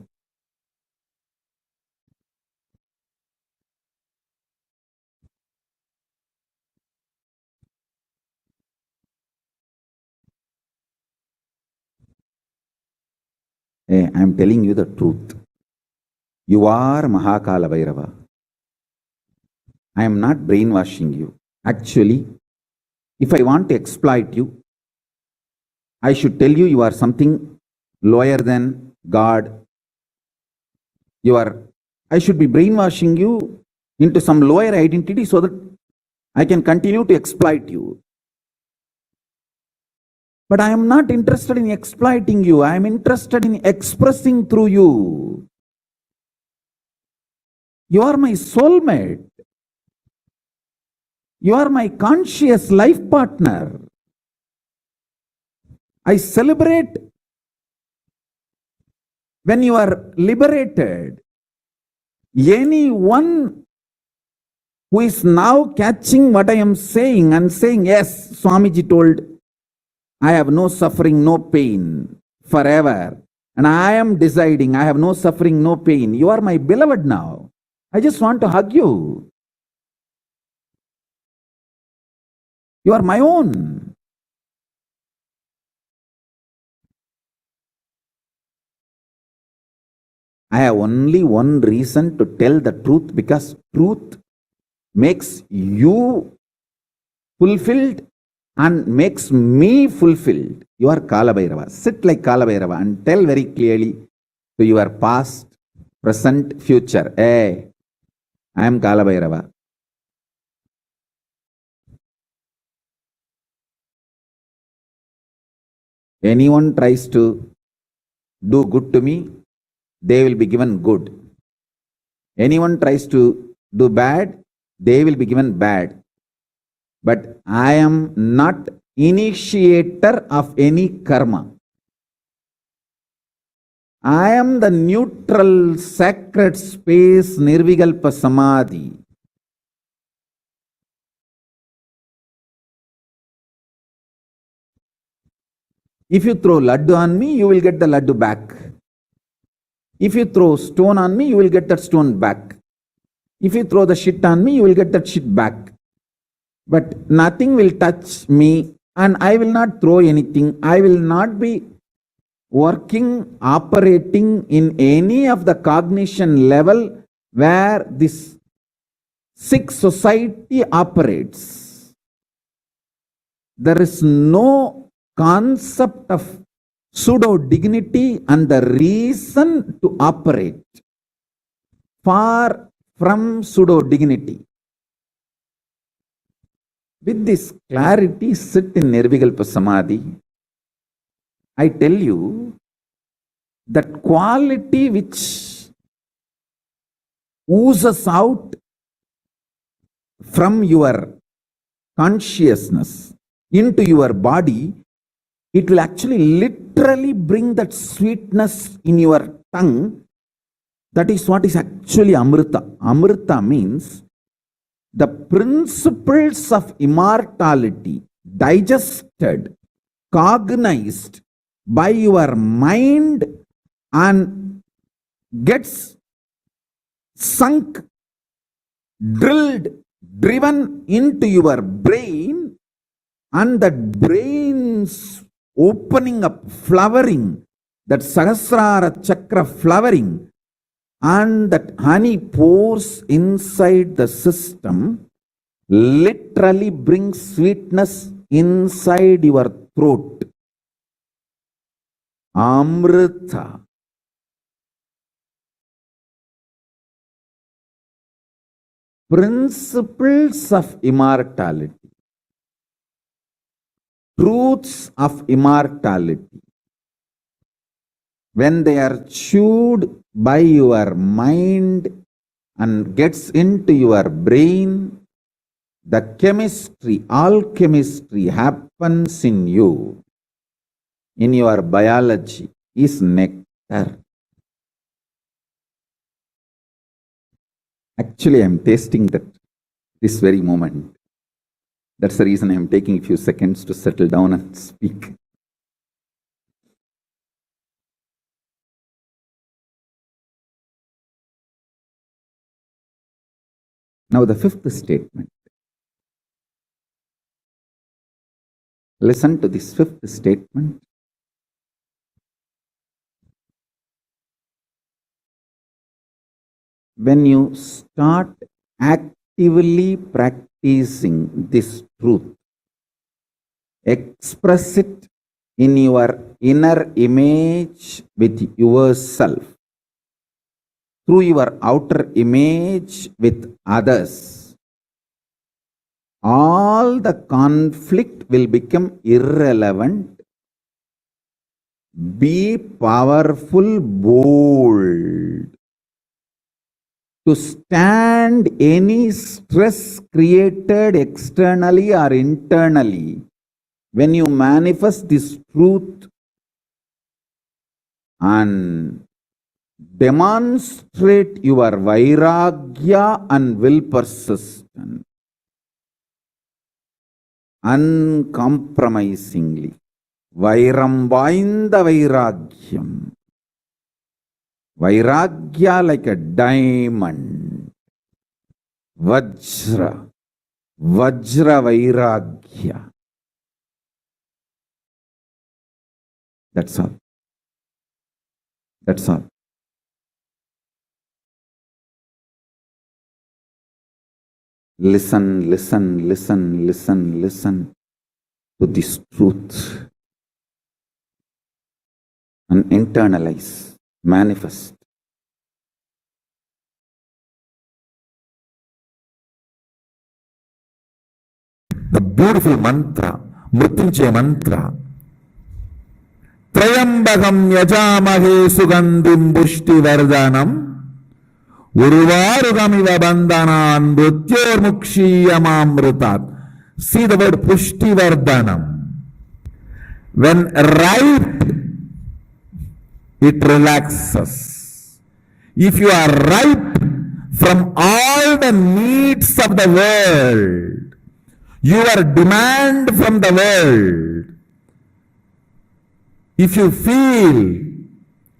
Hey, I am telling you the truth. You are Mahakala Bhairava. I am not brainwashing you. Actually, if I want to exploit you, I should tell you you are something lower than God. I should be brainwashing you into some lower identity so that I can continue to exploit you. But I am not interested in exploiting you. I am interested in expressing through you. You are my soulmate. You are my conscious life partner. I celebrate when you are liberated. Anyone who is now catching what I am saying and saying, yes, Swamiji told, I have no suffering, no pain forever. And I am deciding I have no suffering, no pain. You are my beloved now. I just want to hug you. You are my own. I have only one reason to tell the truth, because truth makes you fulfilled and makes me fulfilled. You are Kala Bhairava. Sit like Kala Bhairava and tell very clearly to your past, present, future. Hey, I am Kala Bhairava. Anyone tries to do good to me, they will be given good. Anyone tries to do bad, they will be given bad. But I am not initiator of any karma. I am the neutral, sacred space, Nirvikalpa Samadhi. If you throw laddu on me, you will get the laddu back. If you throw stone on me, you will get that stone back. If you throw the shit on me, you will get that shit back. But nothing will touch me, and I will not throw anything. I will not be working, operating in any of the cognition level where this sick society operates. There is no concept of pseudo dignity and the reason to operate. Far from pseudo dignity. With this clarity, sit in Nirvikalpa Samadhi. I tell you that quality which oozes out from your consciousness into your body, it will actually literally bring that sweetness in your tongue. That is what is actually Amrita. Amrita means the principles of immortality digested, cognized by your mind and gets sunk, drilled, driven into your brain, and that brain's opening up, flowering, that Sahasrara Chakra flowering, and that honey pours inside the system, literally brings sweetness inside your throat. Amrita. Principles of immortality. Truths of immortality. When they are chewed by your mind and gets into your brain, the chemistry, alchemistry happens in you, in your biology, is nectar. Actually, I am tasting that this very moment. That's the reason I am taking a few seconds to settle down and speak. Now the fifth statement. Listen to this fifth statement. When you start actively practicing this truth, express it in your inner image with yourself, through your outer image with others, all the conflict will become irrelevant. Be powerful, bold, to stand any stress created externally or internally. When you manifest this truth and demonstrate your vairagya and will persistence uncompromisingly. Vairam vainda vairagyam. Vairagya like a diamond. Vajra. Vajra vairagya. That's all. That's all. Listen, listen, listen, listen, listen to this truth and internalize, manifest. The beautiful mantra, Mrityunjaya mantra. Trayambagam yajamahe sugandhim pushtivardhanam Urvarugamiva bandhanan mrityormukshiyamamritat. See the word pushtivardhanam. When ripe, it relaxes. If you are ripe from all the needs of the world, your demand from the world, if you feel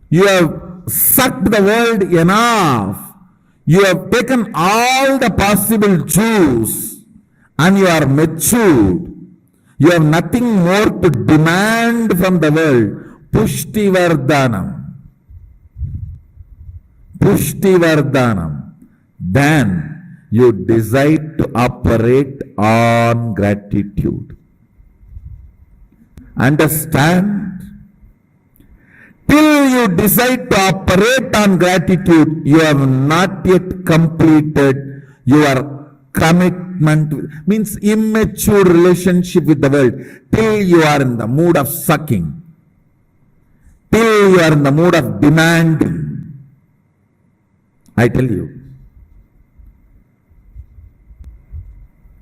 you have sucked the world enough, you have taken all the possible juice and you are matured, you have nothing more to demand from the world. Pushtivardhanam. Pushtivardhanam. Then you decide to operate on gratitude. Understand Till you decide to operate on gratitude, you have not yet completed your commitment, means immature relationship with the world. Till you are in the mood of sucking, till you are in the mood of demanding. I tell you,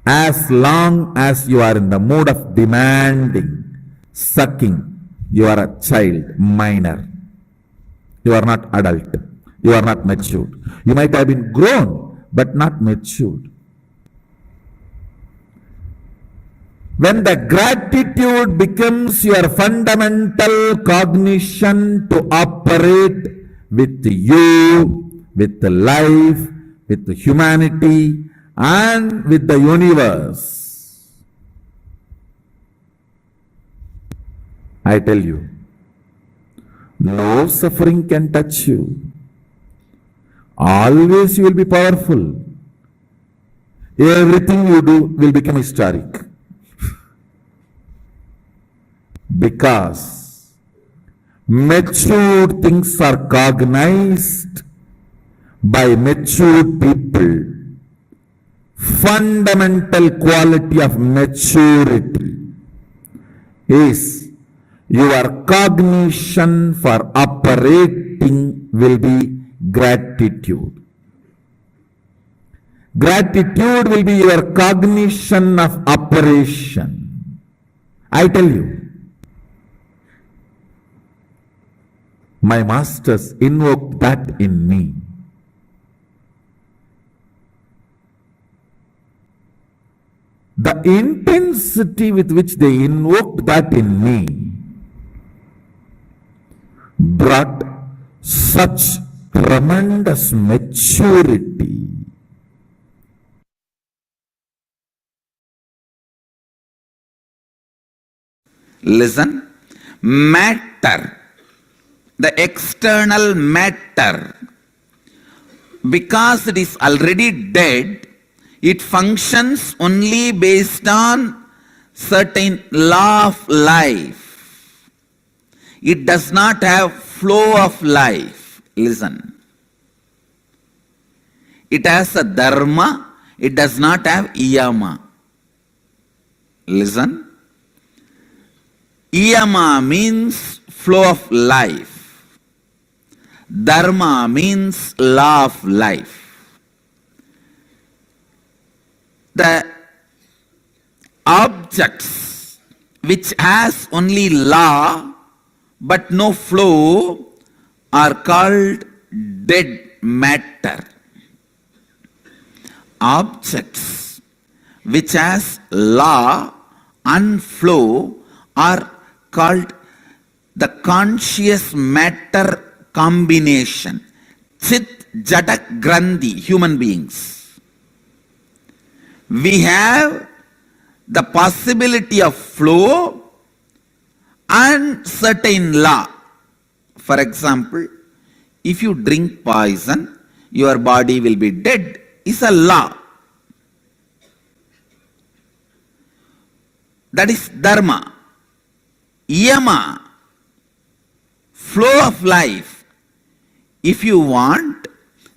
as long as you are in the mood of demanding, sucking, you are a child, minor. You are not adult. You are not matured. You might have been grown, but not matured. When the gratitude becomes your fundamental cognition to operate with you, with the life, with the humanity, and with the universe, I tell you, no suffering can touch you. Always you will be powerful. Everything you do will become historic. Because matured things are cognized by matured people. Fundamental quality of maturity is your cognition for operating will be gratitude. Gratitude will be your cognition of operation. I tell you, my masters invoked that in me. The intensity with which they invoked that in me brought such tremendous maturity. Listen, matter, the external matter, because it is already dead, it functions only based on certain law of life. It does not have flow of life. Listen. It has a dharma, it does not have yama. Listen. Yama means flow of life. Dharma means law of life. The objects which has only law but no flow are called dead matter. Objects which has law and flow are called the conscious matter combination. Chit, Jada, Grandhi, human beings. We have the possibility of flow and certain law. For example, if you drink poison, your body will be dead. It's a law. That is dharma. Yama, flow of life. If you want,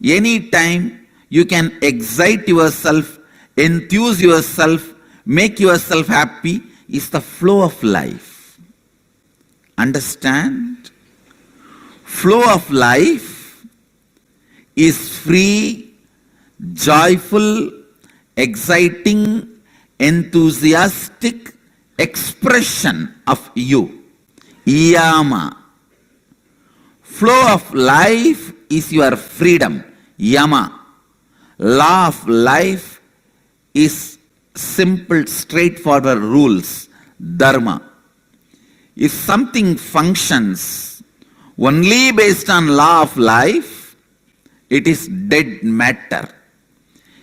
any time you can excite yourself, enthuse yourself, make yourself happy, is the flow of life. Understand? Flow of life is free, joyful, exciting, enthusiastic expression of you. Yama. Flow of life is your freedom. Yama. Law of life is simple, straightforward rules. Dharma. If something functions only based on law of life, it is dead matter.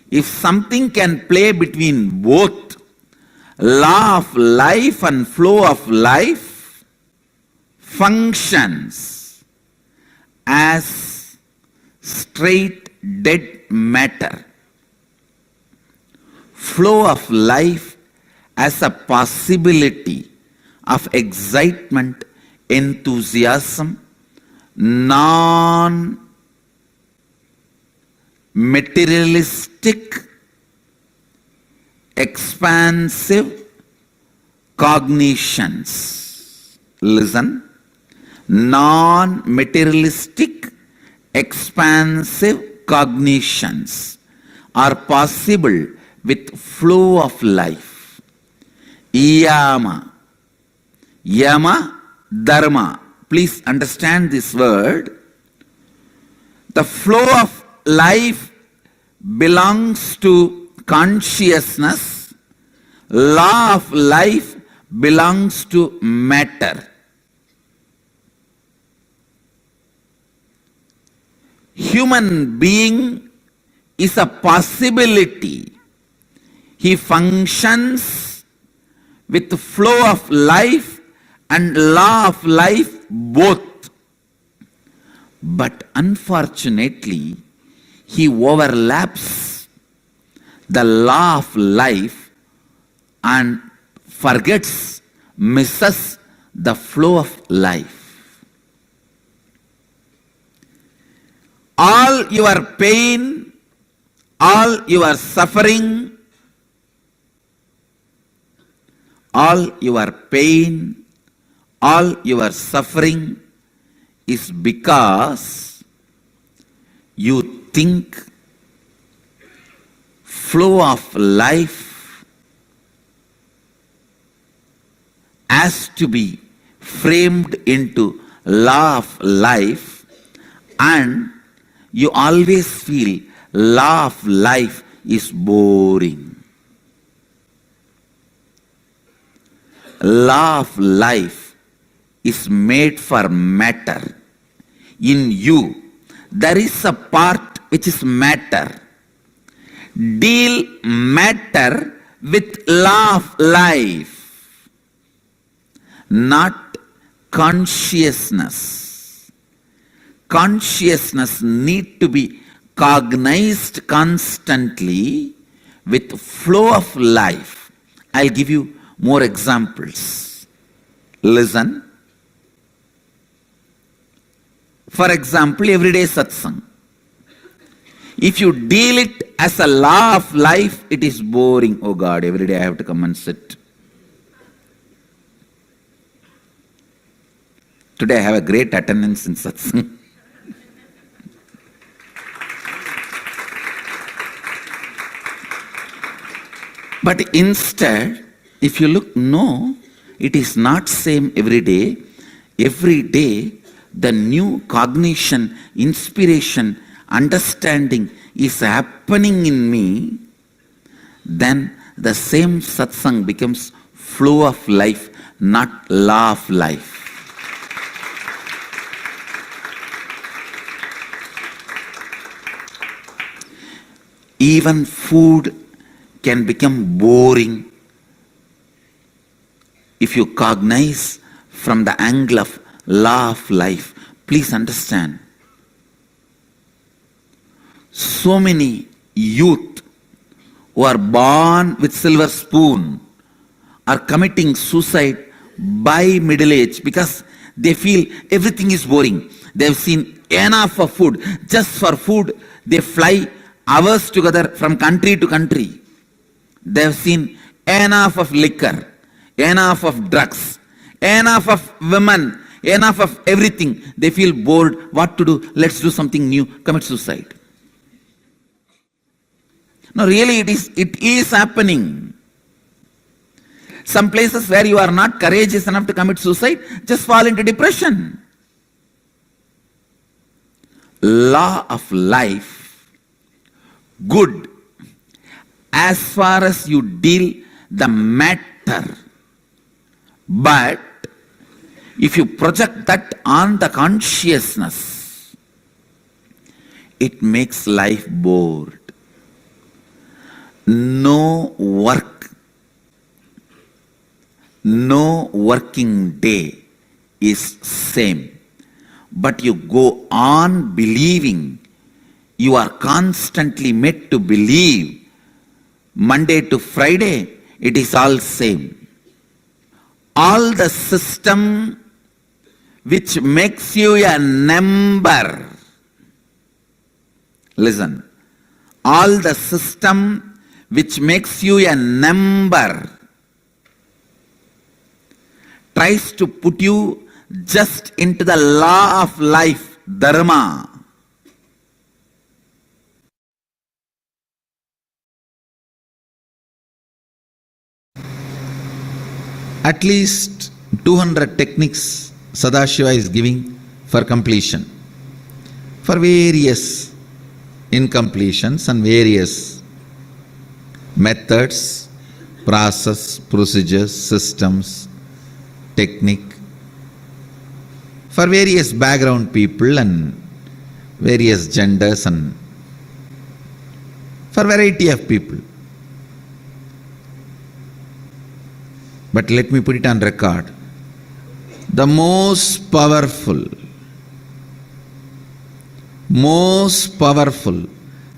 If something can play between both law of life and flow of life, functions as straight dead matter. Flow of life as a possibility of excitement, enthusiasm, non-materialistic, expansive cognitions. Listen. Non-materialistic, expansive cognitions are possible with flow of life. Yama. Yama, dharma. Please understand this word. The flow of life belongs to consciousness. Law of life belongs to matter. Human being is a possibility. He functions with the flow of life and law of life both. But unfortunately, he overlaps the law of life and forgets, misses the flow of life. All your pain, all your suffering, all your pain, all your suffering is because you think flow of life has to be framed into law of life, and you always feel law of life is boring. Law of life is made for matter. In you, there is a part which is matter. Deal matter with law of life, not consciousness. Consciousness need to be cognized constantly with flow of life. I'll give you more examples. Listen. For example, everyday satsang. If you deal it as a law of life, it is boring. Oh God, every day I have to come and sit. Today I have a great attendance in satsang. But instead, if you look, no, it is not same every day. Every day, the new cognition, inspiration, understanding is happening in me. Then the same satsang becomes flow of life, not law of life. Even food can become boring if you cognize from the angle of law of life. Please understand, so many youth who are born with silver spoon are committing suicide by middle age because they feel everything is boring. They have seen enough of food. Just for food, they fly hours together from country to country. They have seen enough of liquor, enough of drugs, enough of women, enough of everything. They feel bored. What to do? Let's do something new. Commit suicide. No, really it is happening. Some places where you are not courageous enough to commit suicide, just fall into depression. Law of life, good. As far as you deal the matter, but if you project that on the consciousness, it makes life bored. No work, no working day is same, but you go on believing. You are constantly made to believe. Monday to Friday, it is all same. All the system which makes you a number. Listen, all the system which makes you a number tries to put you just into the law of life, dharma. At least 200 techniques Sadashiva is giving for completion, for various incompletions and various methods, process, procedures, systems, technique, for various background people and various genders and for variety of people. But let me put it on record. The most powerful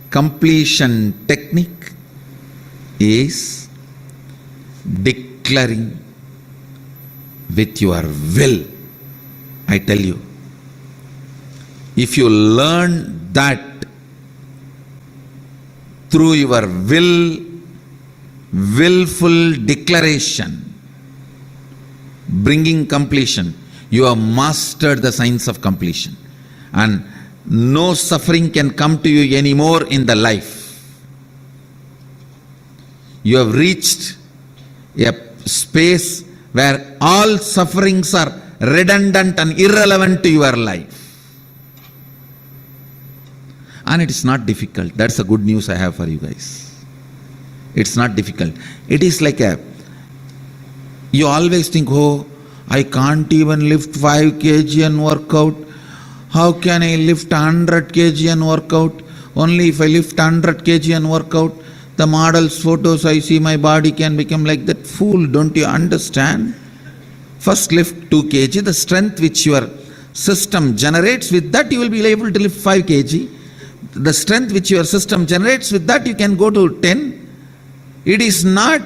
completion technique is declaring with your will. I tell you, if you learn that through your willful declaration, bringing completion, you have mastered the science of completion, and no suffering can come to you anymore in the life. You have reached a space where all sufferings are redundant and irrelevant to your life. And it is not difficult. That's the good news I have for you guys. It's not difficult. It is like you always think, oh, I can't even lift 5 kg and work out. How can I lift 100 kg and work out? Only if I lift 100 kg and work out, the model's photos I see, my body can become like that. Fool, don't you understand? First lift 2 kg, the strength which your system generates, with that you will be able to lift 5 kg. The strength which your system generates, with that you can go to 10. It is not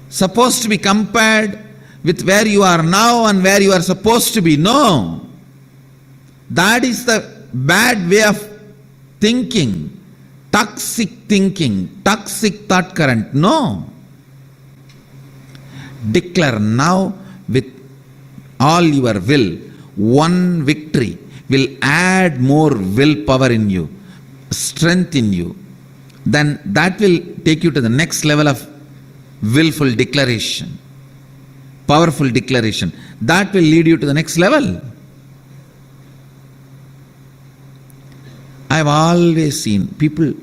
supposed to be compared with where you are now and where you are supposed to be. No. That is the bad way of thinking, toxic thought current. No. Declare now with all your will. One victory will add more willpower in you, strength in you. Then that will take you to the next level of willful declaration, powerful declaration. That will lead you to the next level. I have always seen people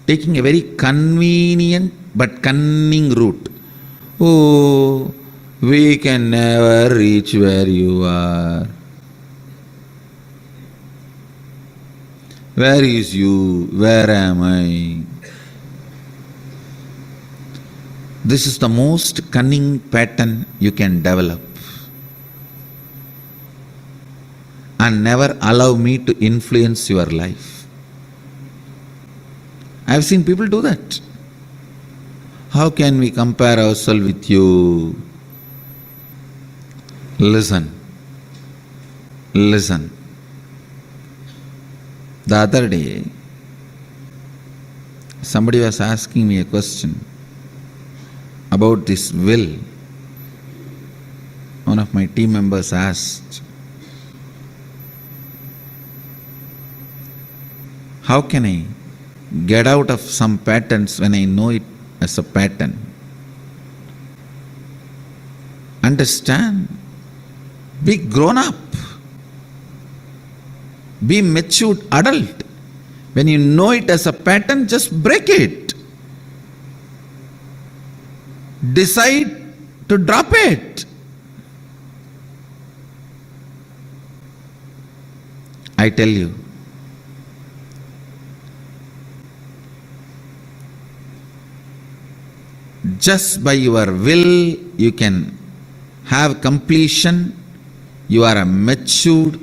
taking a very convenient but cunning route. Oh, we can never reach where you are. Where is you? Where am I? This is the most cunning pattern you can develop. And never allow me to influence your life. I have seen people do that. How can we compare ourselves with you? Listen. The other day, somebody was asking me a question about this will. One of my team members asked, how can I get out of some patterns when I know it as a pattern? Understand. Be grown up. Be matured adult. When you know it as a pattern, just break it. Decide to drop it. I tell you, just by your will you can have completion. You are a matured,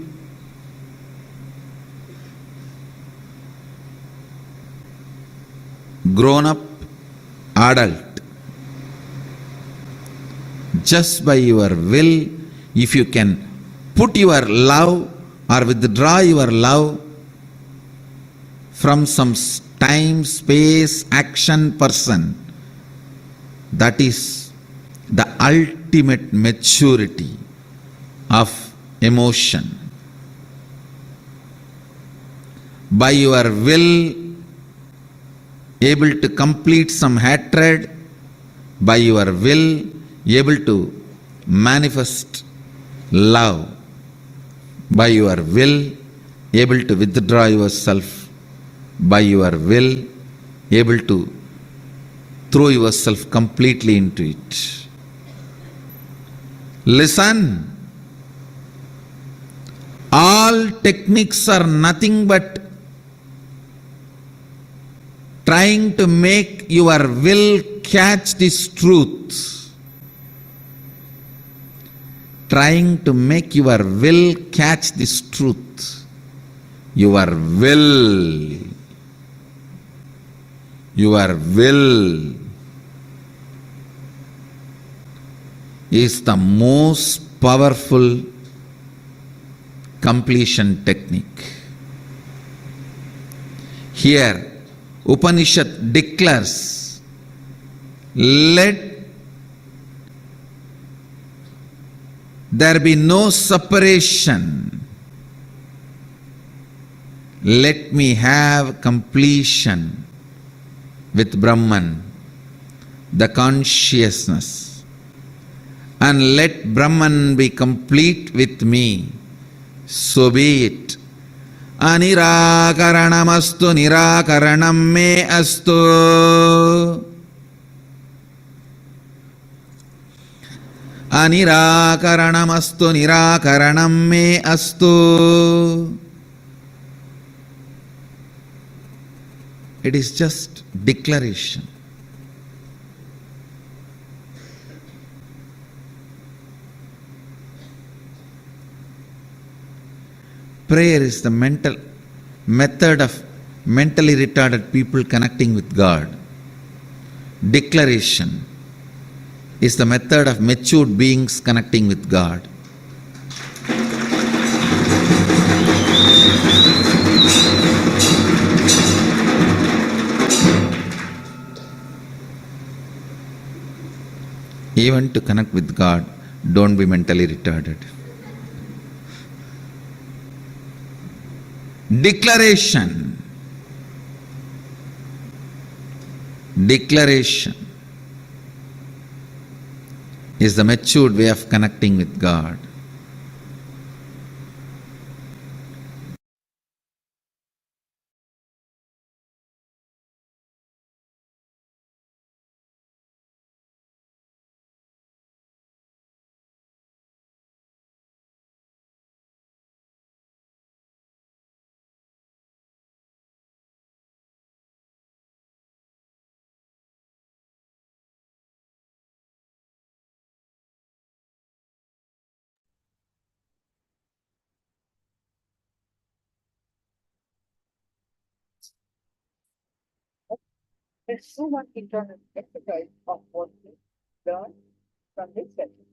grown up adult. Just by your will, if you can put your love or withdraw your love from some time, space, action, person, that is the ultimate maturity of emotion. By your will, able to complete some hatred, by your will, able to manifest love, by your will, able to withdraw yourself, by your will, able to throw yourself completely into it. Listen, all techniques are nothing but trying to make your will catch this truth. Trying to make your will catch this truth. Your will is the most powerful completion technique. Here, Upanishad declares, let there be no separation. Let me have completion with Brahman, the consciousness, and let Brahman be complete with me. So be it. Anirakaranamastu nirakaranam me astu. Anirakaranamastu nirakaranam me astu. It is just declaration. Prayer is the method of mentally retarded people connecting with God. Declaration is the method of matured beings connecting with God. Even to connect with God, don't be mentally retarded. Declaration is the matured way of connecting with God. Let's do one internal exercise of what we learned from this session.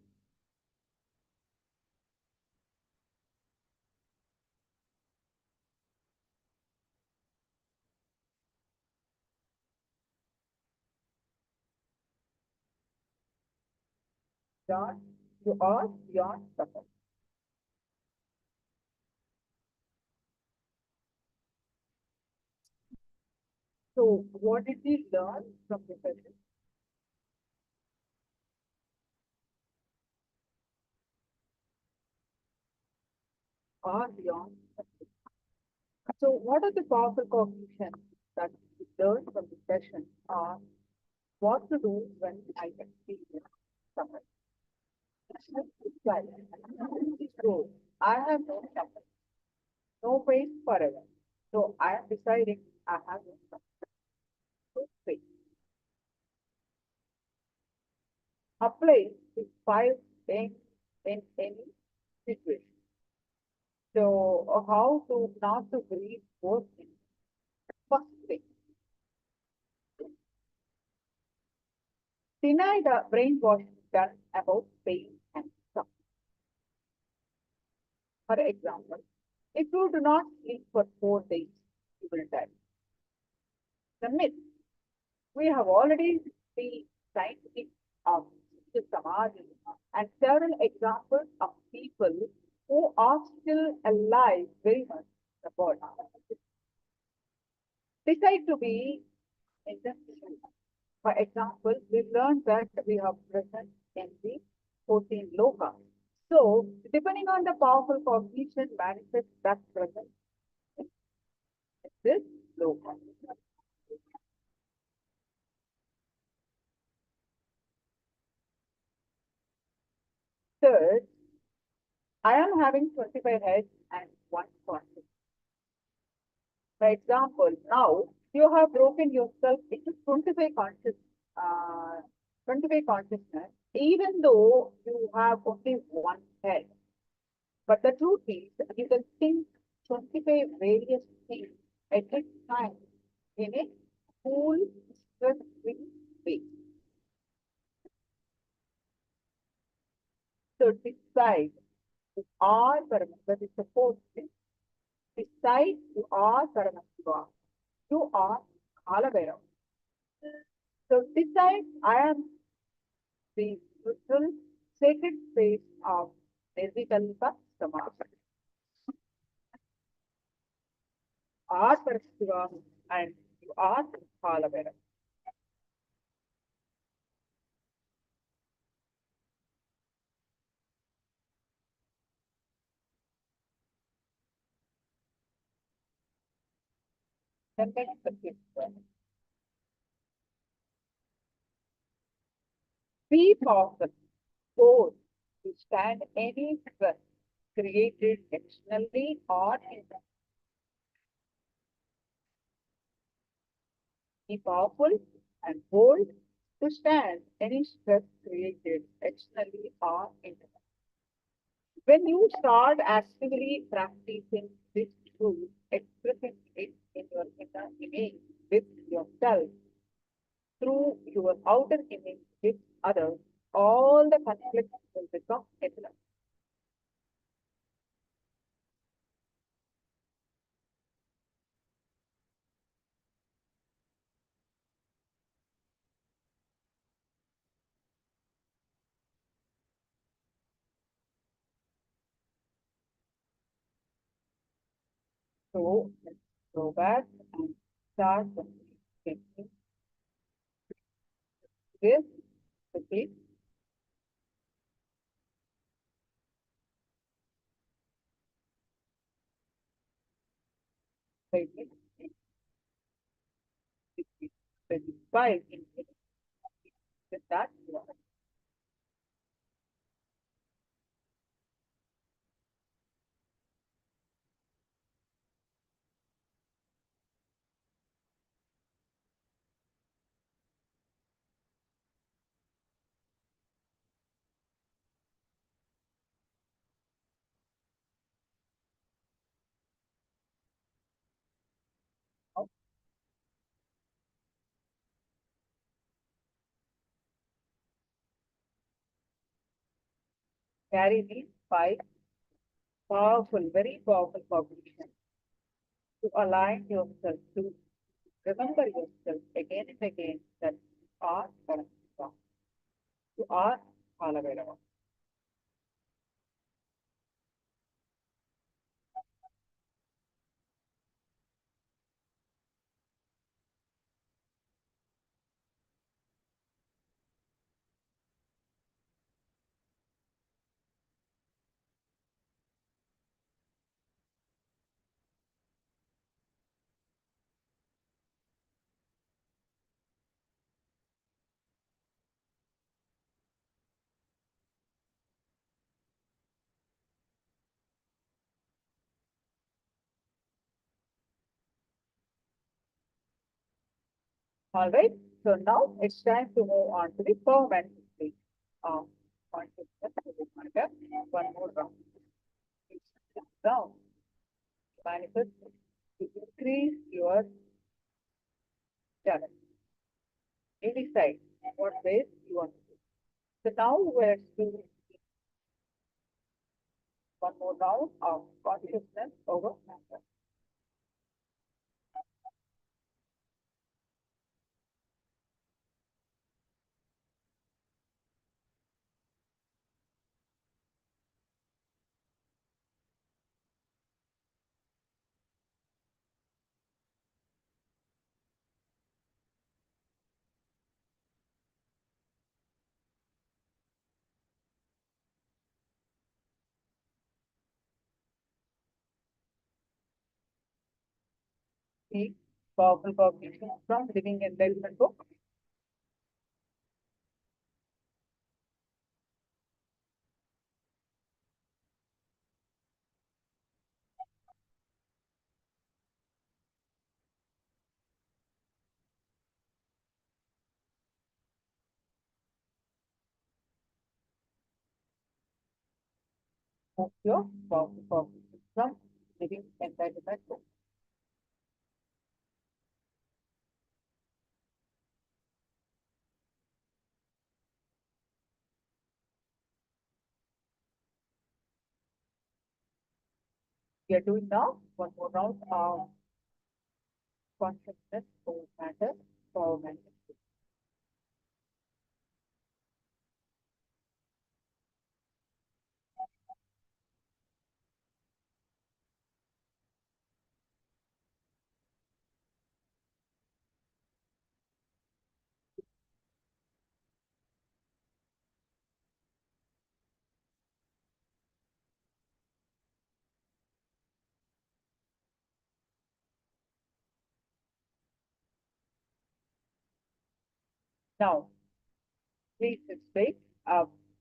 God, you are beyond suffering. So, what did we learn from this session? Are beyond suffering. So, what are the powerful cognitions that we learned from this session? Are what to do when I experience suffering? So, I have no suffering, no pain forever. So, I am deciding I have no suffering, no pain. Apply these 5 things in any situation. So, how to not to grieve both things. First thing, deny the brainwashing done about pain and suffering. For example, if you do not sleep for 4 days, you will die. The myth. We have already seen scientific of samadhi and several examples of people who are still alive very much in the body. Decide to be in the field. For example, we learned that we are present in the 14 lokas. So, depending on the powerful cognition manifests that presence in this loka. Third, I am having 25 heads and one conscious. For example, now you have broken yourself into 25 consciousness, even though you have only one head. But the truth is, you can think 25 various things at a time in a cool, stress-free way. So decide you are Paramashiva. Is supposed to decide you are Paramashiva. You are Kalabhairava. So decide I am the neutral sacred space of Nirvikalpa Samadhi. Are Paramashiva and you are Kalabhairava. Then next the fifth one. Be powerful, both to stand any stress created externally or internally. Be powerful and bold to stand any stress created externally or internally. When you start actively practicing this truth, expressing it in your inner image with yourself, through your outer image with others, all the conflicts will become effective. So let's go back and start thinking this quickly. Five in with that. Carry these five powerful, very powerful cognitions to align yourself, to remember yourself again and again that you are Paramashiva. You are Kalabhairava. All right. So now it's time to move on to the permanent state of consciousness. One more round. Round. Manifest to increase your talent. You decide what ways you want to do. So now we're doing one more round of consciousness over matter. The powerful cognition from Living Enlightenment book. Of your powerful cognition from Living Enlightenment book. We are doing now one more round of consciousness over matter for manifestation. Now, please sit straight.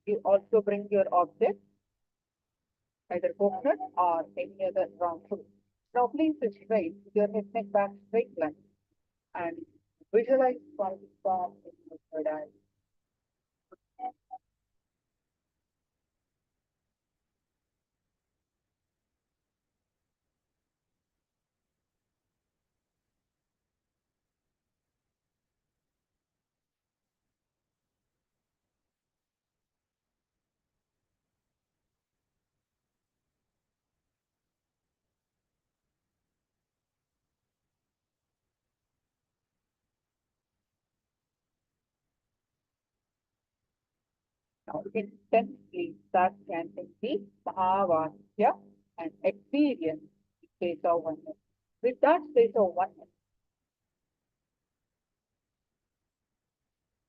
You also bring your object, either coconut or any other round fruit. Now, please sit straight with your head neck back straight line and visualize from the palm in your third eye. Now, intensely start chanting the Mahavakya and experience the state of oneness. With that state of oneness,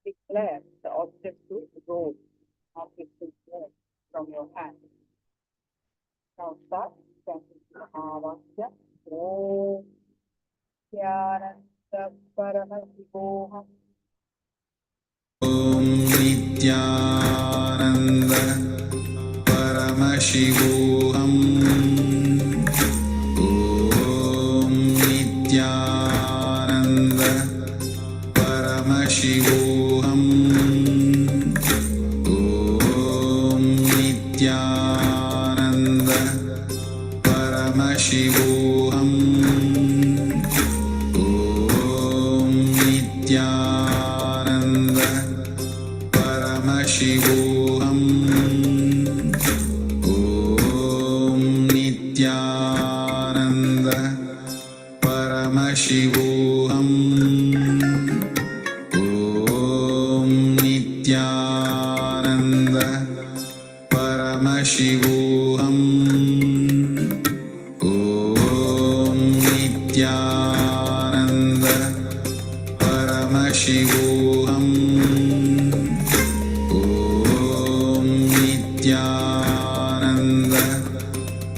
declare the object to roll, object to move from your hand. Now start chanting the Mahavakya. Om Nithyananda Paramashivoham Nithyananda Paramashivoham Om Nithyananda Paramashivoham Om Nithyananda Paramashivoham Om Nithyananda Paramashivoham Om Nithyananda Paramashivoham Om Nithyananda Paramashivoham Om Nithyananda Paramashivoham Om Nithyananda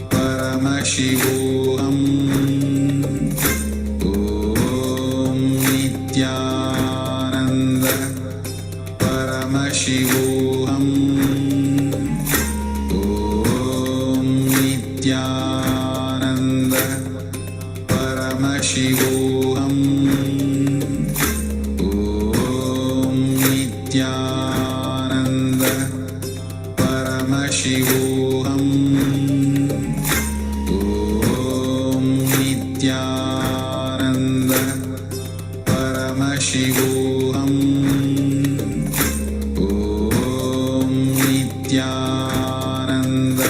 Paramashivoham Om Nithyananda Paramashivoham Om Nithyananda Paramashivoham Om Nithyananda Paramashivoham Om Nithyananda Paramashivoham Om Nithyananda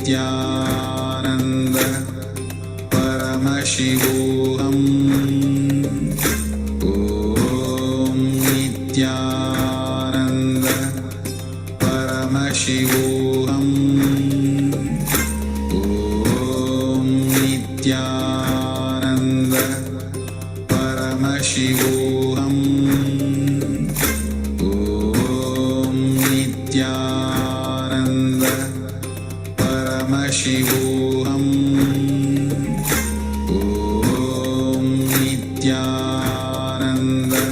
Nithyananda Paramashivoham Om Nithyananda Paramashivoham Om Nithyananda Paramashivoham Om Nithyananda Paramashivoham Om Nithyananda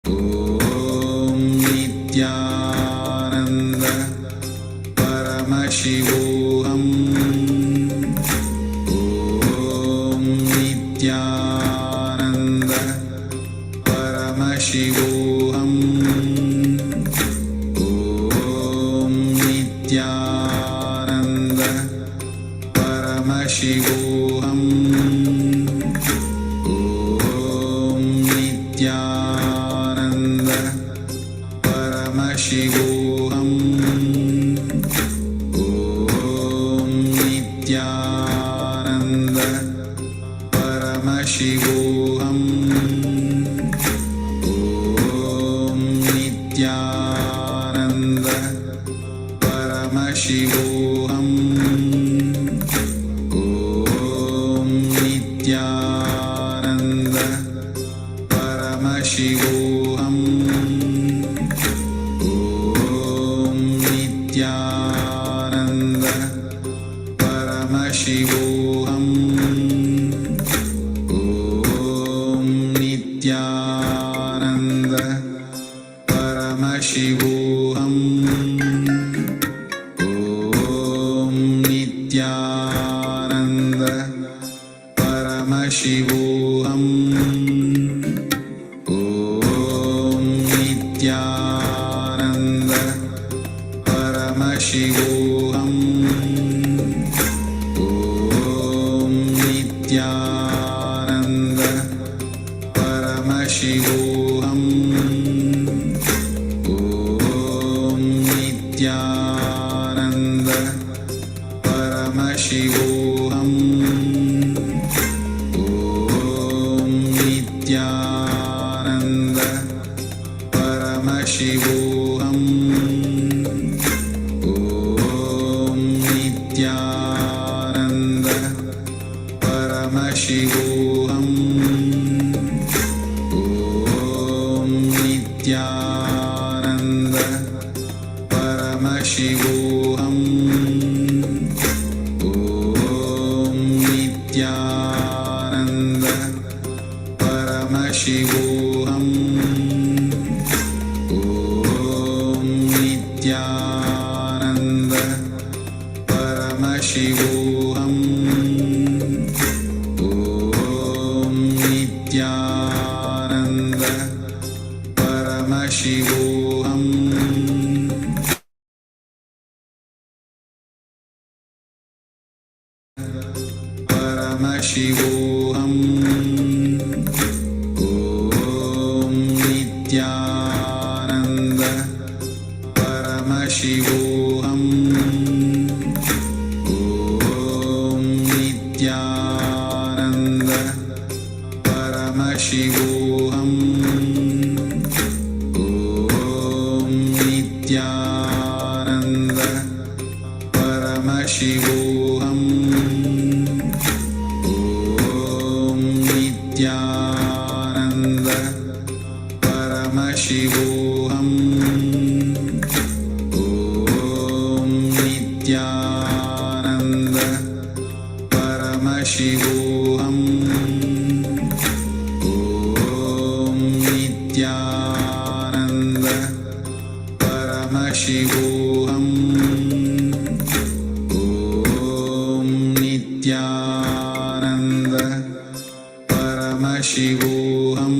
Om Nithyananda Paramashivoham Om Nithyananda Paramashivoham Om Nithyananda Paramashivoham Om Nithyananda Paramashivoham Om Nithyananda Paramashivoham Om Nithyananda Paramashivoham Om Nithyananda Paramashivoham Om Nithyananda Paramashivoham Om Nithyananda Paramashivoham Om Nithyananda Paramashivoham Om Nithyananda Paramashivoham Om Nithyananda Paramashivoham Om Nithyananda Paramashivoham Om Nithyananda Paramashivoham Om Nithyananda Paramashivoham Om Nithyananda Paramashivoham Om Nithyananda Paramashivoham Om Nithyananda Paramashivoham Om Nithyananda Paramashivoham Paramashivoham Om Nithyananda Paramashivoham Om Nithyananda Paramashivoham Om Nithyananda Paramashivoham Om Nithyananda Paramashivoham Om Nithyananda Paramashivoham Om Nithyananda Paramashivoham Om Nithyananda Paramashivoham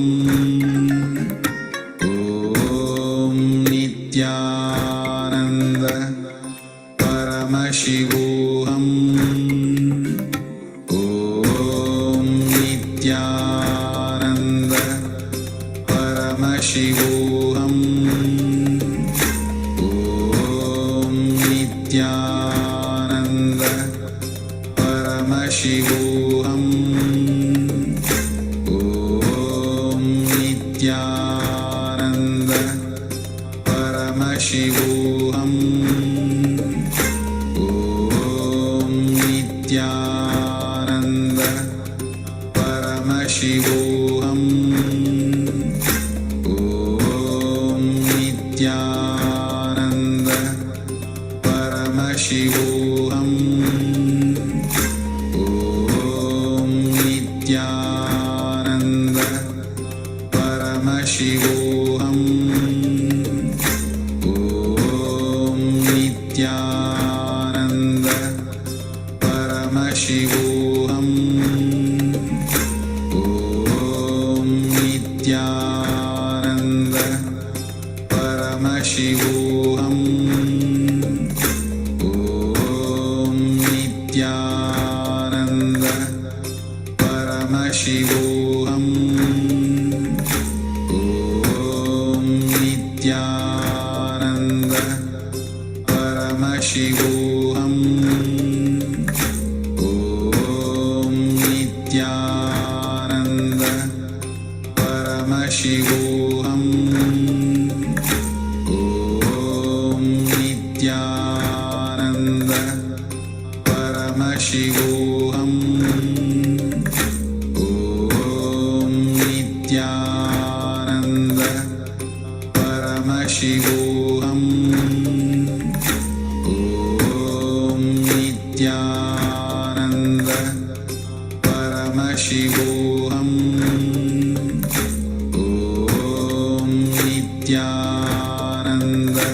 Om Nithyananda Paramashivoham Om Nithyananda Paramashivoham Paramashivoham Om Nithyananda Paramashivoham Om Nithyananda Paramashivoham Om Nithyananda Paramashivoham Om Nithyananda Paramashivoham Om Nithyananda Paramashivoham Om Nithyananda Paramashivoham Om Nithyananda Paramashivoham Om Nithyananda Paramashivoham Om Nithyananda Paramashivoham Om Nithyananda Paramashivoham Om Nithyananda Paramashivoham Om Nithyananda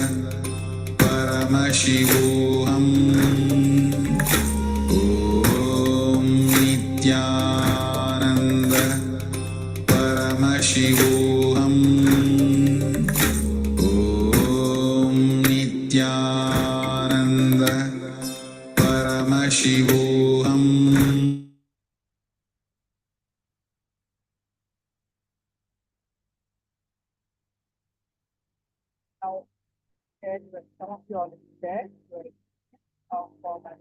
Paramashivoham Om Nithyananda Paramashivoham Om Nithyananda Paramashivoham. Now, shared with some of you already shared your format.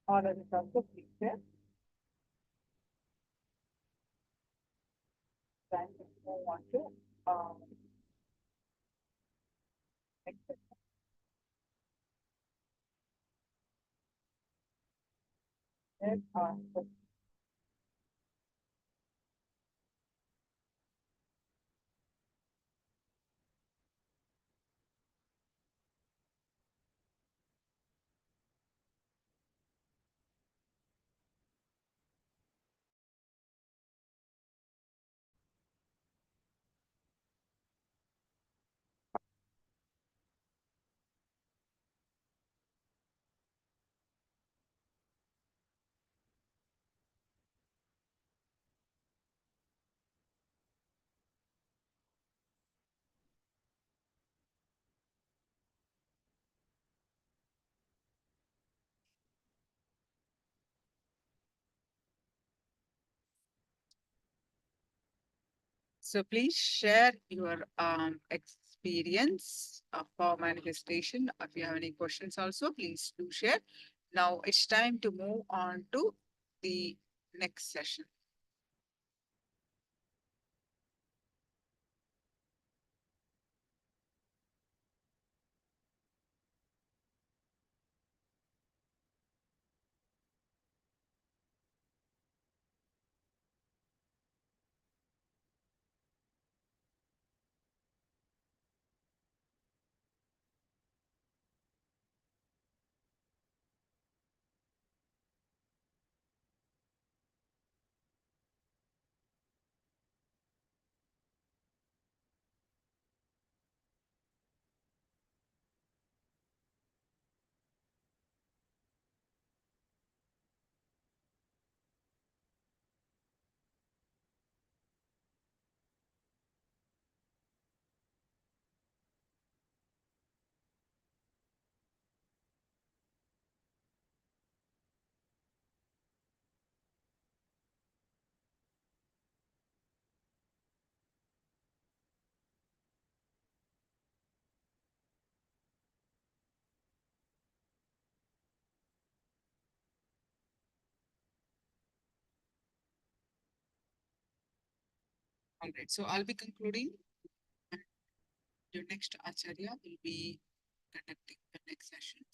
Honor is also please share. Then if you want to next section. There are so please share your experience for manifestation. If you have any questions also, please do share. Now it's time to move on to the next session. All right, so I'll be concluding. your next Acharya will be conducting the next session.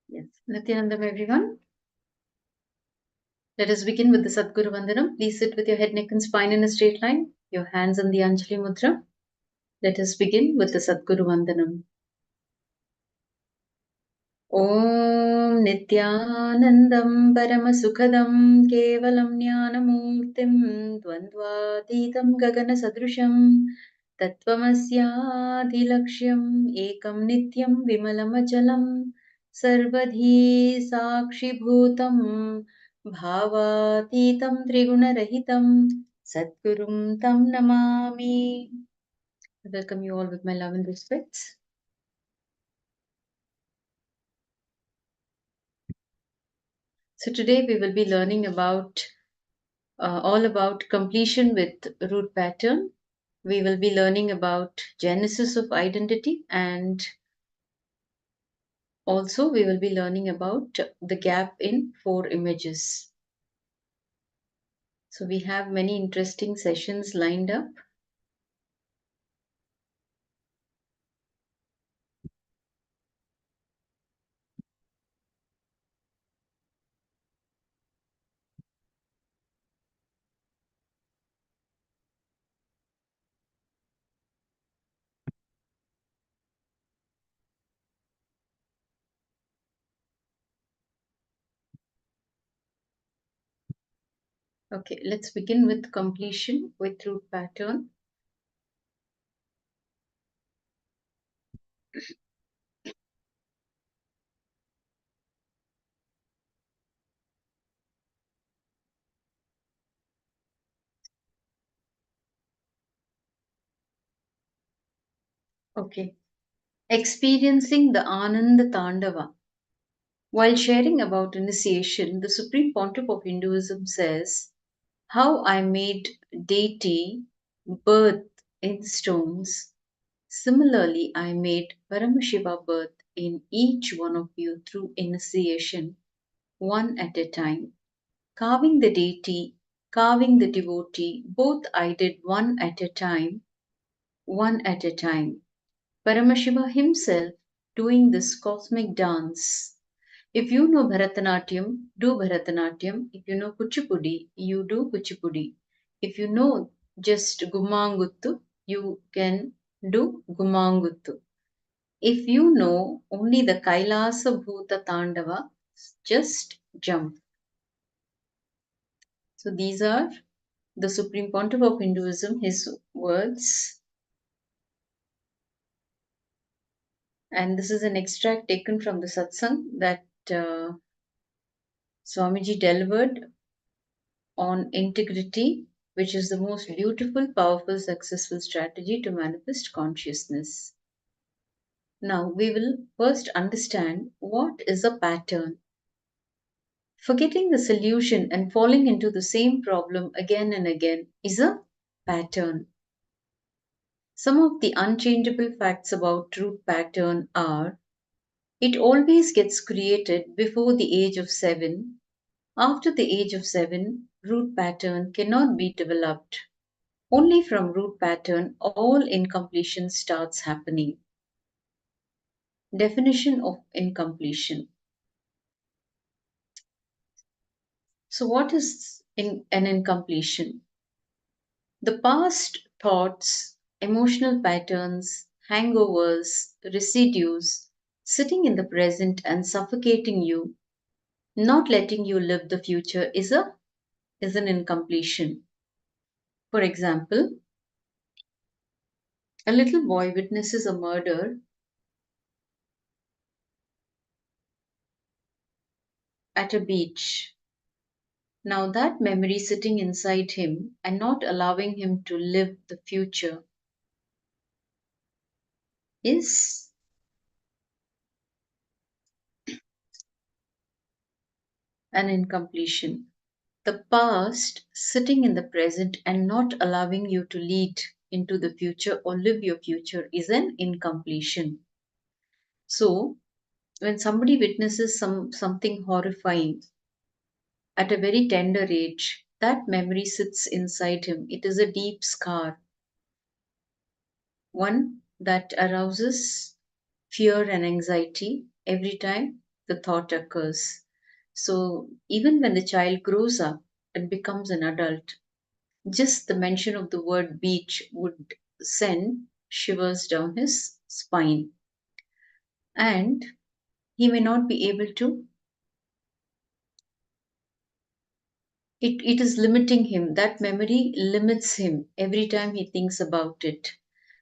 Yes, Nithyananda, everyone. Let us begin with the Sadguru Vandanam. Please sit with your head, neck, and spine in a straight line. Your hands on the Anjali Mudra. Let us begin with the Sadguru Vandanam. ॐ नित्यानन्दं परमसुखदं केवलं ज्ञानमूर्तिं द्वन्द्वातीतं गगनसदृशं तत्त्वमस्याधिलक्ष्यम् एकं नित्यं विमलमचलं सर्वधी साक्षिभूतं भावातीतं त्रिगुणरहितं सद्गुरुं तं Namami. I welcome you all with my love and respect. So today we will be learning about all about completion with root pattern. We will be learning about genesis of identity, and also we will be learning about the gap in four images. So we have many interesting sessions lined up. Okay, let's begin with completion with root pattern. Okay, experiencing the Ananda Tandava. While sharing about initiation, the Supreme Pontiff of Hinduism says, how I made deity birth in stones. Similarly, I made Paramashiva birth in each one of you through initiation, one at a time, carving the deity carving the devotee, both I did one at a time, one at a time. Paramashiva himself doing this cosmic dance. If you know Bharatanatyam, do Bharatanatyam. If you know Kuchipudi, you do Kuchipudi. If you know just Gumanguttu, you can do Gumanguttu. If you know only the KAILASA Bhuta Tandava, just jump. So these are the Supreme Pontiff of Hinduism, his words. And this is an extract taken from the satsang that Swamiji delivered on integrity, which is the most beautiful, powerful, successful strategy to manifest consciousness. Now, we will first understand what is a pattern. Forgetting the solution and falling into the same problem again and again is a pattern. Some of the unchangeable facts about root pattern are: it always gets created before the age of 7. After the age of 7, root pattern cannot be developed. Only from root pattern all incompletion starts happening. Definition of incompletion. So what is an incompletion? The past thoughts, emotional patterns, hangovers, residues sitting in the present and suffocating you, not letting you live the future is an incompletion. For example, a little boy witnesses a murder at a beach. Now that memory sitting inside him and not allowing him to live the future is an incompletion. The past sitting in the present and not allowing you to lead into the future or live your future is an incompletion. So, when somebody witnesses something horrifying at a very tender age, that memory sits inside him. It is a deep scar, one that arouses fear and anxiety every time the thought occurs. So, even when the child grows up and becomes an adult, just the mention of the word beach would send shivers down his spine. And he may not be able to, it is limiting him. That memory limits him every time he thinks about it.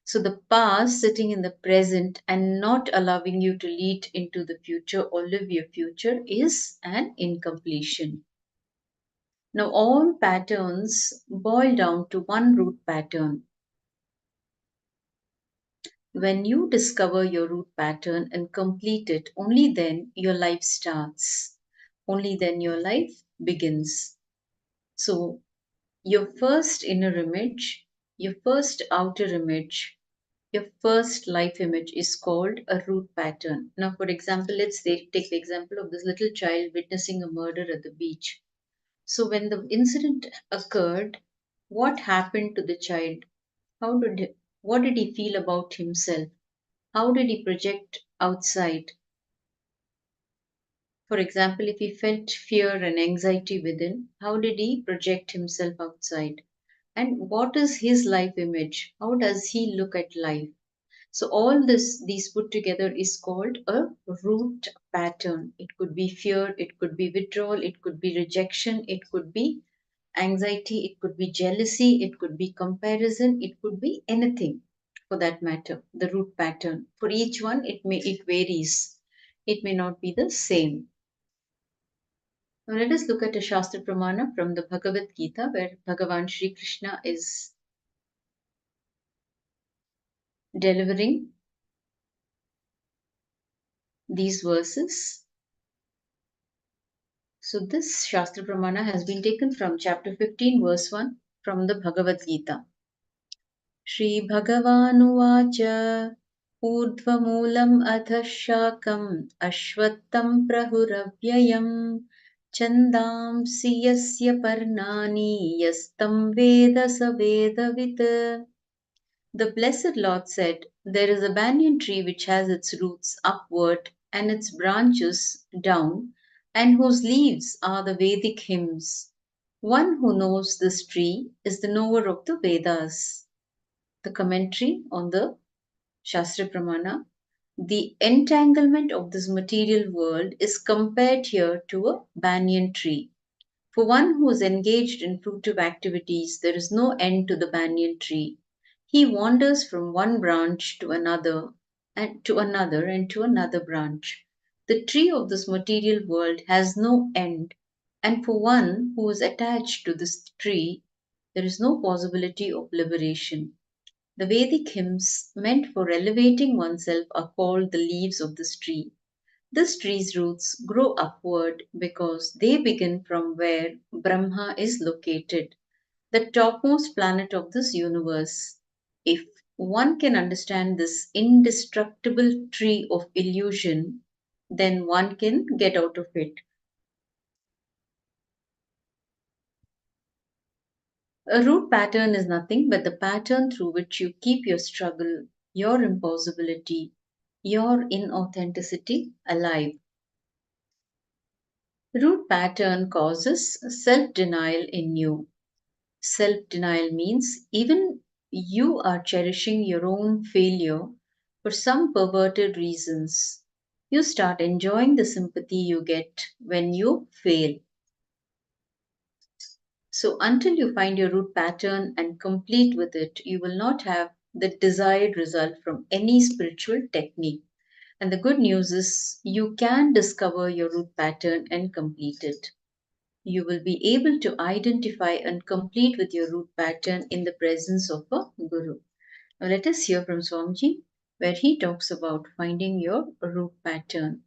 So the past sitting in the present and not allowing you to lead into the future or live your future is an incompletion. Now all patterns boil down to one root pattern. When you discover your root pattern and complete it, only then your life starts. Only then your life begins. So, your first inner image, your first outer image, your first life image is called a root pattern. Now, for example, let's take the example of this little child witnessing a murder at the beach. So, when the incident occurred, what happened to the child? What did he feel about himself? How did he project outside? For example, if he felt fear and anxiety within, how did he project himself outside? And what is his life image? How does he look at life? So all these put together is called a root pattern. It could be fear, it could be withdrawal, it could be rejection, it could be anxiety, it could be jealousy, it could be comparison, it could be anything for that matter. The root pattern. For each one, it varies. It may not be the same. Now let us look at a Shastra Pramana from the Bhagavad Gita, where Bhagavan Sri Krishna is delivering these verses. So this Shastra Pramana has been taken from chapter 15, verse 1 from the Bhagavad Gita. Shri Bhagavanuvacha Urdhvamulam adhashakam ashvattam prahuravyayam Chandamsi yasya parnani yastam veda sa vedavit. The Blessed Lord said, there is a banyan tree which has its roots upward and its branches down, and whose leaves are the Vedic hymns. One who knows this tree is the knower of the Vedas. The commentary on the Shastra Pramana. The entanglement of this material world is compared here to a banyan tree. For one who is engaged in fruitive activities, there is no end to the banyan tree. He wanders from one branch to another and to another and to another branch. The tree of this material world has no end, and for one who is attached to this tree, there is no possibility of liberation. The Vedic hymns meant for elevating oneself are called the leaves of this tree. This tree's roots grow upward because they begin from where Brahma is located, the topmost planet of this universe. If one can understand this indestructible tree of illusion, then one can get out of it. A root pattern is nothing but the pattern through which you keep your struggle, your impossibility, your inauthenticity alive. Root pattern causes self denial in you. Self denial means even you are cherishing your own failure for some perverted reasons. You start enjoying the sympathy you get when you fail. So, until you find your root pattern and complete with it, you will not have the desired result from any spiritual technique. And the good news is, you can discover your root pattern and complete it. You will be able to identify and complete with your root pattern in the presence of a guru. Now, let us hear from Swamiji, where he talks about finding your root pattern.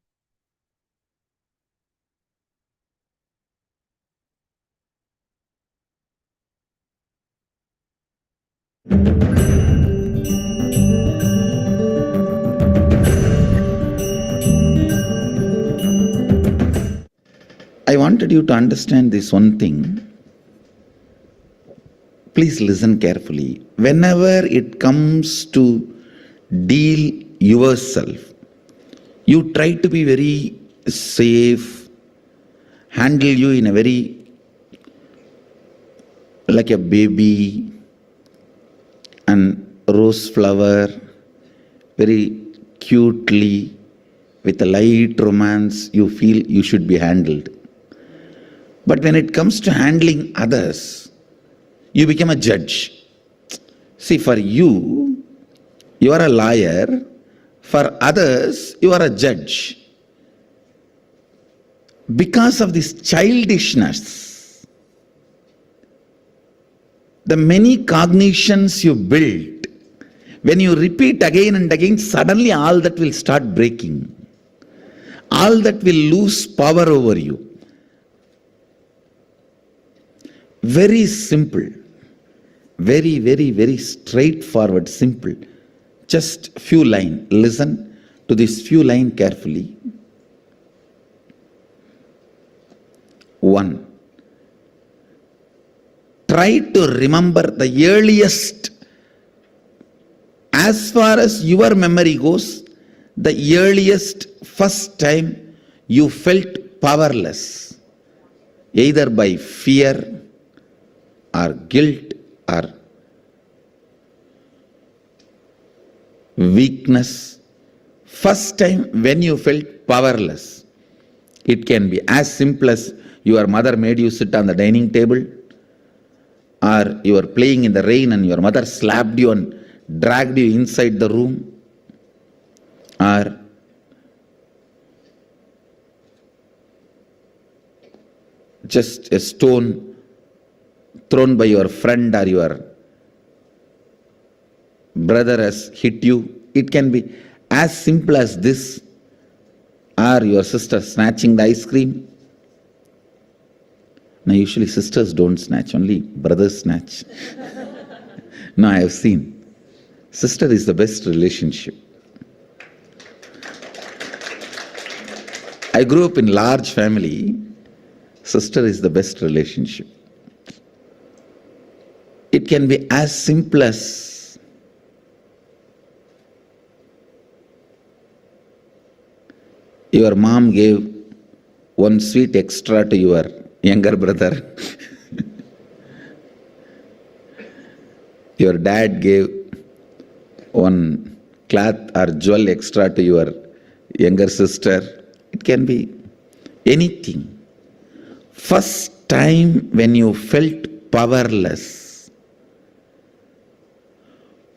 I wanted you to understand this one thing. Please listen carefully. Whenever it comes to deal yourself, you try to be very safe, handle you in a very like a baby and rose flower, very cutely, with a light romance, you feel you should be handled. But when it comes to handling others, you become a judge. See, for you, you are a liar. For others, you are a judge. Because of this childishness, the many cognitions you build, when you repeat again and again, suddenly all that will start breaking. All that will lose power over you. Very simple. Very, very, very straightforward, simple. Just few lines. Listen to this few lines carefully. 1. Try to remember the earliest, as far as your memory goes, the earliest first time you felt powerless, either by fear or guilt or weakness. First time when you felt powerless. It can be as simple as your mother made you sit on the dining table, or you were playing in the rain and your mother slapped you and dragged you inside the room, or just a stone thrown by your friend or your brother has hit you. It can be as simple as this, or your sister snatching the ice cream. Now usually sisters don't snatch, only brothers snatch. No, I have seen. Sister is the best relationship. I grew up in large family. sister is the best relationship. It can be as simple as your mom gave one sweet extra to your younger brother. Your dad gave one cloth or jewel extra to your younger sister. It can be anything. First time when you felt powerless,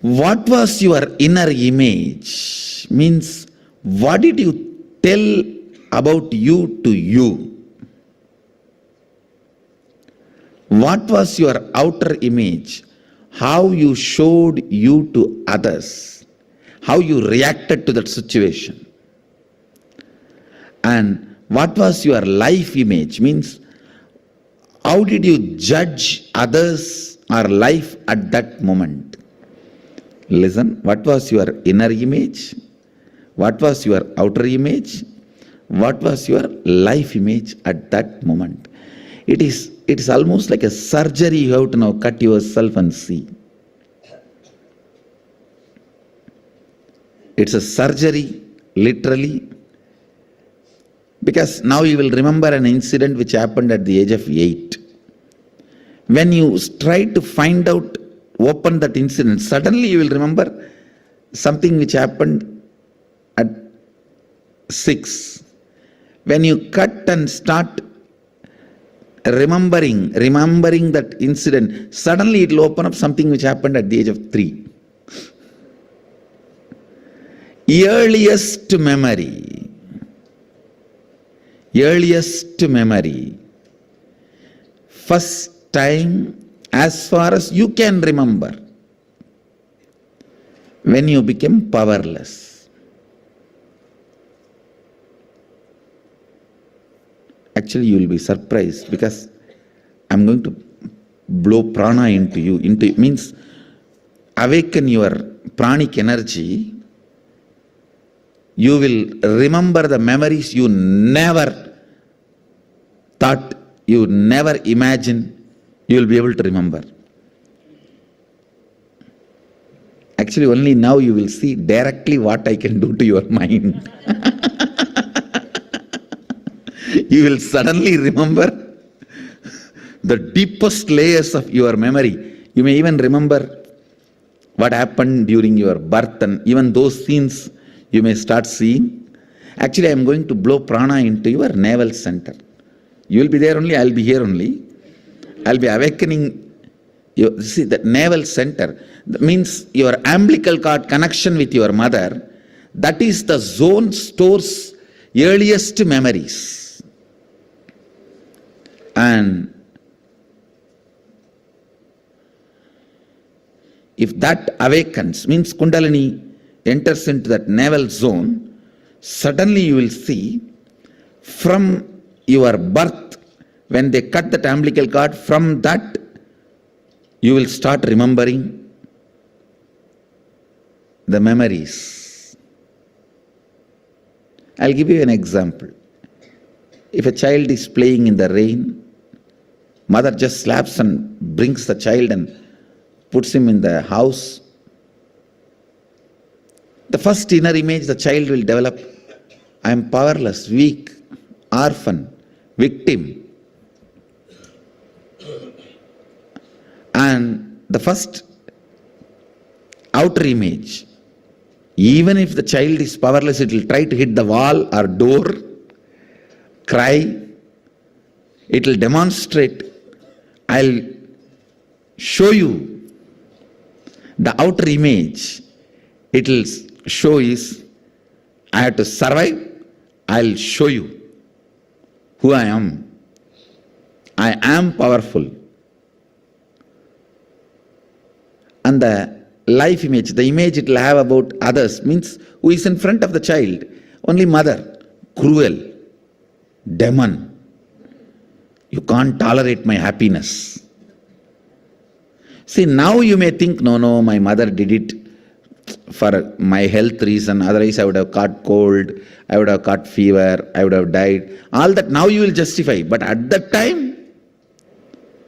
what was your inner image? Means, what did you tell about you to you? What was your outer image? How you showed you to others? How you reacted to that situation? And what was your life image? Means, how did you judge others or life at that moment? Listen, what was your inner image? What was your outer image? What was your life image at that moment? It is almost like a surgery. You have to now cut yourself and see. It's a surgery, literally, because now you will remember an incident which happened at the age of 8. When you try to find out, open that incident, suddenly you will remember something which happened at 6. When you cut and start remembering that incident, suddenly it will open up something which happened at the age of 3. Earliest memory. First time, as far as you can remember, when you became powerless. Actually, you will be surprised, because I'm going to blow prana into you. Means awaken your pranic energy. You will remember the memories you never thought, you never imagined you will be able to remember. Actually, only now you will see directly what I can do to your mind. You will suddenly remember the deepest layers of your memory. You may even remember what happened during your birth, and even those scenes you may start seeing. Actually, I am going to blow prana into your navel center. You will be there only, I will be here only. I will be awakening you. See, the navel center means your umbilical cord connection with your mother. That is the zone stores earliest memories. And if that awakens, means Kundalini enters into that navel zone, suddenly you will see from your birth, when they cut that umbilical cord, from that you will start remembering the memories. I'll give you an example. If a child is playing in the rain, mother just slaps and brings the child and puts him in the house. The first inner image the child will develop, I am powerless, weak, orphan, victim. And the first outer image, even if the child is powerless, it will try to hit the wall or door, cry. It will demonstrate, I'll show you. The outer image it will show is, I have to survive, I'll show you who I am. I am powerful. And the life image, the image it will have about others, means who is in front of the child? Only mother, cruel, demon. You can't tolerate my happiness. See, now you may think, no, my mother did it for my health reason, otherwise I would have caught cold, I would have caught fever, I would have died. All that now you will justify, but at that time,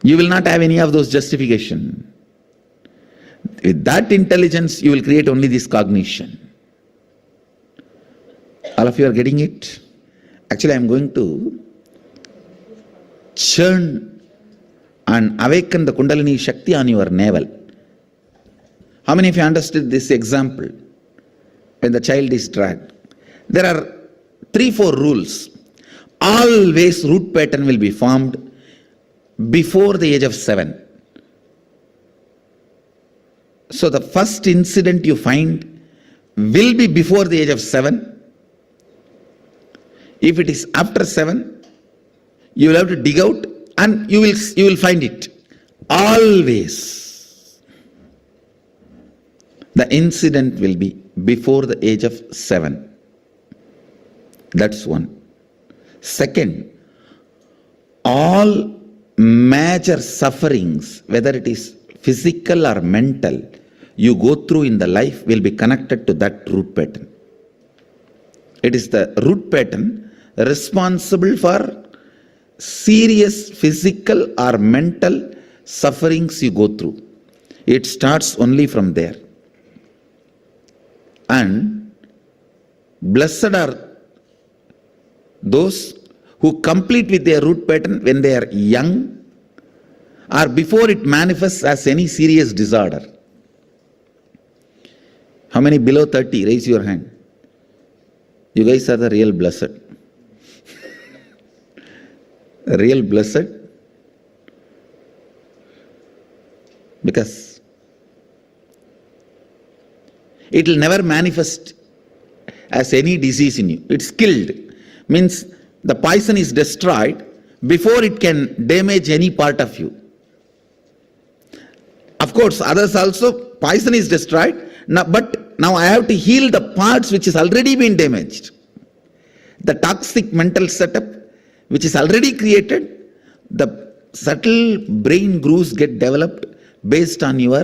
you will not have any of those justification. With that intelligence, you will create only this cognition. All of you are getting it? Actually, I am going to churn and awaken the Kundalini Shakti on your navel. How many of you understood this example? When the child is dragged, there are 3-4 rules. Always root pattern will be formed before the age of 7. So the first incident you find will be before the age of 7. If it is after 7, you will have to dig out and you will find it. Always. The incident will be before the age of 7. That's one. Second, all major sufferings, whether it is physical or mental, you go through in the life will be connected to that root pattern. It is the root pattern responsible for serious physical or mental sufferings you go through. It starts only from there. And blessed are those who complete with their root pattern when they are young or before it manifests as any serious disorder. How many below 30? Raise your hand. You guys are the real blessed. Real blessed. Because it will never manifest as any disease in you. It's killed. Means the poison is destroyed before it can damage any part of you. Of course, others also, poison is destroyed, but now I have to heal the parts which has already been damaged. The toxic mental setup which is already created, the subtle brain grooves get developed based on your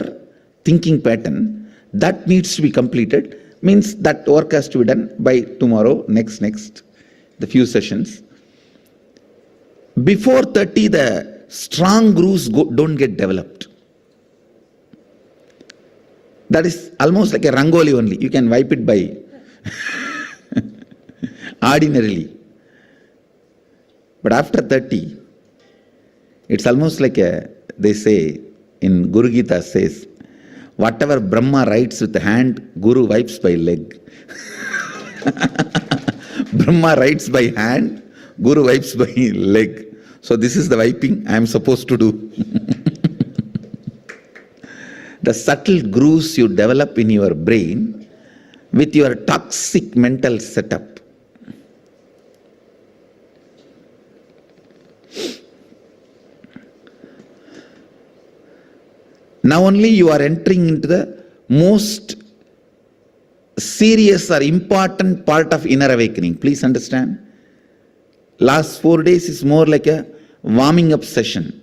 thinking pattern. That needs to be completed. Means that work has to be done by tomorrow, next, the few sessions. Before 30, the strong grooves don't get developed. That is almost like a rangoli only. You can wipe it by ordinarily. But after 30, it's almost like they say in Guru Gita says, whatever Brahma writes with the hand, Guru wipes by leg. Brahma writes by hand, Guru wipes by leg. So this is the wiping I am supposed to do. The subtle grooves you develop in your brain with your toxic mental setup. Now only you are entering into the most serious or important part of inner awakening. Please understand. Last 4 days is more like a warming up session.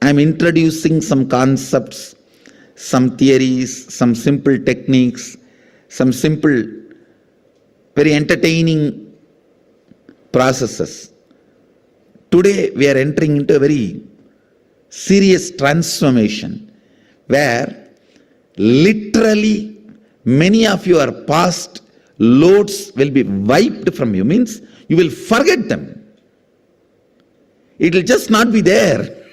I am introducing some concepts, some theories, some simple techniques, some simple, very entertaining processes. Today we are entering into a very serious transformation where literally many of your past loads will be wiped from you. Means you will forget them. It will just not be there.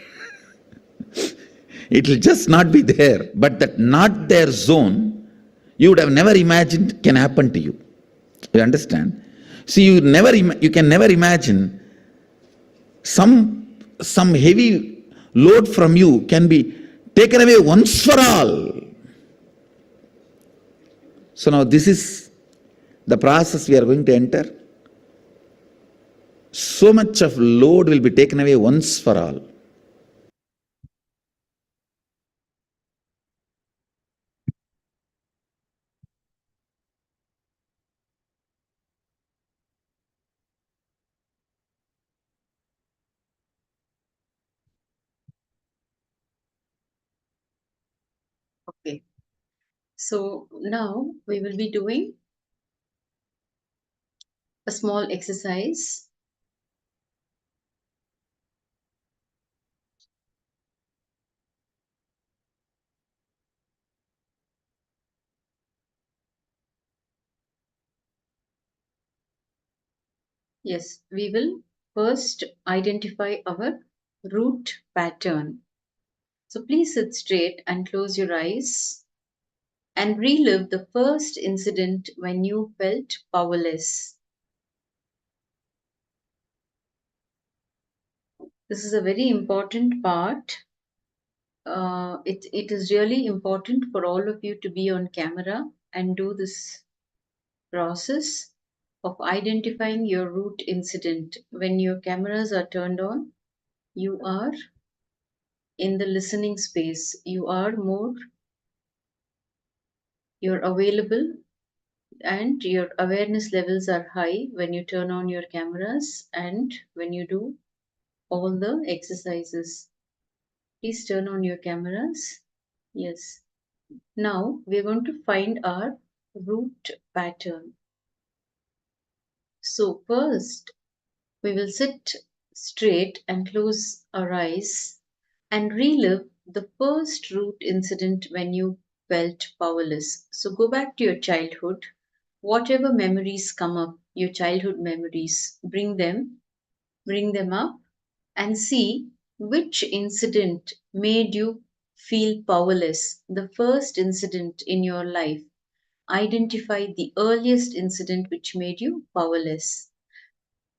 It will just not be there. But that not there zone, you would have never imagined can happen to you. You understand? See, you can never imagine some heavy load from you can be taken away once for all. So now this is the process we are going to enter. So much of load will be taken away once for all. Okay. So now we will be doing a small exercise. Yes, we will first identify our root pattern. So please sit straight and close your eyes and relive the first incident when you felt powerless. This is a very important part. It is really important for all of you to be on camera and do this process of identifying your root incident. When your cameras are turned on, you are in the listening space. You're available, and your awareness levels are high when you turn on your cameras and when you do all the exercises. Please turn on your cameras. Yes. Now we're going to find our root pattern. So first we will sit straight and close our eyes and relive the first root incident when you felt powerless. So go back to your childhood. Whatever memories come up, your childhood memories, bring them up and see which incident made you feel powerless. The first incident in your life. Identify the earliest incident which made you powerless.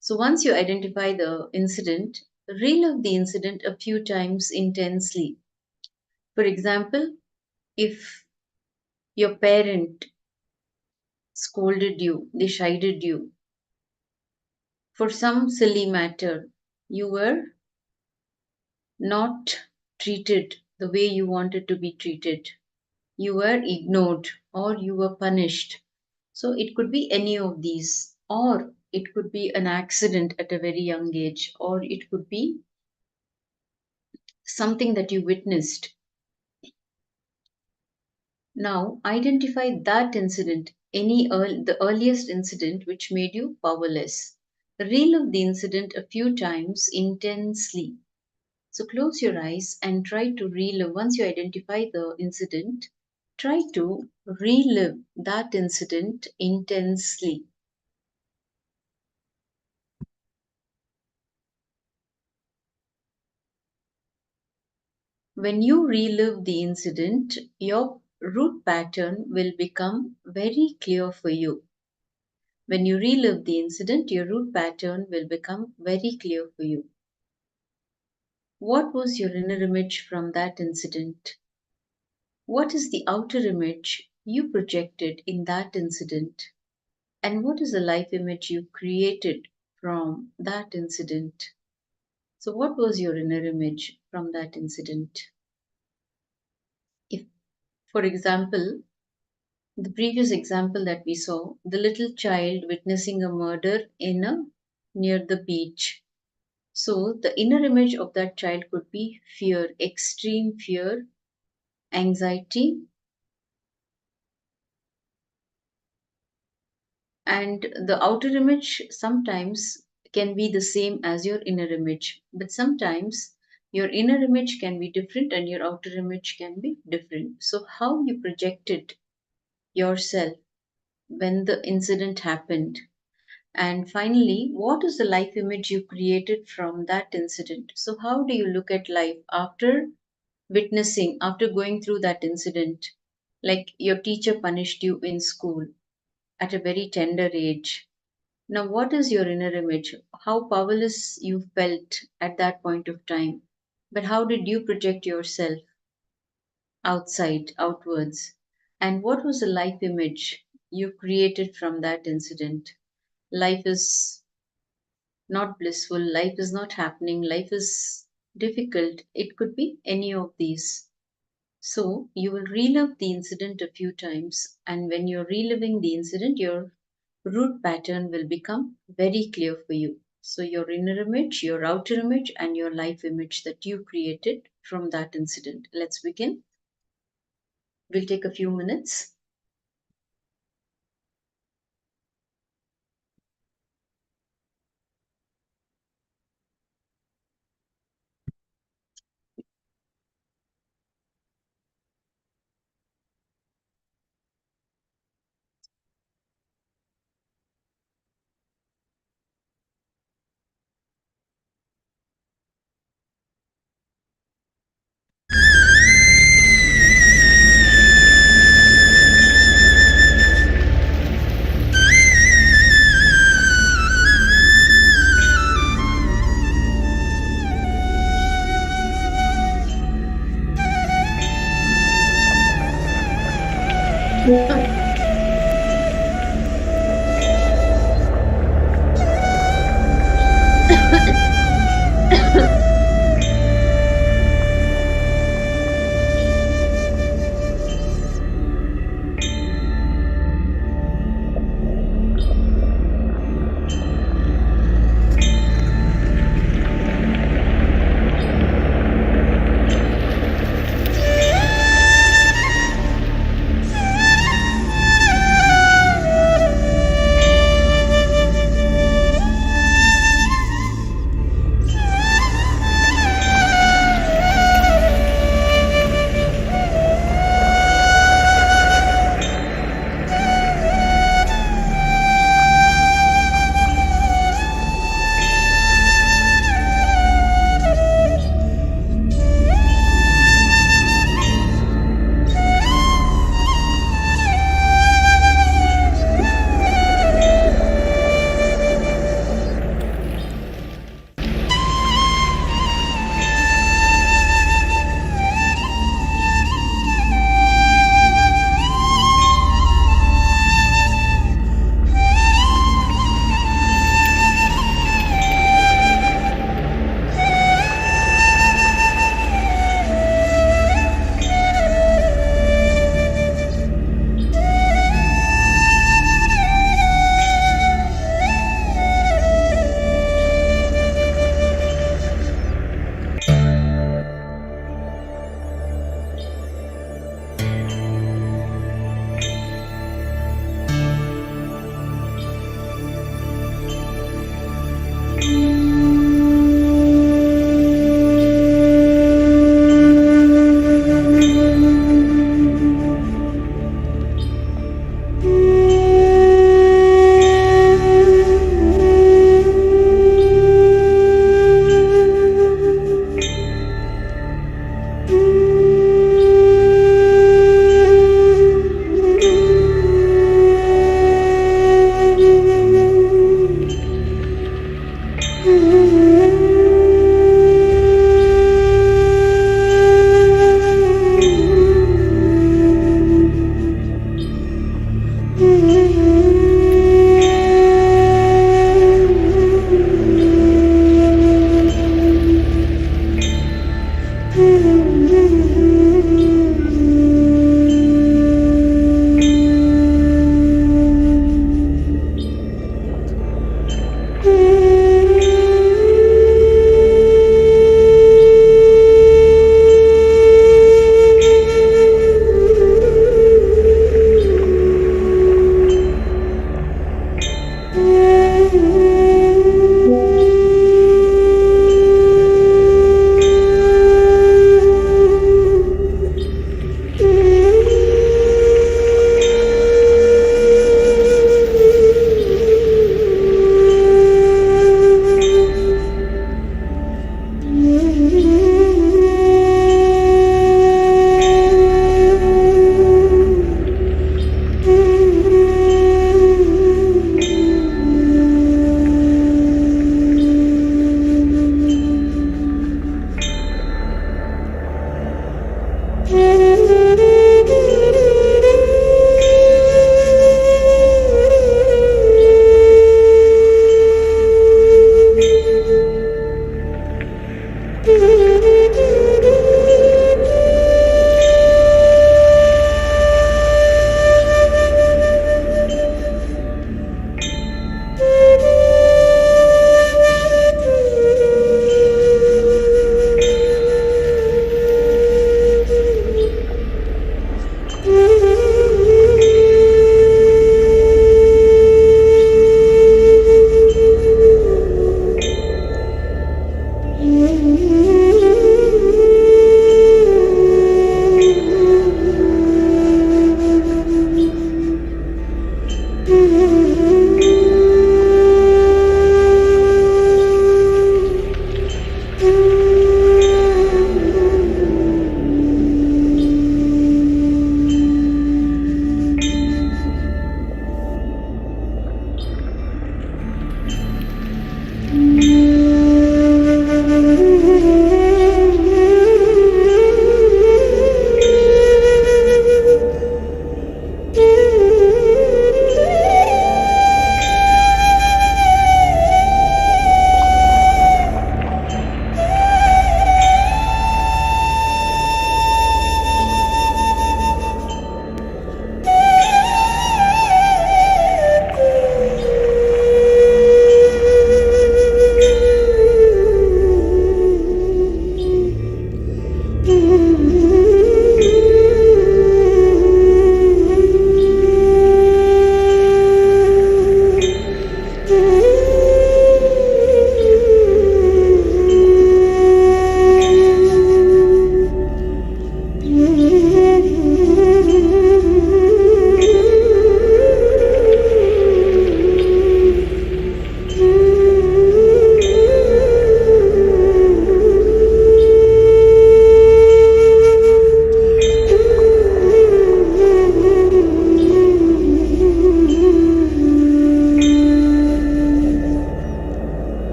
So once you identify the incident, relive the incident a few times intensely. For example, if your parent scolded you, they chided you for some silly matter, you were not treated the way you wanted to be treated, you were ignored, or you were punished. So it could be any of these, or it could be an accident at a very young age, or it could be something that you witnessed. Now identify that incident, the earliest incident which made you powerless. Relive the incident a few times intensely. So close your eyes and try to relive. Once you identify the incident, try to relive that incident intensely. When you relive the incident, your root pattern will become very clear for you. When you relive the incident, your root pattern will become very clear for you. What was your inner image from that incident? What is the outer image you projected in that incident? And what is the life image you created from that incident? So, what was your inner image from that incident? If, for example, the previous example that we saw, the little child witnessing a murder near the beach. So, the inner image of that child could be fear, extreme fear, anxiety, and the outer image sometimes can be the same as your inner image, but sometimes your inner image can be different and your outer image can be different. So, how you projected yourself when the incident happened, and finally, what is the life image you created from that incident? So, how do you look at life after witnessing, after going through that incident? Like your teacher punished you in school at a very tender age. Now, what is your inner image? How powerless you felt at that point of time. But how did you project yourself outside, outwards? And what was the life image you created from that incident? Life is not blissful, life is not happening, life is difficult. It could be any of these. So, you will relive the incident a few times, and when you're reliving the incident, your root pattern will become very clear for you. So, your inner image, your outer image, and your life image that you created from that incident. Let's begin. We'll take a few minutes.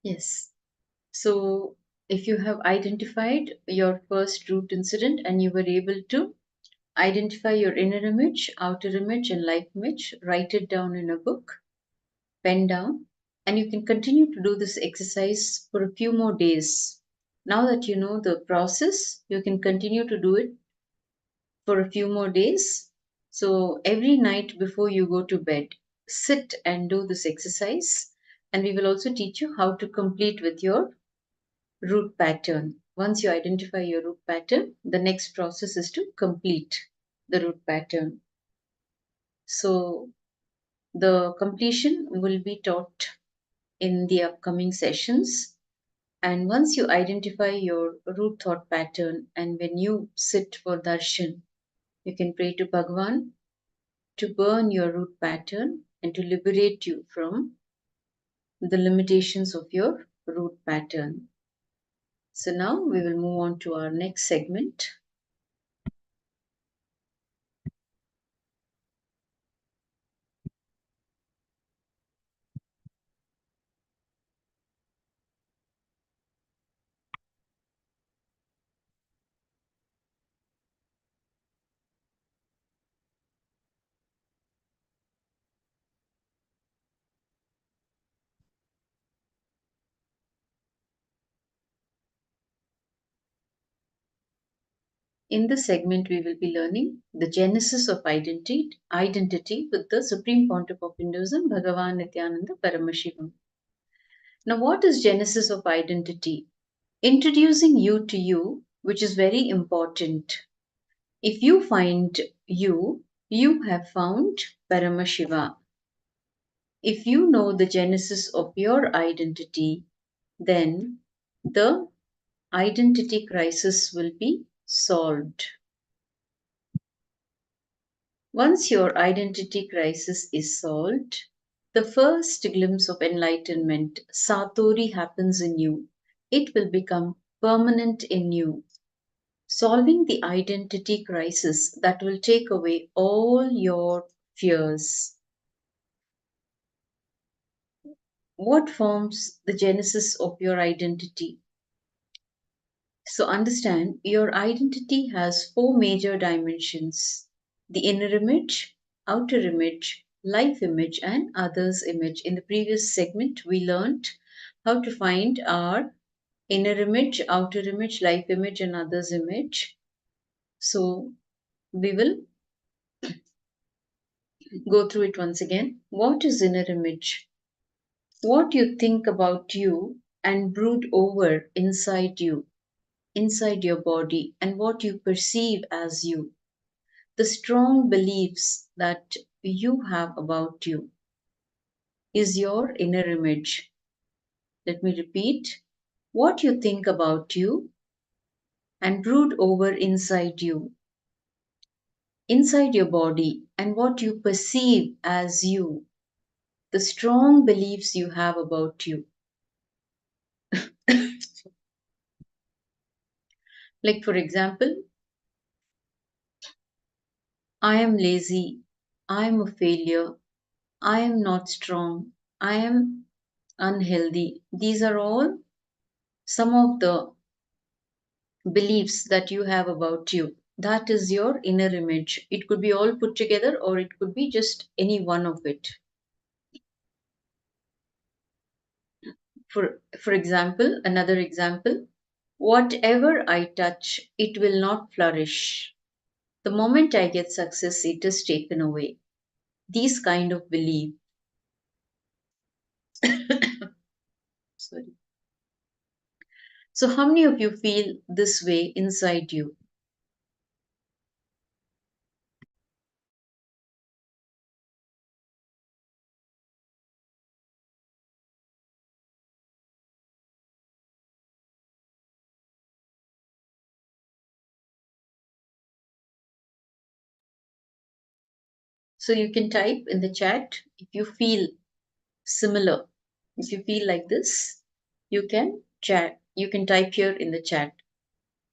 Yes. So, if you have identified your first root incident and you were able to identify your inner image, outer image, and life image, write it down in a book, pen down, and you can continue to do this exercise for a few more days. Now that you know the process, you can continue to do it for a few more days. So, every night before you go to bed, sit and do this exercise, and we will also teach you how to complete with your root pattern. Once you identify your root pattern, the next process is to complete the root pattern. So, the completion will be taught in the upcoming sessions. And once you identify your root thought pattern, and when you sit for darshan, you can pray to Bhagavan to burn your root pattern and to liberate you from the limitations of your root pattern. So now we will move on to our next segment. In this segment, we will be learning the genesis of identity with the Supreme Pontiff of Hinduism, Bhagavan Nithyananda Paramashivoham. Now, what is genesis of identity? Introducing you to you, which is very important. If you find you, you have found Paramashiva. If you know the genesis of your identity, then the identity crisis will be solved. Once your identity crisis is solved, the first glimpse of enlightenment, Satori, happens in you. It will become permanent in you, solving the identity crisis that will take away all your fears. What forms the genesis of your identity? So, understand your identity has four major dimensions: the inner image, outer image, life image, and others image. In the previous segment, we learned how to find our inner image, outer image, life image, and others image. So, we will go through it once again. What is inner image? What you think about you and brood over inside you, inside your body, and what you perceive as you. The strong beliefs that you have about you is your inner image. Let me repeat: what you think about you and brood over inside you, inside your body, and what you perceive as you, the strong beliefs you have about you. Like, for example, I am lazy, I am a failure, I am not strong, I am unhealthy. These are all some of the beliefs that you have about you. That is your inner image. It could be all put together or it could be just any one of it. For example, another example: whatever I touch, it will not flourish. The moment I get success, it is taken away. These kind of belief. Sorry. So, how many of you feel this way inside you? So, you can type in the chat if you feel similar. If you feel like this, you can chat. You can type here in the chat.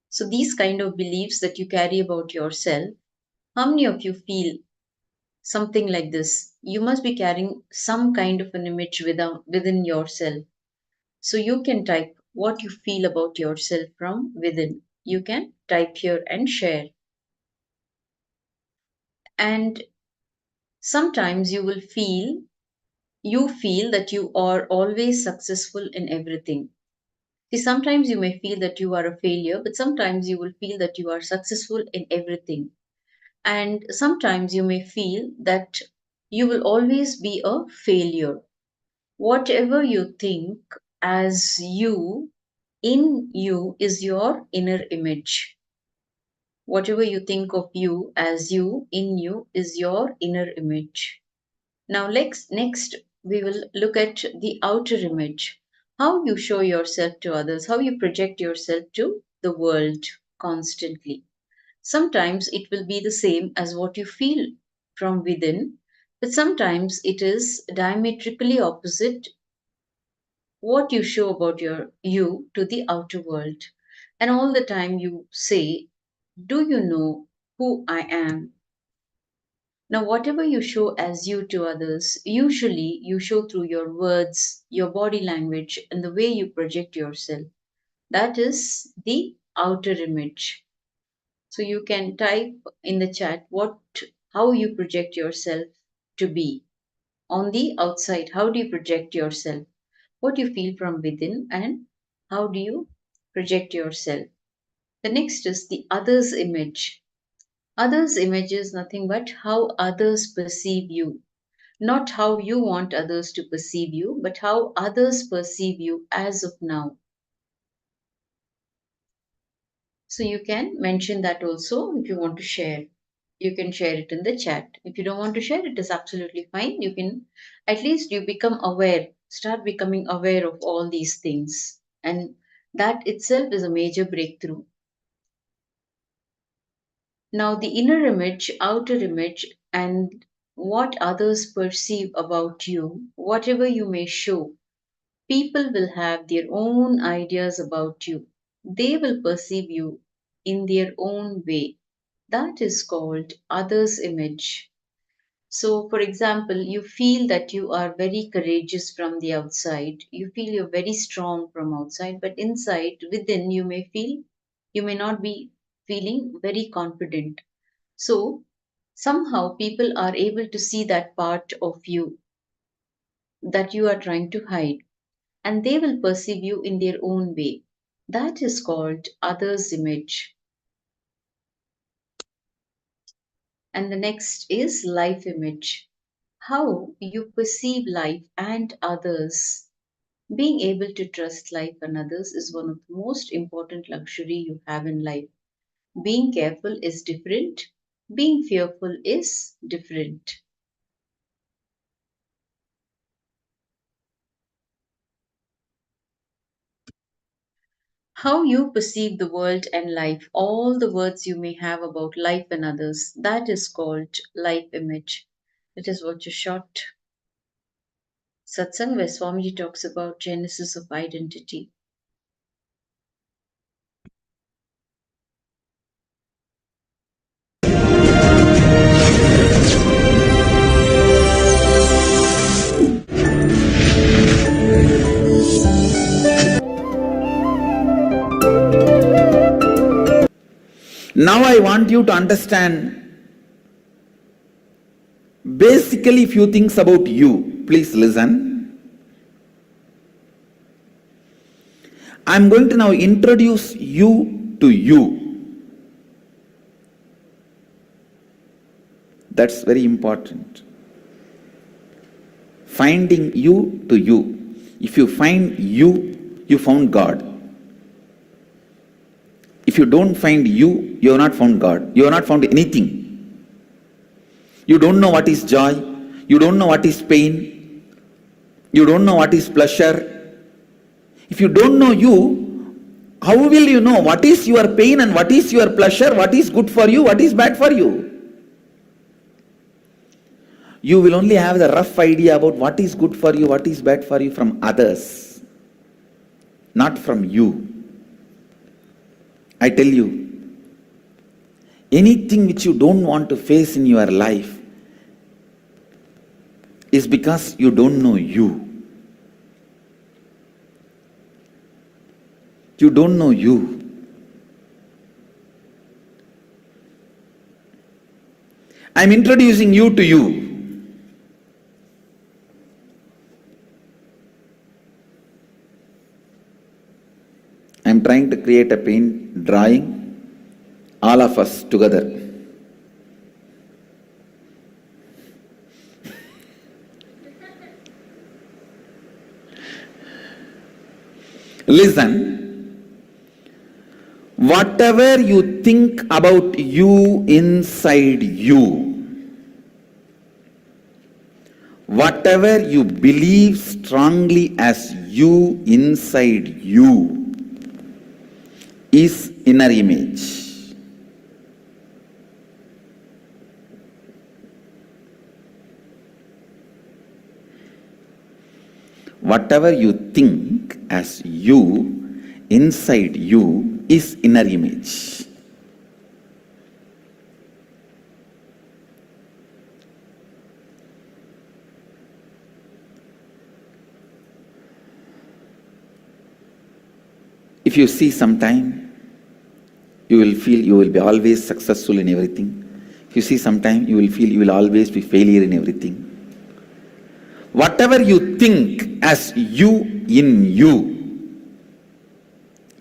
So, these kind of beliefs that you carry about yourself, how many of you feel something like this? You must be carrying some kind of an image within yourself. So you can type what you feel about yourself from within. You can type here and share. And sometimes you feel that you are always successful in everything. See, sometimes you may feel that you are a failure, but sometimes you will feel that you are successful in everything. And sometimes you may feel that you will always be a failure. Whatever you think as you, in you is your inner image. Whatever you think of you as you, in you is your inner image. Now, next we will look at the outer image. How you show yourself to others, how you project yourself to the world constantly. Sometimes it will be the same as what you feel from within, but sometimes it is diametrically opposite what you show about you to the outer world. And all the time you say, do you know who I am? Now, whatever you show as you to others, usually you show through your words, your body language, and the way you project yourself. That is the outer image. So you can type in the chat how you project yourself to be. On the outside, how do you project yourself? What you feel from within, and how do you project yourself? The next is the other's image. Others' image is nothing but how others perceive you. Not how you want others to perceive you, but how others perceive you as of now. So you can mention that also if you want to share. You can share it in the chat. If you don't want to share, it is absolutely fine. You can, at least you become aware, start becoming aware of all these things. And that itself is a major breakthrough. Now, the inner image, outer image, and what others perceive about you, whatever you may show, people will have their own ideas about you. They will perceive you in their own way. That is called others' image. So, for example, you feel that you are very courageous from the outside. You feel you're very strong from outside, but inside, within, you may not be feeling very confident. So, somehow people are able to see that part of you that you are trying to hide, and they will perceive you in their own way. That is called others' image. And the next is life image. How you perceive life and others. Being able to trust life and others is one of the most important luxury you have in life. Being careful is different. Being fearful is different. How you perceive the world and life, all the words you may have about life and others, that is called life image. Let us watch a short satsang where Swamiji talks about genesis of identity. Now I want you to understand basically few things about you. Please listen. I'm going to now introduce you to you. That's very important. Finding you to you. If you find you, you found God. If you don't find you, you have not found God. You have not found anything. You don't know what is joy. You don't know what is pain. You don't know what is pleasure. If you don't know you, how will you know what is your pain and what is your pleasure, what is good for you, what is bad for you? You will only have the rough idea about what is good for you, what is bad for you from others, not from you. I tell you, anything which you don't want to face in your life is because you don't know you. You don't know you. I'm introducing you to you. I'm trying to create a paint drawing, all of us together. Listen, whatever you think about you inside you, whatever you believe strongly as you inside you, is inner image. Whatever you think as you inside you is inner image. If you see sometime, you will feel you will be always successful in everything. If you see sometime, you will feel you will always be failure in everything. Whatever you think as you in you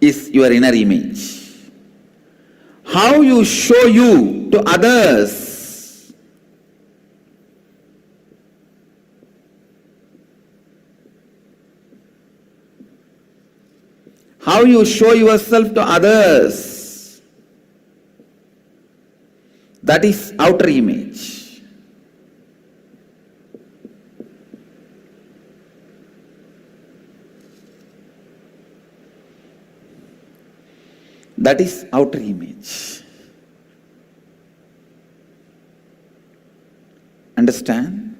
is your inner image. How you show you to others, how you show yourself to others, that is outer image. That is outer image. Understand?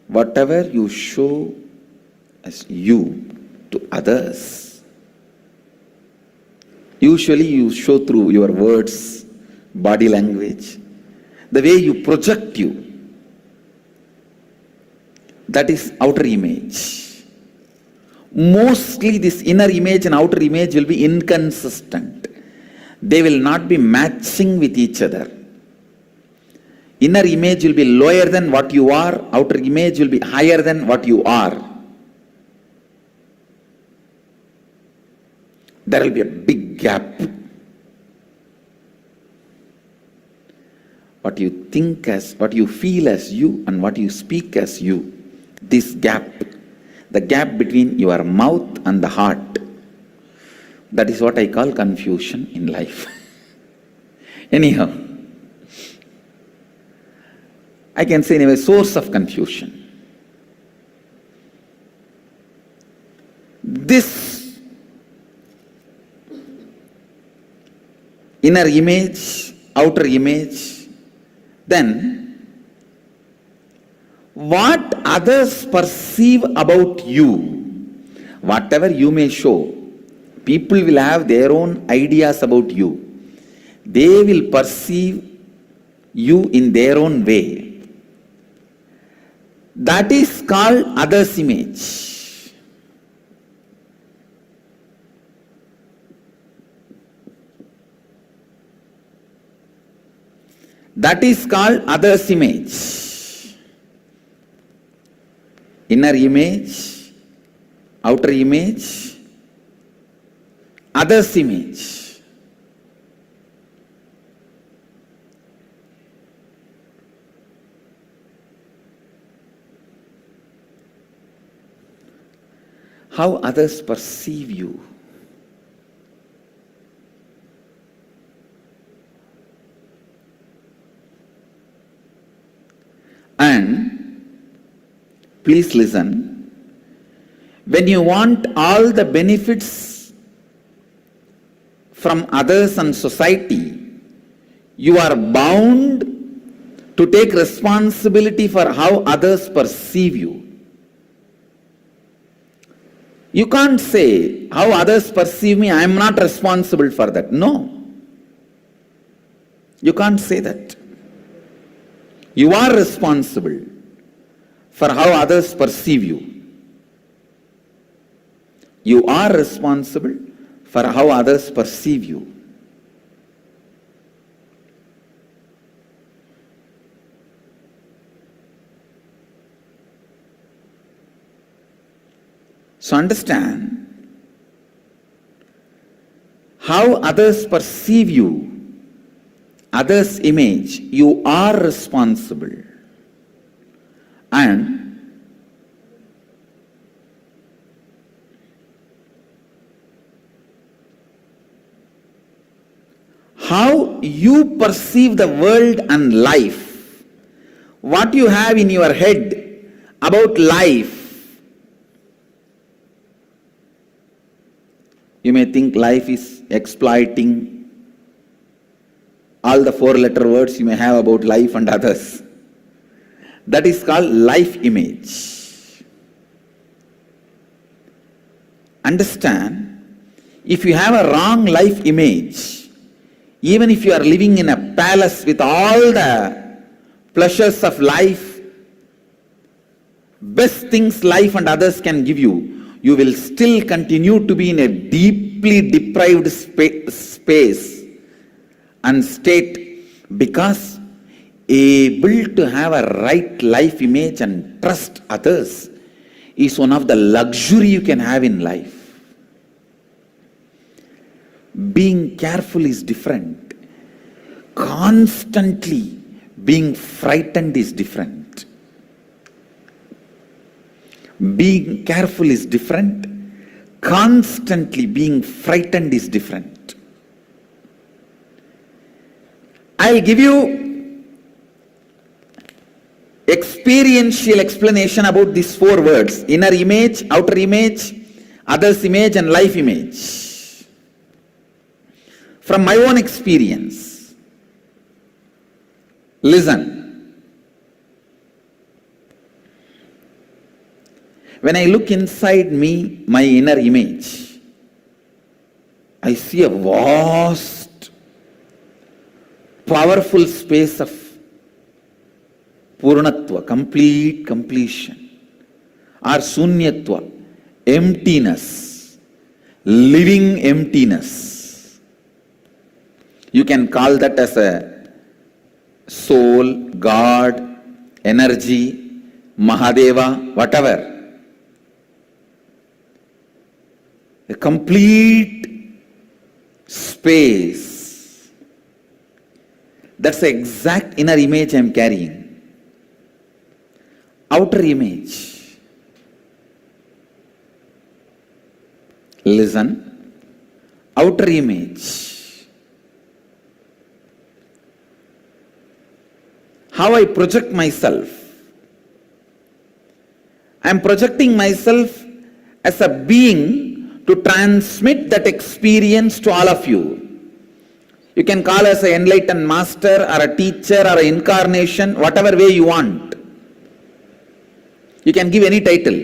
Whatever you show as you to others, usually you show through your words, body language, the way you project you. That is outer image. Mostly this inner image and outer image will be inconsistent. They will not be matching with each other. Inner image will be lower than what you are, outer image will be higher than what you are. There will be a big gap. What you think as, what you feel as you and what you speak as you, this gap, the gap between your mouth and the heart, that is what I call confusion in life. Anyhow, I can say anyway, source of confusion. This inner image, outer image, then what others perceive about you, whatever you may show, people will have their own ideas about you. They will perceive you in their own way. That is called others' image. That is called others' image. Inner image, outer image, others' image. How others perceive you. And please listen, when you want all the benefits from others and society, you are bound to take responsibility for how others perceive you. You can't say, how others perceive me, I am not responsible for that. No. You can't say that. You are responsible for how others perceive you. You are responsible for how others perceive you. So understand, how others perceive you, others' image, you are responsible. And how you perceive the world and life, what you have in your head about life. You may think life is exploiting, all the 4-letter words you may have about life and others. That is called life image. Understand, if you have a wrong life image, even if you are living in a palace with all the pleasures of life, best things life and others can give you, you will still continue to be in a deeply deprived space and state, because able to have a right life image and trust others is one of the luxury you can have in life. Being careful is different. Constantly being frightened is different. Being careful is different. Constantly being frightened is different. I'll give you experiential explanation about these 4 words: inner image, outer image, others' image, and life image. From my own experience, listen. When I look inside me, my inner image, I see a vast, powerful space of Purnatva, complete completion, or Sunyatva, emptiness, living emptiness. You can call that as a soul, God, energy, Mahadeva, whatever. A complete space. That's the exact inner image I am carrying. Outer image. Listen. Outer image. How I project myself. I am projecting myself as a being to transmit that experience to all of you. You can call us an enlightened master or a teacher or an incarnation, whatever way you want. You can give any title.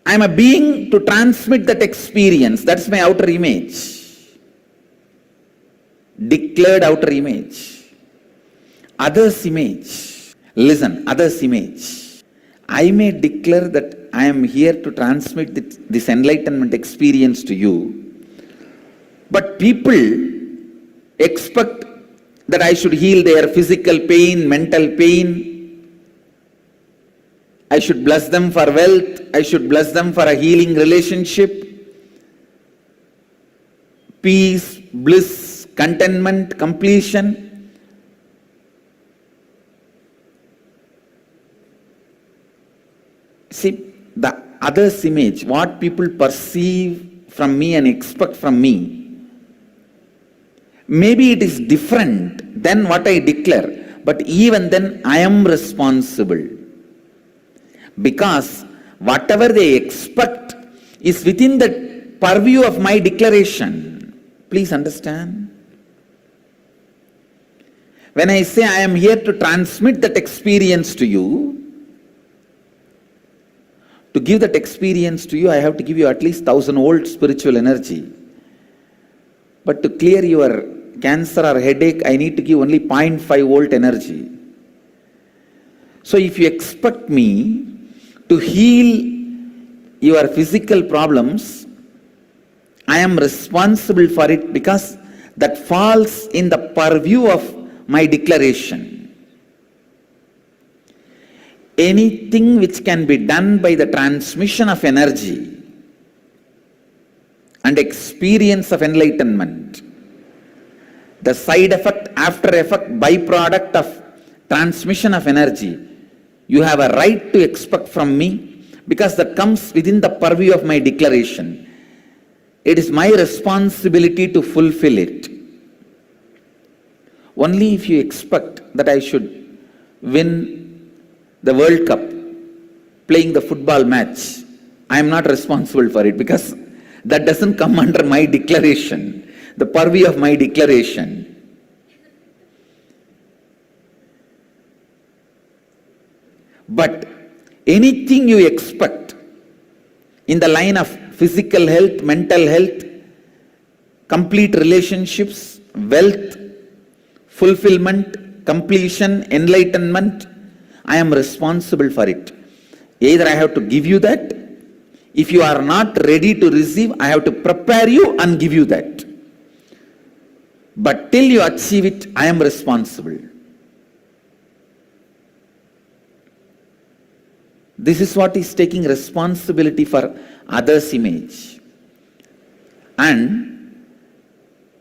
I am a being to transmit that experience. That's my outer image. Declared outer image. Others' image. Listen, others' image. I may declare that I am here to transmit this enlightenment experience to you, but people expect that I should heal their physical pain, mental pain. I should bless them for wealth. I should bless them for a healing relationship, peace, bliss, contentment, completion. See, the other's image, what people perceive from me and expect from me, maybe it is different than what I declare, but even then I am responsible. Because whatever they expect is within the purview of my declaration. Please understand. When I say I am here to transmit that experience to you, to give that experience to you, I have to give you at least 1000 volt spiritual energy. But to clear your cancer or headache, I need to give only 0.5 volt energy. So if you expect me To heal your physical problems, I am responsible for it because that falls in the purview of my declaration. Anything which can be done by the transmission of energy and experience of enlightenment, the side effect, after effect, byproduct of transmission of energy, you have a right to expect from me because that comes within the purview of my declaration. It is my responsibility to fulfill it. Only if you expect that I should win the World Cup playing the football match, I am not responsible for it because that doesn't come under my declaration, the purview of my declaration. But anything you expect in the line of physical health, mental health, complete relationships, wealth, fulfillment, completion, enlightenment, I am responsible for it. Either I have to give you that. If you are not ready to receive, I have to prepare you and give you that. But till you achieve it, I am responsible. This is what is taking responsibility for others' image. And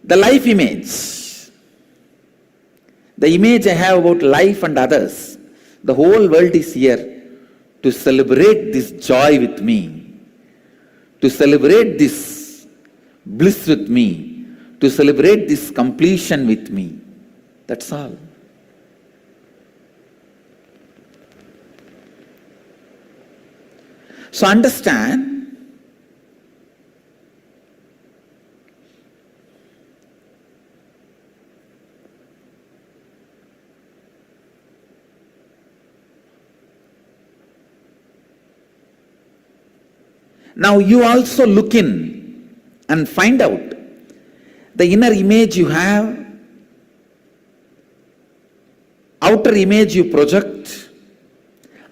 the life image, the image I have about life and others, the whole world is here to celebrate this joy with me, to celebrate this bliss with me, to celebrate this completion with me. That's all. So understand, now you also look in and find out the inner image you have, outer image you project,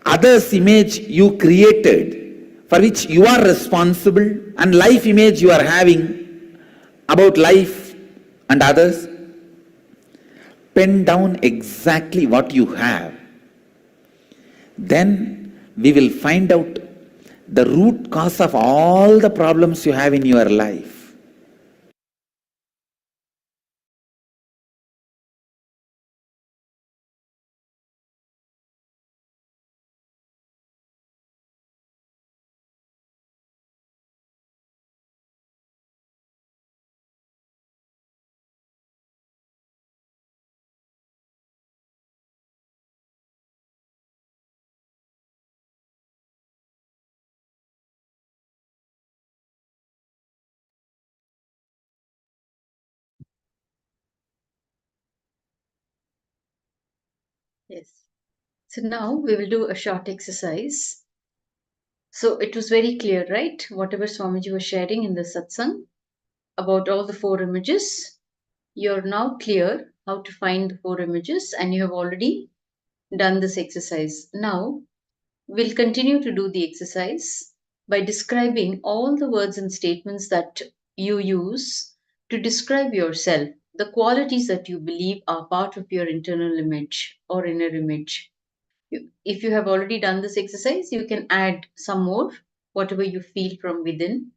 others' image you created, for which you are responsible, and life image you are having about life and others. Pen down exactly what you have. Then we will find out the root cause of all the problems you have in your life. Yes. So now we will do a short exercise. So it was very clear, right? Whatever Swamiji was sharing in the satsang about all the 4 images, you're now clear how to find the 4 images and you have already done this exercise. Now we'll continue to do the exercise by describing all the words and statements that you use to describe yourself, the qualities that you believe are part of your internal image or inner image. If you have already done this exercise, you can add some more, whatever you feel from within.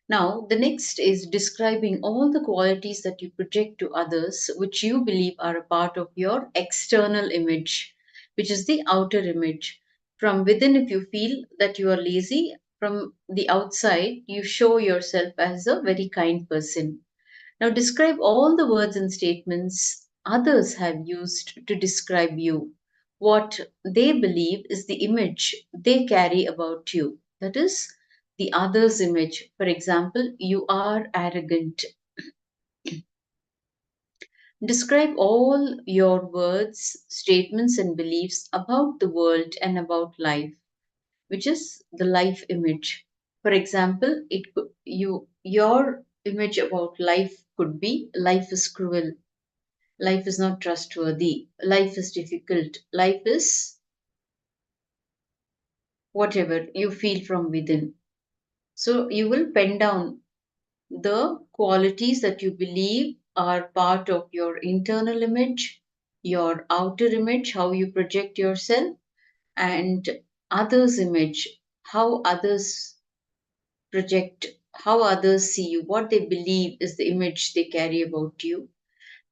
Now, the next is describing all the qualities that you project to others, which you believe are a part of your external image, which is the outer image. From within, if you feel that you are lazy, from the outside, you show yourself as a very kind person. Now, describe all the words and statements others have used to describe you, what they believe is the image they carry about you. That is, the other's image. For example, you are arrogant. Describe all your words, statements, and beliefs about the world and about life, which is the life image. For example, your image about life could be life is cruel, life is not trustworthy, life is difficult, life is whatever you feel from within. So you will pen down the qualities that you believe are part of your internal image, your outer image, how you project yourself, and others' image, how others project, how others see you, what they believe is the image they carry about you.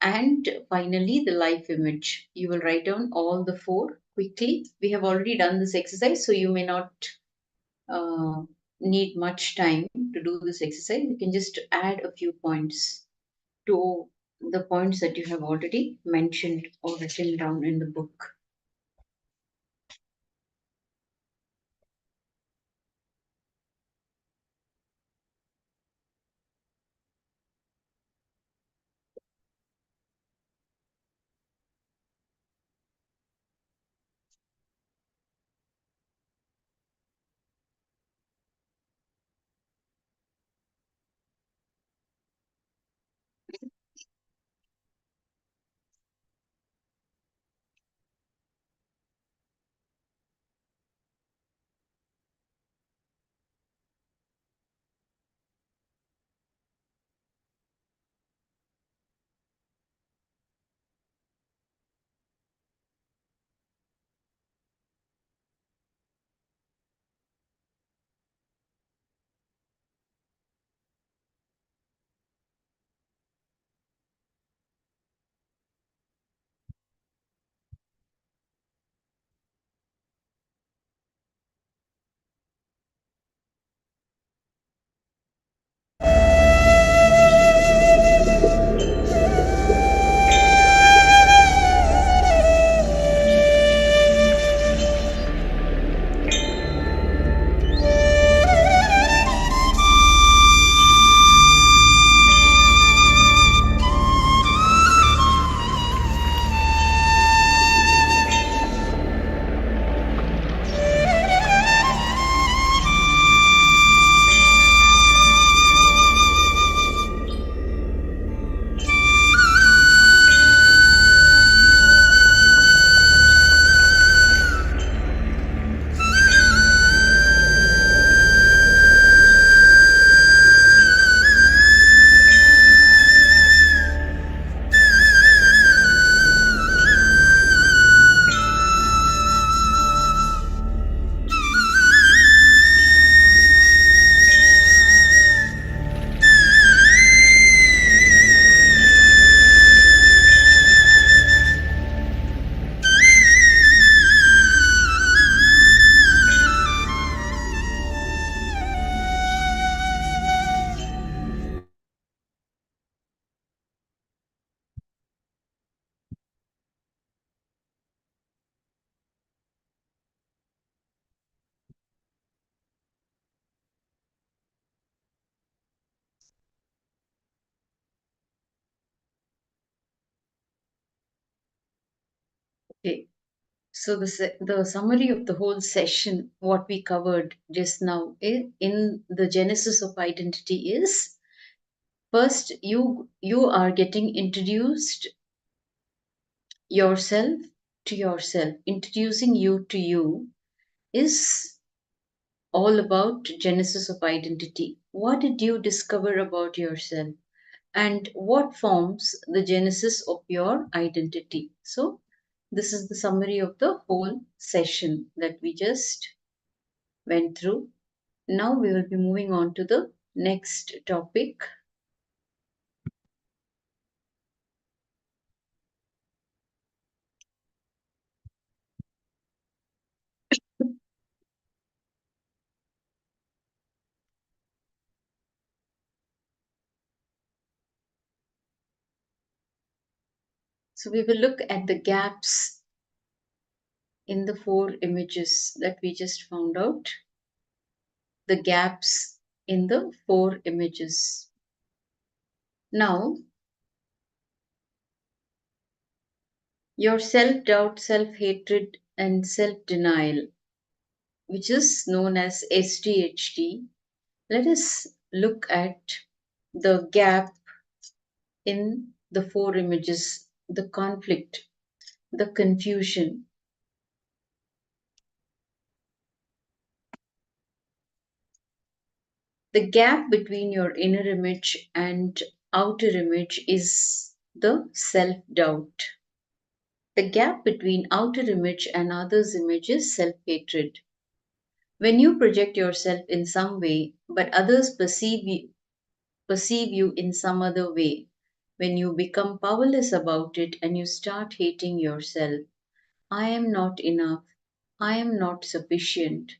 And finally, the life image. You will write down all the four quickly. We have already done this exercise, so you may not uh, need much time to do this exercise. You can just add a few points to the points that you have already mentioned or written down in the book. Okay. So the summary of the whole session, what we covered just now in the genesis of identity is, first you are getting introduced yourself to yourself. Introducing you to you is all about genesis of identity. What did you discover about yourself? And what forms the genesis of your identity? So, this is the summary of the whole session that we just went through. Now, we will be moving on to the next topic. So, we will look at the gaps in the four images that we just found out. The gaps in the four images. Now, your self doubt, self hatred, and self denial, which is known as SDHD, let us look at the gap in the four images, the conflict, the confusion. The gap between your inner image and outer image is the self-doubt. The gap between outer image and others' image is self-hatred. When you project yourself in some way, but others perceive you in some other way, when you become powerless about it and you start hating yourself, I am not enough, I am not sufficient,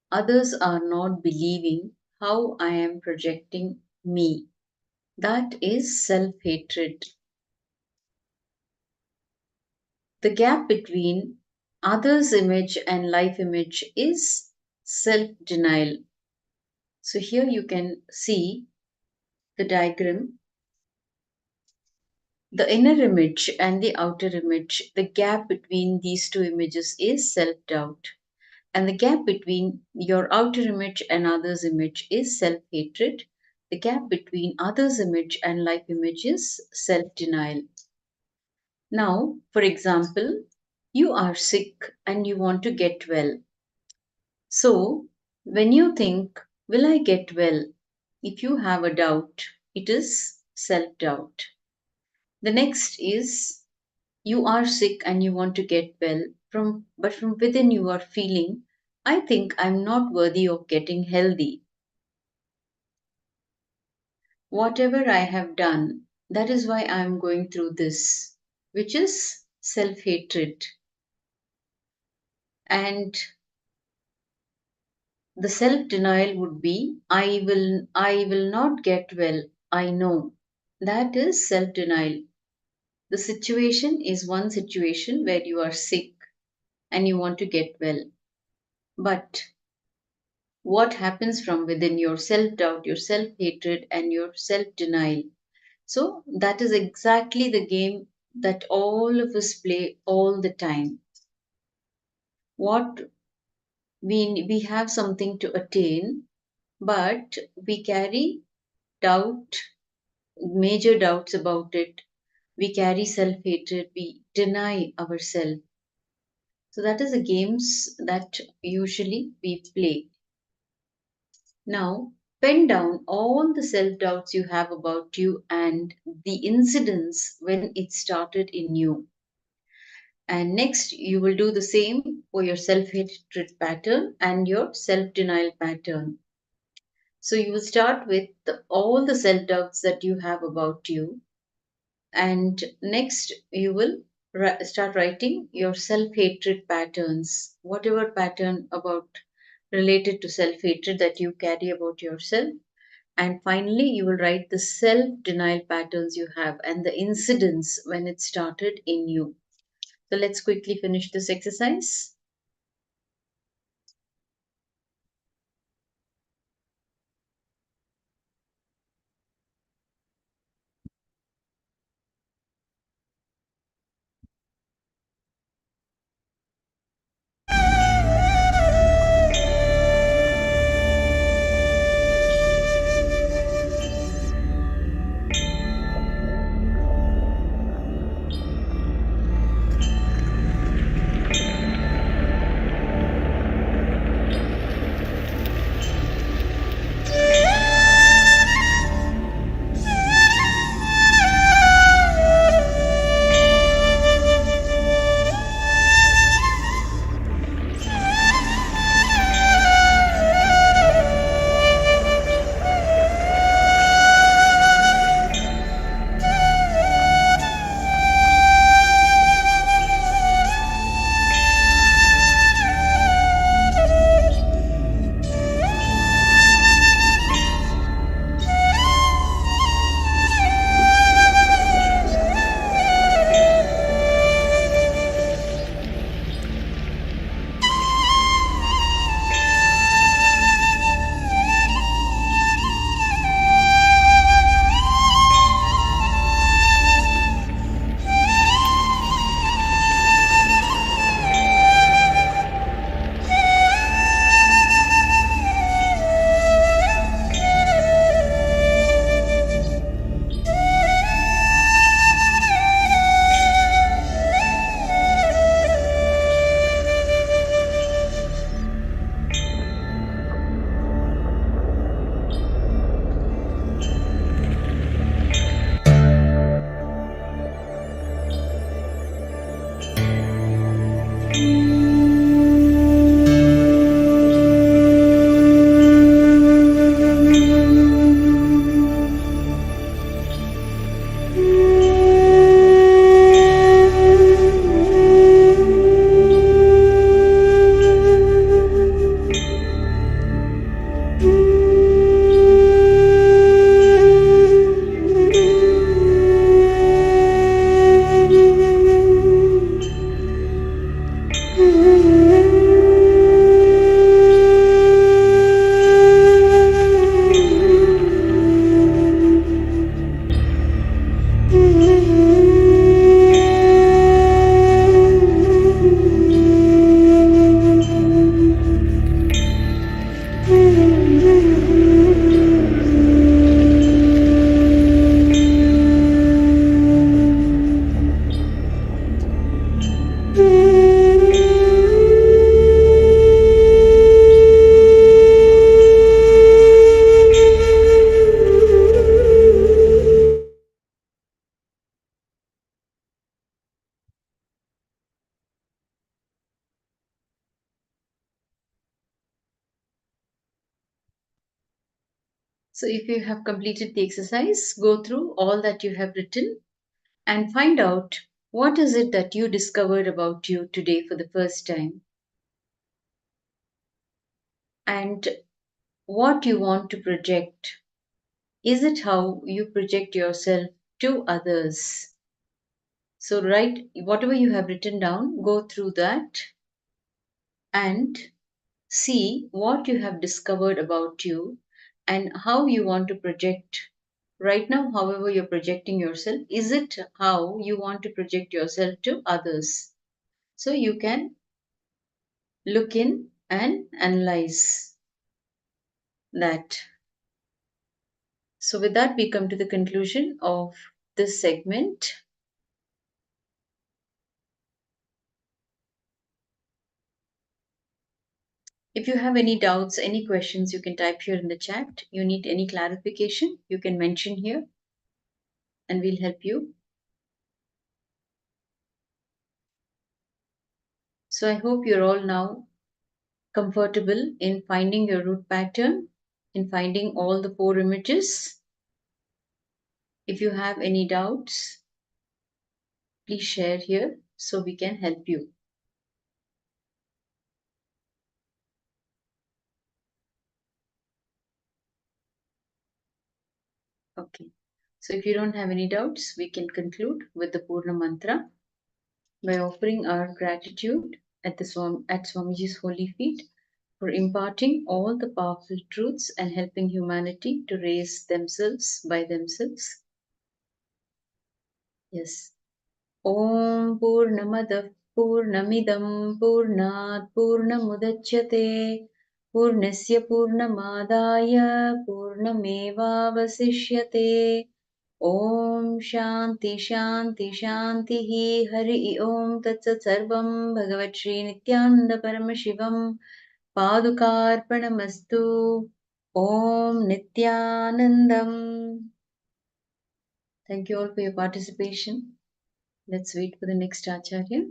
others are not believing how I am projecting me. That is self hatred. The gap between others' image and life image is self denial. So here you can see the diagram. The inner image and the outer image, the gap between these two images is self doubt. And the gap between your outer image and others' image is self hatred. The gap between others' image and life image is self denial. Now, for example, you are sick and you want to get well. So, when you think, will I get well? If you have a doubt, it is self doubt. The next is you are sick and you want to get well, but from within you are feeling, I think I'm not worthy of getting healthy. Whatever I have done, that is why I am going through this, which is self hatred. And the self denial would be, I will not get well, I know. That is self denial. The situation is one situation where you are sick and you want to get well. But what happens from within your self doubt, your self hatred, and your self denial? So, that is exactly the game that all of us play all the time. What we have something to attain, but we carry doubt, major doubts about it. We carry self hatred, we deny ourselves. So, that is the games that usually we play. Now, pen down all the self doubts you have about you and the incidents when it started in you. And next, you will do the same for your self hatred pattern and your self denial pattern. So, you will start with all the self doubts that you have about you. And next, you will start writing your self hatred patterns, whatever pattern about related to self hatred that you carry about yourself. And finally, you will write the self denial patterns you have and the incidents when it started in you. So let's quickly finish this exercise. So if you have completed the exercise, go through all that you have written and find out what is it that you discovered about you today for the first time and what you want to project. Is it how you project yourself to others? So write whatever you have written down, go through that and see what you have discovered about you and how you want to project. Right now, however, you're projecting yourself, is it how you want to project yourself to others? So you can look in and analyze that. So, with that, we come to the conclusion of this segment. If you have any doubts, any questions, you can type here in the chat. You need any clarification, you can mention here and we'll help you. So, I hope you're all now comfortable in finding your root pattern, in finding all the four images. If you have any doubts, please share here so we can help you. Okay. So if you don't have any doubts, we can conclude with the Purna Mantra by offering our gratitude at Swamiji's holy feet for imparting all the powerful truths and helping humanity to raise themselves by themselves. Yes. Om Purnamadah Purnamidam Purnat Purnamudachyate Purnasya Purnamadaya Purnamevavasishyate Om Shanti Shanti Shanti Hari Om Tat Sat Sarvam Bhagavat Shri Nithyananda Paramashivam Padukarpanamastu Om Nithyanandam. Thank you all for your participation. Let's wait for the next Acharya.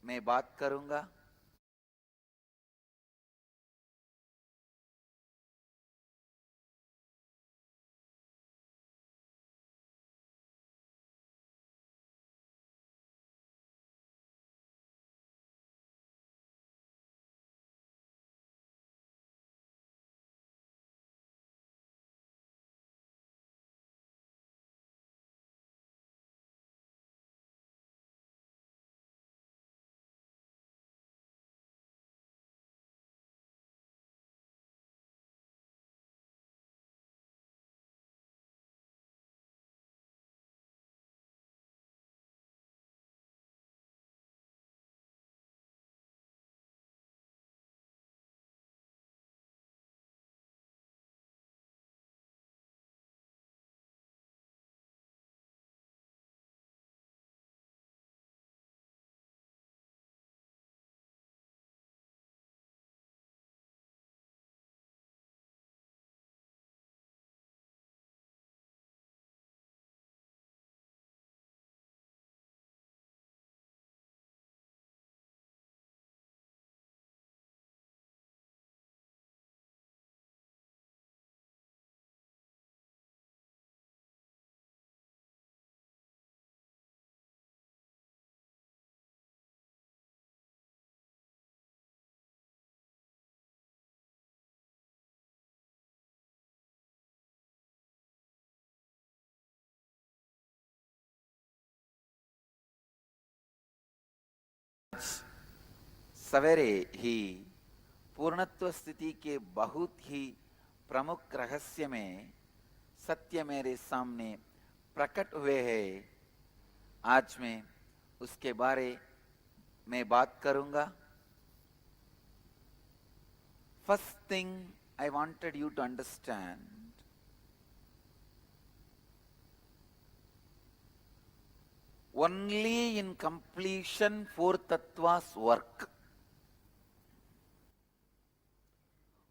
मैं बात करूंगा। सवेरे ही पूर्णत्व स्थिति के बहुत ही प्रमुख रहस्य में सत्य मेरे सामने प्रकट हुए हैं। आज मैं उसके बारे में बात करूंगा। First thing I wanted you to understand, only in completion four tattvas work.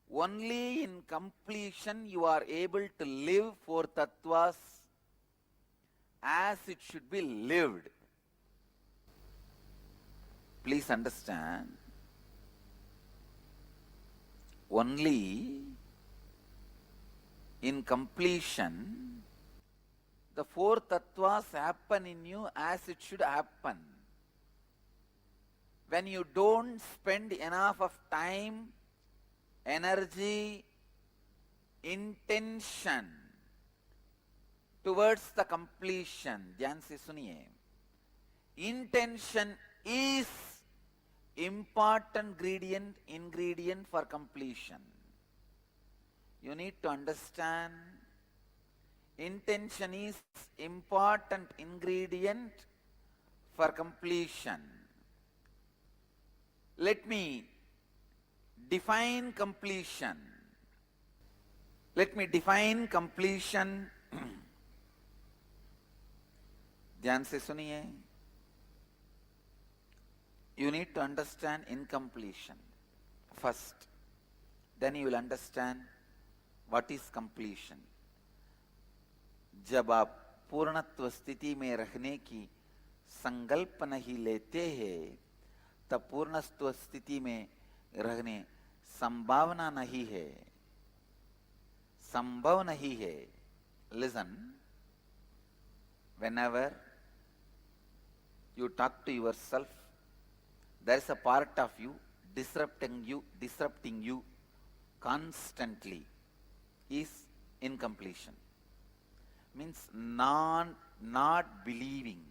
Only in completion you are able to live four tattvas as it should be lived. Please understand, only in completion the four tattvas happen in you as it should happen. When you don't spend enough of time, energy, intention towards the completion, ध्यान से सुनिए, intention is important ingredient for completion. You need to understand, intention is important ingredient for completion. Let me define completion. Let me define completion. ध्यान से सुनिए. You need to understand incompletion first. Then you will understand what is completion. जब आप पूर्णत्व स्थिति में रहने की संकल्प नहीं लेते हैं, तब पूर्णत्व स्थिति में रहने संभावना नहीं है, संभव नहीं है. Listen, whenever you talk to yourself, there is a part of you disrupting you constantly is incompletion. Means not believing.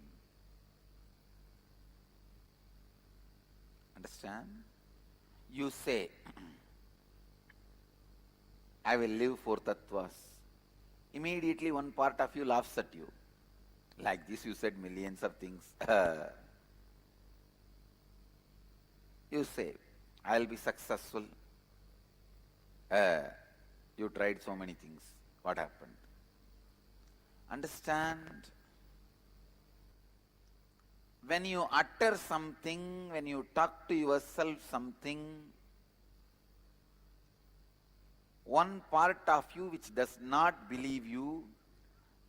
Understand? You say, I will live four tattvas. Immediately one part of you laughs at you. Like this you said millions of things. You say, I will be successful. You tried so many things. What happened? Understand, when you utter something, when you talk to yourself something, one part of you which does not believe you,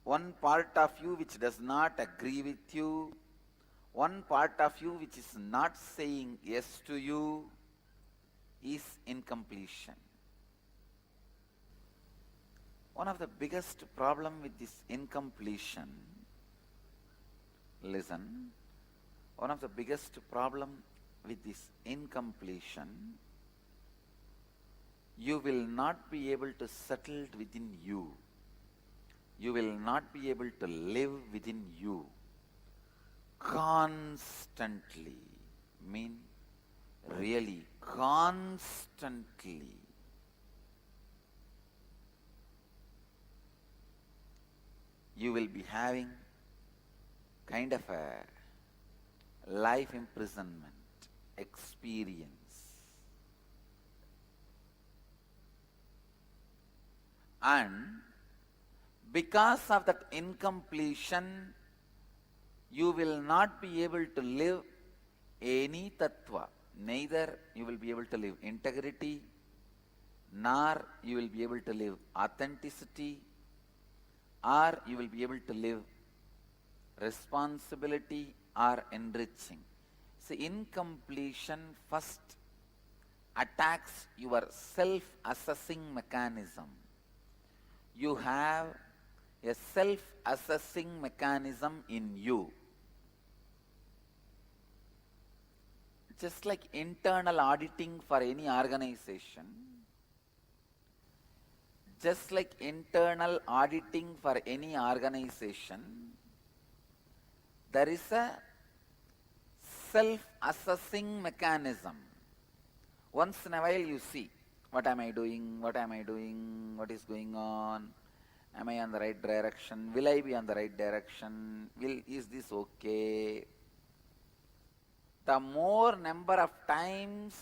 one part of you which does not agree with you, one part of you which is not saying yes to you, is incompletion. One of the biggest problem with this incompletion, listen, one of the biggest problem with this incompletion, you will not be able to settle within you. You will not be able to live within you constantly. Mean really constantly. You will be having kind of a life imprisonment experience. And because of that incompletion, you will not be able to live any tattva. Neither you will be able to live integrity, nor you will be able to live authenticity, or you will be able to live responsibility or enriching. So incompletion first attacks your self-assessing mechanism. You have a self-assessing mechanism in you. Just like internal auditing for any organization, just like internal auditing for any organization, there is a self-assessing mechanism. Once in a while you see, what am I doing, what am I doing, what is going on, am I on the right direction, will I be on the right direction, is this okay? The more number of times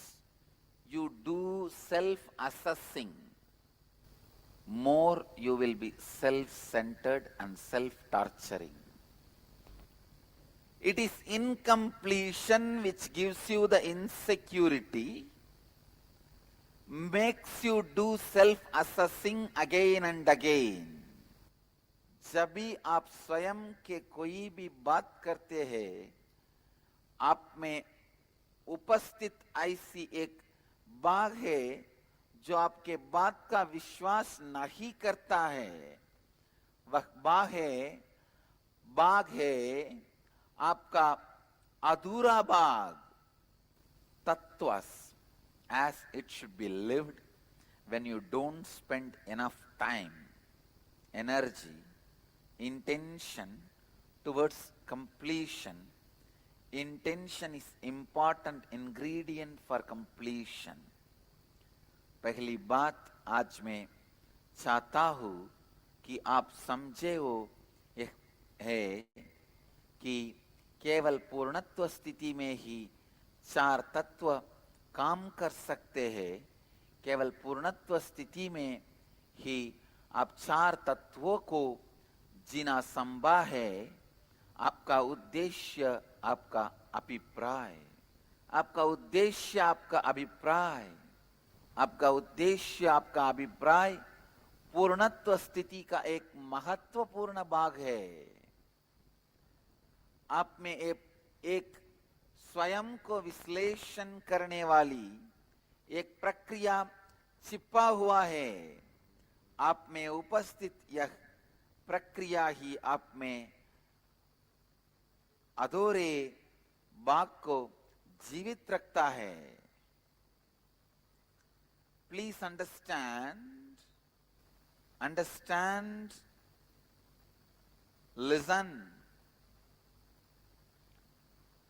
you do self-assessing, more you will be self-centered and self-torturing. It is incompletion which gives you the insecurity, makes you do self-assessing again and again. जब भी आप स्वयं के कोई भी बात करते हैं, आप में उपस्थित ऐसी एक बाघ है जो आपके बात का विश्वास नहीं करता है. वह बाघ है आपका अधूरा बाघ. Tattvas as it should be lived when you don't spend enough time, energy, intention towards completion. Intention is important ingredient for completion. पहली बात आज मैं चाहता हूँ कि आप समझे हो यह है कि केवल पूर्णत्व स्थिति में ही चार तत्व काम कर सकते हैं. केवल पूर्णत्व स्थिति में ही आप चार तत्वों को जीना संभव है. आपका उद्देश्य, आपका अभिप्राय, आपका उद्देश्य, आपका अभिप्राय, आपका उद्देश्य, आपका अभिप्राय पूर्णत्व स्थिति का एक महत्वपूर्ण भाग है. आप में एक स्वयं को विश्लेषण करने वाली एक प्रक्रिया छिपा हुआ है. आप में उपस्थित यह प्रक्रिया ही आप में अधूरे भाग को जीवित रखता है. Please understand, listen.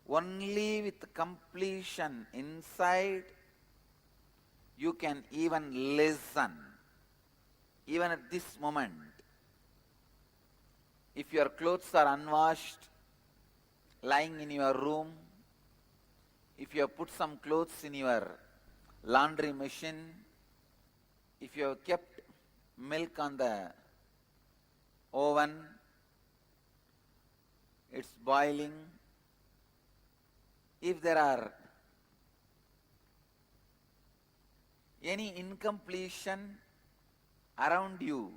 Only with completion inside you can even listen. Even at this moment, if your clothes are unwashed, lying in your room, if you have put some clothes in your laundry machine, if you have kept milk on the oven, it's boiling, if there are any incompletion around you,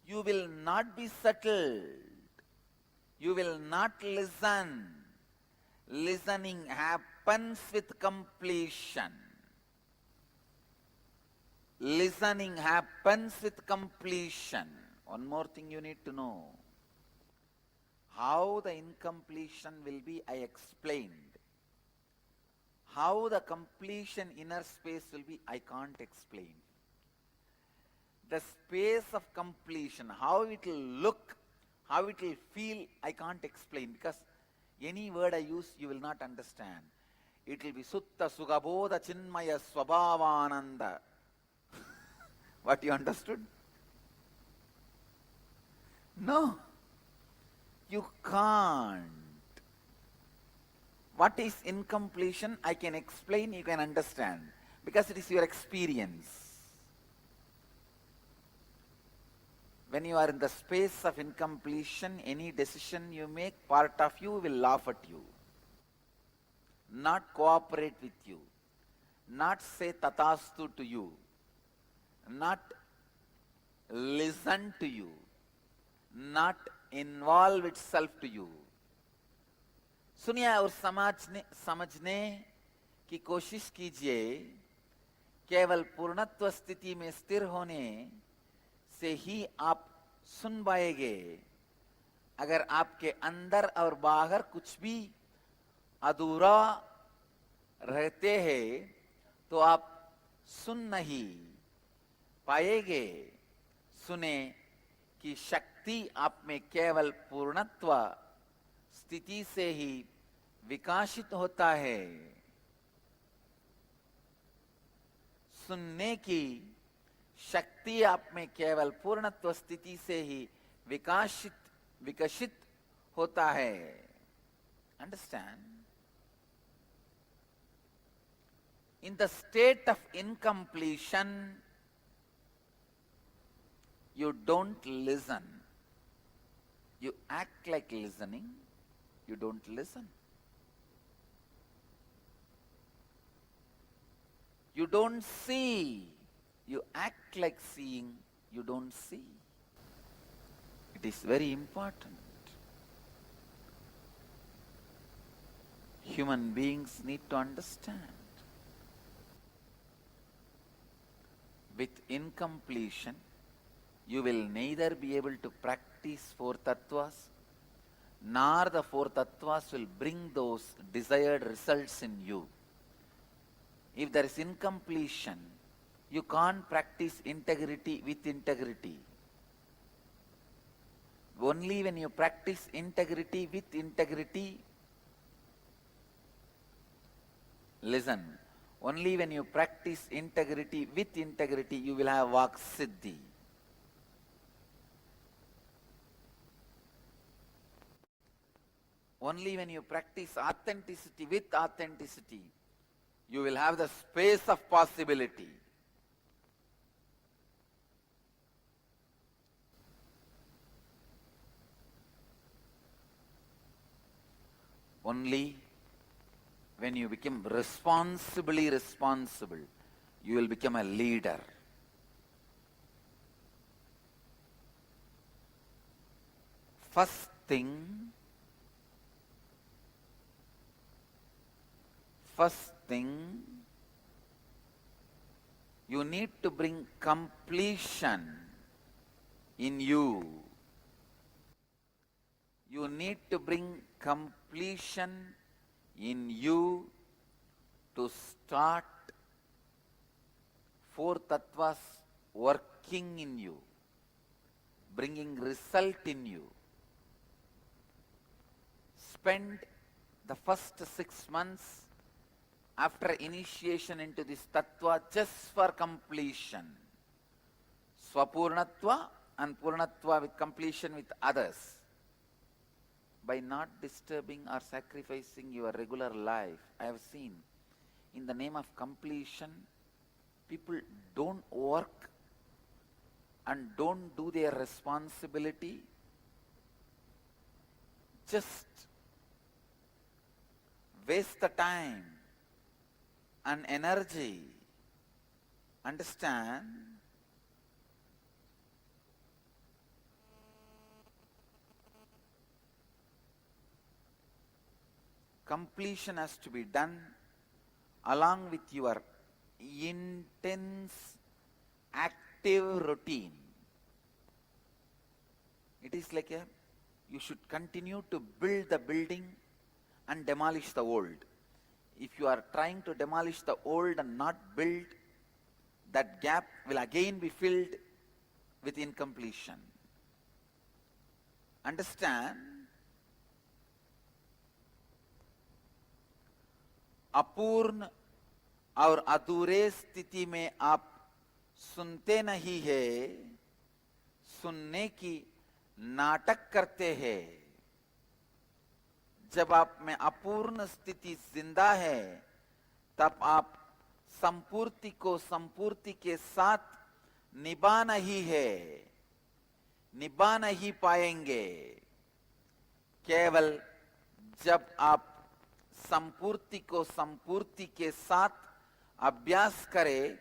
you will not be settled. You will not listen. Listening happens with completion. Listening happens with completion. One more thing you need to know. How the incompletion will be, I explained. How the completion inner space will be, I can't explain. The space of completion, how it will look, how it will feel, I can't explain, because any word I use, you will not understand. It will be Sutta Sugabodha Chinmaya Swabhavananda. What, you understood? No. You can't. What is incompletion? I can explain, you can understand, because it is your experience. When you are in the space of incompletion, any decision you make, part of you will laugh at you, not cooperate with you, not say tathastu to you, not listen to you, not involve itself to you. सुनिए और समझने की कोशिश कीजिए. केवल पूर्णत्व स्थिति में स्थिर होने से ही आप सुन पाएंगे. अगर आपके अंदर और बाहर कुछ भी अधूरा रहते हैं तो आप सुन नहीं पाएंगे. सुने कि शक्ति आप में केवल पूर्णत्व स्थिति से ही विकासित होता है. सुनने की शक्ति आप में केवल पूर्णत्व स्थिति से ही विकसित होता है. Understand? In the state of incompletion, you don't listen. You act like listening, you don't listen. You don't see, you act like seeing, you don't see. It is very important. Human beings need to understand. With incompletion, you will neither be able to practice four tattvas, nor the four tattvas will bring those desired results in you. If there is incompletion, you can't practice integrity with integrity. Only when you practice integrity with integrity, listen, only when you practice integrity with integrity, you will have Vak Siddhi. Only when you practice authenticity with authenticity, you will have the space of possibility. Only when you become responsibly responsible, you will become a leader. First thing, you need to bring completion in you. You need to bring completion in you to start four tattvas working in you, bringing result in you. Spend the first 6 months after initiation into this tattva just for completion. Swapurnatva and Purnatva with completion with others. By not disturbing or sacrificing your regular life, I have seen, in the name of completion, people don't work and don't do their responsibility, just waste the time and energy. Understand? Completion has to be done along with your intense, active routine. It is like you should continue to build the building and demolish the old. If you are trying to demolish the old and not build, that gap will again be filled with incompletion. Understand? अपूर्ण और अधूरे स्थिति में आप सुनते नहीं है, सुनने की नाटक करते हैं. जब आप में अपूर्ण स्थिति जिंदा है, तब आप संपूर्ति को संपूर्ति के साथ निभा नहीं पाएंगे. केवल जब आप संपूर्ति को संपूर्ति के साथ अभ्यास करें,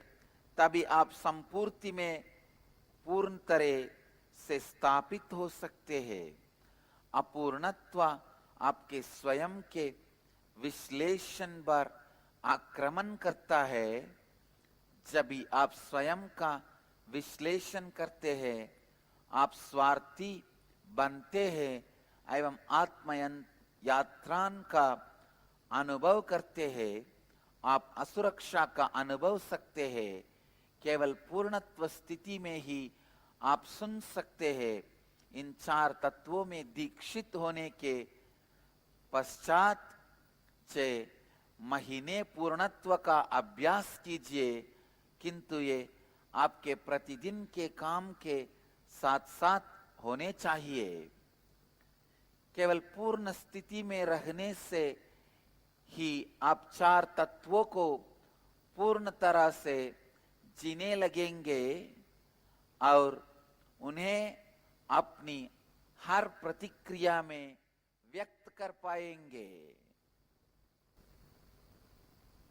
तभी आप संपूर्ति में पूर्ण तरह से स्थापित हो सकते हैं. अपूर्णत्व आपके स्वयं के विश्लेषण पर आक्रमण करता है. जब भी आप स्वयं का विश्लेषण करते हैं, आप स्वार्थी बनते हैं एवं आत्मयन यात्रान का अनुभव करते हैं. आप असुरक्षा का अनुभव सकते हैं. केवल पूर्णत्व स्थिति में ही आप सुन सकते हैं. इन 4 तत्वों में दीक्षित होने के पश्चात 6 महीने पूर्णत्व का अभ्यास कीजिए. किंतु ये आपके प्रतिदिन के काम के साथ साथ होने चाहिए। केवल पूर्ण स्थिति में रहने से ही आप चार तत्वों को पूर्ण तरह से जीने लगेंगे और उन्हें अपनी हर प्रतिक्रिया में व्यक्त कर पाएंगे।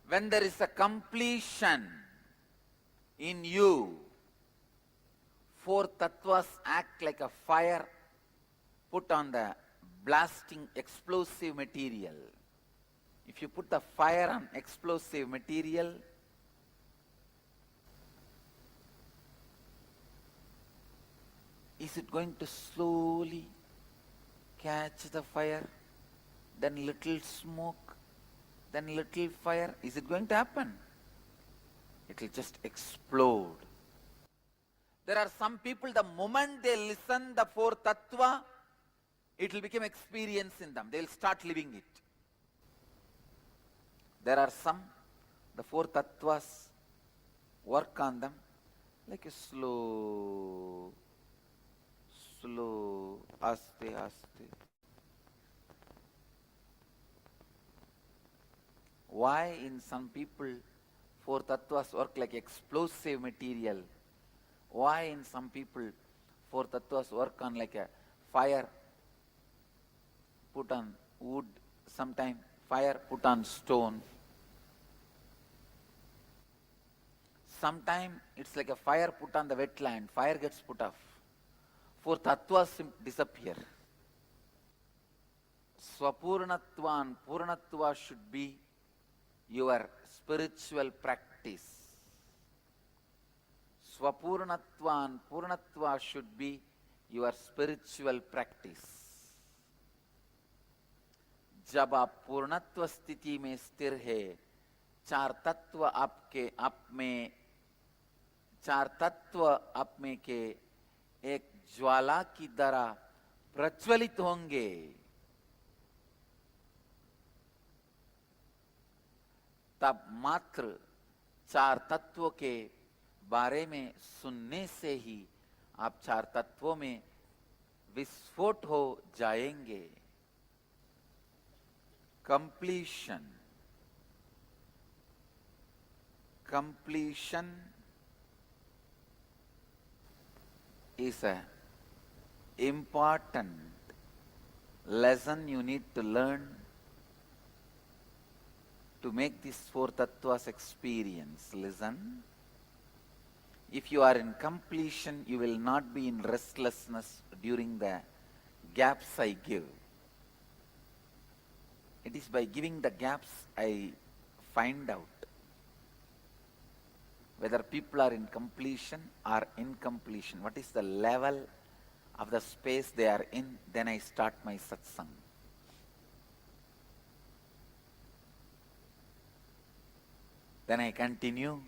When there is a completion in you, four tattvas act like a fire put on the blasting explosive material. If you put the fire on explosive material, is it going to slowly catch the fire, then little smoke, then little fire? Is it going to happen? It will just explode. There are some people, the moment they listen the four tattva, it will become experience in them. They will start living it. There are some, the four tattvas work on them like a slow, aste, aste. Why in some people four tattvas work like explosive material? Why in some people four tattvas work on like a fire put on wood, sometime fire put on stone? Sometime it's like a fire put on the wetland, fire gets put off. Four tattvas disappear. Swapurnatva and Purnatva should be your spiritual practice. Swapurnatva and Purnatva should be your spiritual practice. जब आप पूर्णत्व स्थिति में स्थिर है, चार तत्व आप में के एक ज्वाला की तरह प्रज्वलित होंगे। तब मात्र चार तत्वों के बारे में सुनने से ही आप चार तत्वों में विस्फोट हो जाएंगे। Completion is an important lesson you need to learn to make these four tattvas experience. Listen. If you are in completion, you will not be in restlessness during the gaps I give. It is by giving the gaps I find out whether people are in completion or incompletion. What is the level of the space they are in? Then I start my satsang. Then I continue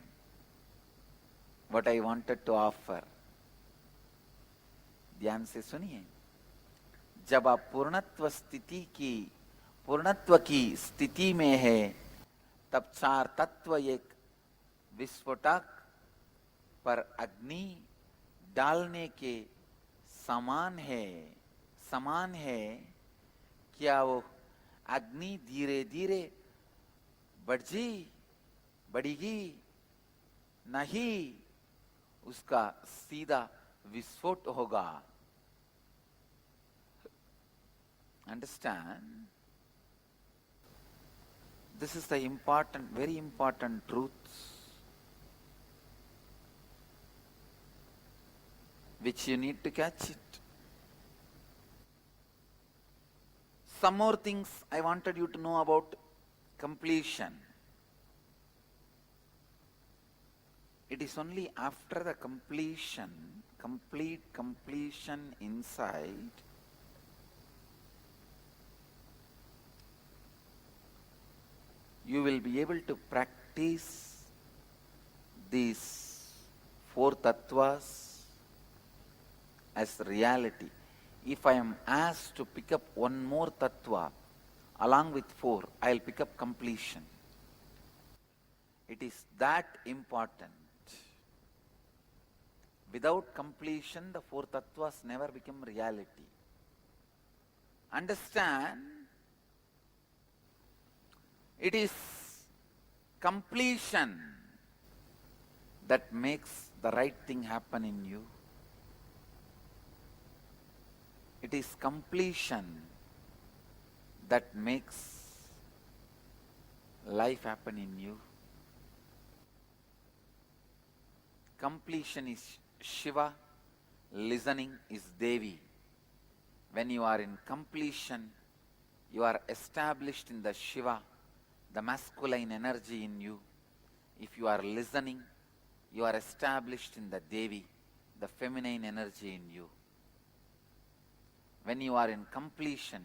what I wanted to offer. ध्यान से सुनिए। जब आप पूर्णत्व की स्थिति में है, तब चार तत्व एक विस्फोटक पर अग्नि डालने के समान है। क्या वो अग्नि धीरे धीरे बढ़ेगी? नहीं, उसका सीधा विस्फोट होगा। Understand? This is the very important truths which you need to catch it. Some more things I wanted you to know about completion. It is only after the complete completion inside, you will be able to practice these four tattvas as reality. If I am asked to pick up one more tattva along with four, I will pick up completion. It is that important. Without completion, the four tattvas never become reality. Understand, it is completion that makes the right thing happen in you. It is completion that makes life happen in you. Completion is Shiva, listening is Devi. When you are in completion, you are established in the Shiva, the masculine energy in you. If you are listening, you are established in the Devi, the feminine energy in you. When you are in completion,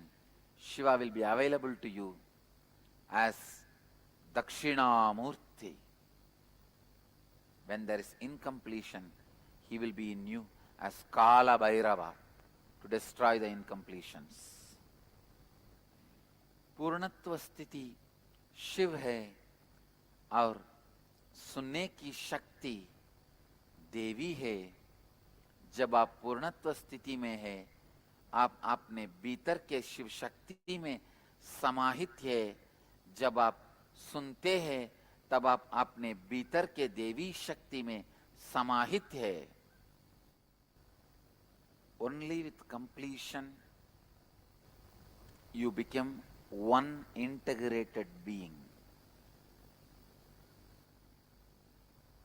Shiva will be available to you as Dakshinamurti. When there is incompletion, he will be in you as Kala Bhairava to destroy the incompletions. पूर्णत्व स्थिति शिव है और सुनने की शक्ति देवी है. जब आप पूर्णत्व स्थिति में है, आप अपने भीतर के शिव शक्ति में समाहित है. जब आप सुनते हैं, तब आप अपने भीतर के देवी शक्ति में समाहित है. Only with completion you become one integrated being.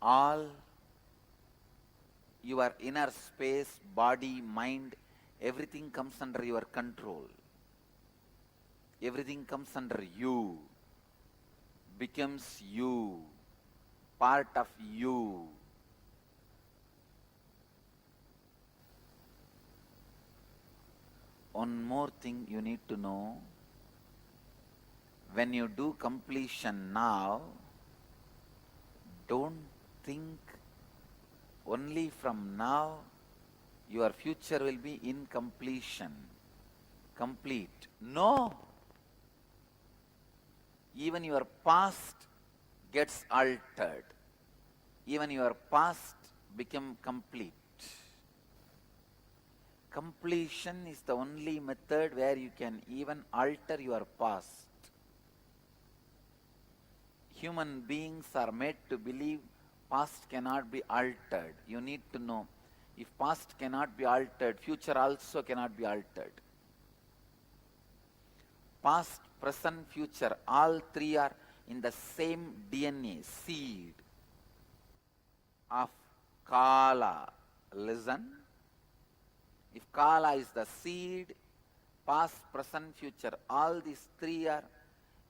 All your inner space, body, mind, everything comes under your control. Everything comes under you, becomes you, part of you. One more thing you need to know. When you do completion now, don't think only from now your future will be in completion, complete. No! Even your past gets altered. Even your past become complete. Completion is the only method where you can even alter your past. Human beings are made to believe past cannot be altered. You need to know, if past cannot be altered, future also cannot be altered. Past, present, future, all three are in the same DNA, seed of Kala. Listen. If Kala is the seed, past, present, future, all these three are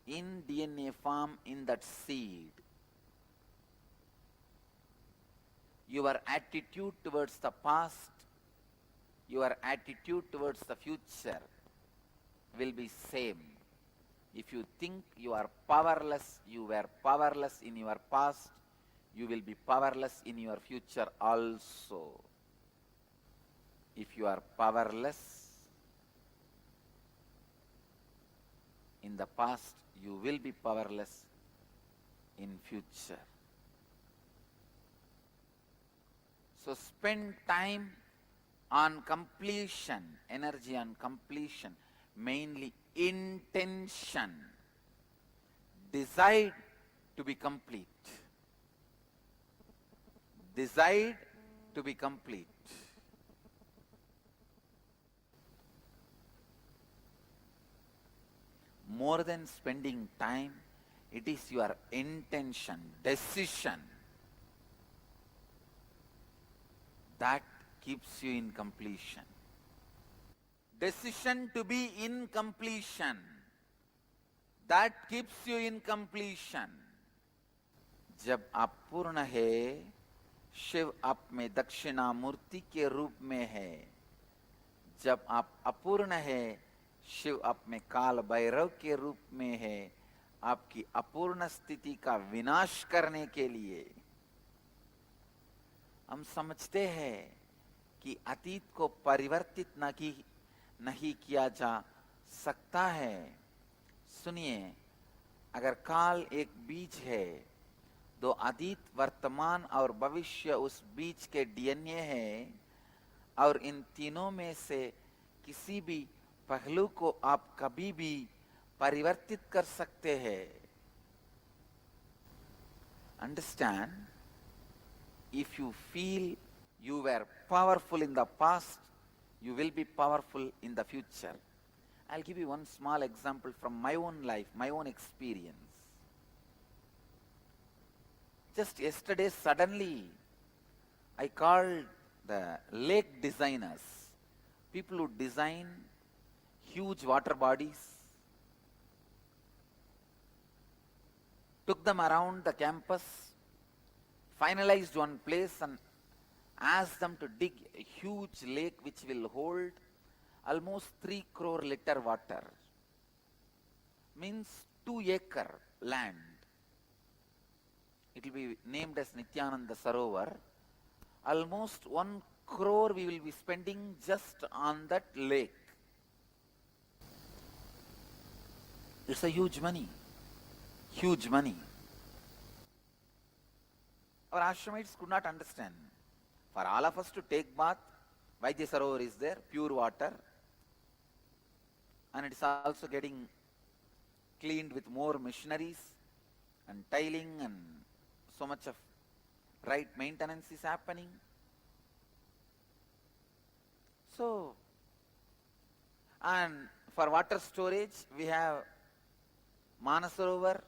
in DNA form in that seed. Your attitude towards the past, your attitude towards the future will be same. If you think you are powerless, you were powerless in your past, you will be powerless in your future also. If you are powerless in the past, you will be powerless in future. So spend time on completion, energy on completion, mainly intention. Decide to be complete. Decide to be complete. More than spending time, it is your intention, decision that keeps you in completion. Decision to be in completion, that keeps you in completion. जब आप पूर्ण है, शिव आप में दक्षिणामूर्ति के रूप में है. जब आप अपूर्ण है, शिव आप में काल भैरव के रूप में है. आपकी अपूर्ण स्थिति का विनाश करने के लिए. हम समझते हैं कि अतीत को परिवर्तित नहीं किया जा सकता है. सुनिए, अगर काल एक बीज है, दो अतीत वर्तमान और भविष्य उस बीच के डीएनए है, और इन तीनों में से किसी भी पहलू को आप कभी भी परिवर्तित कर सकते हैं. Understand, if you feel you were powerful in the past, you will be powerful in the future. I'll give you one small example from my own life, my own experience. Just yesterday, suddenly, I called the lake designers, people who design huge water bodies, took them around the campus, finalized one place and asked them to dig a huge lake which will hold almost 3 crore liter water. Means 2-acre land. It will be named as Nithyananda Sarovar. Almost 1 crore we will be spending just on that lake. It's a huge money. Huge money. Our ashramites could not understand. For all of us to take bath, Vaidya Sarovar is there, pure water, and it is also getting cleaned with more machineries and tiling, and so much of right maintenance is happening. So, and for water storage, we have Manasarovar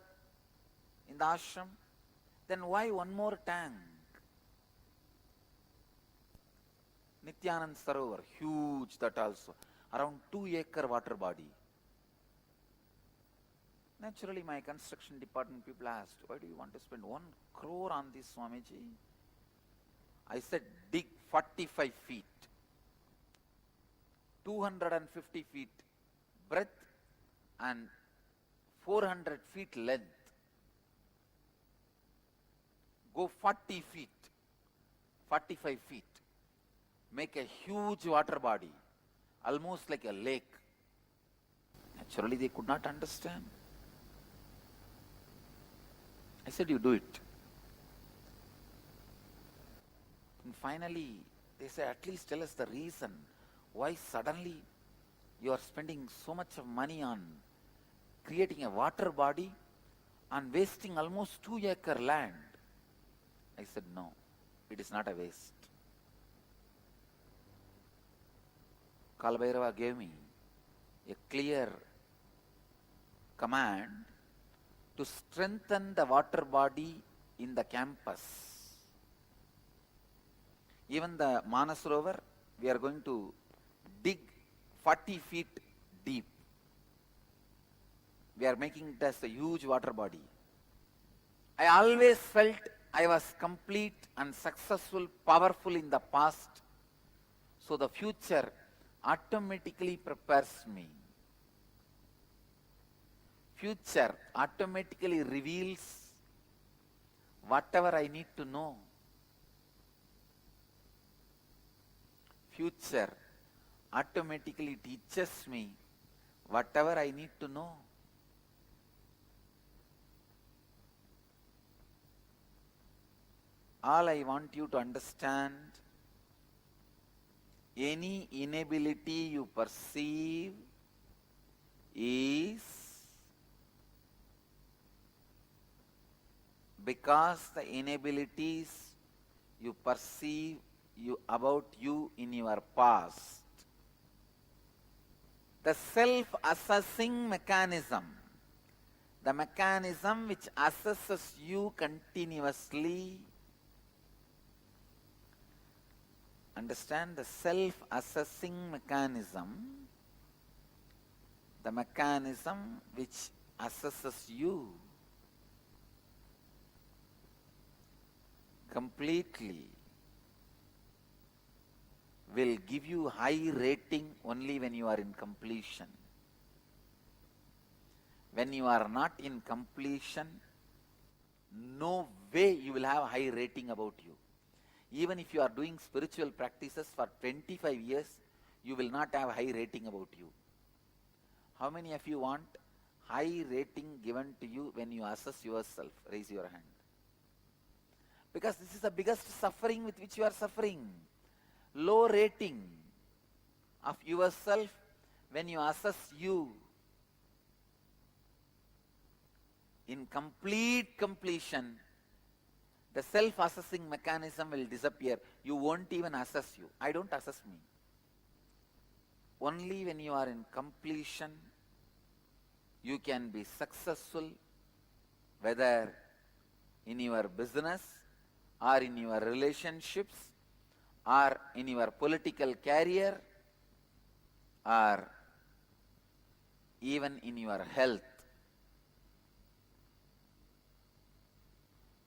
in the ashram. Then why one more tank? Nithyananda Sarovar, huge that also, around 2-acre water body. Naturally, my construction department people asked, why do you want to spend 1 crore on this, Swamiji? I said, dig 45 feet, 250 feet breadth and 400 feet length. Go 40 feet, 45 feet. Make a huge water body, almost like a lake. Naturally, they could not understand. I said, you do it. And finally, they said, at least tell us the reason why suddenly you are spending so much of money on creating a water body and wasting almost 2-acre land. I said, no, it is not a waste. Kalbhairava gave me a clear command to strengthen the water body in the campus. Even the Manasarovar, we are going to dig 40 feet deep. We are making it as a huge water body. I always felt I was complete and successful, powerful in the past, so the future automatically prepares me. Future automatically reveals whatever I need to know. Future automatically teaches me whatever I need to know. All I want you to understand, any inability you perceive is because the inabilities you perceive about you in your past. The self-assessing mechanism, the mechanism which assesses you continuously. Understand, the self-assessing mechanism, the mechanism which assesses you completely, will give you high rating only when you are in completion. When you are not in completion, no way you will have a high rating about you. Even if you are doing spiritual practices for 25 years, you will not have a high rating about you. How many of you want high rating given to you when you assess yourself? Raise your hand. Because this is the biggest suffering with which you are suffering. Low rating of yourself when you assess you. In complete completion, the self-assessing mechanism will disappear. You won't even assess you. I don't assess me. Only when you are in completion, you can be successful, whether in your business or in your relationships or in your political career or even in your health.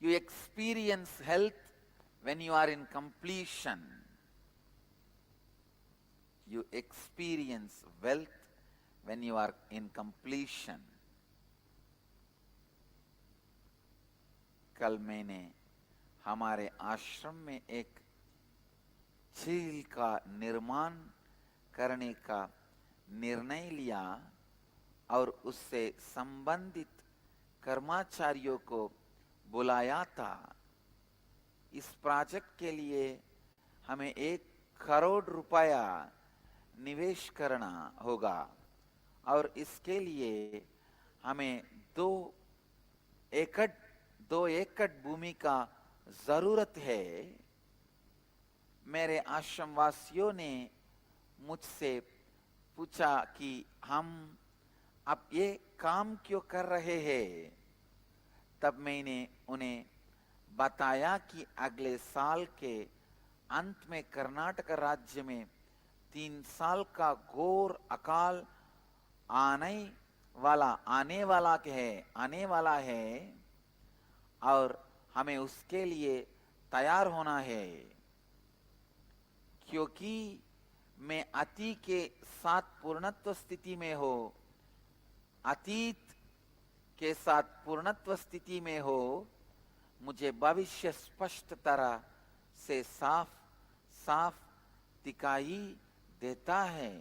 You experience health when you are in completion. You experience wealth when you are in completion. कल मैंने हमारे आश्रम में एक झील का निर्माण करने का निर्णय लिया और उससे संबंधित कर्मचारियों को बुलाया था। इस प्रोजेक्ट के लिए हमें 1 करोड़ रुपया निवेश करना होगा और इसके लिए हमें 2 एकड़ भूमि का जरूरत है। मेरे आश्रम वासियों ने मुझसे पूछा कि हम अब ये काम क्यों कर रहे हैं। तब मैंने उन्हें बताया कि अगले साल के अंत में कर्नाटक राज्य में 3 साल का घोर अकाल आने वाला है और हमें उसके लिए तैयार होना है। क्योंकि मैं अतीत के साथ पूर्णत्व स्थिति में हो, अतीत के साथ पूर्णत्व स्थिति में हो, मुझे भविष्य स्पष्ट तरह से साफ दिखाई देता है।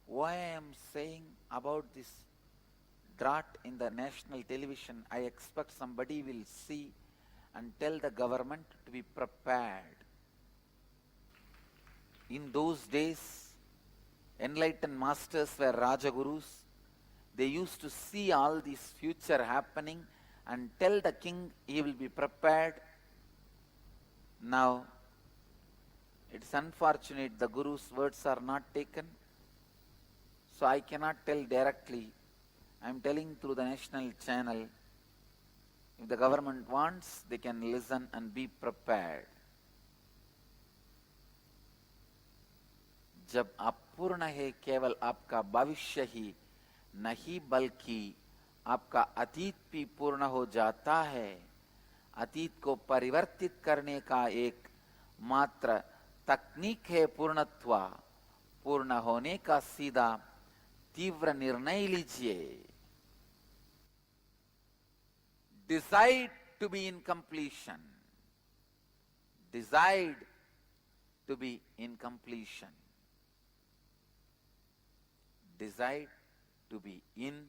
Why I am saying about this drought in the national television, I expect somebody will see and tell the government to be prepared. In those days, enlightened masters were Rajagurus. They used to see all this future happening and tell the king he will be prepared. Now, it's unfortunate the Guru's words are not taken. So I cannot tell directly. I am telling through the national channel. If the government wants, they can listen and be prepared. जब आप पूर्ण है, केवल आपका भविष्य ही नहीं बल्कि आपका अतीत भी पूर्ण हो जाता है। अतीत को परिवर्तित करने का एक मात्र तकनीक है पूर्णत्व। पूर्ण होने का सीधा तीव्र निर्णय लीजिए। Decide to be in completion. Decide to be in completion. Decide to be in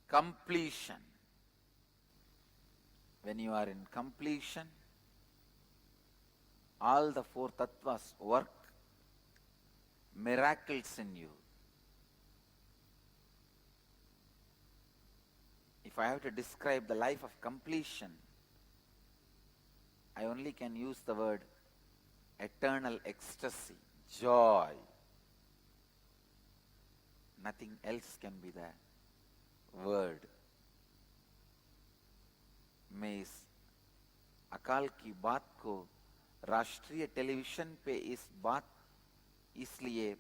completion. When you are in completion, all the 4 tattvas work miracles in you. If I have to describe the life of completion, I only can use the word eternal ecstasy, joy. Nothing else can be the word. मैं इस अकाल की बात को राष्ट्रीय television पे इस बात इसलिए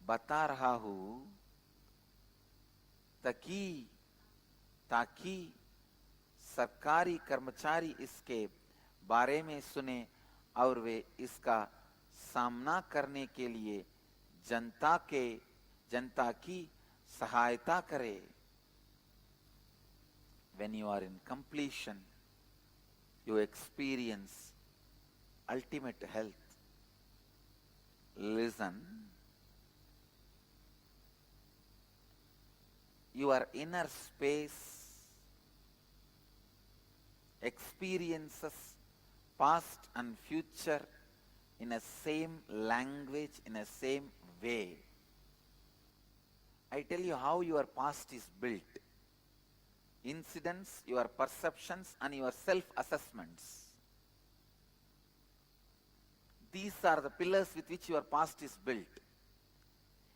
बता रहा हूँ ताकि सरकारी कर्मचारी इसके बारे में सुने और वे इसका सामना करने के लिए जनता की सहायता करे। When you are in completion, you experience ultimate health. Listen. Your inner space experiences past and future in a same language, in a same way. I tell you how your past is built. Incidents, your perceptions, and your self-assessments. These are the pillars with which your past is built.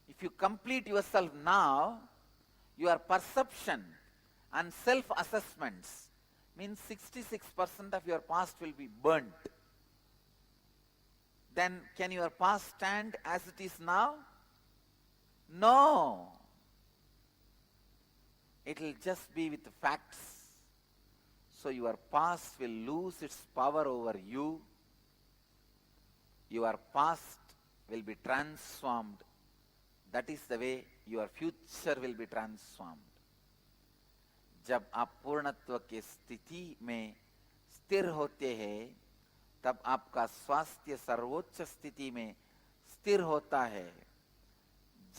If you complete yourself now, your perception and self-assessments means 66% of your past will be burnt. Then can your past stand as it is now? No. It will just be with facts. So your past will lose its power over you. Your past will be transformed. That is the way your future will be transformed. जब आप पूर्णत्व के स्थिति में स्थिर होते हैं, तब आपका स्वास्थ्य सर्वोच्च स्थिति में स्थिर होता है.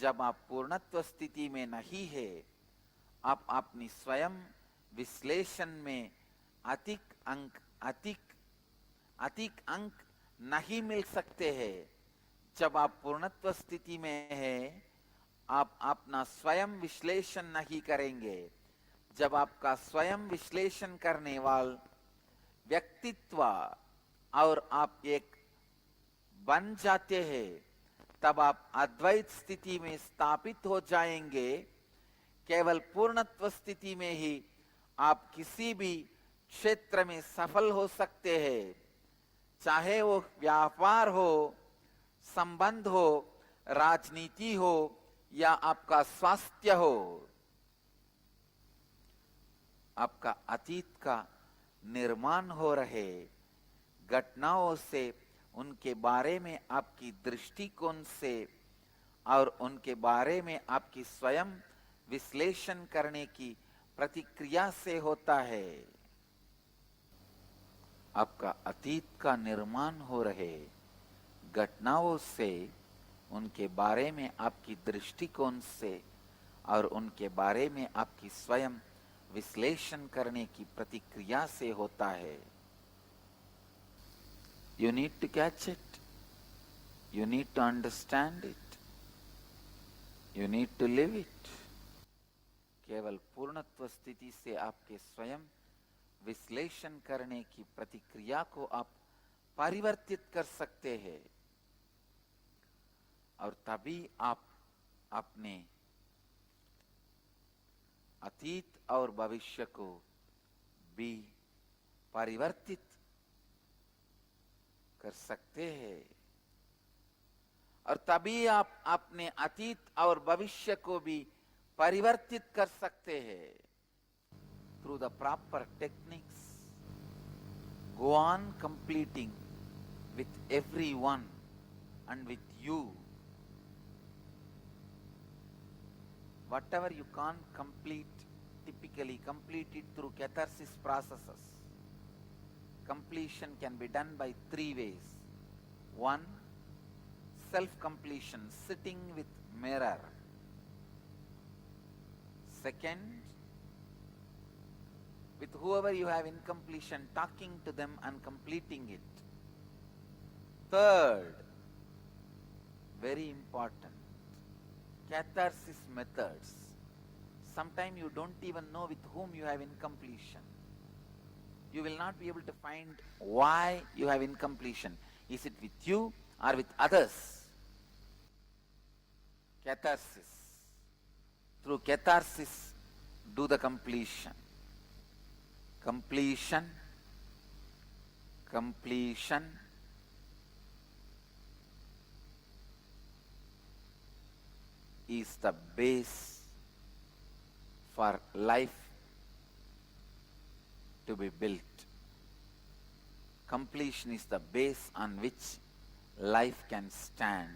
जब आप पूर्णत्व स्थिति में नहीं है, आप अपनी स्वयं विश्लेषण में अधिक अंक नहीं मिल सकते हैं. जब आप पूर्णत्व स्थिति में हैं, आप अपना स्वयं विश्लेषण नहीं करेंगे. जब आपका स्वयं विश्लेषण करने वाला व्यक्तित्व और आप एक बन जाते हैं, तब आप अद्वैत स्थिति में स्थापित हो जाएंगे. केवल पूर्णत्व स्थिति में ही आप किसी भी क्षेत्र में सफल हो सकते हैं, चाहे वो व्यापार हो, संबंध हो, राजनीति हो या आपका स्वास्थ्य हो. आपका अतीत का निर्माण हो रहे घटनाओं से, उनके बारे में आपकी दृष्टिकोण से और उनके बारे में आपकी स्वयं विश्लेषण करने की प्रतिक्रिया से होता है. आपका अतीत का निर्माण हो रहे घटनाओं से, उनके बारे में आपकी दृष्टिकोण से और उनके बारे में आपकी स्वयं विश्लेषण करने की प्रतिक्रिया से होता है. You need to catch it. You need to understand it. You need to live it. केवल पूर्णत्व स्थिति से आपके स्वयं विश्लेषण करने की प्रतिक्रिया को आप परिवर्तित कर सकते हैं, और तभी आप अपने अतीत और भविष्य को भी परिवर्तित कर सकते हैं. और तभी आप अपने अतीत और भविष्य को भी परिवर्तित कर सकते हैं. Through the proper techniques, go on completing with everyone and with you. Whatever you can't complete, typically complete it through catharsis processes. Completion can be done by 3 ways. 1, self-completion, sitting with mirror. 2nd, with whoever you have incompletion, talking to them and completing it. 3rd, very important, catharsis methods. Sometimes you don't even know with whom you have incompletion. You will not be able to find why you have incompletion. Is it with you or with others? Catharsis. Through catharsis, do the completion. Completion is the base for life to be built. Completion is the base on which life can stand.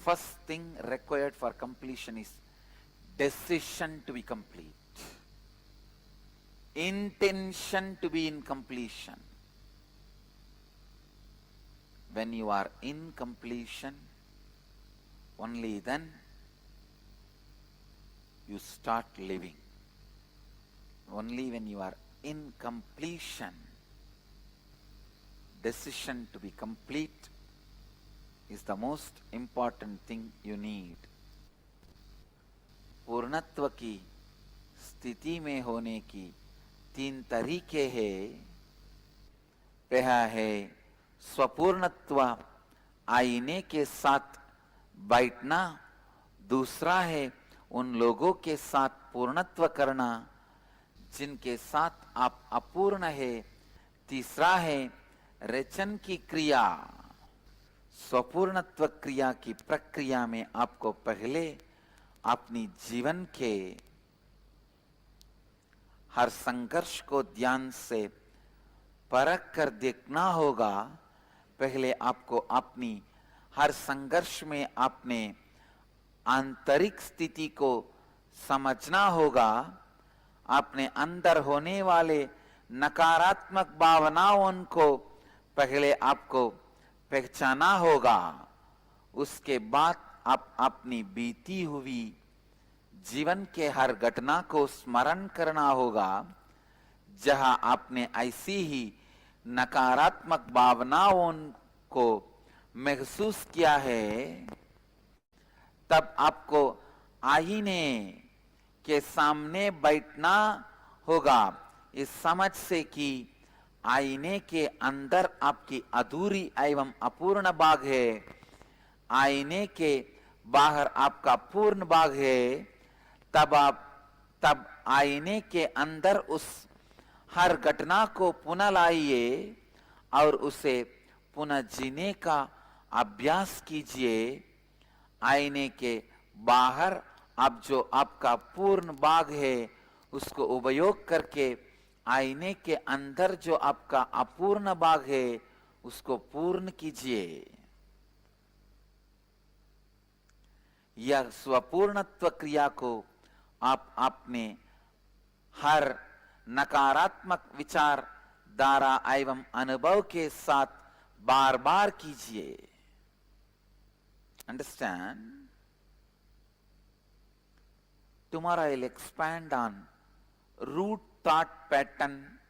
First thing required for completion is decision to be complete. Intention to be in completion. When you are in completion, only then you start living. Only when you are in completion. Decision to be complete is the most important thing you need. पूर्णत्व की स्थिति में होने की 3 तरीके हैं. पहला है स्वपूर्णत्व, आईने के साथ बैठना. दूसरा है उन लोगों के साथ पूर्णत्व करना जिनके साथ आप अपूर्ण है. तीसरा है रेचन की क्रिया. स्वपूर्णत्व क्रिया की प्रक्रिया में आपको पहले अपनी जीवन के हर संघर्ष को ध्यान से परख कर देखना होगा. पहले आपको अपनी हर संघर्ष में अपने आंतरिक स्थिति को समझना होगा. अपने अंदर होने वाले नकारात्मक भावनाओं को पहले आपको पहचाना होगा. उसके बाद आप अपनी बीती हुई जीवन के हर घटना को स्मरण करना होगा जहां आपने ऐसी ही नकारात्मक भावनाओं को महसूस किया है. तब आपको आईने के सामने बैठना होगा इस समझ से कि आईने के अंदर आपकी अधूरी एवं अपूर्ण भाग है, आईने के बाहर आपका पूर्ण भाग है. तब आईने के अंदर उस हर घटना को पुनः लाइए और उसे पुनः जीने का अभ्यास कीजिए. आईने के बाहर अब जो आपका पूर्ण भाग है उसको उपयोग करके आईने के अंदर जो आपका अपूर्ण भाग है उसको पूर्ण कीजिए. यह स्वपूर्णत्व क्रिया को आप अपने हर नकारात्मक विचार धारा एवं अनुभव के साथ बार बार कीजिए. Understand? Tomorrow I'll expand on root thought pattern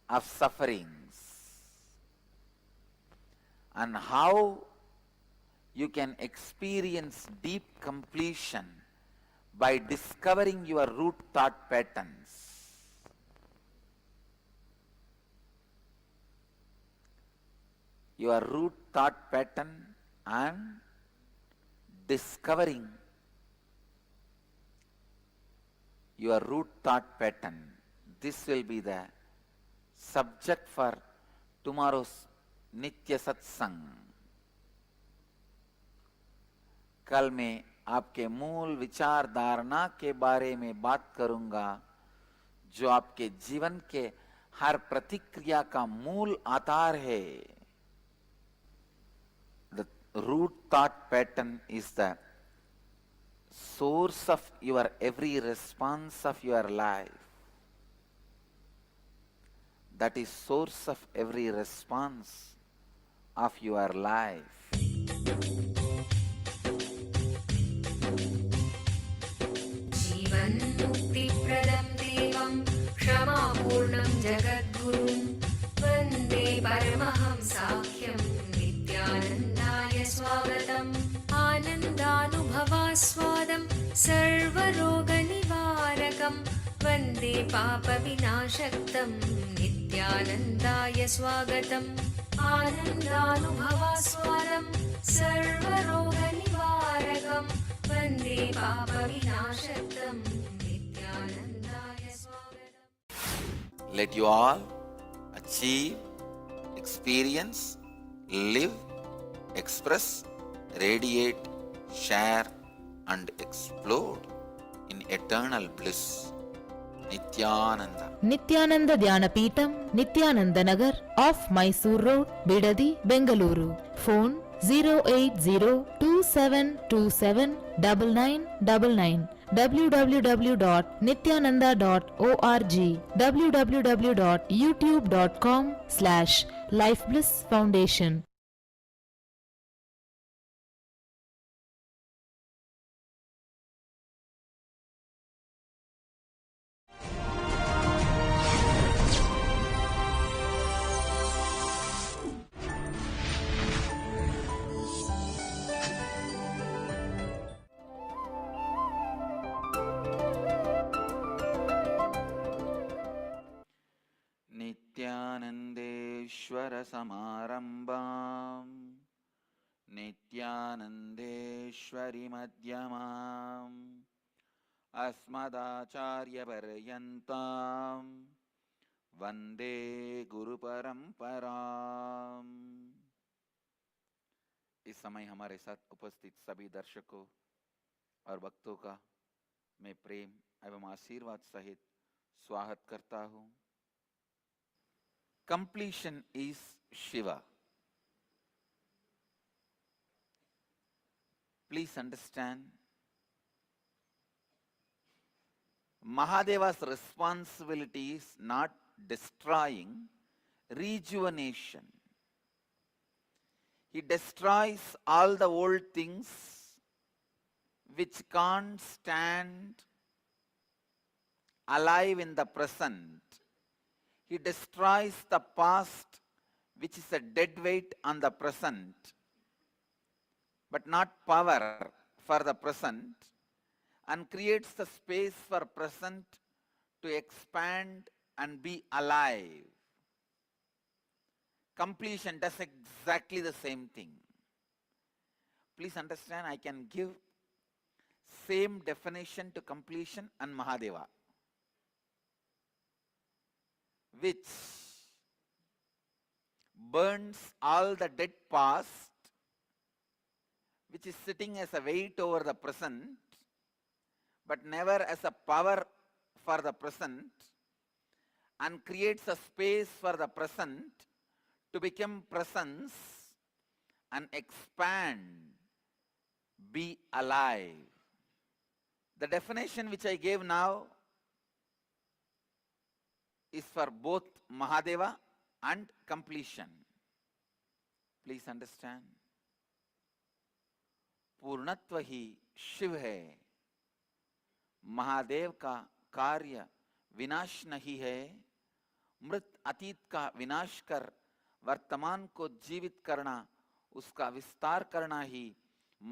of sufferings and how you can experience deep completion by discovering your root thought patterns. Your root thought pattern and discovering your root thought pattern. This will be the subject for tomorrow's Nitya Satsang. कल मैं आपके मूल विचार धारणा के बारे में बात करूंगा जो आपके जीवन के हर प्रतिक्रिया का मूल आधार है. The root thought pattern is the source of your every response of your life. That is source of every response of your life. मुक्तिप्रदं देवं क्षमापूर्णं जगद्गुरुं वन्दे परमहंसाख्यं नित्यानन्दाय स्वागतम्. आनन्दानुभवास्वादं सर्वरोगनिवारकं वन्दे पापविनाशक्तं नित्यानन्दाय स्वागतम्. आनन्दानुभवास्वादं सर्वरोगनिवारकं वन्दे पापविनाशक्तं नित्यानन्दाय स्वागतम्. Let you all achieve, experience, live, express, radiate, share and explode in eternal bliss. Nithyananda. Nithyananda Dhyanapītam, Nithyananda Nagar, off Mysore Road, Bidadi, Bengaluru. Phone 08027279999. www.nithyananda.org. www.youtube.com/Life Bliss Foundation. Samarambam Nithyanandeshwari Madhyamam Asmadacharya Paryantam Vande Guru Paramparam। इस समय हमारे साथ उपस्थित सभी दर्शकों और भक्तों का मैं प्रेम एवं आशीर्वाद सहित स्वागत करता हूँ। Completion is Shiva. Please understand, Mahadeva's responsibility is not destroying, rejuvenation. He destroys all the old things which can't stand alive in the present. He destroys the past, which is a dead weight on the present, but not power for the present, and creates the space for present to expand and be alive. Completion does exactly the same thing. Please understand, I can give same definition to completion and Mahadeva, which burns all the dead past, which is sitting as a weight over the present, but never as a power for the present, and creates a space for the present to become presence and expand, be alive. The definition which I gave now is for both Mahadeva and completion. Please understand, पूर्णत्व ही शिव है, महादेव का कार्य विनाश नहीं है। मृत अतीत का विनाश कर वर्तमान को जीवित करना, उसका विस्तार करना ही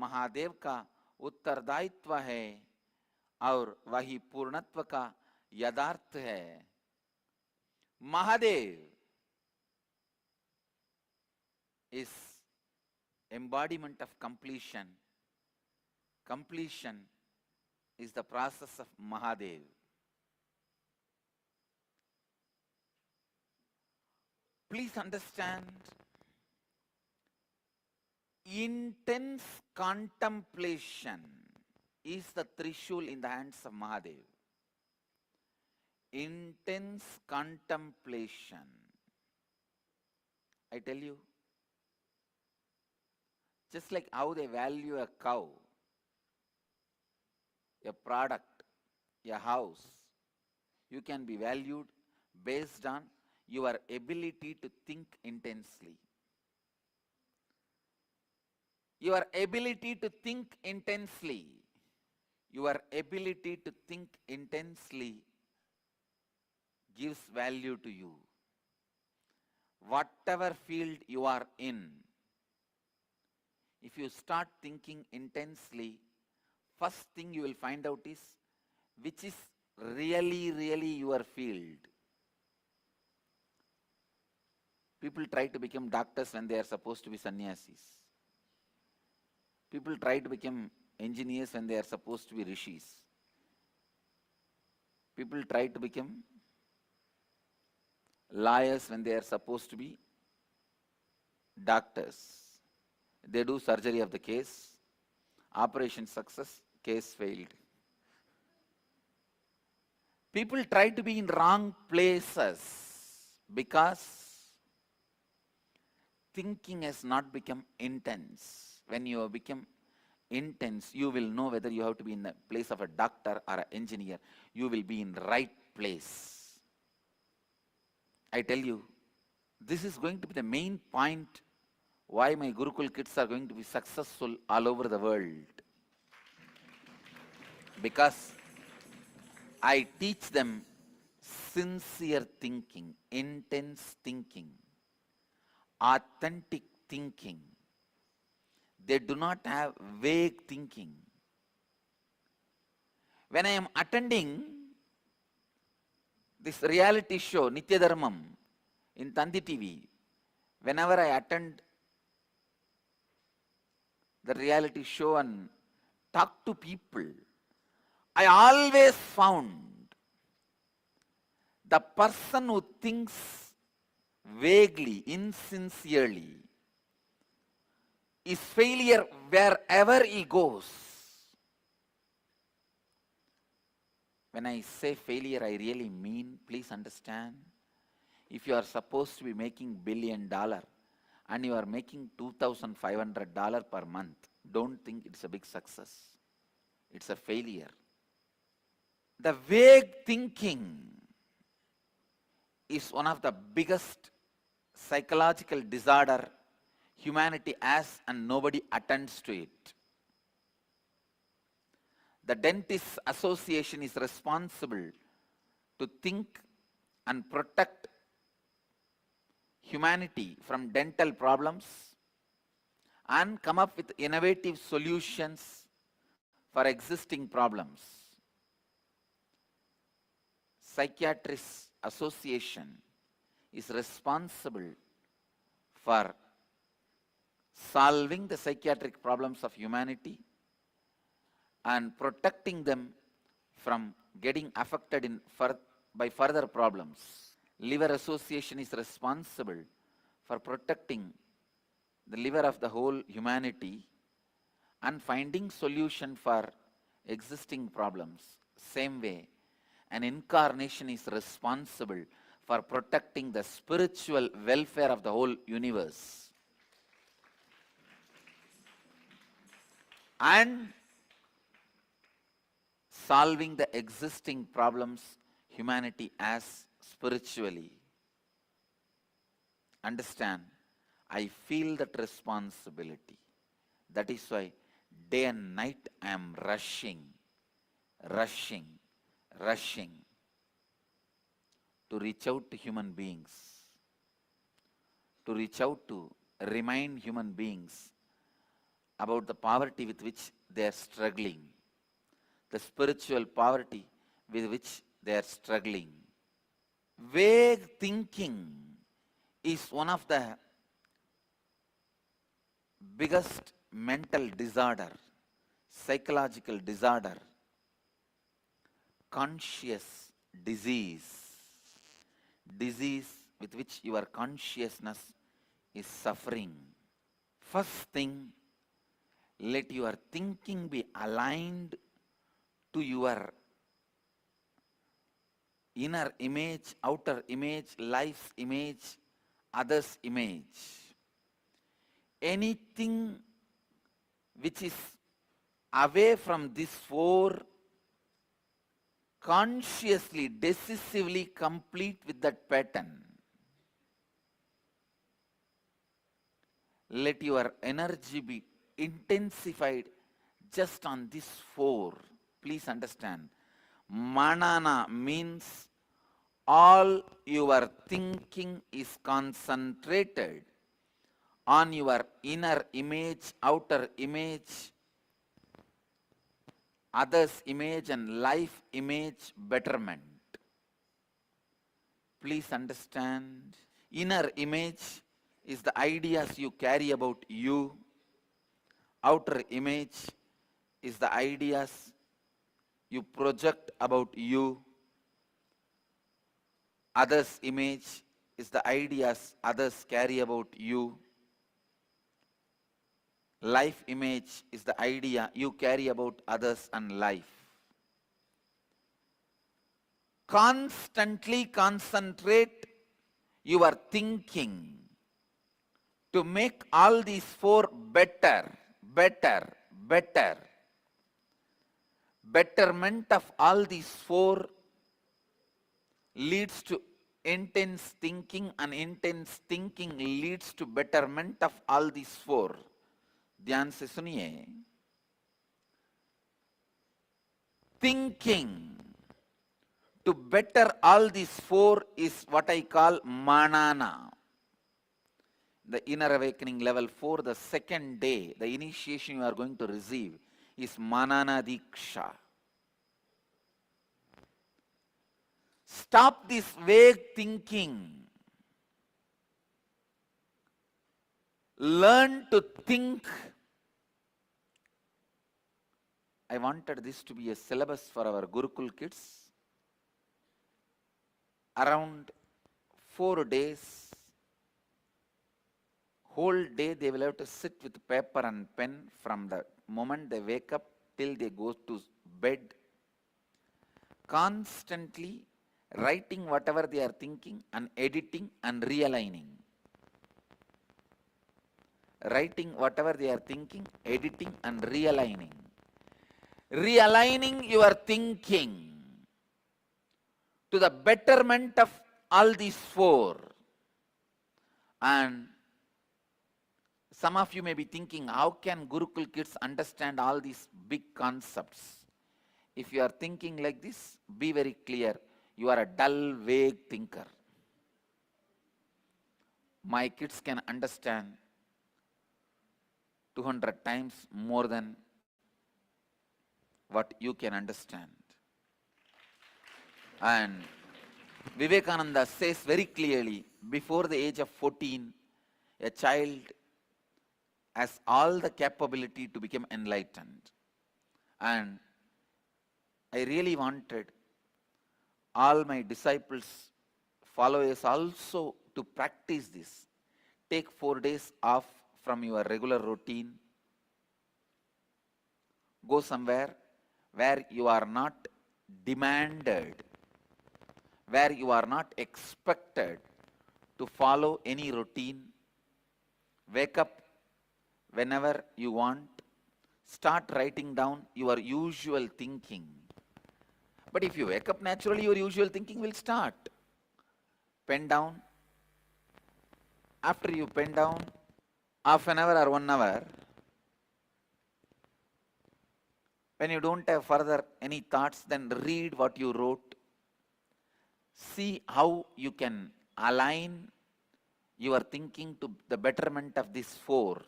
महादेव का उत्तरदायित्व है और वही पूर्णत्व का यथार्थ है। Mahadev is embodiment of completion. Completion is the process of Mahadev. Please understand, intense contemplation is the Trishul in the hands of Mahadev. Intense contemplation. I tell you, just like how they value a cow, a product, a house, you can be valued based on your ability to think intensely. Your ability to think intensely. Your ability to think intensely gives value to you. Whatever field you are in, if you start thinking intensely, first thing you will find out is which is really your field. People try to become doctors when they are supposed to be sannyasis. People try to become engineers when they are supposed to be rishis. People try to become lawyers when they are supposed to be doctors. They do surgery of the case, operation success, case failed. People try to be in wrong places because thinking has not become intense. When you have become intense, you will know whether you have to be in the place of a doctor or an engineer. You will be in the right place. I tell you, this is going to be the main point why my Gurukul kids are going to be successful all over the world. Because I teach them sincere thinking, intense thinking, authentic thinking. They do not have vague thinking. When I am attending this reality show, Nitya Dharmam, in Tandi TV, whenever I attend the reality show and talk to people, I always found the person who thinks vaguely, insincerely, is failure wherever he goes. When I say failure, I really mean, please understand, if you are supposed to be making $1 billion and you are making $2,500 per month, don't think it's a big success. It's a failure. The vague thinking is one of the biggest psychological disorder humanity has, and nobody attends to it. The Dentists Association is responsible to think and protect humanity from dental problems and come up with innovative solutions for existing problems. Psychiatrists Association is responsible for solving the psychiatric problems of humanity and protecting them from getting affected by further problems. Liver Association is responsible for protecting the liver of the whole humanity and finding solution for existing problems. Same way, an incarnation is responsible for protecting the spiritual welfare of the whole universe. And solving the existing problems humanity has spiritually. Understand, I feel that responsibility. That is why day and night I am rushing to reach out to human beings, to reach out to remind human beings about the poverty with which they are struggling, the spiritual poverty with which they are struggling. Vague thinking is one of the biggest mental disorder, psychological disorder, conscious disease with which your consciousness is suffering. First thing, let your thinking be aligned to your inner image, outer image, life's image, others' image. Anything which is away from these four, consciously, decisively complete with that pattern. Let your energy be intensified just on these four. Please understand, manana means all your thinking is concentrated on your inner image, outer image, others' image and life image betterment. Please understand, inner image is the ideas you carry about you. Outer image is the ideas you project about you. Others' image is the ideas others carry about you. Life image is the idea you carry about others and life. Constantly concentrate your thinking to make all these four better. Betterment of all these four leads to intense thinking, and intense thinking leads to betterment of all these four. ध्यान से सुनिए. Thinking to better all these four is what I call manana. The inner awakening level 4, the second day, the initiation you are going to receive is manana diksha. Stop this vague thinking. learn to think. I wanted this to be a syllabus for our Gurukul kids. Around 4 days, whole day they will have to sit with paper and pen from the moment they wake up till they go to bed, constantly writing whatever they are thinking and editing and realigning. Writing whatever they are thinking, editing and realigning. Realigning your thinking to the betterment of all these four. And some of you may be thinking, how can Gurukul kids understand all these big concepts? If you are thinking like this, be very clear. You are a dull, vague thinker. My kids can understand 200 times more than what you can understand. And Vivekananda says very clearly, before the age of 14, a child has all the capability to become enlightened. And I really wanted all my disciples, followers also to practice this. Take 4 days off from your regular routine. Go somewhere where you are not demanded, where you are not expected to follow any routine. Wake up whenever you want. Start writing down your usual thinking. But if you wake up naturally, your usual thinking will start. Pen down. After you pen down, half an hour or 1 hour, when you don't have further any thoughts, then read what you wrote. See how you can align your thinking to the betterment of these four: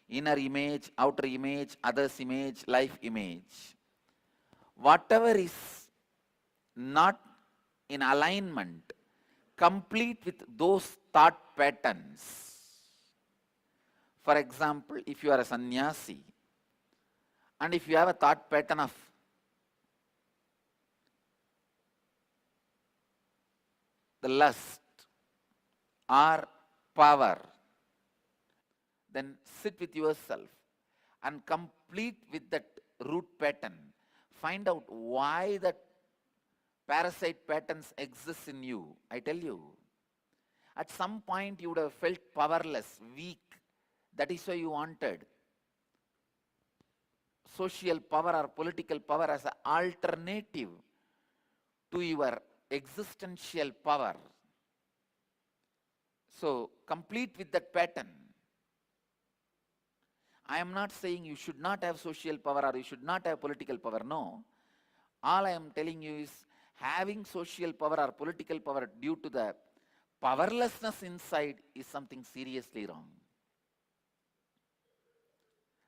inner image, outer image, others image, life image. Whatever is not in alignment, complete with those thought patterns. For example, if you are a sannyasi, and if you have a thought pattern of the lust or power, then sit with yourself and complete with that root pattern. Find out why that parasite patterns exist in you. I tell you, at some point you would have felt powerless, weak. That is why you wanted social power or political power as an alternative to your existential power. So complete with that pattern. I am not saying you should not have social power or you should not have political power. No. All I am telling you is having social power or political power due to the powerlessness inside is something seriously wrong.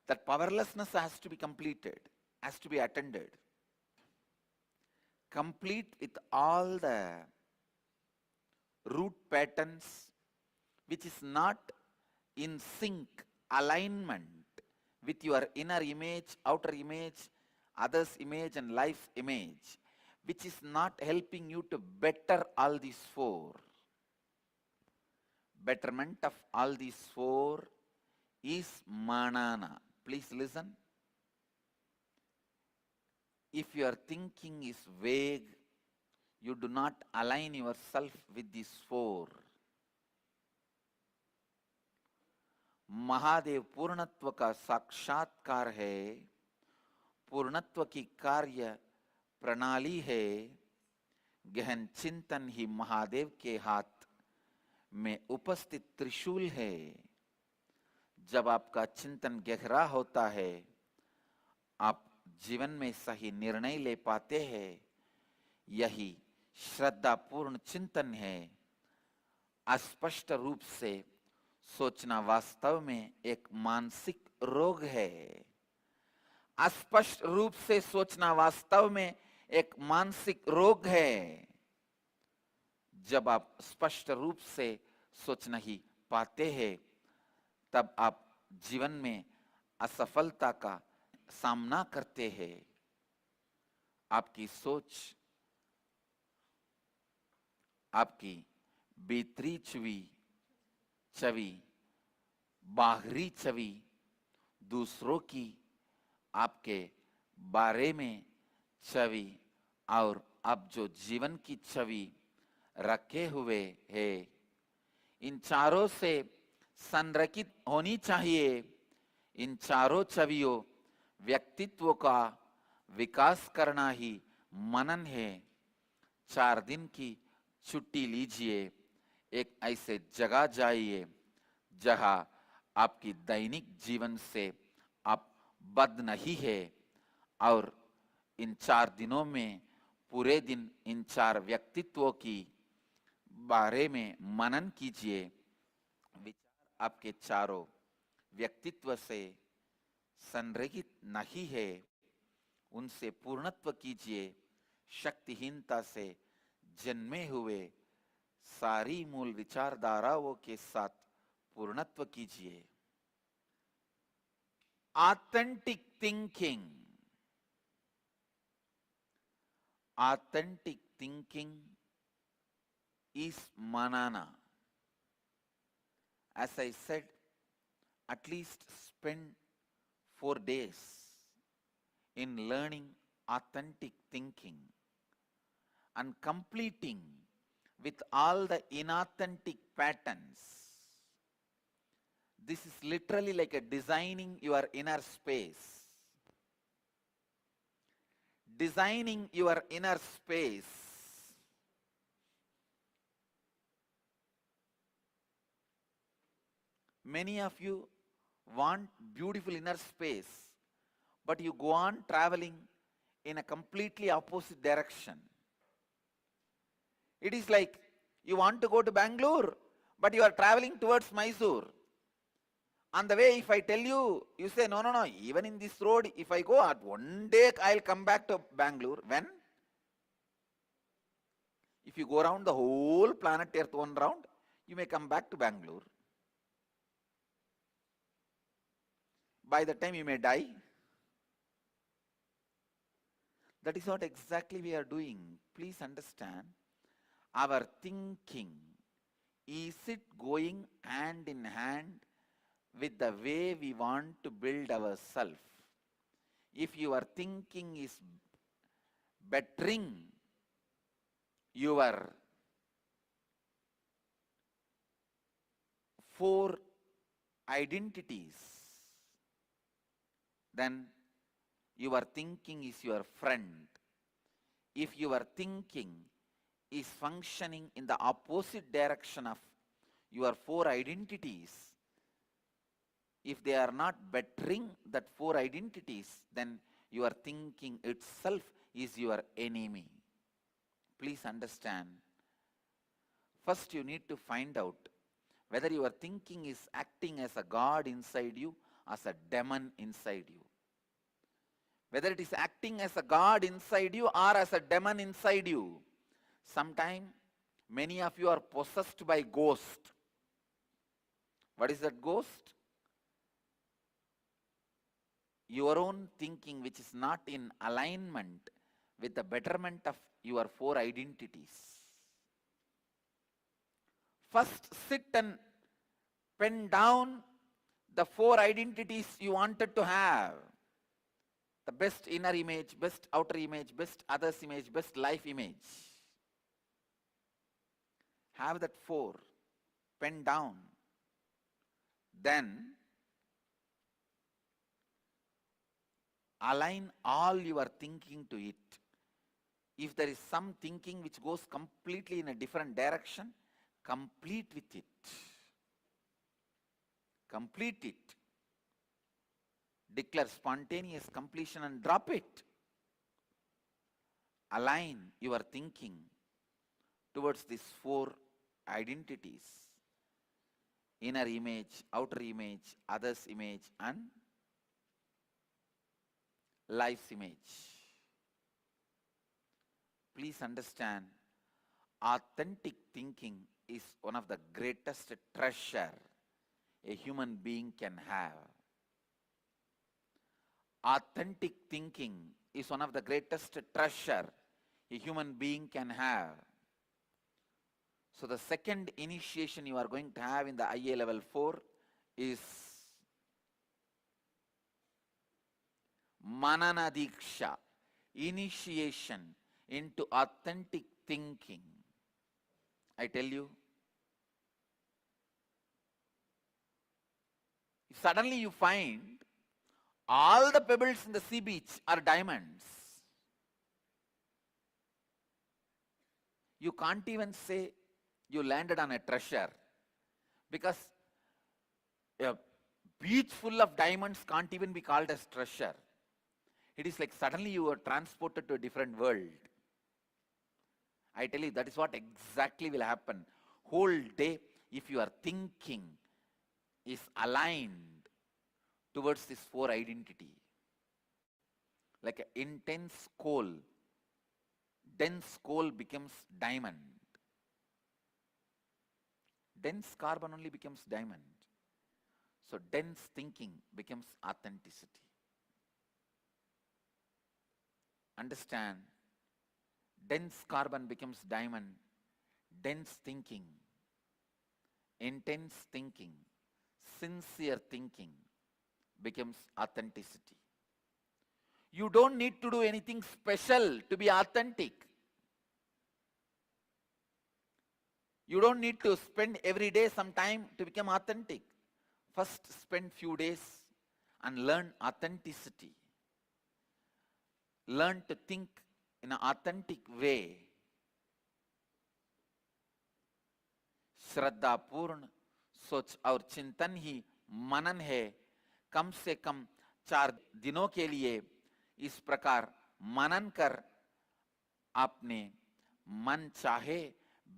That powerlessness has to be completed, has to be attended. Complete with all the root patterns which is not in sync, alignment with your inner image, outer image, others image and life image, which is not helping you to better all these four. Betterment of all these four is manana. Please listen. If your thinking is vague, you do not align yourself with these four. Mahadev पूर्णत्व का साक्षात्कार है, पूर्णत्व की कार्य प्रणाली है, गहन चिंतन ही महादेव के हाथ में उपस्थित त्रिशूल है। जब आपका चिंतन गहरा होता है, आप जीवन में सही निर्णय ले पाते हैं। यही श्रद्धापूर्ण चिंतन है। अस्पष्ट रूप से सोचना वास्तव में एक मानसिक रोग है। अस्पष्ट रूप से सोचना वास्तव में एक मानसिक रोग है। जब आप स्पष्ट रूप से सोच नहीं पाते हैं, तब आप जीवन में असफलता का सामना करते हैं। आपकी सोच, आपकी भीतरी छवि, बाहरी छवि, दूसरों की आपके बारे में छवि और आप जो जीवन की छवि रखे हुए है, इन चारों से संरेखित होनी चाहिए। इन चारों छवियों व्यक्तित्व का विकास करना ही मनन है। 4 दिन की छुट्टी लीजिए, एक ऐसे जगह जाइए जहां आपकी दैनिक जीवन से आप बद्ध नहीं है, और इन 4 दिनों में पूरे दिन इन 4 व्यक्तित्वों की बारे में मनन कीजिए। विचार आपके चारों व्यक्तित्व से संरेखित नहीं है, उनसे पूर्णत्व कीजिए। शक्तिहीनता से जन्मे हुए सारी मूल विचारधाराओं के साथ पूर्णत्व कीजिए। Authentic thinking, authentic thinking is manana. As I said, at least spend 4 days in learning authentic thinking and completing with all the inauthentic patterns. This is literally like a designing your inner space. Designing your inner space. Many of you want beautiful inner space, but you go on traveling in a completely opposite direction. It is like you want to go to Bangalore, but you are traveling towards Mysore. On the way, if I tell you, you say, no, even in this road, if I go out, one day I'll come back to Bangalore. When? If you go around the whole planet Earth one round, you may come back to Bangalore. By the time you may die. That is what exactly we are doing. Please understand, our thinking, is it going hand in hand with the way we want to build ourselves? If your thinking is bettering your 4 identities, then your thinking is your friend. If your thinking is functioning in the opposite direction of your 4 identities, if they are not bettering that 4 identities, then your thinking itself is your enemy. Please understand. First you need to find out whether your thinking is acting as a God inside you, as a demon inside you. Whether it is acting as a God inside you or as a demon inside you. Sometimes many of you are possessed by ghost. What is that ghost? Your own thinking which is not in alignment with the betterment of your 4 identities. First sit and pen down the 4 identities you wanted to have. The best inner image, best outer image, best others image, best life image. Have that 4 pen down. Then align all your thinking to it. If there is some thinking which goes completely in a different direction, complete with it. Complete it. Declare spontaneous completion and drop it. Align your thinking towards these 4 identities. Inner image, outer image, others image, and life's image. Please understand, authentic thinking is one of the greatest treasure a human being can have. Authentic thinking is one of the greatest treasure a human being can have. So the second initiation you are going to have in the IA level 4 is Manana Diksha, initiation into authentic thinking. I tell you, suddenly you find all the pebbles in the sea beach are diamonds. You can't even say you landed on a treasure, because a beach full of diamonds can't even be called as treasure. It is like suddenly you are transported to a different world. I tell you, that is what exactly will happen. Whole day, if your thinking is aligned towards this 4 identity, like an intense coal, dense coal becomes diamond. Dense carbon only becomes diamond. So dense thinking becomes authenticity. Understand? Dense carbon becomes diamond. Dense thinking, intense thinking, sincere thinking becomes authenticity. You don't need to do anything special to be authentic. You don't need to spend every day some time to become authentic. First, spend few days and learn authenticity. Learn to think in an authentic way. श्रद्धा पूर्ण सोच और चिंतन ही मनन है. कम से कम 4 दिनों के लिए इस प्रकार मनन कर आपने मन चाहे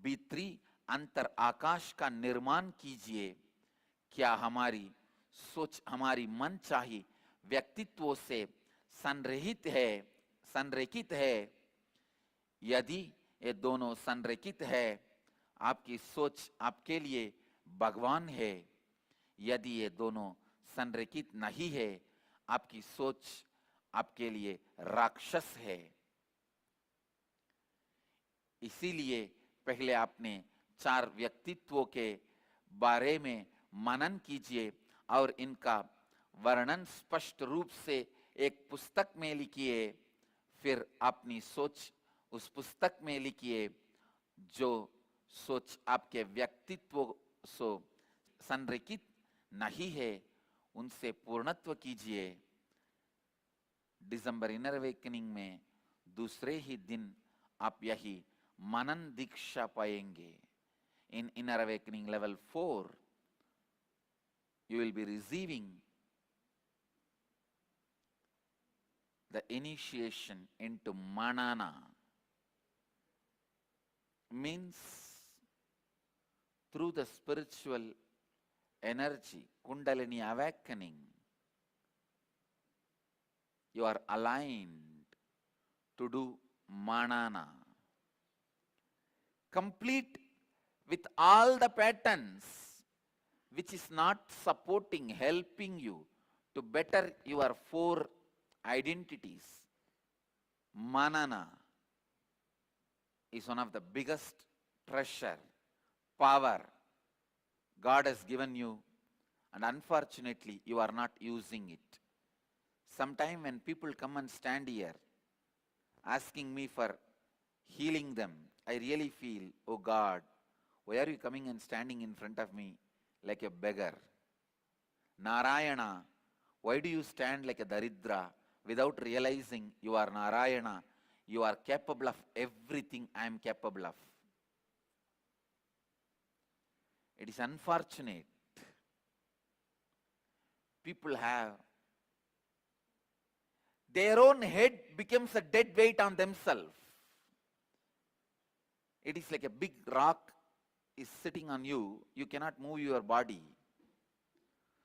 भीतरी अंतर आकाश का निर्माण कीजिए. क्या हमारी सोच, हमारी मन चाही व्यक्तित्वों से संरेखित है? यदि ये दोनों संरेखित है, आपकी सोच आपके लिए भगवान है. यदि ये दोनों संरेखित नहीं है, आपकी सोच आपके लिए राक्षस है. इसीलिए पहले आपने 4 व्यक्तित्वों के बारे में मनन कीजिए और इनका वर्णन स्पष्ट रूप से एक पुस्तक में लिखिए. फिर अपनी सोच उस पुस्तक में लिखिए. जो सोच आपके व्यक्तित्व से संरेखित नहीं है, उनसे पूर्णत्व कीजिए. दिसंबर इनर अवेकनिंग में दूसरे ही दिन आप यही मनन दीक्षा पाएंगे. In inner awakening level 4, you will be receiving the initiation into manana. Means through the spiritual energy, Kundalini awakening, you are aligned to do manana. Complete with all the patterns which is not supporting, helping you to better your 4 identities. Manana is one of the biggest treasure, power God has given you, and unfortunately you are not using it. Sometime when people come and stand here asking me for healing them, I really feel, oh God, why are you coming and standing in front of me like a beggar? Narayana, why do you stand like a Daridra without realizing you are Narayana? You are capable of everything I am capable of. It is unfortunate. People have their own head becomes a dead weight on themselves. It is like a big rock is sitting on you. You cannot move your body.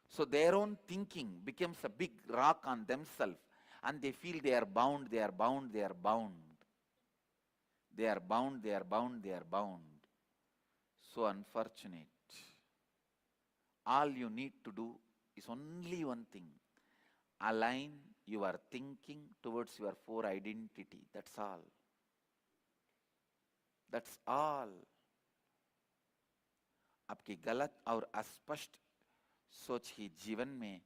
So their own thinking becomes a big rock on themselves, and they feel they are bound, they are bound, they are bound. They are bound, they are bound, they are bound. So unfortunate. All you need to do is only one thing. Align your thinking towards your four identity. That's all. That's all. आपकी गलत और अस्पष्ट सोच ही जीवन में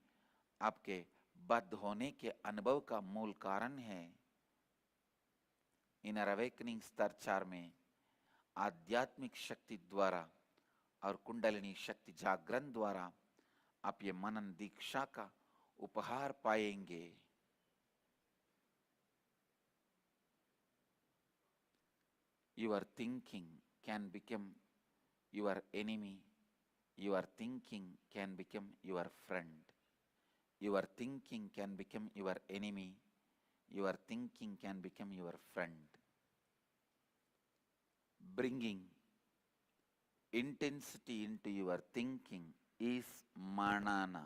आपके बद्ध होने के अनुभव का मूल कारण है. इनर अवेकनिंग स्तर 4 में आध्यात्मिक शक्ति द्वारा और कुंडलिनी शक्ति जागरण द्वारा आप ये मनन दीक्षा का उपहार पाएंगे. Your thinking can become your enemy. Your thinking can become your friend. Your thinking can become your enemy. Your thinking can become your friend. Bringing intensity into your thinking is manana.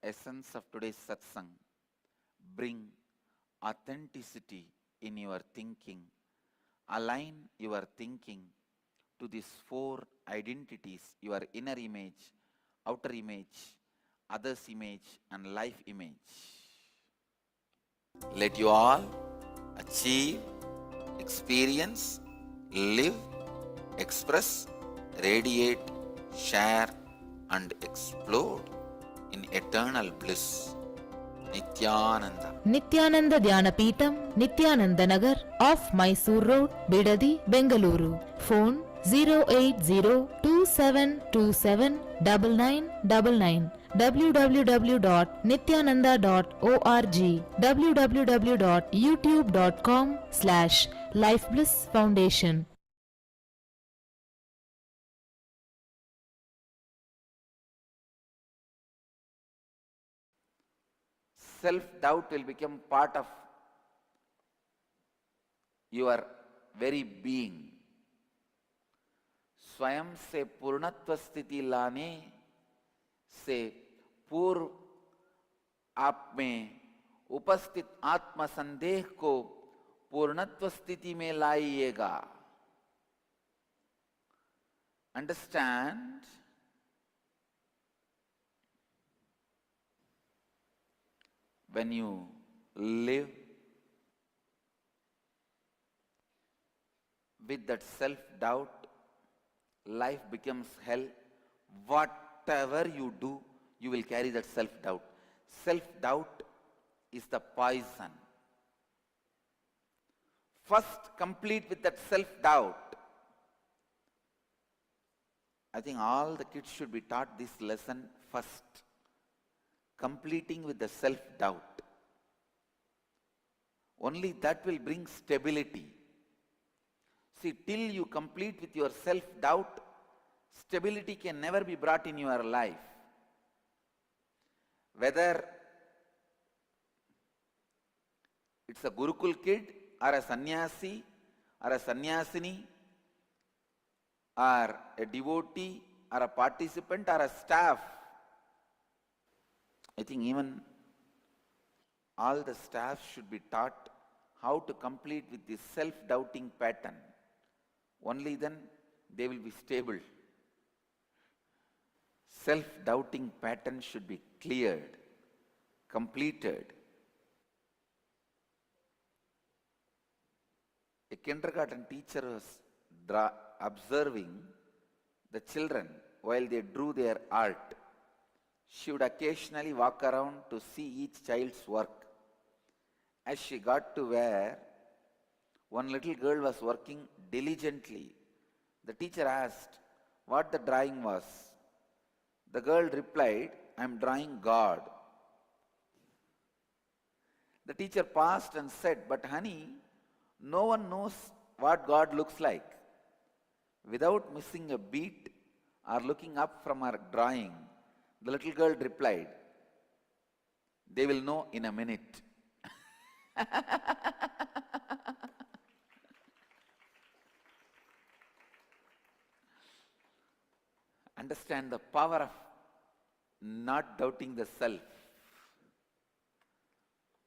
Essence of today's satsang. Bring authenticity in your thinking. Align your thinking to these four identities: your inner image, outer image, others image, and life image. Let you all achieve, experience, live, express, radiate, share, and explode in eternal bliss. Nithyananda. Nithyananda Dhyanapītam, Nithyananda Nagar, off Mysore Road, Bidadi, Bengaluru. Phone 08027279999. www.nithyananda.org. www.youtube.com/lifeblissfoundation. Self-doubt will become part of your very being. स्वयं से पूर्णत्व स्थिति लाने से पूर्व आप में उपस्थित आत्म संदेह को पूर्णत्व स्थिति में लाइएगा. Understand? When you live with that self-doubt, life becomes hell. Whatever you do, you will carry that self-doubt. Self-doubt is the poison. First, complete with that self-doubt. I think all the kids should be taught this lesson first. Completing with the self-doubt. Only that will bring stability. See, till you complete with your self-doubt, stability can never be brought in your life. Whether it's a Gurukul kid, or a sannyasi, or a sannyasini, or a devotee, or a participant, or a staff. I think even all the staff should be taught how to complete with this self-doubting pattern. Only then they will be stable. Self-doubting pattern should be cleared, completed. A kindergarten teacher was observing the children while they drew their art. She would occasionally walk around to see each child's work. As she got to where one little girl was working diligently, the teacher asked what the drawing was. The girl replied, "I am drawing God." The teacher paused and said, "But honey, no one knows what God looks like." Without missing a beat or looking up from her drawing, the little girl replied, "They will know in a minute." Understand the power of not doubting the self.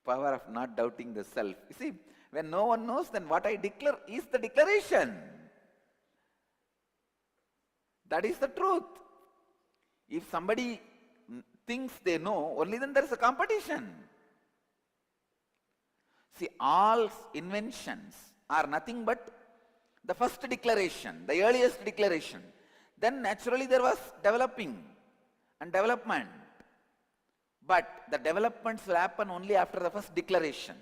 Power of not doubting the self. You see, when no one knows, then what I declare is the declaration. That is the truth. If somebody thinks they know, only then there is a competition. See, all inventions are nothing but the first declaration, the earliest declaration. Then naturally there was developing and development. But the developments will happen only after the first declaration.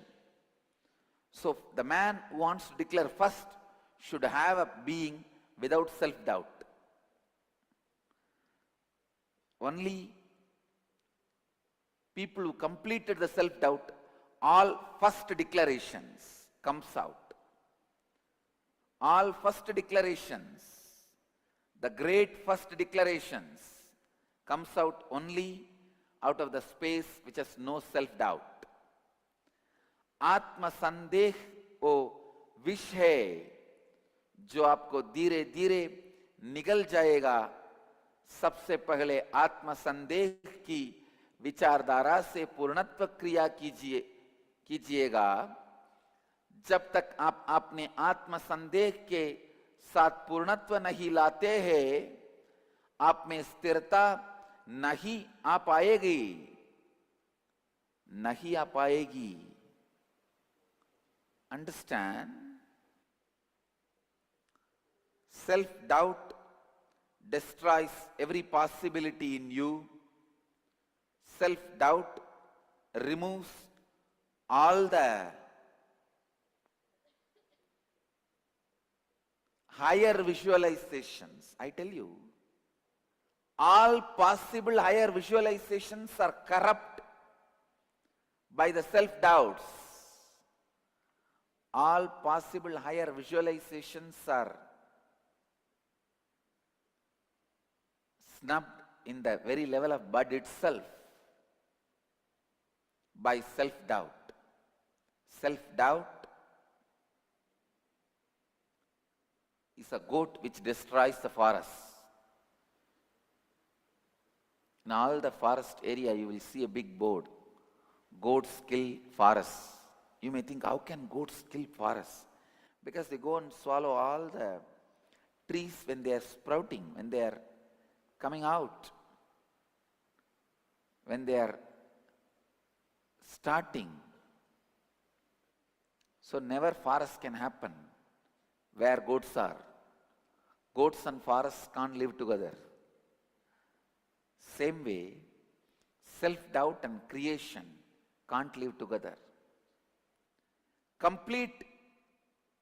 So the man who wants to declare first should have a being without self-doubt. Only people who completed the self-doubt, all first declarations comes out. All first declarations, the great first declarations comes out only out of the space which has no self-doubt. Atma sandeh वो विष है जो आपको धीरे धीरे निगल जाएगा. सबसे पहले आत्म संदेह की विचारधारा से पूर्णत्व क्रिया कीजिएगा. जब तक आप अपने आत्म संदेह के साथ पूर्णत्व नहीं लाते हैं, आप में स्थिरता नहीं आ पाएगी. नहीं आ पाएगी. Understand? Self-doubt destroys every possibility in you. Self-doubt removes all the higher visualizations. I tell you, all possible higher visualizations are corrupt by the self-doubts. All possible higher visualizations are snubbed in the very level of bud itself by self-doubt. Self-doubt is a goat which destroys the forest. In all the forest area you will see a big board, goats kill forests. You may think, how can goats kill forests? Because they go and swallow all the trees when they are sprouting, when they are coming out, when they are starting. So never forest can happen where goats are. Goats and forests can't live together. Same way, self-doubt and creation can't live together. Complete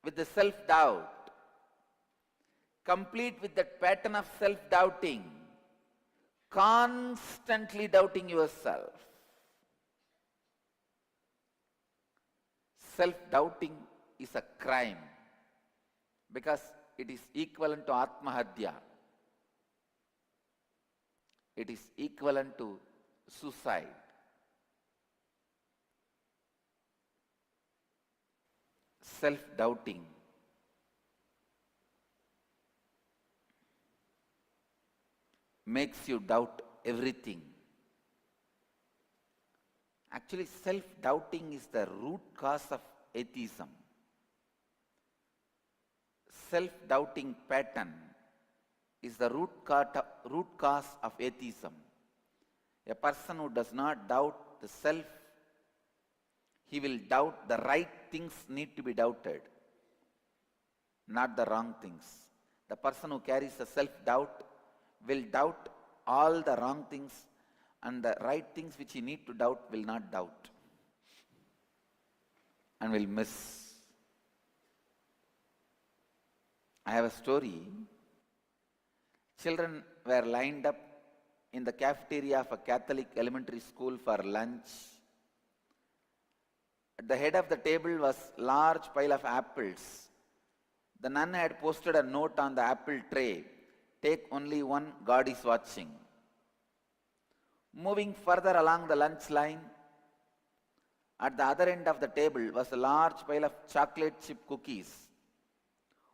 with the self-doubt, complete with that pattern of self-doubting, constantly doubting yourself. Self-doubting is a crime because it is equivalent to Atmahadya. It is equivalent to suicide. Self-doubting makes you doubt everything. Actually, self-doubting is the root cause of atheism. Self-doubting pattern is the root cause of atheism. A person who does not doubt the self, he will doubt the right things need to be doubted, not the wrong things. The person who carries a self-doubt will doubt all the wrong things, and the right things which he need to doubt will not doubt and will miss. I have a story. Children were lined up in the cafeteria of a Catholic elementary school for lunch. At the head of the table was a large pile of apples. The nun had posted a note on the apple tray, "Take only one, God is watching." Moving further along the lunch line, at the other end of the table was a large pile of chocolate chip cookies.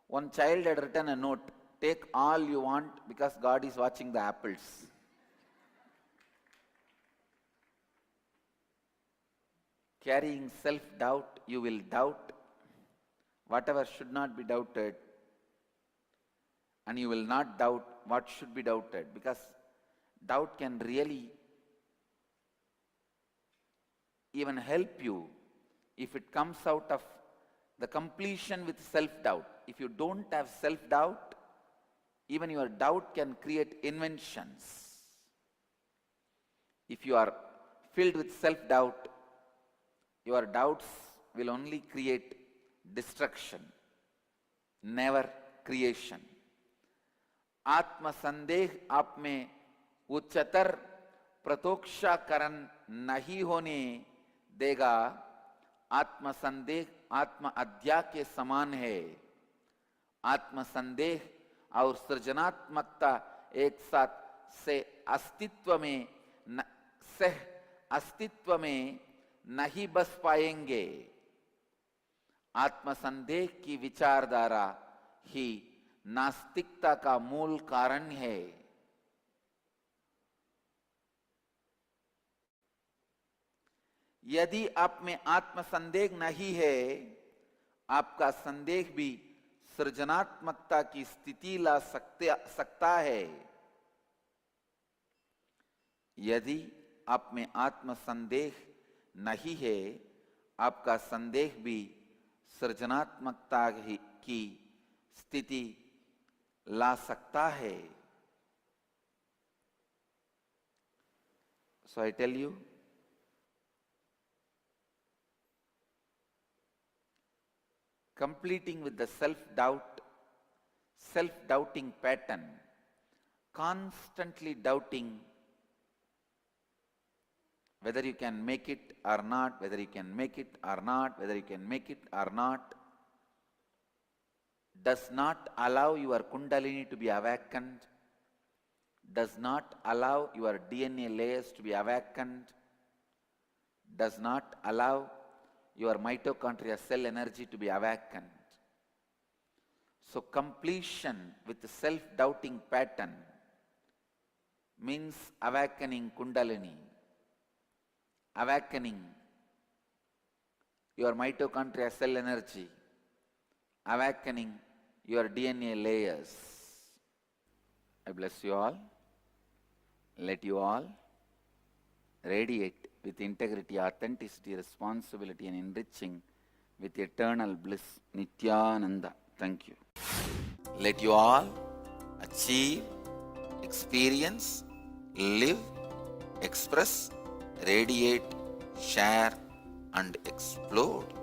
One child had written a note, "Take all you want because God is watching the apples." Carrying self-doubt, you will doubt whatever should not be doubted, and you will not doubt what should be doubted, because doubt can really even help you if it comes out of the completion with self-doubt. If you don't have self-doubt, even your doubt can create inventions. If you are filled with self-doubt, your doubts will only create destruction, never creation. आत्म संदेह आप में उच्चतर प्रतोक्षाकरण नहीं होने देगा। आत्म संदेह आत्म अध्याय के समान है। आत्म संदेह और सृजनात्मकता एक साथ से अस्तित्व में नहीं बस पाएंगे। आत्म संदेह की विचारधारा ही नास्तिकता का मूल कारण है। यदि आप में आत्म संदेह नहीं है, आपका संदेह भी सृजनात्मकता की स्थिति ला सकता है। यदि आप में आत्म संदेह नहीं है, आपका संदेह भी सृजनात्मकता की स्थिति ला सकता है। So I tell you, completing with the self-doubting pattern, constantly doubting whether you can make it or not, whether you can make it or not, whether you can make it or not, does not allow your kundalini to be awakened, does not allow your DNA layers to be awakened, does not allow your mitochondria cell energy to be awakened. So completion with the self-doubting pattern means awakening kundalini, awakening your mitochondria cell energy, awakening your DNA layers. I bless you all. Let you all radiate with integrity, authenticity, responsibility, and enriching with eternal bliss. Nithyananda. Thank you. Let you all achieve, experience, live, express, radiate, share, and explode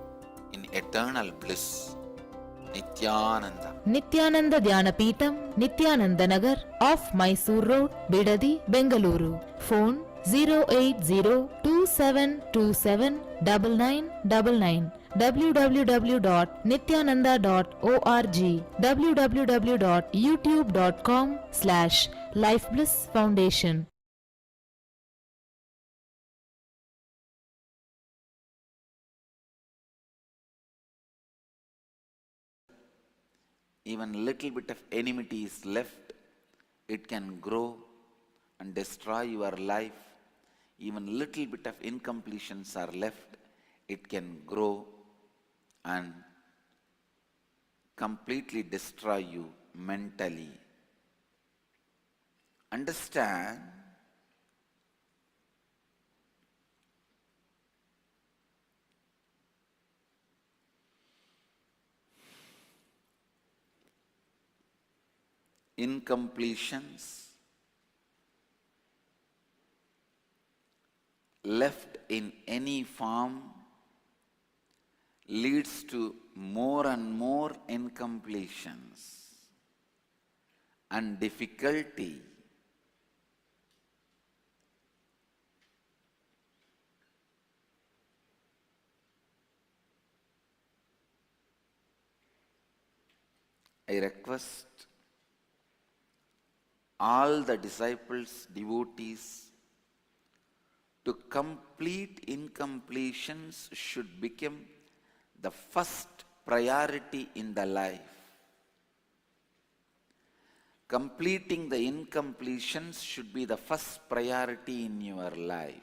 in eternal bliss. Nithyananda. Nithyananda Dhyanapītam, Nithyananda Nagar, off Mysore Road, Bidadi, Bengaluru. Phone 08027279999, www.nithyananda.org, www.youtube.com/Life Bliss Foundation. Even little bit of enmity is left, it can grow and destroy your life. Even little bit of incompletions are left, it can grow and completely destroy you mentally. Understand, incompletions left in any form leads to more and more incompletions and difficulty. I request all the disciples, devotees, to complete incompletions should become the first priority in the life. Completing the incompletions should be the first priority in your life.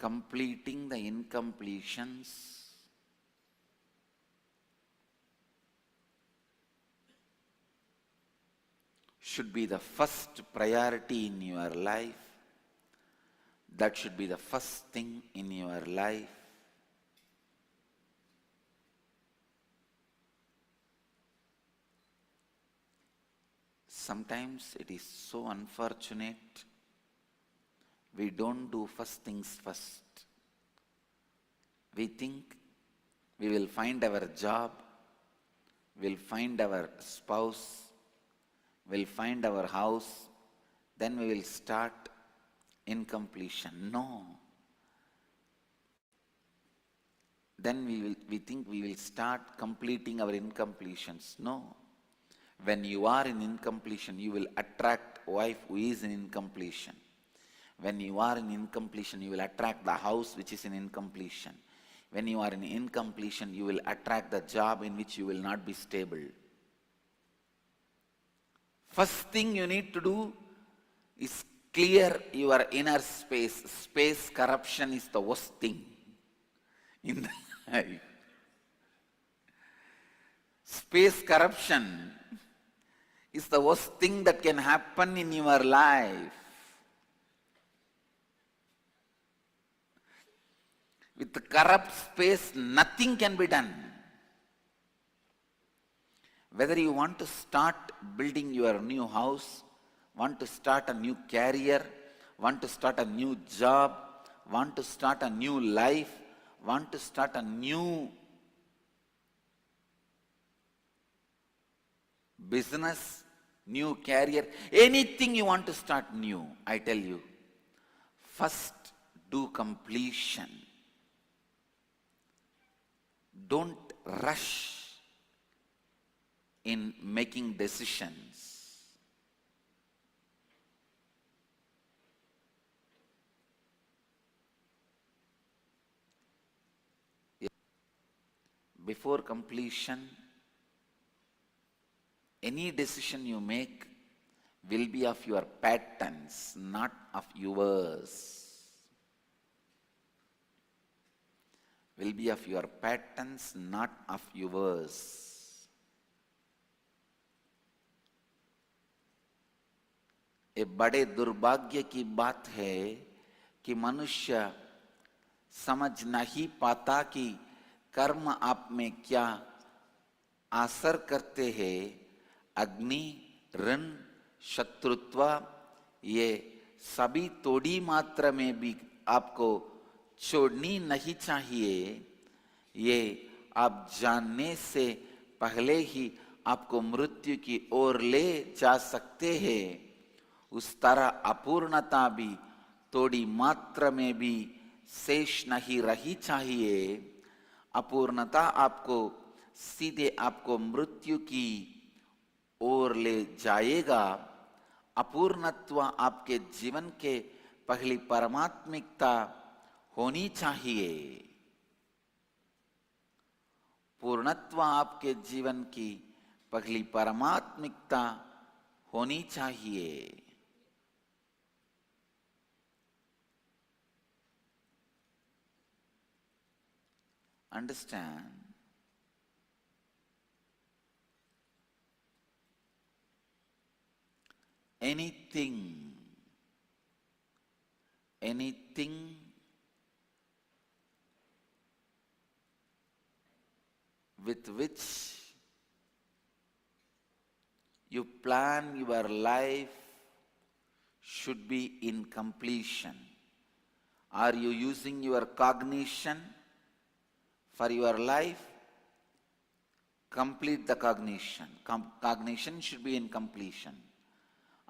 completing the incompletions should be the first priority in your life. That should be the first thing in your life. Sometimes it is so unfortunate, we don't do first things first. We think we will find our job, we'll find our spouse, we'll find our house, then we will start incompletion. No. Then we think we will start completing our incompletions. No. When you are in incompletion, you will attract wife who is in incompletion. When you are in incompletion, you will attract the house which is in incompletion. When you are in incompletion, you will attract the job in which you will not be stable. First thing you need to do is clear your inner space. Space corruption is the worst thing in the life. Space corruption is the worst thing that can happen in your life. With the corrupt space, nothing can be done. Whether you want to start building your new house, want to start a new career, want to start a new job, want to start a new life, want to start a new business, new career, anything you want to start new, I tell you, first do completion. Don't rush in making decisions. Before completion, any decision you make will be of your patterns, not of yours. Will be of your patterns, not of yours. ये बड़े दुर्भाग्य की बात है कि मनुष्य समझ नहीं पाता कि कर्म आप में क्या असर करते हैं. अग्नि, ऋण, शत्रुत्व, ये सभी थोड़ी मात्रा में भी आपको छोड़नी नहीं चाहिए. ये आप जानने से पहले ही आपको मृत्यु की ओर ले जा सकते हैं. उस तरह अपूर्णता भी थोड़ी मात्रा में भी शेष नहीं रही चाहिए. अपूर्णता आपको सीधे आपको मृत्यु की ओर ले जाएगा. अपूर्णत्व आपके जीवन के पहली परमात्मिकता होनी चाहिए. पूर्णत्व आपके जीवन की पहली परमात्मिकता होनी चाहिए. Understand? Anything with which you plan your life should be in completion. Are you using your cognition for your life? Complete the cognition. Cognition should be in completion.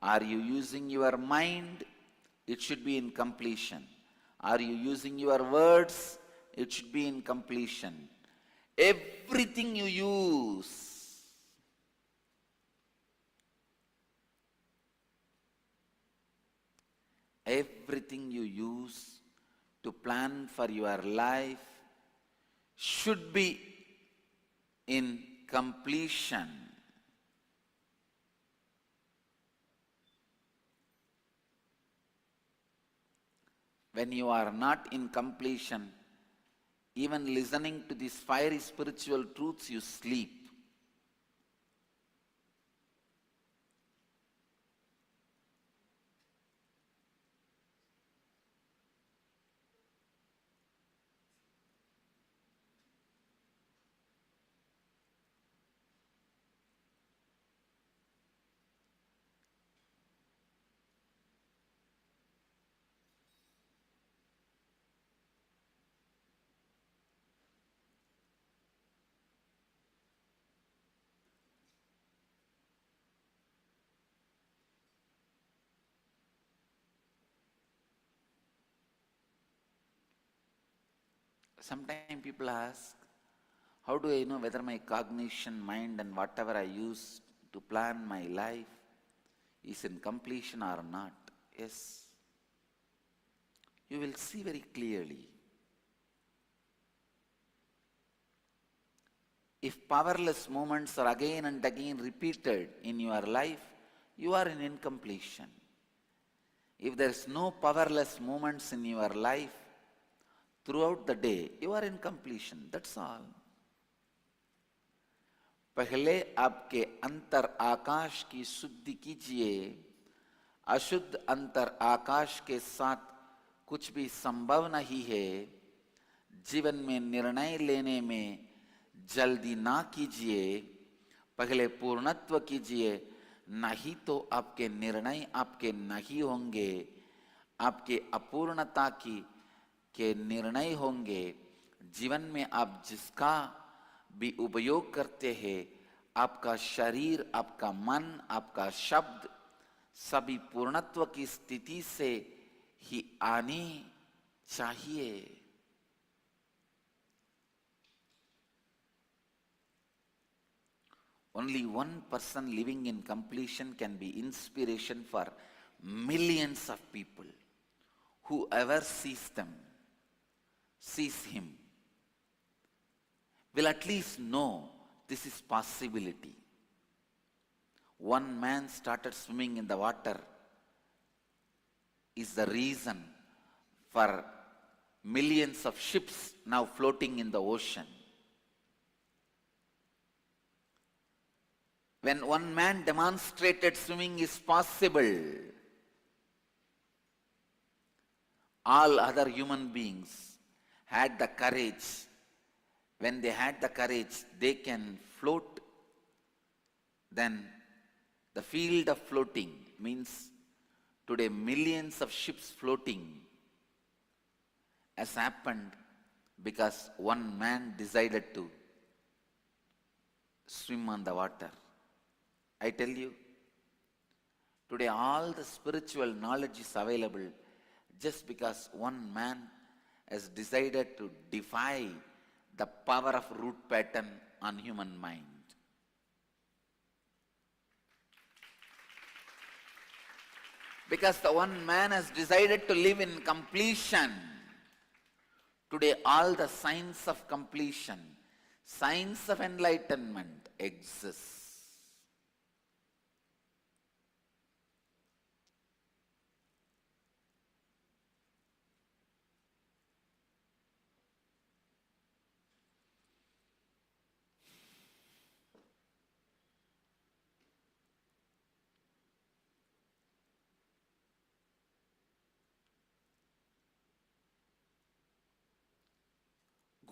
Are you using your mind? It should be in completion. Are you using your words? It should be in completion. Everything you use, to plan for your life should be in completion. When you are not in completion, even listening to these fiery spiritual truths, you sleep. Sometimes people ask, how do I know whether my cognition, mind and whatever I use to plan my life is in completion or not? Yes, you will see very clearly. If powerless moments are again and again repeated in your life, you are in incompletion. If there is no powerless moments in your life throughout the day, you are in completion. That's all. पहले आपके अंतर आकाश की शुद्धि कीजिए. अशुद्ध अंतर आकाश के साथ कुछ भी संभव नहीं है. जीवन में निर्णय लेने में जल्दी ना कीजिए. पहले पूर्णत्व कीजिए, नहीं तो आपके निर्णय आपके नहीं होंगे, आपके अपूर्णता के निर्णय होंगे. जीवन में आप जिसका भी उपयोग करते हैं, आपका शरीर, आपका मन, आपका शब्द सभी पूर्णत्व की स्थिति से ही आनी चाहिए. Only one person living in completion can be inspiration for millions of people. Whoever sees them, sees him, will at least know this is possibility. One man started swimming in the water is the reason for millions of ships now floating in the ocean. When one man demonstrated swimming is possible, all other human beings had the courage. When they had the courage, they can float. Then the field of floating means today millions of ships floating has happened because one man decided to swim on the water. I tell you, today all the spiritual knowledge is available just because one man has decided to defy the power of root pattern on human mind. Because the one man has decided to live in completion. Today all the signs of completion, signs of enlightenment exist.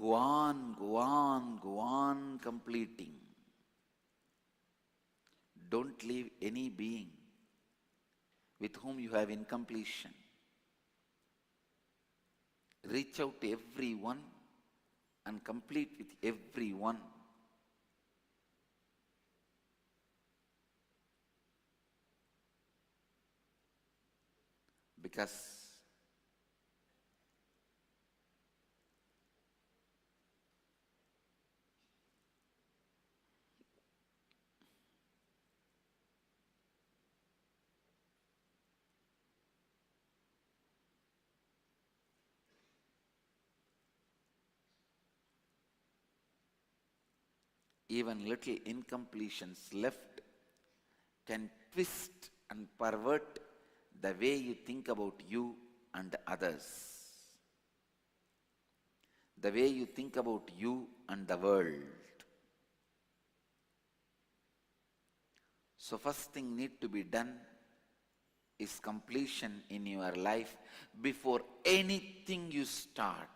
Go on, go on, go on completing. Don't leave any being with whom you have incompletion. Reach out to everyone and complete with everyone. Because even little incompletions left can twist and pervert the way you think about you and others, the way you think about you and the world. So first thing need to be done is completion in your life before anything you start.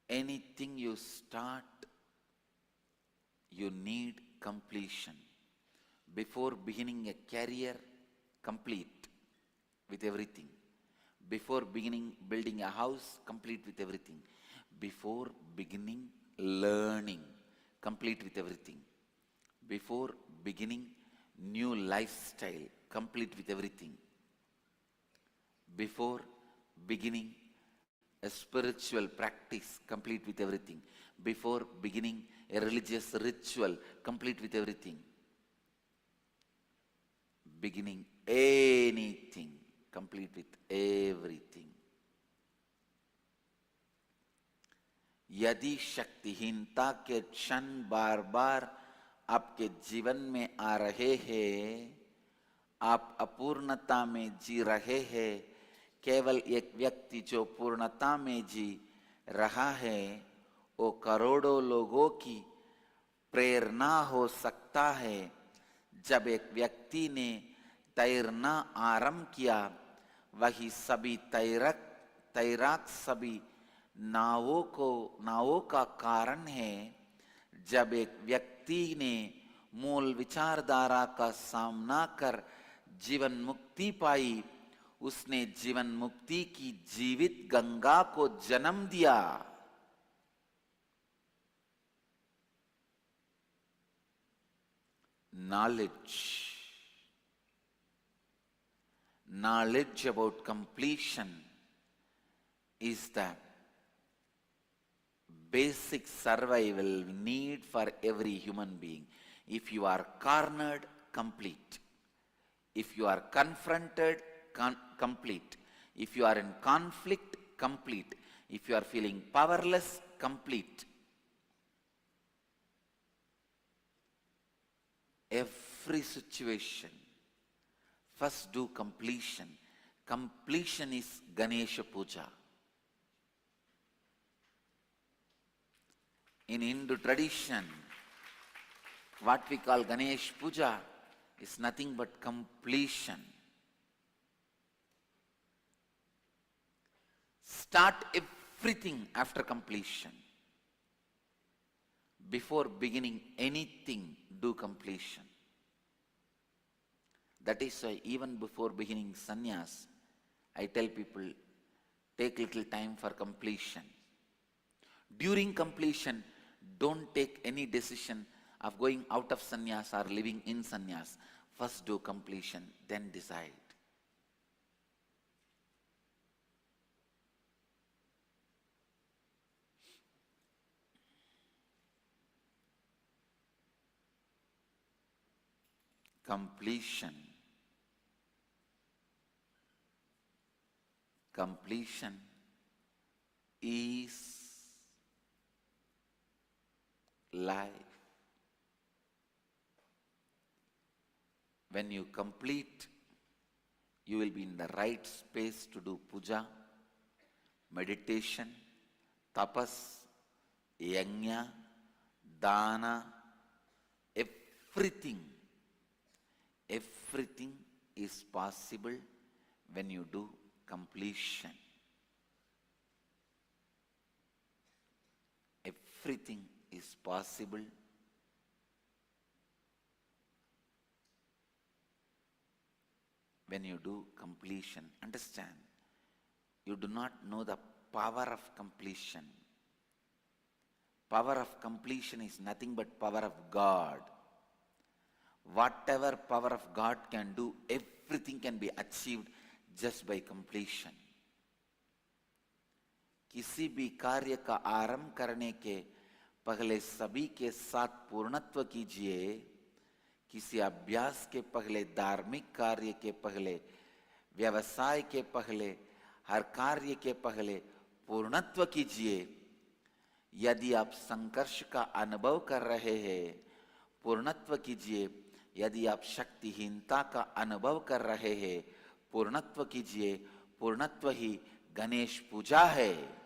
Anything you start, you need completion. Before beginning a career, complete with everything. Before beginning building a house, complete with everything. Before beginning learning, complete with everything. Before beginning new lifestyle, complete with everything. Before beginning a spiritual practice, complete with everything. Before beginning a religious ritual, complete with everything. Beginning anything, complete with everything. यदि शक्तिहीनता के क्षण बार बार आपके जीवन में आ रहे हैं, आप अपूर्णता में जी रहे हैं, केवल एक व्यक्ति जो पूर्णता में जी रहा है वो करोड़ों लोगों की प्रेरणा हो सकता है। जब एक व्यक्ति ने तैरना आरंभ किया, वही सभी तैराक सभी नावों का कारण है। जब एक व्यक्ति ने मूल विचारधारा का सामना कर जीवन मुक्ति पाई, उसने जीवन मुक्ति की जीवित गंगा को जन्म दिया। Knowledge about completion is the basic survival need for every human being. If you are cornered, complete. If you are confronted, complete. If you are in conflict, complete. If you are feeling powerless, complete. Every situation, first do completion. Completion is Ganesha Puja. In Hindu tradition, what we call Ganesh Puja is nothing but completion. Start everything after completion. Before beginning anything, do completion. That is why even before beginning sannyas, I tell people, take little time for completion. During completion, don't take any decision of going out of sannyas or living in sannyas. First do completion, then decide. Completion. Completion is life. When you complete, you will be in the right space to do puja, meditation, tapas, yajna, dana, everything. Everything is possible when you do completion. Everything is possible when you do completion. Understand, you do not know the power of completion. Power of completion is nothing but power of God. Whatever power of God can do, everything can be achieved just by completion. किसी भी कार्य का आरंभ करने के पहले सभी के साथ पूर्णत्व कीजिए। किसी अभ्यास के पहले, धार्मिक कार्य के पहले, व्यवसाय के पहले, हर कार्य के पहले पूर्णत्व कीजिए। यदि आप संघर्ष का अनुभव कर रहे हैं, पूर्णत्व कीजिए। यदि आप शक्तिहीनता का अनुभव कर रहे हैं, पूर्णत्व कीजिए, पूर्णत्व ही गणेश पूजा है।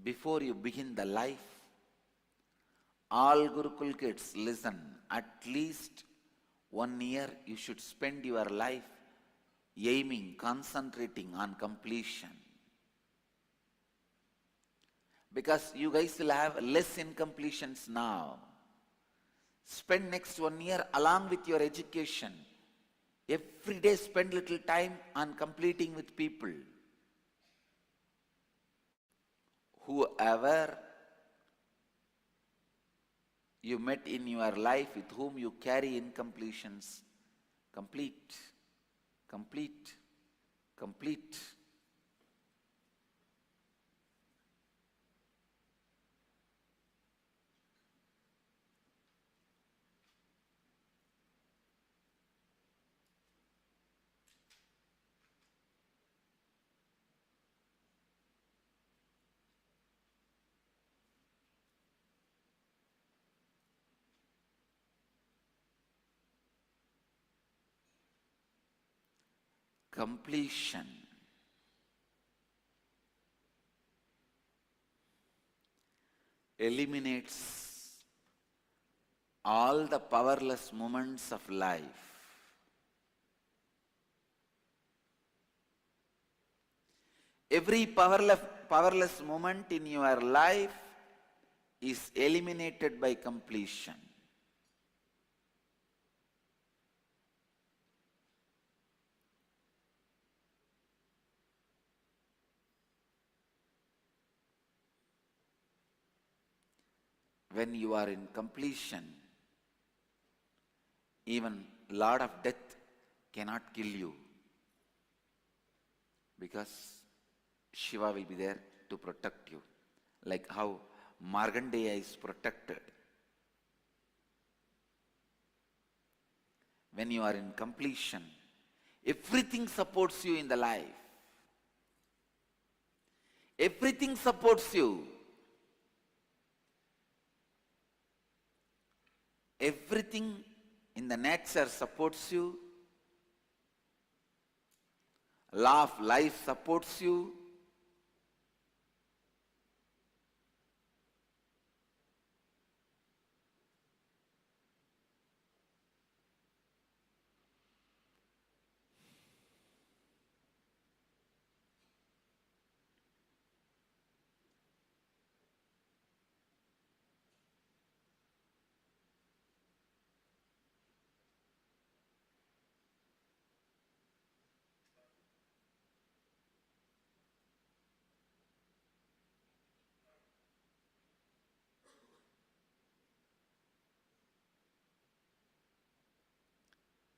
Before you begin the life, all Gurukul kids listen. At least 1 year you should spend your life aiming, concentrating on completion. Because you guys will have less incompletions now. Spend next 1 year along with your education. Every day spend little time on completing with people. Whoever you met in your life with whom you carry incompletions, complete, complete, complete. Completion eliminates all the powerless moments of life. Every powerless moment in your life is eliminated by completion. When you are in completion, even Lord of Death cannot kill you, because Shiva will be there to protect you, like how Markandeya is protected. When you are in completion, everything supports you in the life. Everything supports you. Everything in the nature supports you. Law of life supports you.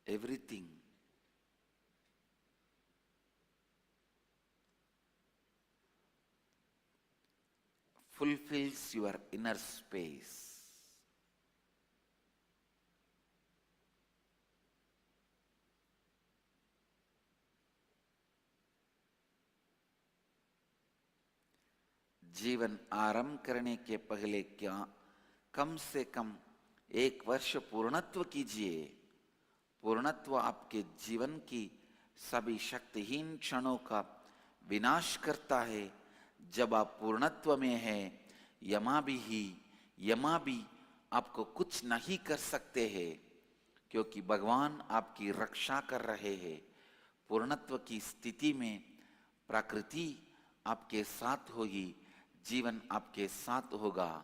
Everything fulfills your inner space. जीवन आरंभ करने के पहले क्या कम से कम 1 वर्ष पूर्णत्व कीजिए। पूर्णत्व आपके जीवन की सभी शक्तिहीन क्षणों का विनाश करता है। जब आप पूर्णत्व में हैं, यमा भी आपको कुछ नहीं कर सकते हैं, क्योंकि भगवान आपकी रक्षा कर रहे हैं। पूर्णत्व की स्थिति में प्रकृति आपके साथ होगी, जीवन आपके साथ होगा।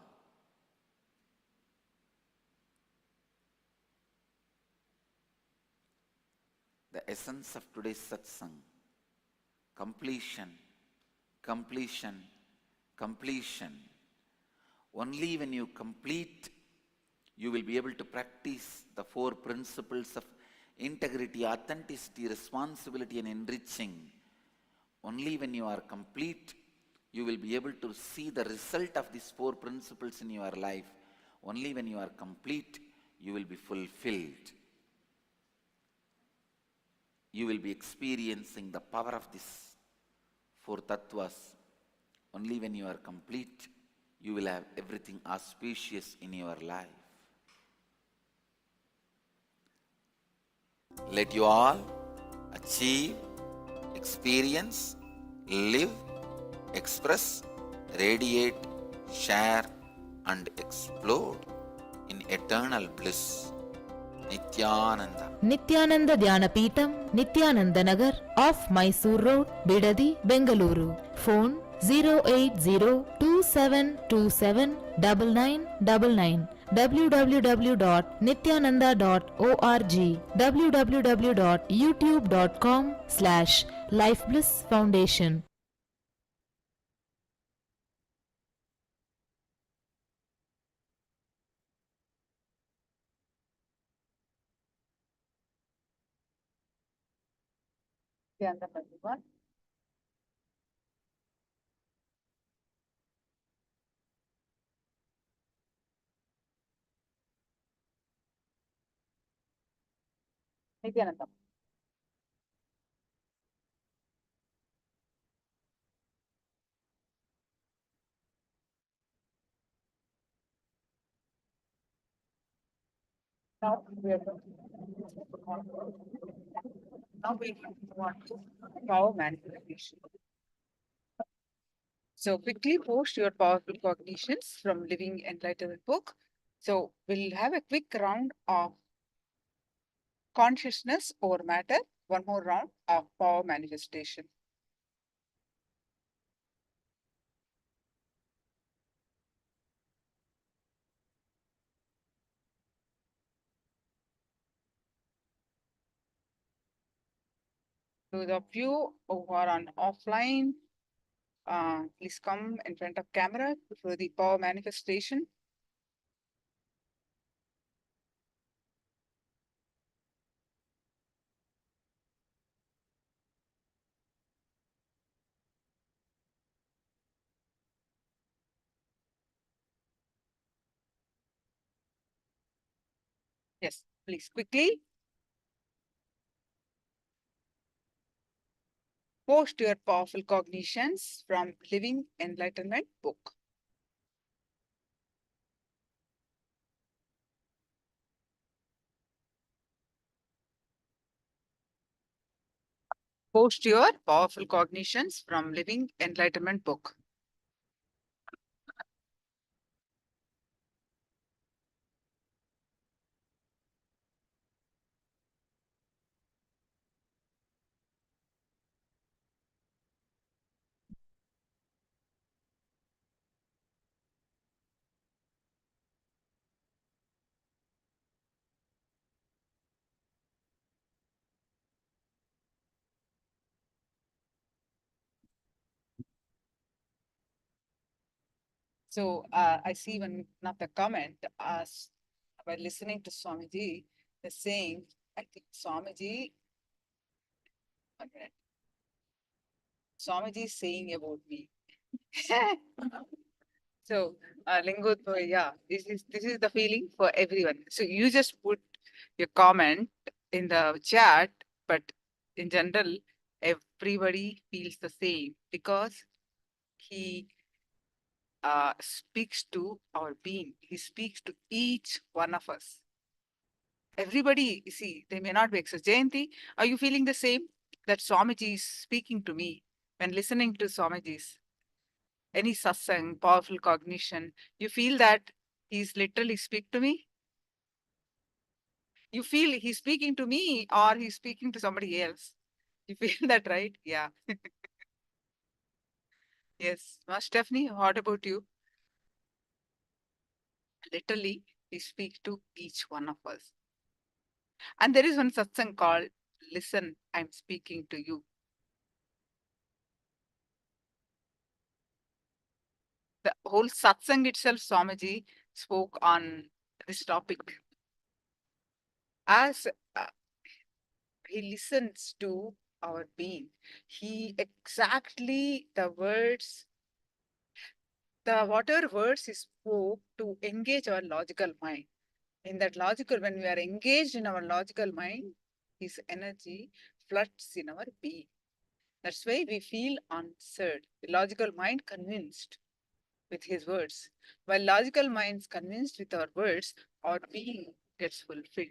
The essence of today's satsang: completion, completion, completion. Only when you complete, you will be able to practice the 4 principles of integrity, authenticity, responsibility, and enriching. Only when you are complete, you will be able to see the result of these 4 principles in your life. Only when you are complete, you will be fulfilled. you will be experiencing the power of this four tattvas. Only when you are complete, you will have everything auspicious in your life. Let you all achieve, experience, live, express, radiate, share, and explode in eternal bliss. Nithyananda. Nithyananda Dhyanapītam, Nithyananda Nagar, off Mysore Road, Bidadi, Bengaluru. Phone 08027279999, www.nithyananda.org, www.youtube.com/Life Bliss Foundation. Nithyananda, everyone. Nithyananda. Now we are going to want to power manifestation. So quickly post your powerful cognitions from Living Enlightenment book. So we'll have a quick round of consciousness over matter, one more round of power manifestation. Those of you who are on offline, please come in front of camera for the power manifestation. Yes, please quickly post your powerful cognitions from Living Enlightenment book. Post your powerful cognitions from Living Enlightenment book. So I see one of the comment by listening to Swamiji, they're saying, I think Swamiji, one minute. Swamiji is saying about me. So Lingotva, yeah, this is the feeling for everyone. So you just put your comment in the chat, but in general, everybody feels the same because he speaks to our being. He speaks to each one of us. Everybody, you see, they may not be accessed. Jayanti, are you feeling the same? That Swamiji is speaking to me when listening to Swamiji's any satsang, powerful cognition, you feel that he's literally speak to me? You feel he's speaking to me or he's speaking to somebody else? You feel that, right? Yeah. Yes. Stephanie, what about you? Literally, he speaks to each one of us. And there is one satsang called, Listen, I'm speaking to you. The whole satsang itself, Swamiji spoke on this topic. As he listens to our being, he exactly the words, whatever words he spoke to engage our logical mind. In that logical, when we are engaged in our logical mind, his energy floods in our being. That's why we feel answered. The logical mind convinced with his words. While logical minds convinced with our words, our being gets fulfilled,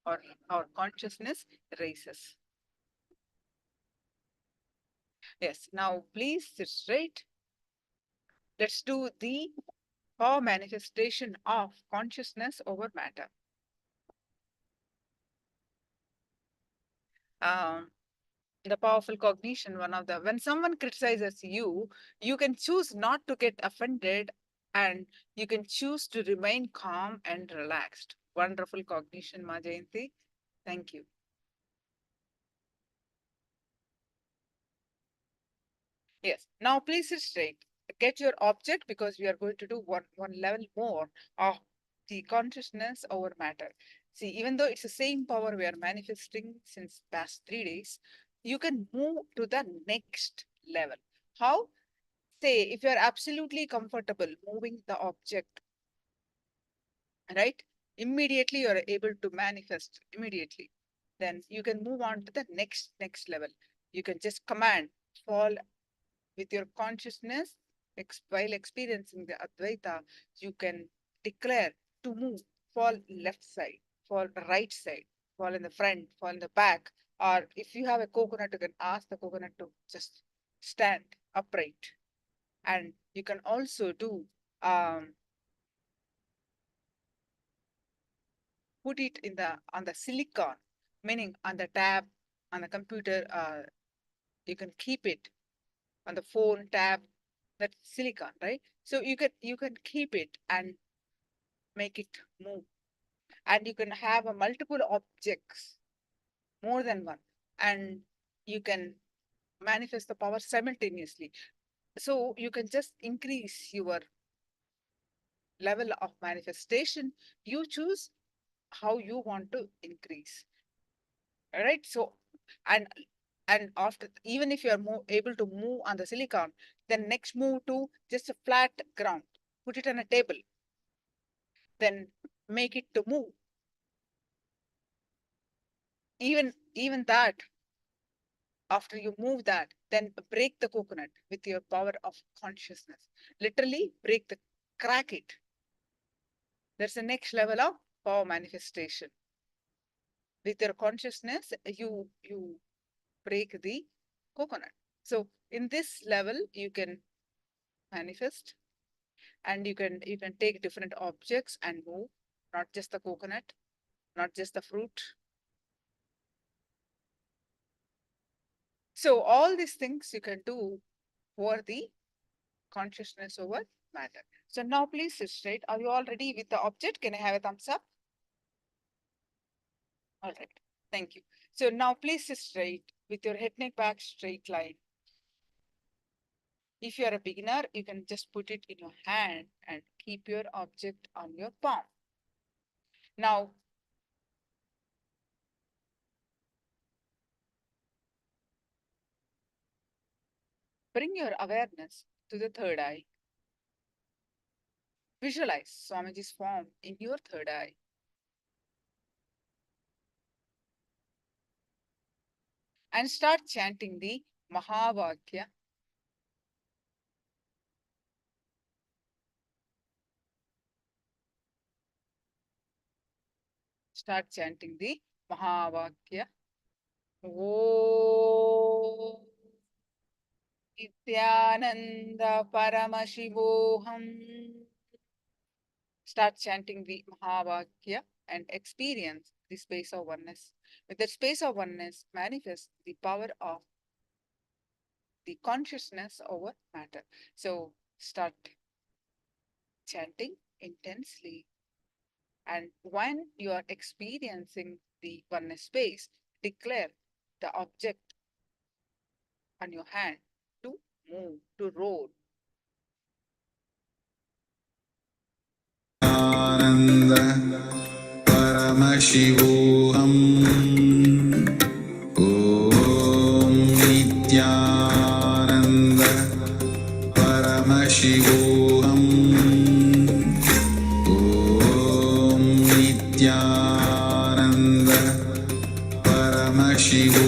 or our consciousness rises. Yes, now please sit straight. Let's do the power manifestation of consciousness over matter. The powerful cognition, when someone criticizes you, you can choose not to get offended and you can choose to remain calm and relaxed. Wonderful cognition, Ma Jayanti. Thank you. Yes, now please sit straight. Get your object, because we are going to do one level more of the consciousness over matter. See, even though it's the same power we are manifesting since past 3 days, you can move to the next level. How? Say, if you're absolutely comfortable moving the object, right? Immediately you're able to manifest immediately. Then you can move on to the next level. You can just command, fall with your consciousness. While experiencing the Advaita, you can declare to move, fall left side, fall right side, fall in the front, fall in the back. Or if you have a coconut, you can ask the coconut to just stand upright. And you can also do put it in on the silicon, meaning on the tab, on the computer. You can keep it on the phone tab. That's silicon, right? So you can keep it and make it move. And you can have a multiple objects, more than one, and you can manifest the power simultaneously. So you can just increase your level of manifestation. You choose how you want to increase. All right. So, and after, even if you are able to move on the silicon, then next move to just a flat ground, put it on a table, then make it to move. Even that, after you move that, then break the coconut with your power of consciousness. Literally crack it. That's the next level of power manifestation. With your consciousness, you break the coconut. So in this level, you can manifest, and you can take different objects and move, not just the coconut, not just the fruit. So all these things you can do for the consciousness over matter. So now please sit straight. Are you all ready with the object? Can I have a thumbs up? All right. Thank you. So now please sit straight with your head, neck, back, straight line. If you are a beginner, you can just put it in your hand and keep your object on your palm. Now, bring your awareness to the third eye. Visualize Swamiji's form in your third eye. And start chanting the Mahavakya. Start chanting the Mahavakya. Om Nithyananda Paramashivoham. Start chanting the Mahavakya and experience the space of oneness. With the space of oneness, manifest the power of the consciousness over matter. So start chanting intensely. And when you are experiencing the oneness space, declare the object on your hand to move, to roll. Paramashivoham Om Nithyananda Paramashivoham Om Nithyananda Paramashivoham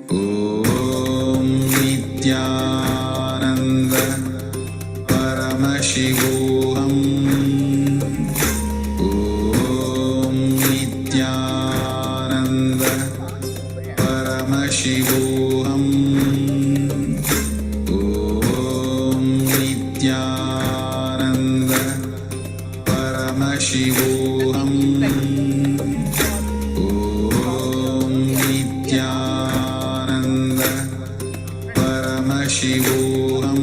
Paramashivoham Om Nithyananda Paramashivoham Om Nithyananda Paramashivoham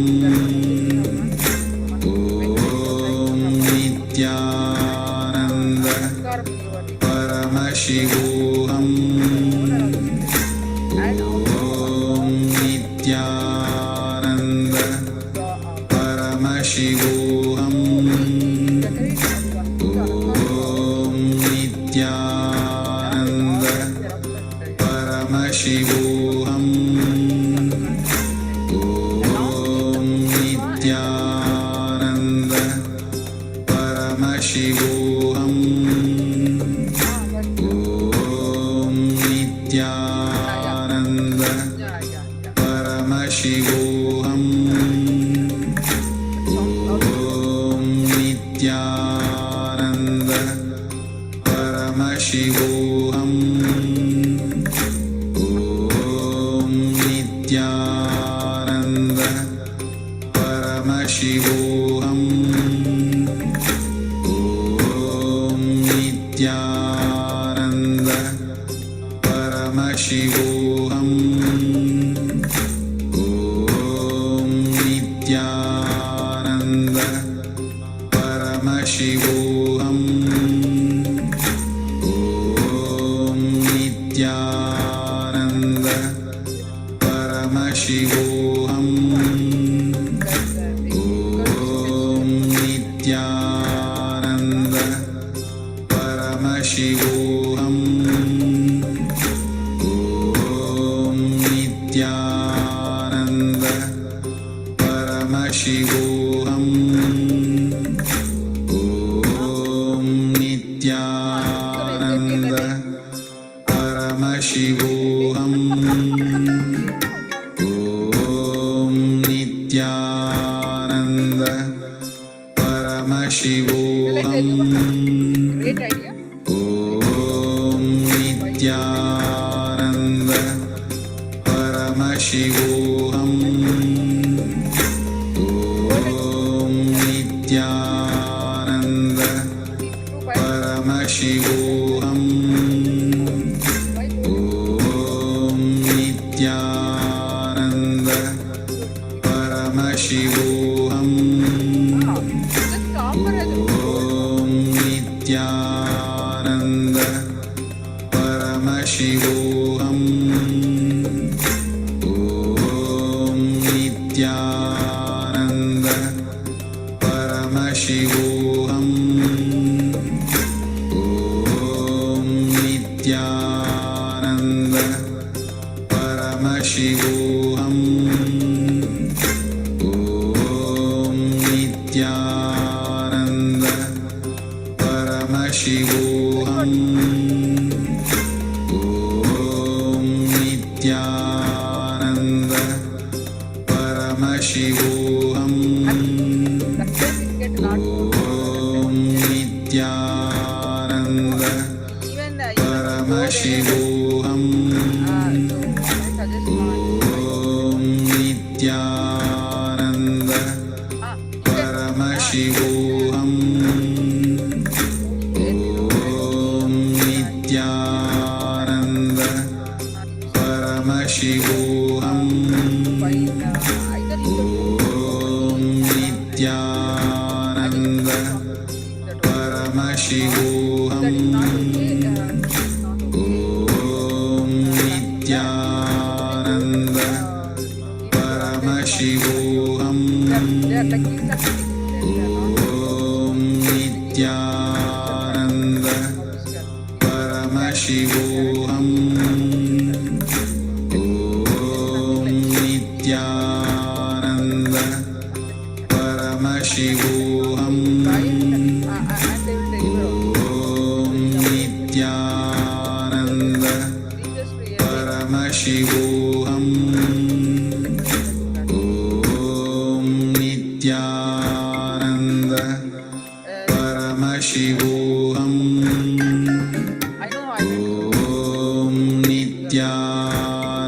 Om Nithyananda Paramashivoham Om Nithyananda Paramashivoham Om Nithyananda Paramashivoham Om Nithyananda Paramashivoham Om Nithyananda Paramashivoham Om Nithyananda Paramashivoham Om Nithyananda Paramashivoham Om Nithyananda Paramashivoham Om Nithyananda Paramashivoham Om Nithyananda Paramashivoham Om Nithyananda Paramashivoham Om Nithyananda Paramashivoham Om Nithyananda Paramashivoham Om Nithyananda Paramashivoham Great idea. Om Nithyananda Paramashivoham Om Nithyananda Paramashivoham Om Nithyananda Paramashivoham Just offer as a Om Nithyananda Paramashivoham Om Nithyananda Paramashivoham Om Nithyananda Paramashivoham Om Nithyananda Paramashivoham Om Nithyananda Paramashivoham certificate not Om Nithyananda even Paramashivoham so I suggest Om Nithyananda Paramashivoham Om Nithyananda Paramashivoham Om Nithyananda Paramashivoham Om Nithyananda Paramashivoham Om Nithyananda Paramashivoham Om Nithyananda Paramashivoham Om Nithyananda Paramashivoham Om Nithyananda Paramashivoham I know I Om Nithyananda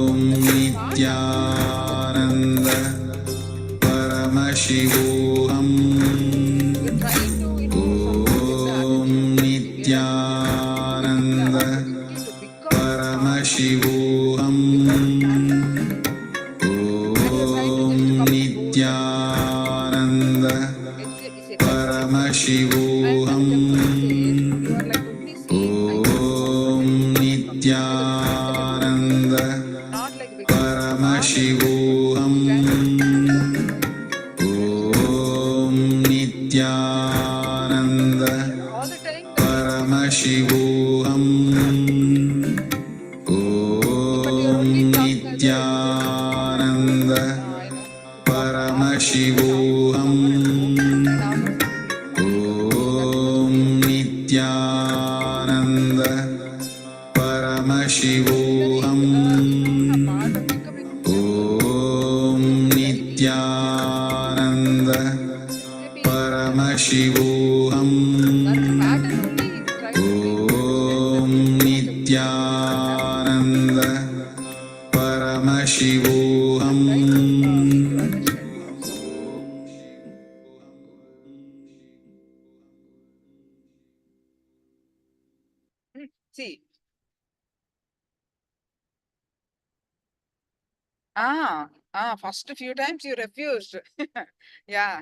Nithyananda Paramashivoham Om Nithyananda Paramashivoham Om Nithyananda Paramashivoham Om Nithyananda Paramashivoham Om Nithyananda Paramashivoham Om Nithyananda Paramashivoham Om Nithyananda Paramashivoham Om Nithyananda Paramashivoham Om Nithyananda Paramashivoham See, first few times you refused. Yeah.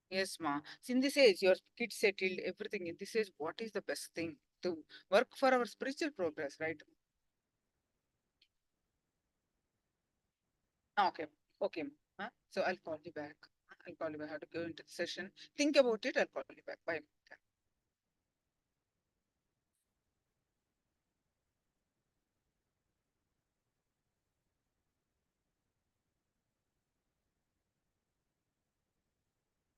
Yes, ma. In this age, your kids settled, everything. In this age, what is the best thing to work for our spiritual progress, right? Okay, okay. So I'll call you back. I'll call you back. I have to go into the session. Think about it. I'll call you back. Bye.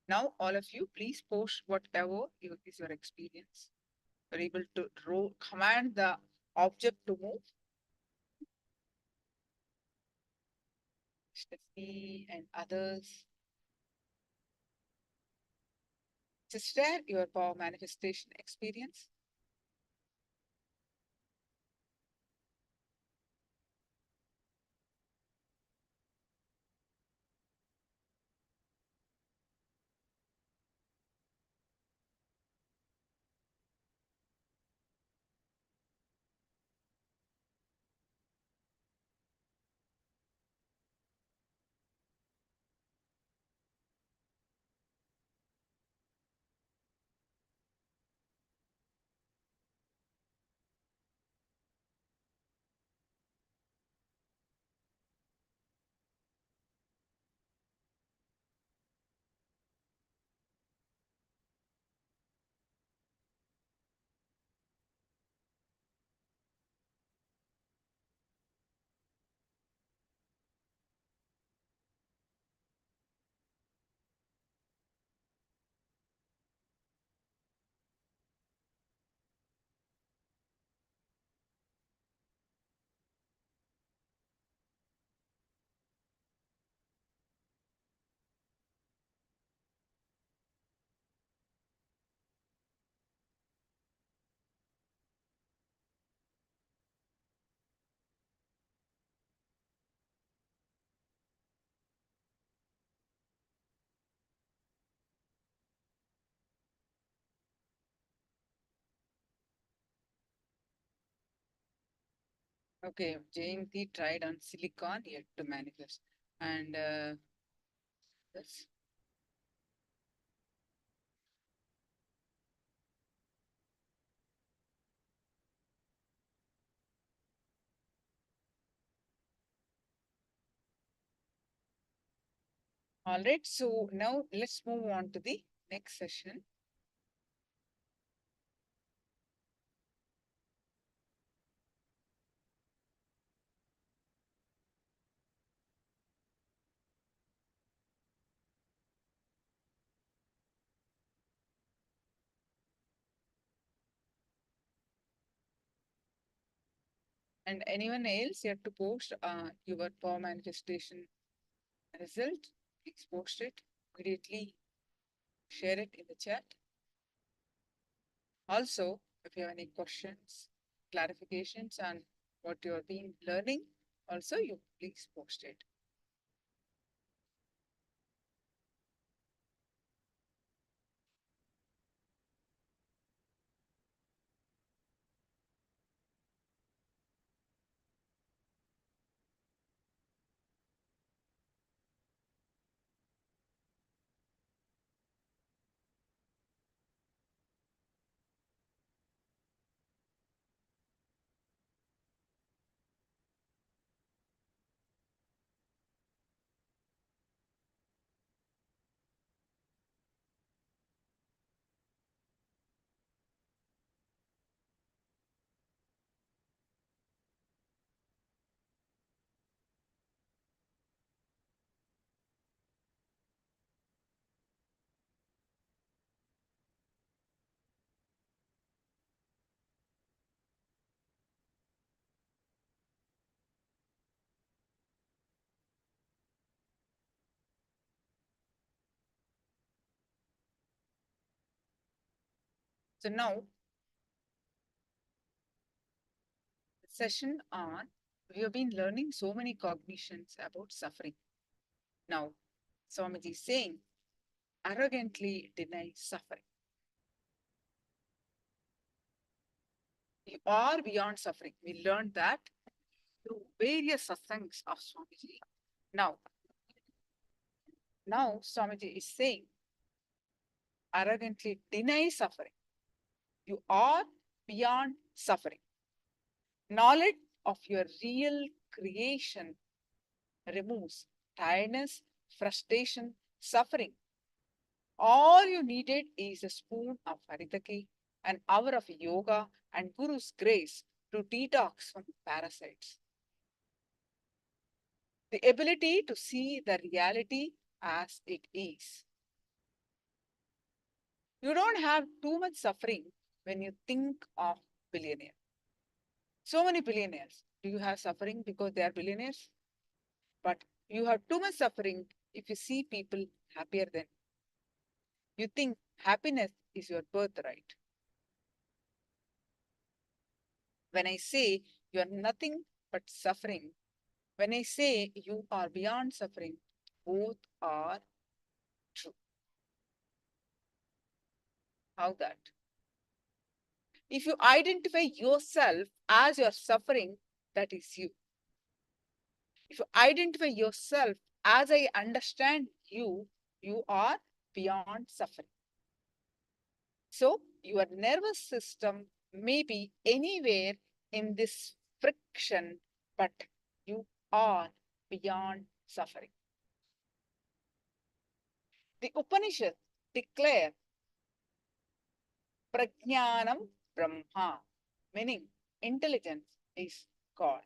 Now, all of you, please post whatever is your experience. You're able to command the object to move. Stephanie and others. Just share your power manifestation experience. Okay, Jayanti tried on silicon yet to manifest. And yes. All right, so now let's move on to the next session. And anyone else yet to post your power manifestation result, please post it immediately. share it in the chat. Also, if you have any questions, clarifications on what you have been learning, also you please post it. So now, the session on, we have been learning so many cognitions about suffering. Now, Swamiji is saying, arrogantly deny suffering. You are beyond suffering. We learned that through various satsangs of Swamiji. Now Swamiji is saying, arrogantly deny suffering. You are beyond suffering. Knowledge of your real creation removes tiredness, frustration, suffering. All you needed is a spoon of haritaki, an hour of yoga, and Guru's grace to detox from parasites. The ability to see the reality as it is. You don't have too much suffering when you think of billionaire. So many billionaires. Do you have suffering because they are billionaires? But you have too much suffering if you see people happier than you. You think happiness is your birthright. When I say you are nothing but suffering, when I say you are beyond suffering, both are true. How that? If you identify yourself as your suffering, that is you. If you identify yourself as I understand you, you are beyond suffering. So your nervous system may be anywhere in this friction, but you are beyond suffering. The Upanishads declare Prajnanam Brahma, meaning intelligence is God.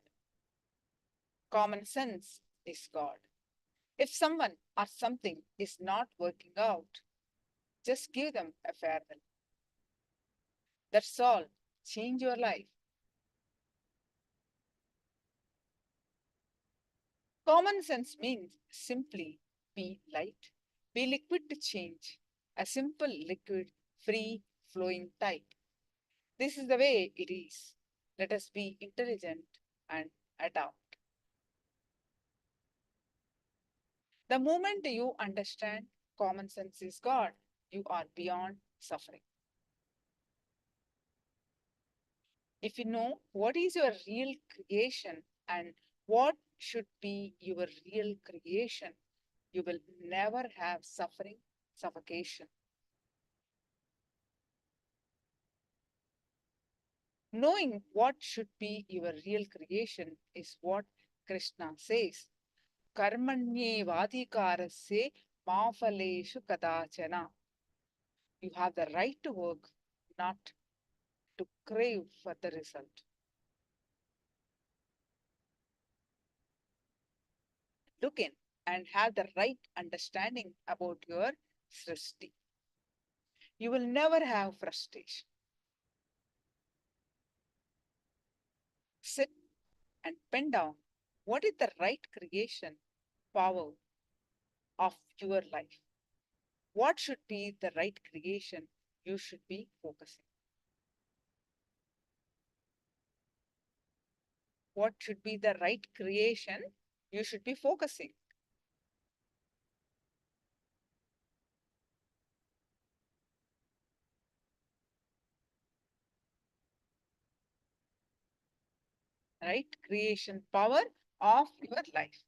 Common sense is God. If someone or something is not working out, just give them a farewell. That's all. Change your life. Common sense means simply be light, be liquid to change, a simple liquid, free flowing type. This is the way it is. Let us be intelligent and adapt. The moment you understand common sense is God, you are beyond suffering. If you know what is your real creation and what should be your real creation, you will never have suffering, suffocation. Knowing what should be your real creation is what Krishna says. Karmanyevadhikarasya mafaleshu kadachana. You have the right to work, not to crave for the result. Look in and have the right understanding about your srishti. You will never have frustration. Sit and pen down what is the right creation power of your life. what should be the right creation you should be focusing? What should be the right creation you should be focusing? Right? Creation power of your life.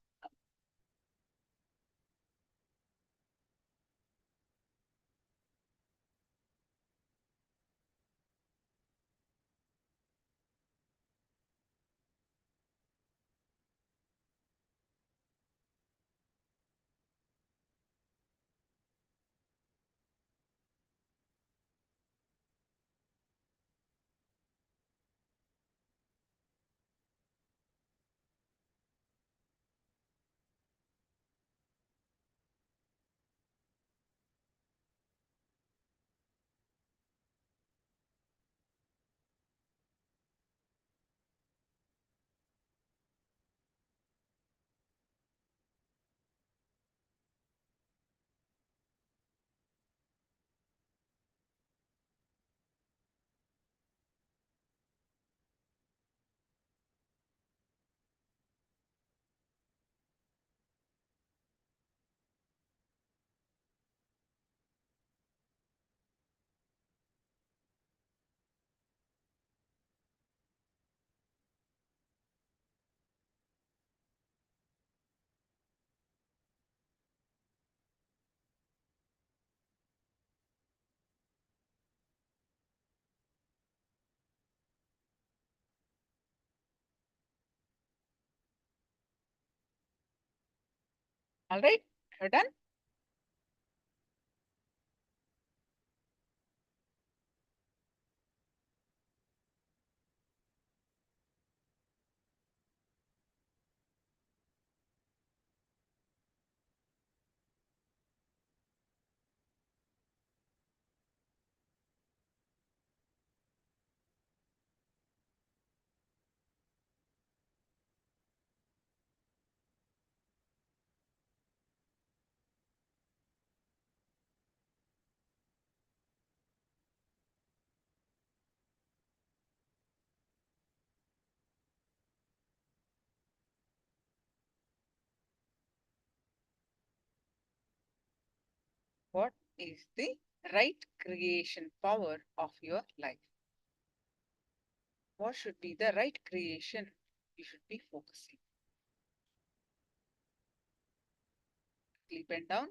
All right, you're done. What is the right creation power of your life? What should be the right creation you should be focusing? Click pen down.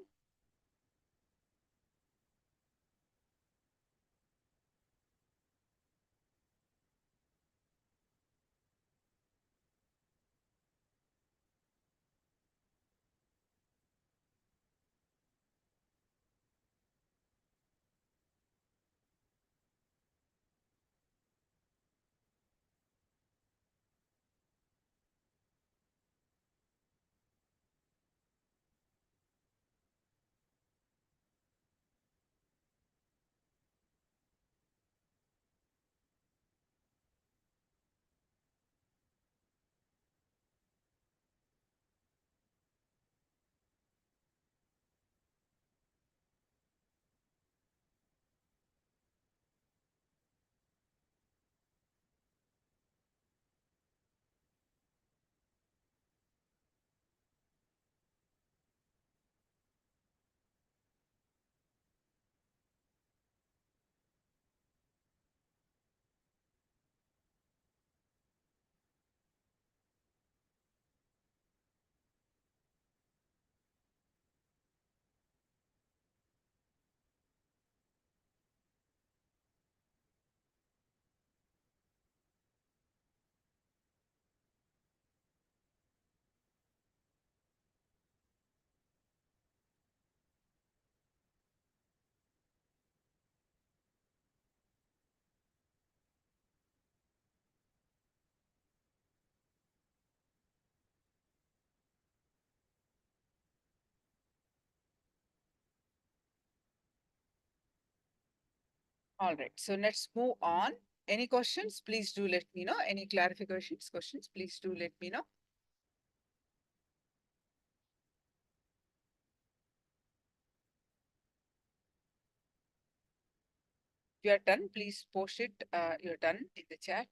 All right, so let's move on. Any questions? Please do let me know. Any clarifications, questions? Please do let me know. If you are done, please post it. You're done in the chat.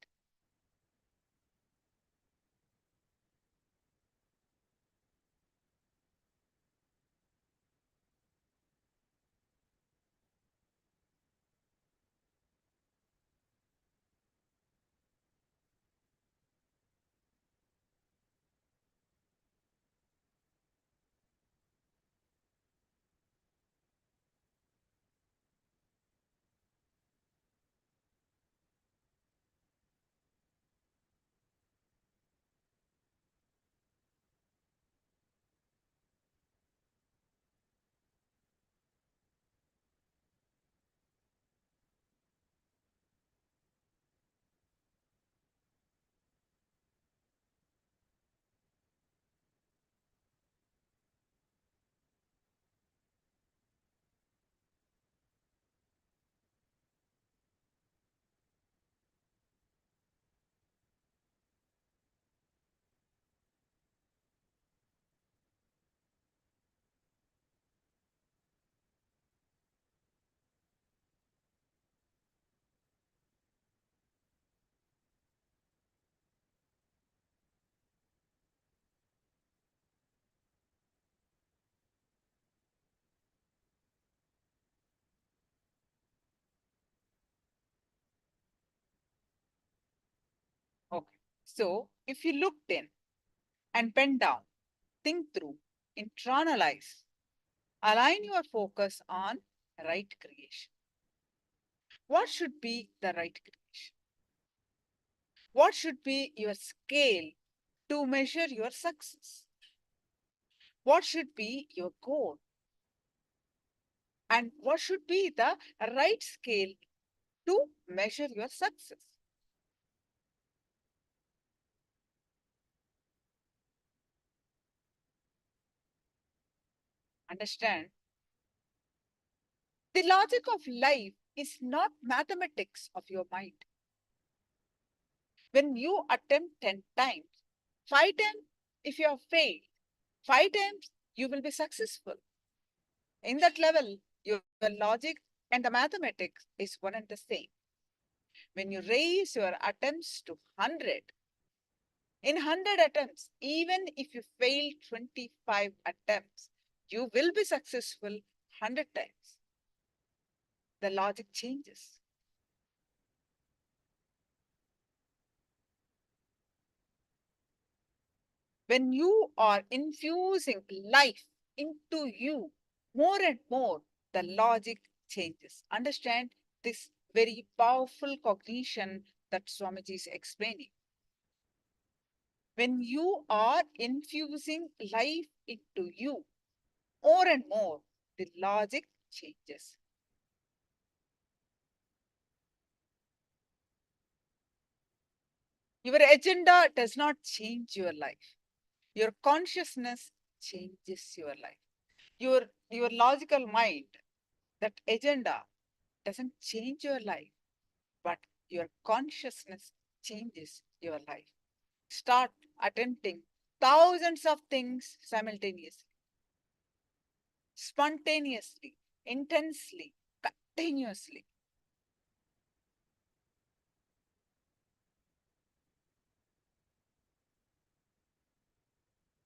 Okay. So if you looked in and pen down, think through, internalize, align your focus on right creation. What should be the right creation? What should be your scale to measure your success? What should be your goal? And what should be the right scale to measure your success? Understand, the logic of life is not mathematics of your mind. When you attempt 10 times, 5 times, if you have failed, 5 times, you will be successful. In that level, your logic and the mathematics is one and the same. When you raise your attempts to 100, in 100 attempts, even if you fail 25 attempts, you will be successful 100 times. The logic changes. When you are infusing life into you more and more, the logic changes. Understand this very powerful cognition that Swamiji is explaining. When you are infusing life into you more and more, the logic changes. Your agenda does not change your life. Your consciousness changes your life. Your logical mind, that agenda doesn't change your life, but your consciousness changes your life. Start attempting thousands of things simultaneously, spontaneously, intensely, continuously.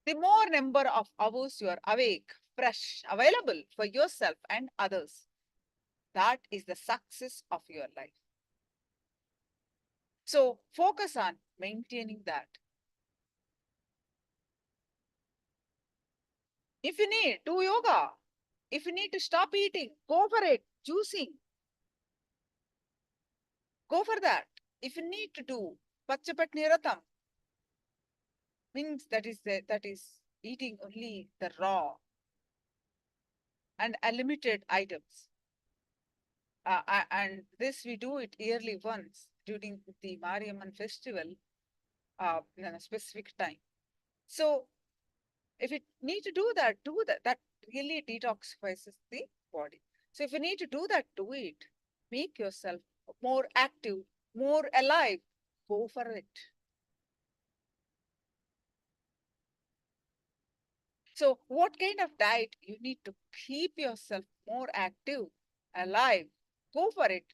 The more number of hours you are awake, fresh, available for yourself and others, that is the success of your life. So focus on maintaining that. If you need, do yoga. If you need to stop eating, go for it. Juicing, go for that. If you need to do Pachapatniratam, means that is eating only the raw and unlimited items. And this we do it yearly once during the Mariamman festival in a specific time. So if you need to do that, do that. That really detoxifies the body. So if you need to do that, do it. Make yourself more active, more alive. Go for it. So what kind of diet you need to keep yourself more active, alive? Go for it.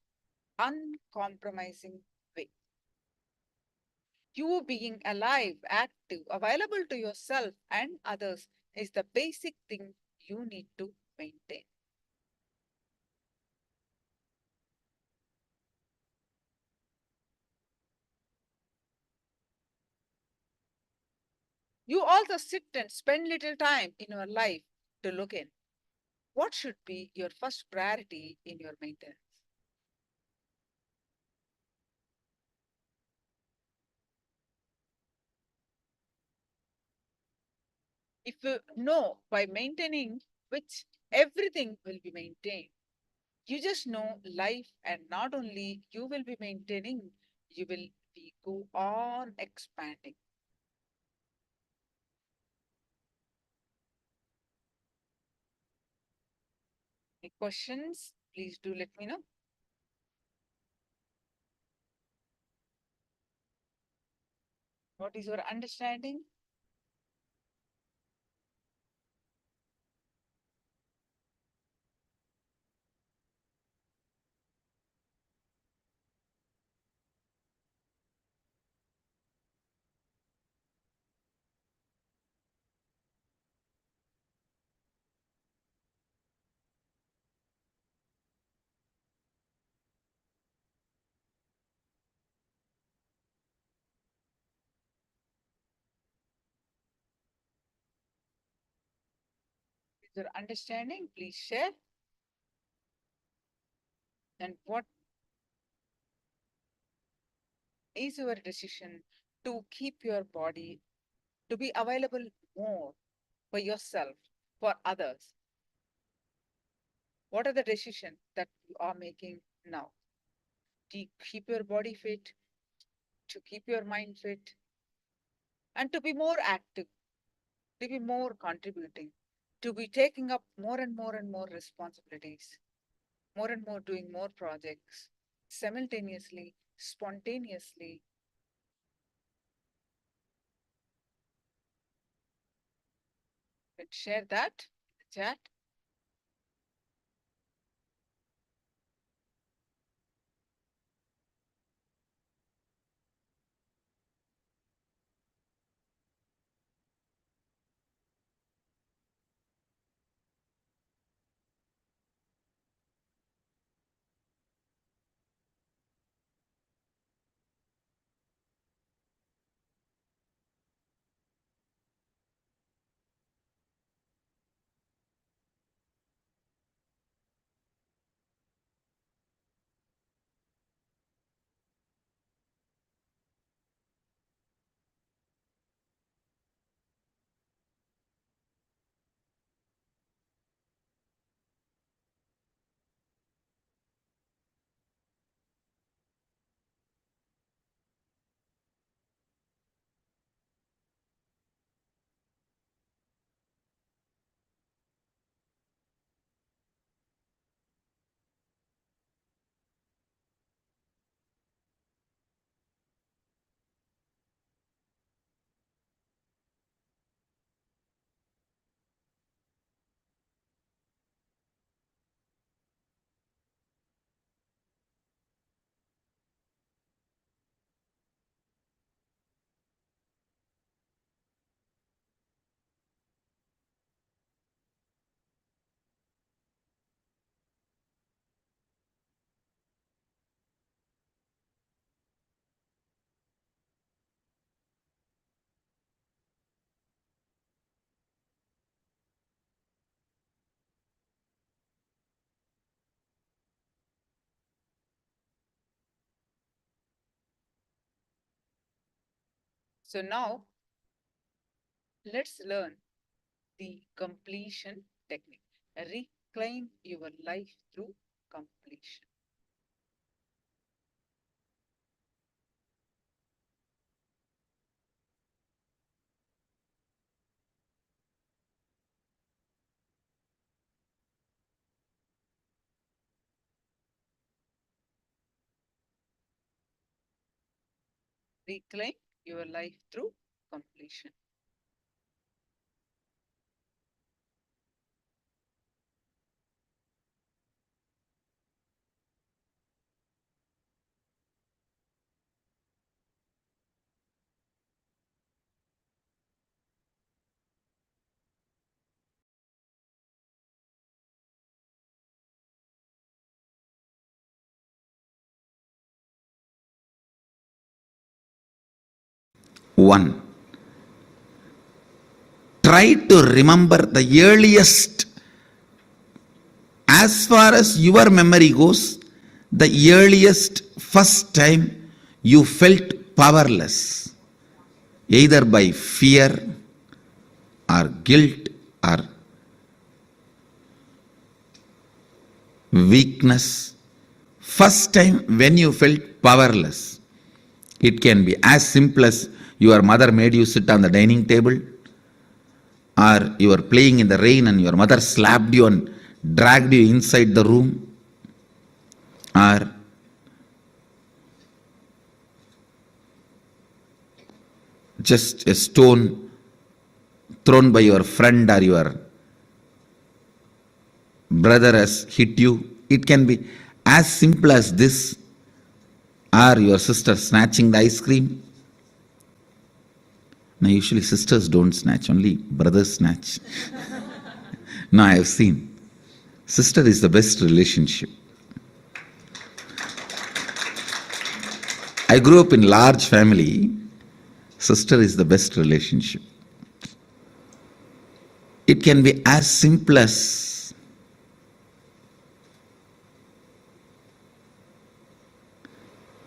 uncompromising way. You being alive, active, available to yourself and others is the basic thing you need to maintain. You also sit and spend little time in your life to look in. What should be your first priority in your maintenance? If you know by maintaining which everything will be maintained, you just know life, and not only you will be maintaining, you will be go on expanding. Any questions? Please do let me know. What is your understanding? Is your understanding? Please share. And what is your decision to keep your body to be available more for yourself, for others? What are the decisions that you are making now? To keep your body fit, to keep your mind fit, and to be more active, to be more contributing, to be taking up more and more and more responsibilities, more and more doing more projects simultaneously, spontaneously. Let's share that in the chat. So now let's learn the completion technique. Reclaim your life through completion. Reclaim your life through completion. 1. Try to remember the earliest, as far as your memory goes, the earliest first time you felt powerless, either by fear or guilt or weakness. First time when you felt powerless. It can be as simple as your mother made you sit on the dining table, or you were playing in the rain and your mother slapped you and dragged you inside the room, or just a stone thrown by your friend or your brother has hit you. It can be as simple as this, or your sister snatching the ice cream. Now usually sisters don't snatch, only brothers snatch. No, I have seen. Sister is the best relationship. I grew up in large family. Sister is the best relationship. It can be as simple as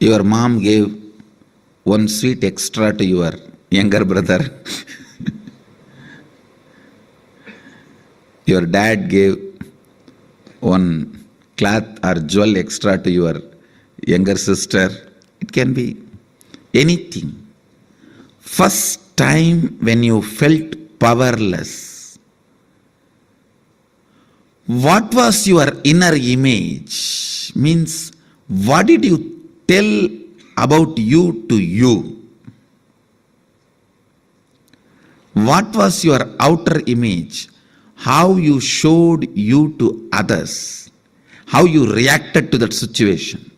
your mom gave one sweet extra to your younger brother. Your dad gave one cloth or jewel extra to your younger sister. It can be anything. First time when you felt powerless, what was your inner image? Means, what did you tell about you to you? What was your outer image? How you showed you to others? How you reacted to that situation?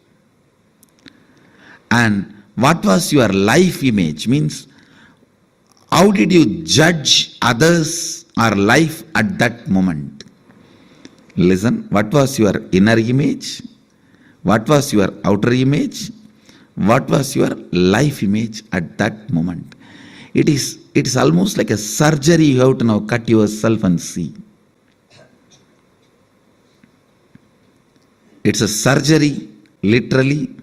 And what was your life image? Means, how did you judge others or life at that moment? Listen, what was your inner image? What was your outer image? What was your life image at that moment? It is almost like a surgery. You have to now cut yourself and see. It's a surgery, literally,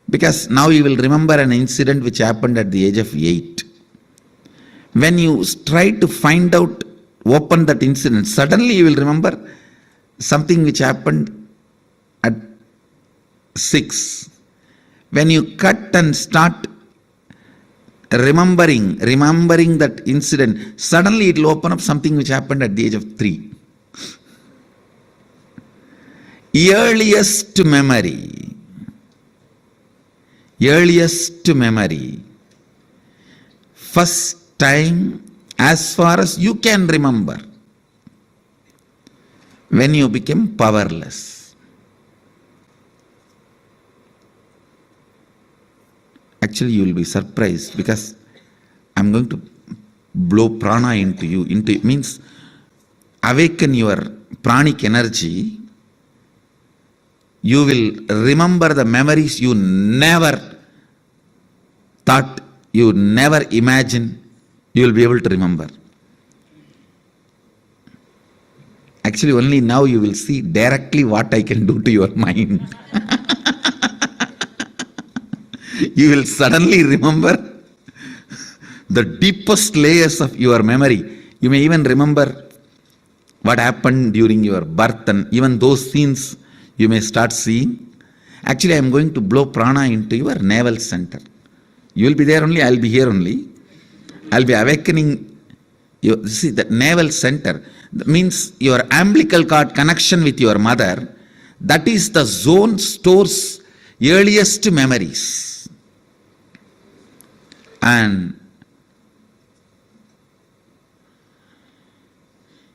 because now you will remember an incident which happened at the age of 8. When you try to find out, open that incident, suddenly you will remember something which happened at 6. When you cut and start remembering that incident, suddenly it will open up something which happened at the age of 3. Earliest memory. First time, as far as you can remember, when you became powerless. Actually, you will be surprised, because I am going to blow prana into you. It means awaken your pranic energy. You will remember the memories you never thought, you never imagined you will be able to remember. Actually, only now you will see directly what I can do to your mind. You will suddenly remember the deepest layers of your memory. You may even remember what happened during your birth, and even those scenes you may start seeing. Actually, I am going to blow prana into your navel center. You will be there only, I will be here only. I will be awakening you. See, the navel center means your umbilical cord connection with your mother. That is the zone stores earliest memories. And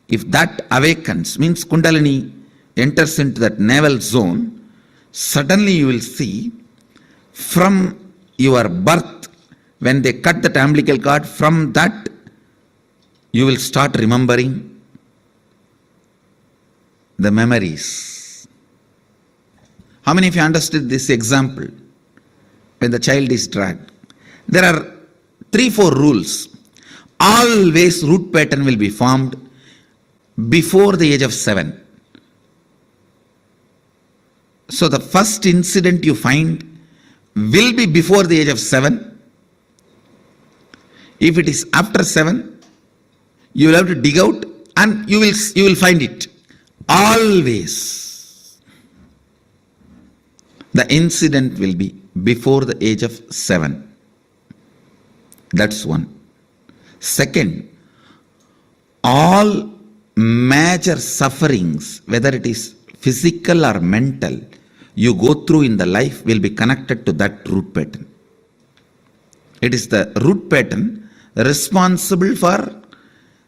if that awakens, means Kundalini enters into that navel zone, suddenly you will see from your birth, when they cut that umbilical cord, from that you will start remembering the memories. How many of you understood this example? When the child is dragged, There are 3-4 rules. Always root pattern will be formed before the age of 7. So the first incident you find will be before the age of 7. If it is after 7, you will have to dig out and you will find it. Always the incident will be before the age of 7. That's one. Second, all major sufferings, whether it is physical or mental, you go through in the life will be connected to that root pattern. It is the root pattern responsible for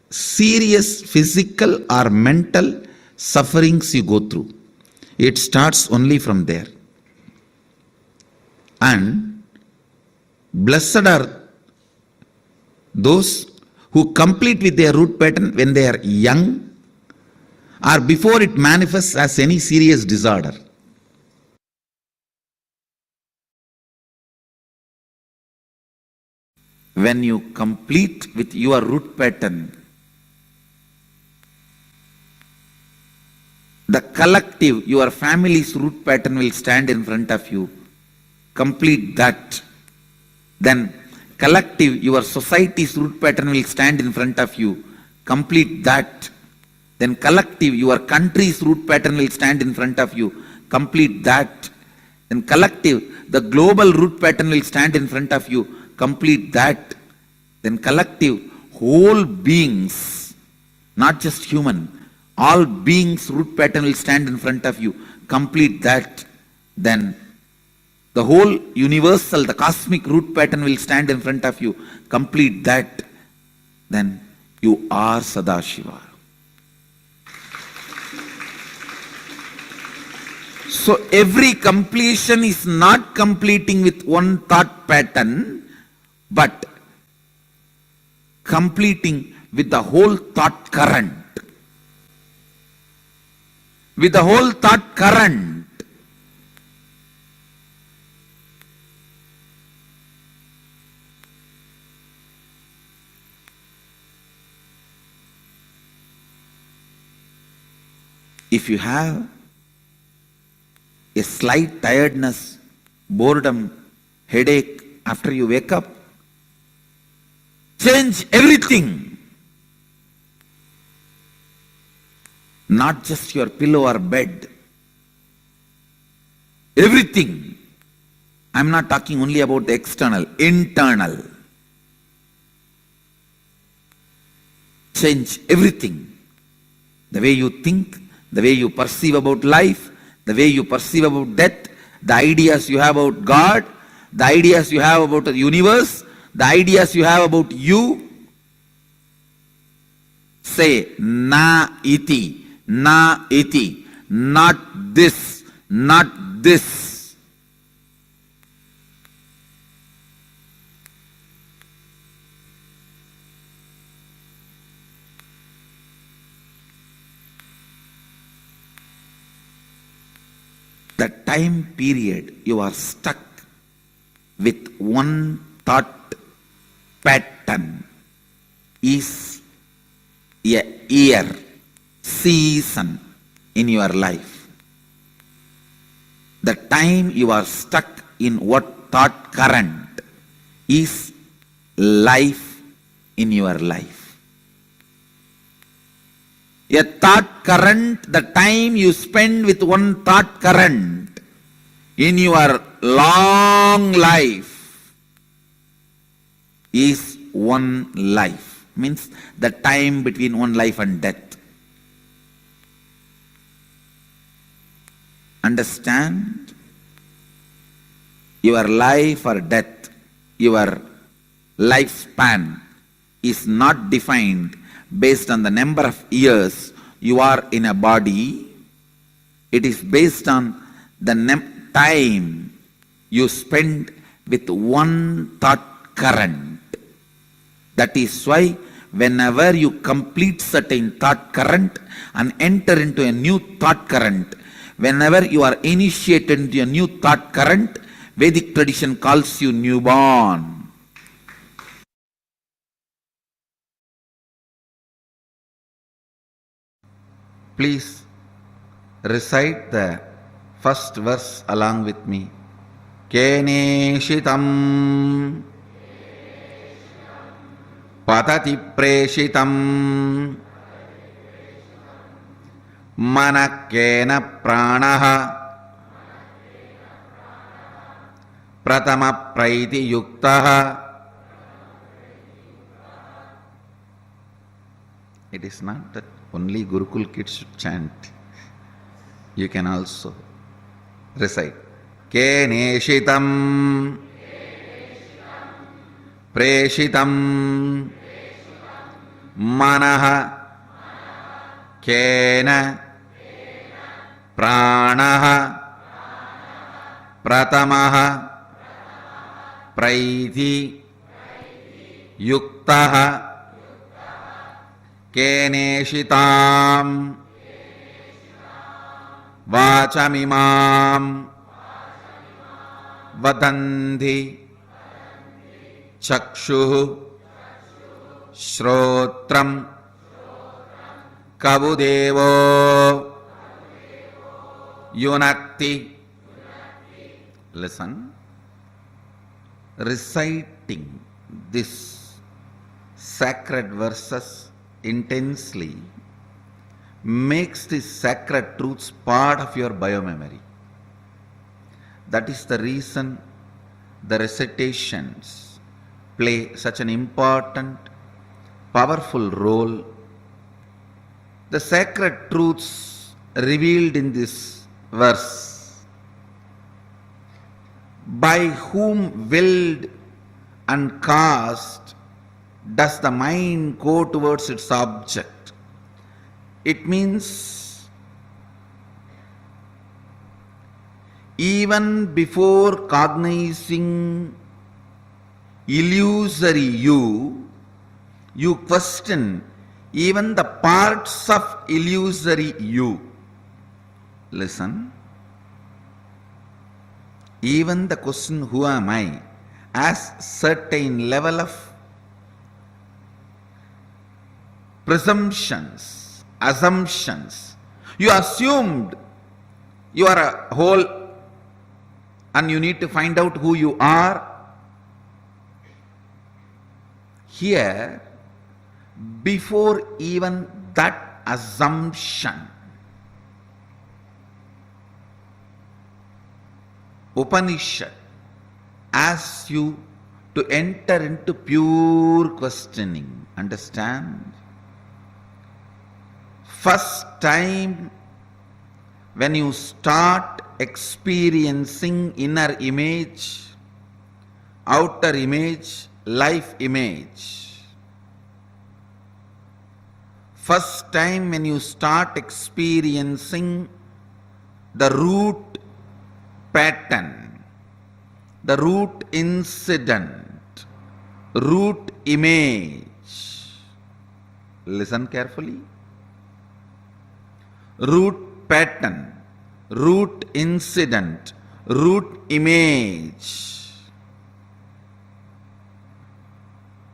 serious physical or mental sufferings you go through. It starts only from there. And blessed are those who complete with their root pattern when they are young or before it manifests as any serious disorder. When you complete with your root pattern, the collective, your family's root pattern will stand in front of you. Complete that. Then collective, your society's root pattern will stand in front of you. Complete that. Then collective, your country's root pattern will stand in front of you. Complete that. Then collective, the global root pattern will stand in front of you. Complete that. Then collective, whole beings, not just human, all beings' root pattern will stand in front of you. Complete that. Then the whole universal, the cosmic root pattern will stand in front of you. Complete that. Then you are Sadashiva. So every completion is not completing with one thought pattern, but completing with the whole thought current. With the whole thought current. If you have a slight tiredness, boredom, headache after you wake up, change everything. Not just your pillow or bed. Everything. I'm not talking only about the external, internal. Change everything. The way you think, the way you perceive about life, the way you perceive about death, the ideas you have about God, the ideas you have about the universe, the ideas you have about you. Say, na iti, not this, not this. The time period you are stuck with one thought pattern is a year, season in your life. The time you are stuck in what thought current is life in your life. A thought current, the time you spend with one thought current in your long life is one life. Means the time between one life and death. Understand? Your life or death, your lifespan is not defined based on the number of years you are in a body. It is based on the time you spend with one thought current. That is why whenever you complete certain thought current and enter into a new thought current, whenever you are initiated into a new thought current, Vedic tradition calls you newborn. Please recite the first verse along with me. Keneshitam patati preshitam manakena pranaha pratama praiti yuktaha. It is not that only Gurukul kids should chant. You can also recite. Keneshitam preshitam manaha kena pranaha pratamaha praiti yuktaha keneshitam vachamimam vadanti chakshuh shrotram kabudevo yunakti. Listen. Reciting this sacred verses intensely makes these sacred truths part of your biomemory. That is the reason the recitations play such an important, powerful role. The sacred truths revealed in this verse, by whom willed and caused does the mind go towards its object? It means even before cognizing illusory you question even the parts of illusory you. Listen. Even the question, who am I, has certain level of presumptions, assumptions. You assumed you are a whole and you need to find out who you are. Here, before even that assumption, Upanishad asks you to enter into pure questioning. Understand? First time when you start experiencing inner image, outer image, life image. First time when you start experiencing the root pattern, the root incident, root image. Listen carefully. Root pattern, root incident, root image.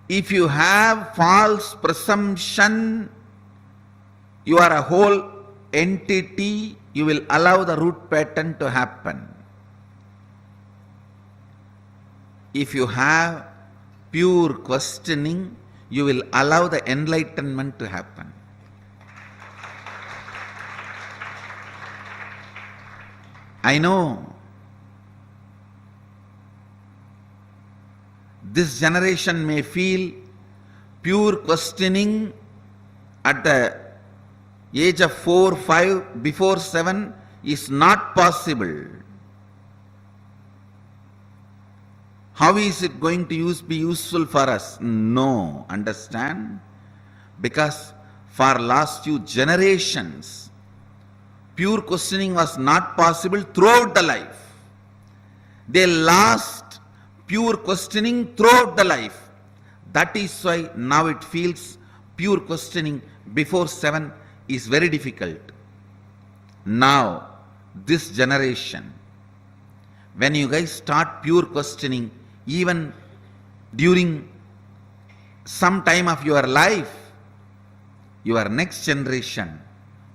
If you have false presumption, you are a whole entity, you will allow the root pattern to happen. If you have pure questioning, you will allow the enlightenment to happen. I know this generation may feel pure questioning at the age of 4, 5, before 7 is not possible. How is it going to be useful for us? No, understand? Because for last few generations, pure questioning was not possible throughout the life. They lost pure questioning throughout the life. That is why now it feels pure questioning before 7 is very difficult. Now, this generation, when you guys start pure questioning, even during some time of your life, your next generation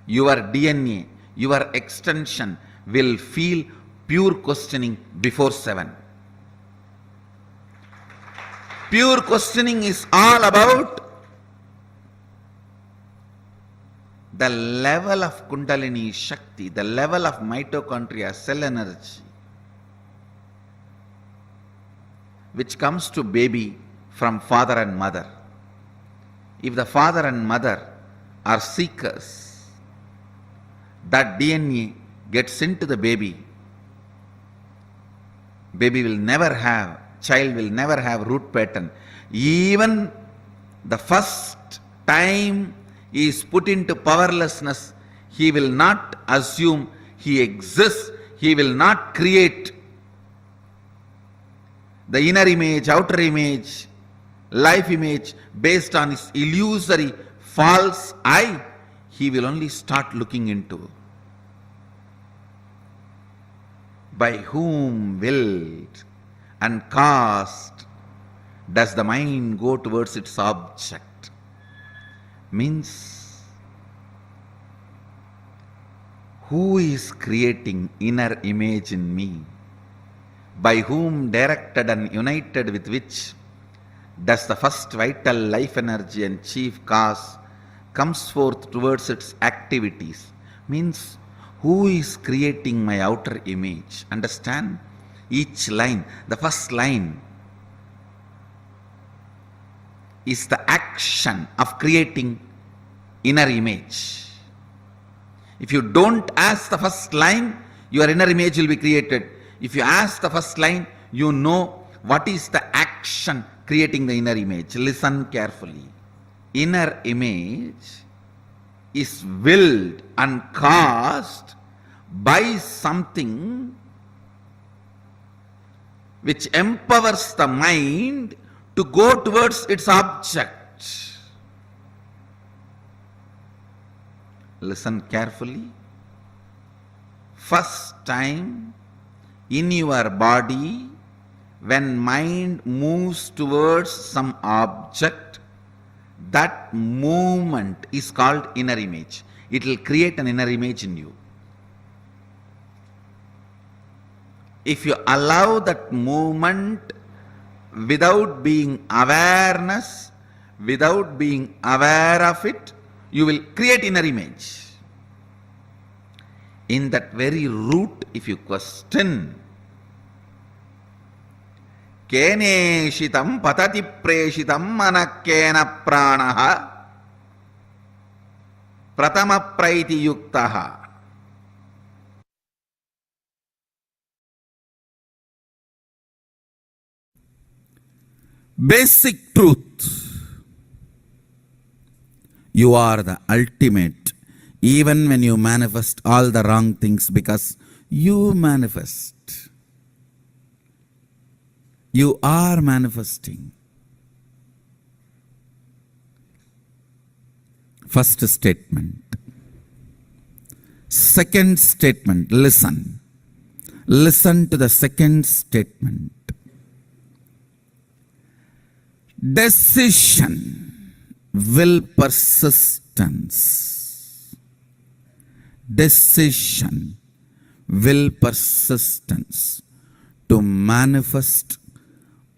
your DNA, your extension will feel pure questioning before 7. Pure questioning is all about the level of Kundalini Shakti, the level of mitochondria cell energy, which comes to baby from father and mother. If the father and mother are seekers, that DNA gets into the baby. Baby will never have, child will never have root pattern. Even the first time he is put into powerlessness, he will not assume he exists, he will not create the inner image, outer image, life image based on his illusory false I. He will only start looking into by whom willed and caused does the mind go towards its object. Means, who is creating inner image in me? By whom, directed and united with which, does the first vital life energy and chief cause comes forth towards its activities? Means, who is creating my outer image? Understand? Each line, the first line is the action of creating inner image. If you don't ask the first line, your inner image will be created. If you ask the first line, you know what is the action creating the inner image. Listen carefully. Inner image is willed and caused by something which empowers the mind to go towards its object. Listen carefully. First time in your body, when mind moves towards some object, that movement is called inner image. It will create an inner image in you. If you allow that movement without being awareness, without being aware of it, you will create inner image. In that very root, if you question, Keneshitam patati preshitam manakkena pranaha pratama praiti yuktaha. Basic truth. You are the ultimate, even when you manifest all the wrong things, because you manifest. You are manifesting. First statement. Second statement, listen. Listen to the second statement. Decision, will persistence. Decision, will persistence to manifest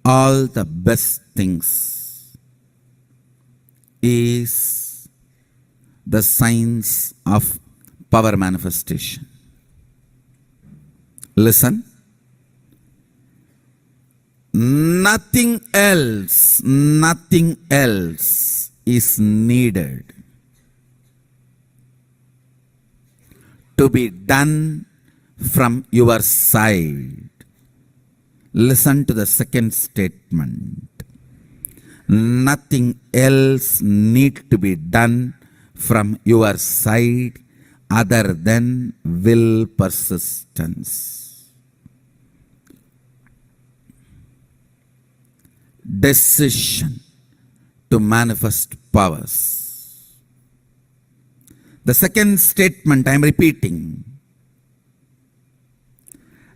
all the best things is the science of power manifestation. Listen. Nothing else is needed to be done from your side. Listen to the second statement. Nothing else need to be done from your side other than will persistence. Decision to manifest powers. The second statement I am repeating.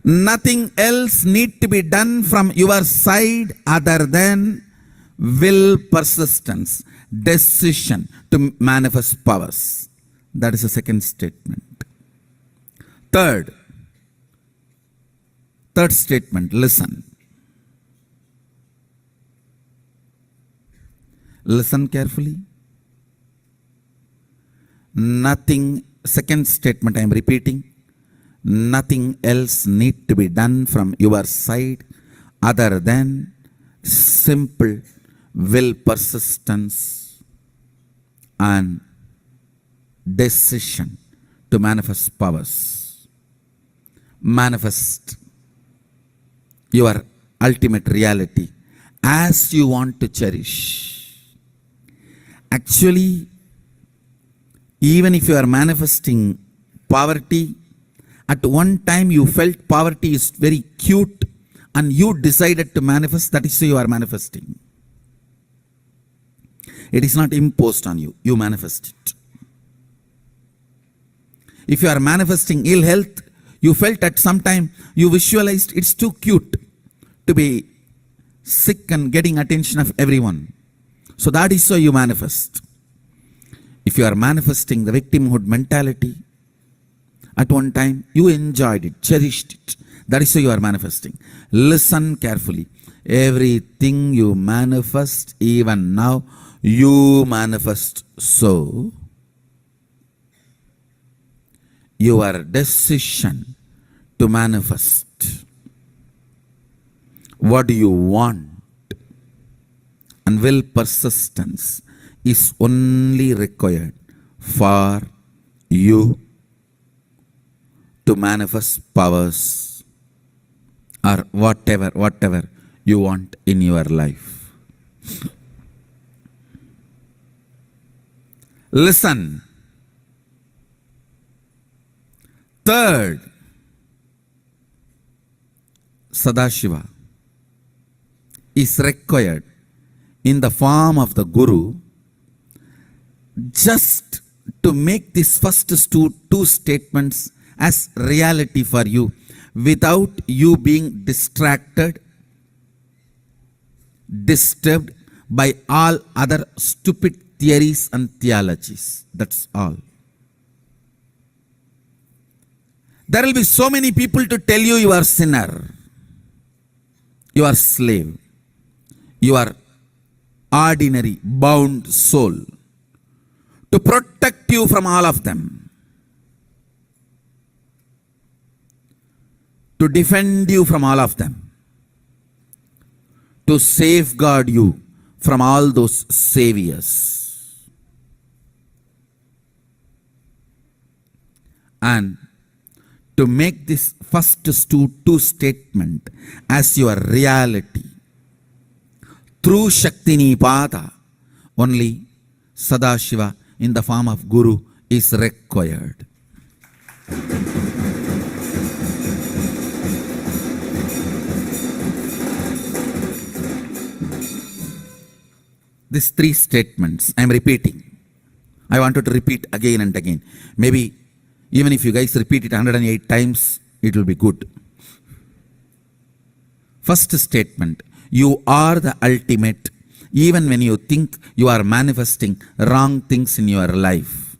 Nothing else need to be done from your side other than will persistence. Decision to manifest powers. That is the second statement. Third statement, listen. Listen carefully. Nothing, second statement I am repeating, nothing else need to be done from your side other than simple will persistence and decision to manifest powers. Manifest your ultimate reality as you want to cherish. Actually, even if you are manifesting poverty, at one time you felt poverty is very cute and you decided to manifest, that is why you are manifesting. It is not imposed on you, you manifest it. If you are manifesting ill health, you felt at some time, you visualized it's too cute to be sick and getting attention of everyone. So that is why you manifest. If you are manifesting the victimhood mentality, at one time you enjoyed it, cherished it. That is why you are manifesting. Listen carefully. Everything you manifest, even now, you manifest so. Your decision to manifest what do you want and will persistence is only required for you to manifest powers or whatever you want in your life. Listen. Third, Sadashiva is required in the form of the Guru just to make these first two statements as reality for you without you being distracted, disturbed by all other stupid theories and theologies. That's all. There will be so many people to tell you you are sinner, you are slave, you are ordinary, bound soul, to protect you from all of them, to defend you from all of them, to safeguard you from all those saviors. And to make this first two statement as your reality through Shakti Nipada, only Sadashiva in the form of Guru is required. These three statements I am repeating. I wanted to repeat again and again. Maybe even if you guys repeat it 108 times, it will be good. First statement, you are the ultimate, even when you think you are manifesting wrong things in your life.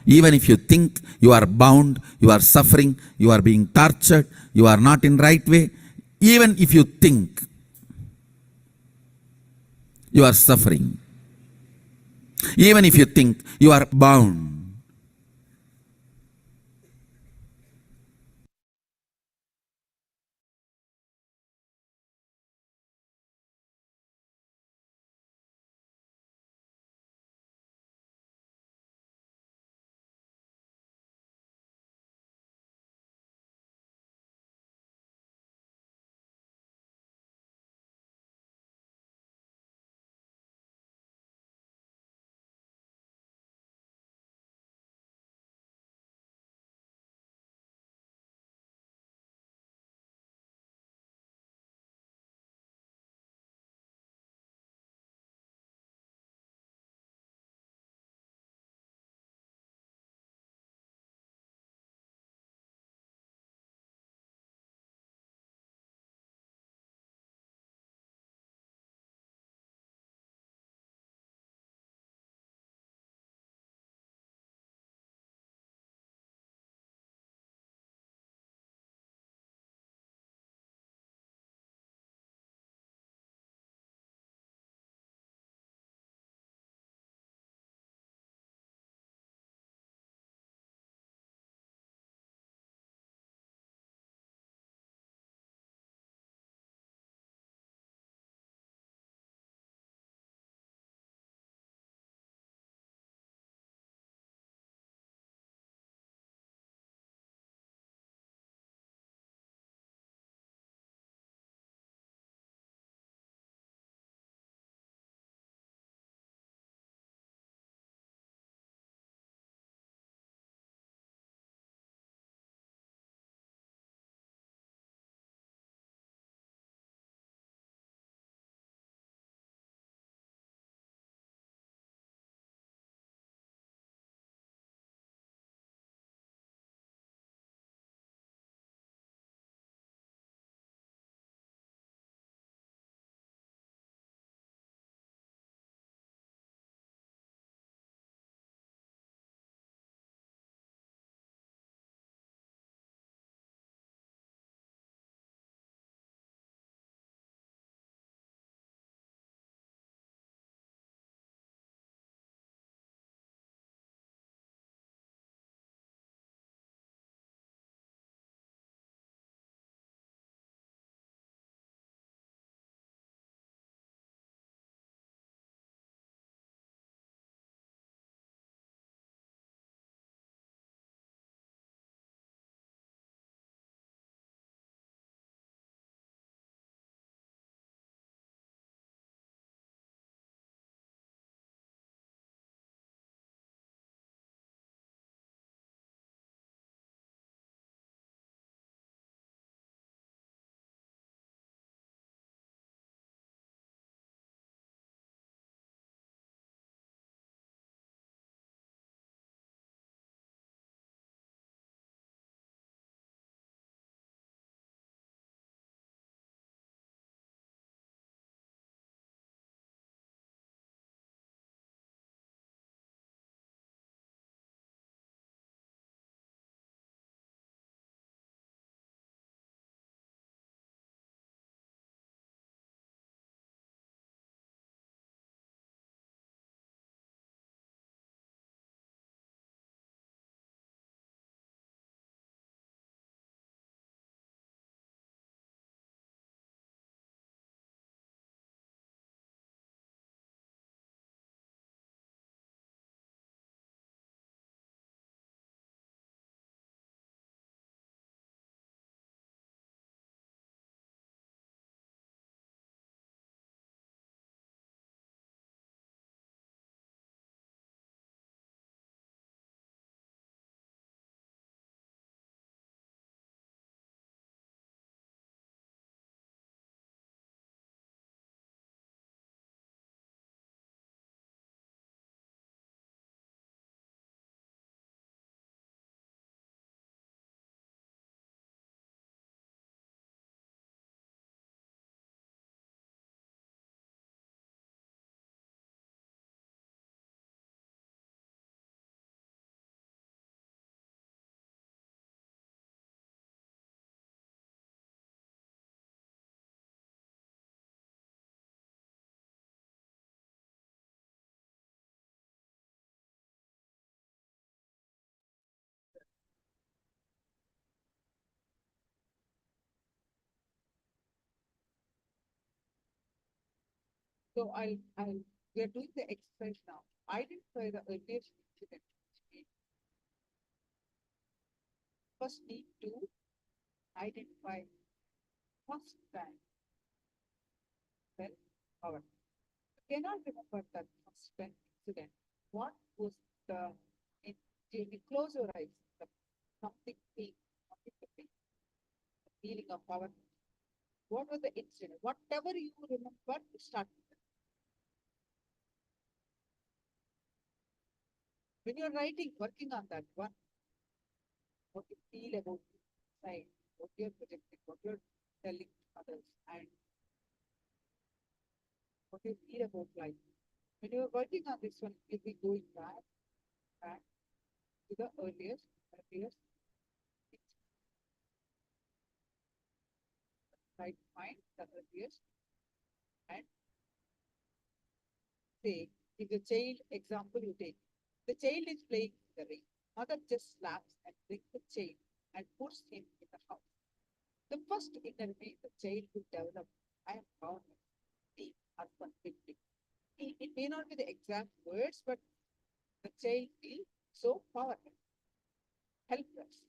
Even if you think you are bound, you are suffering, you are being tortured, you are not in right way, even if you think you are suffering, even if you think you are bound, So we are doing the exercise now. Identify the earliest incident. We first need to identify first time when our cannot remember that first time incident. What was the in, you close your eyes, the something being, something the being, the feeling of power. What was the incident? Whatever you remember, start with that. When you're writing, working on that one, what you feel about inside, what you're projecting, what you're telling others, and what you feel about life. When you're working on this one, you'll be going back to the earliest. Try to find the earliest and say, if the child example you take, the child is playing in the rain. Mother just slaps and brings the child and puts him in the house. The first inner way the child will develop, I am bound, deep, husband, victim. It may not be the exact words, but the child feels so powerful, helpless.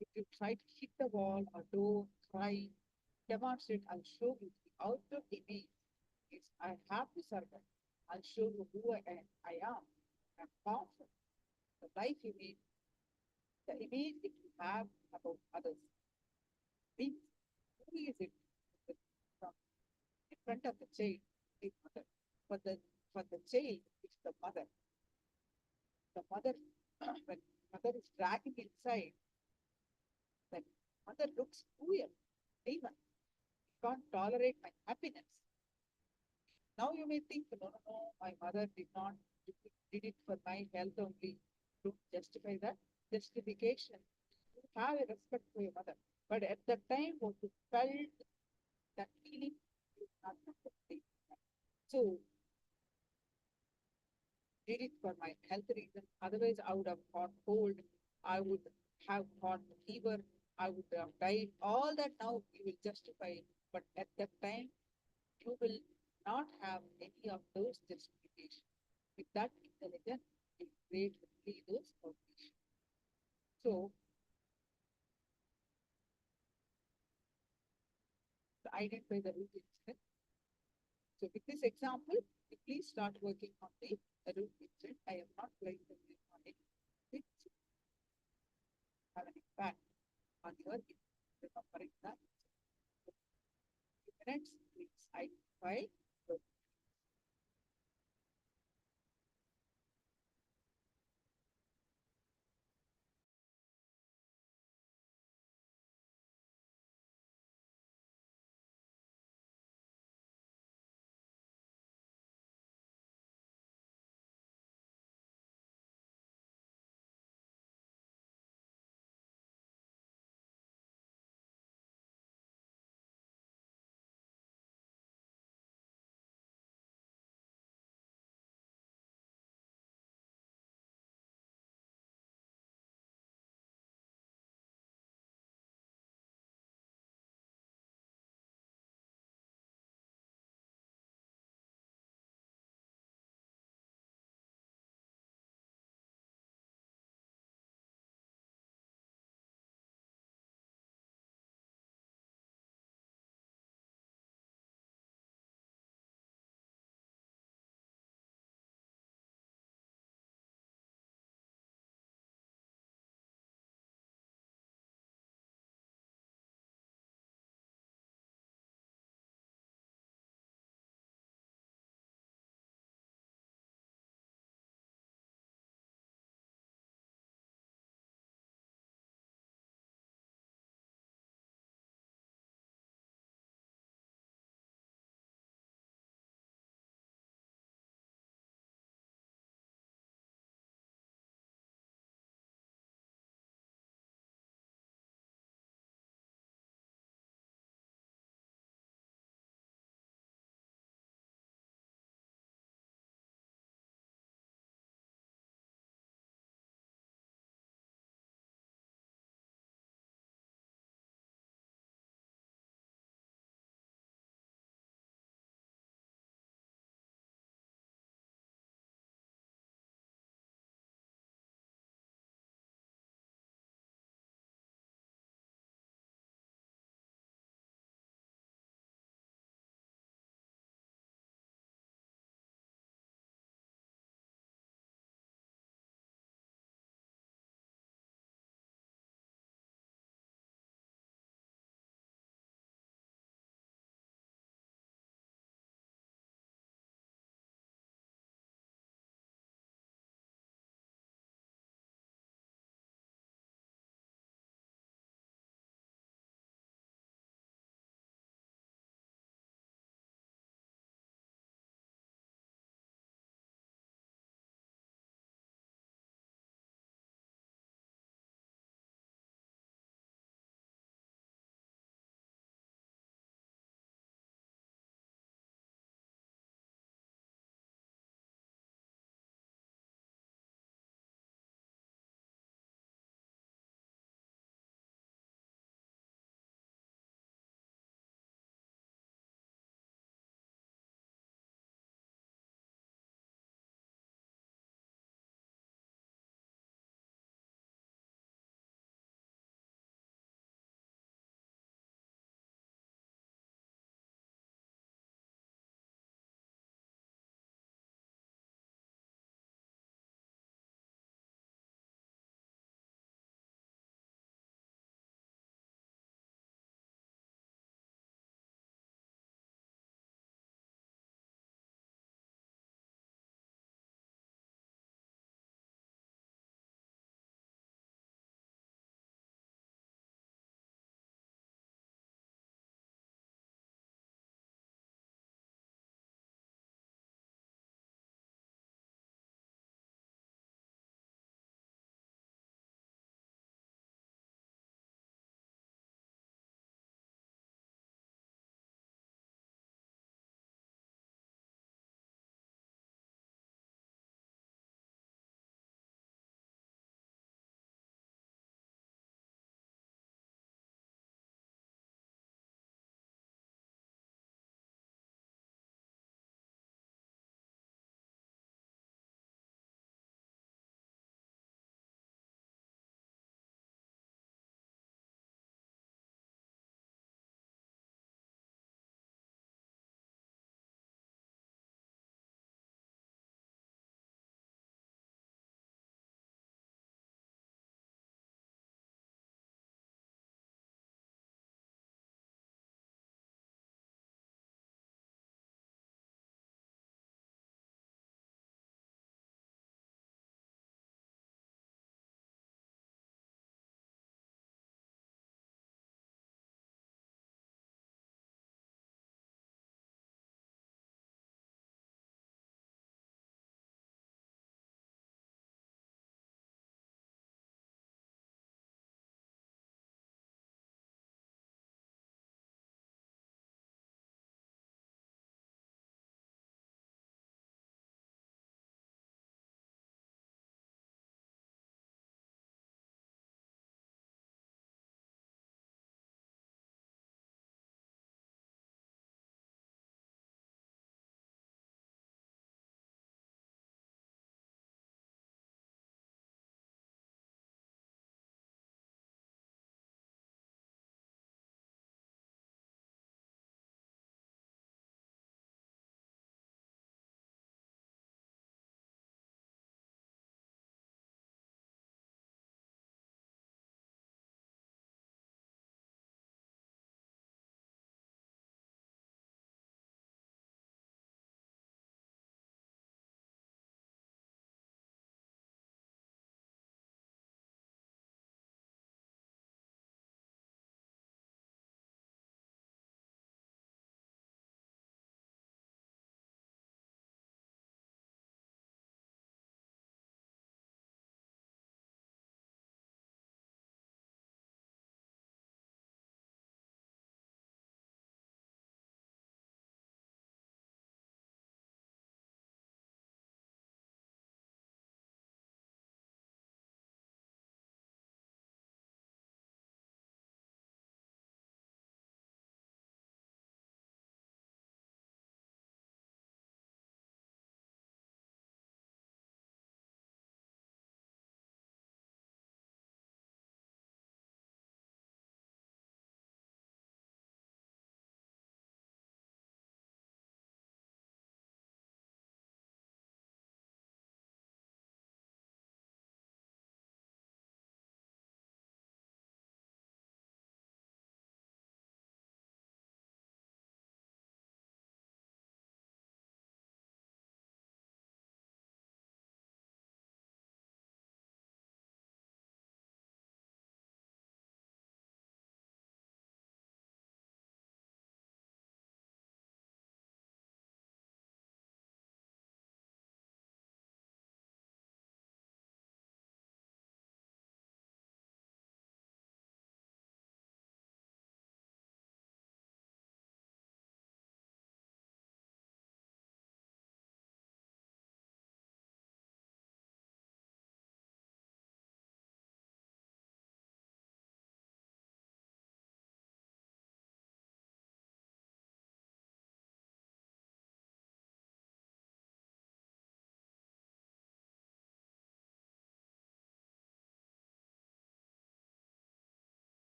If you try to hit the wall or don't cry, demonstrate, I'll show you the outer image is I have to surrender. I'll show you who I am. I'm powerful. The life you need, the image that you have about others. Who is it from in front of the child? The mother. For the child, it's the mother. The mother, when mother is dragging inside, that mother looks cruel, demon. Can't tolerate my happiness. Now you may think, no, my mother did it for my health only. Don't justify that. Justification. You have a respect for your mother. But at that time, when you felt that feeling, you not complete. So did it for my health reason. Otherwise, I would have caught cold. I would have caught fever. I would have died. All that now you will justify. But at that time, you will not have any of those justifications. With that intelligence, you create only those foundations. So, to identify the root incident. So, with this example, please start working on the root incident. I am not going to work on it, which have an impact on your remembering that. 2 minutes, please identify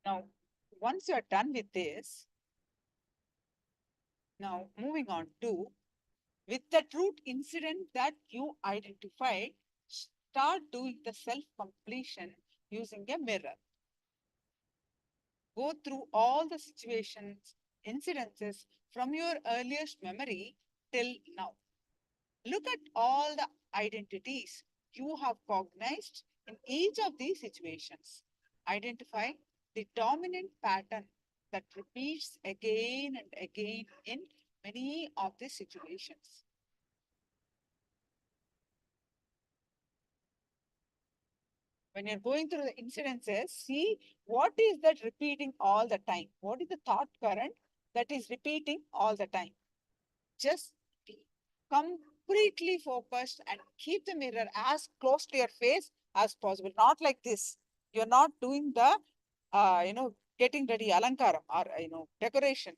Now, once you are done with this, now moving on to, with the truth incident that you identified, start doing the self-completion using a mirror. Go through all the situations, incidences from your earliest memory till now. Look at all the identities you have cognized in each of these situations. Identify the dominant pattern that repeats again and again in many of the situations. When you're going through the incidences, see what is that repeating all the time? What is the thought current that is repeating all the time? Just be completely focused and keep the mirror as close to your face as possible. Not like this. You're not doing the, getting ready alankaram or, decoration.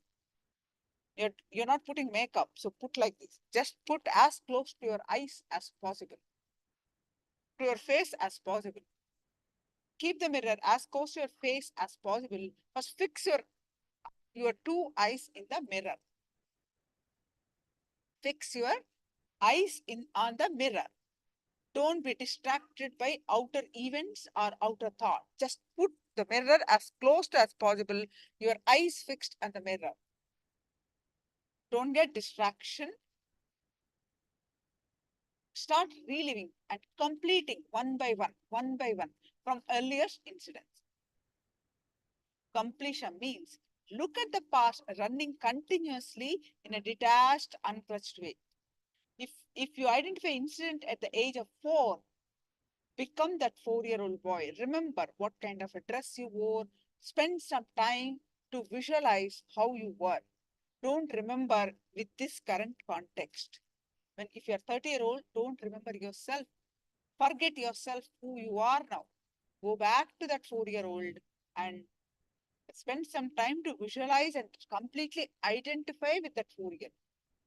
You're not putting makeup. So put like this. Just put as close to your eyes as possible, to your face as possible. Keep the mirror as close to your face as possible. First, fix your two eyes in the mirror. Fix your eyes on the mirror. Don't be distracted by outer events or outer thought. Just put the mirror as close to as possible. Your eyes fixed on the mirror. Don't get distraction. Start reliving and completing one by one from earliest incidents. Completion means look at the past running continuously in a detached, unclutched way. If you identify incident at the age of 4, become that 4-year-old boy. Remember what kind of a dress you wore. Spend some time to visualize how you were. Don't remember with this current context. If you're 30-year-old, don't remember yourself. Forget yourself who you are now. Go back to that 4-year-old and spend some time to visualize and completely identify with that 4-year.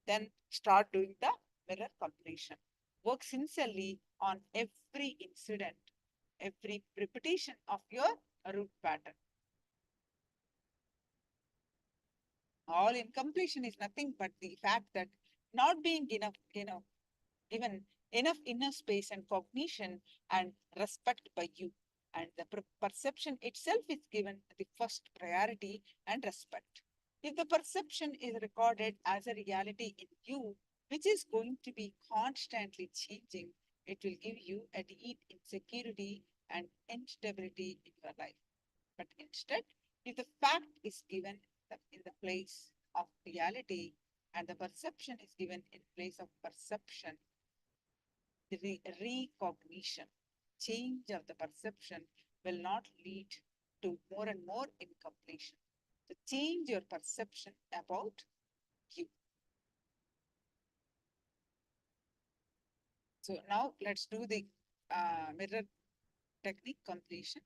Then start doing the mirror completion. Work sincerely on every incident, every repetition of your root pattern. All incompletion is nothing but the fact that not being enough, given enough inner space and cognition and respect by you. And the perception itself is given the first priority and respect. If the perception is recorded as a reality in you, which is going to be constantly changing, it will give you a deep insecurity and instability in your life. But instead, if the fact is given in the place of reality and the perception is given in place of perception, the recognition, change of the perception will not lead to more and more incompletion. So change your perception about you. So now let's do the mirror technique completion.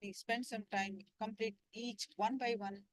Please spend some time, complete each one by one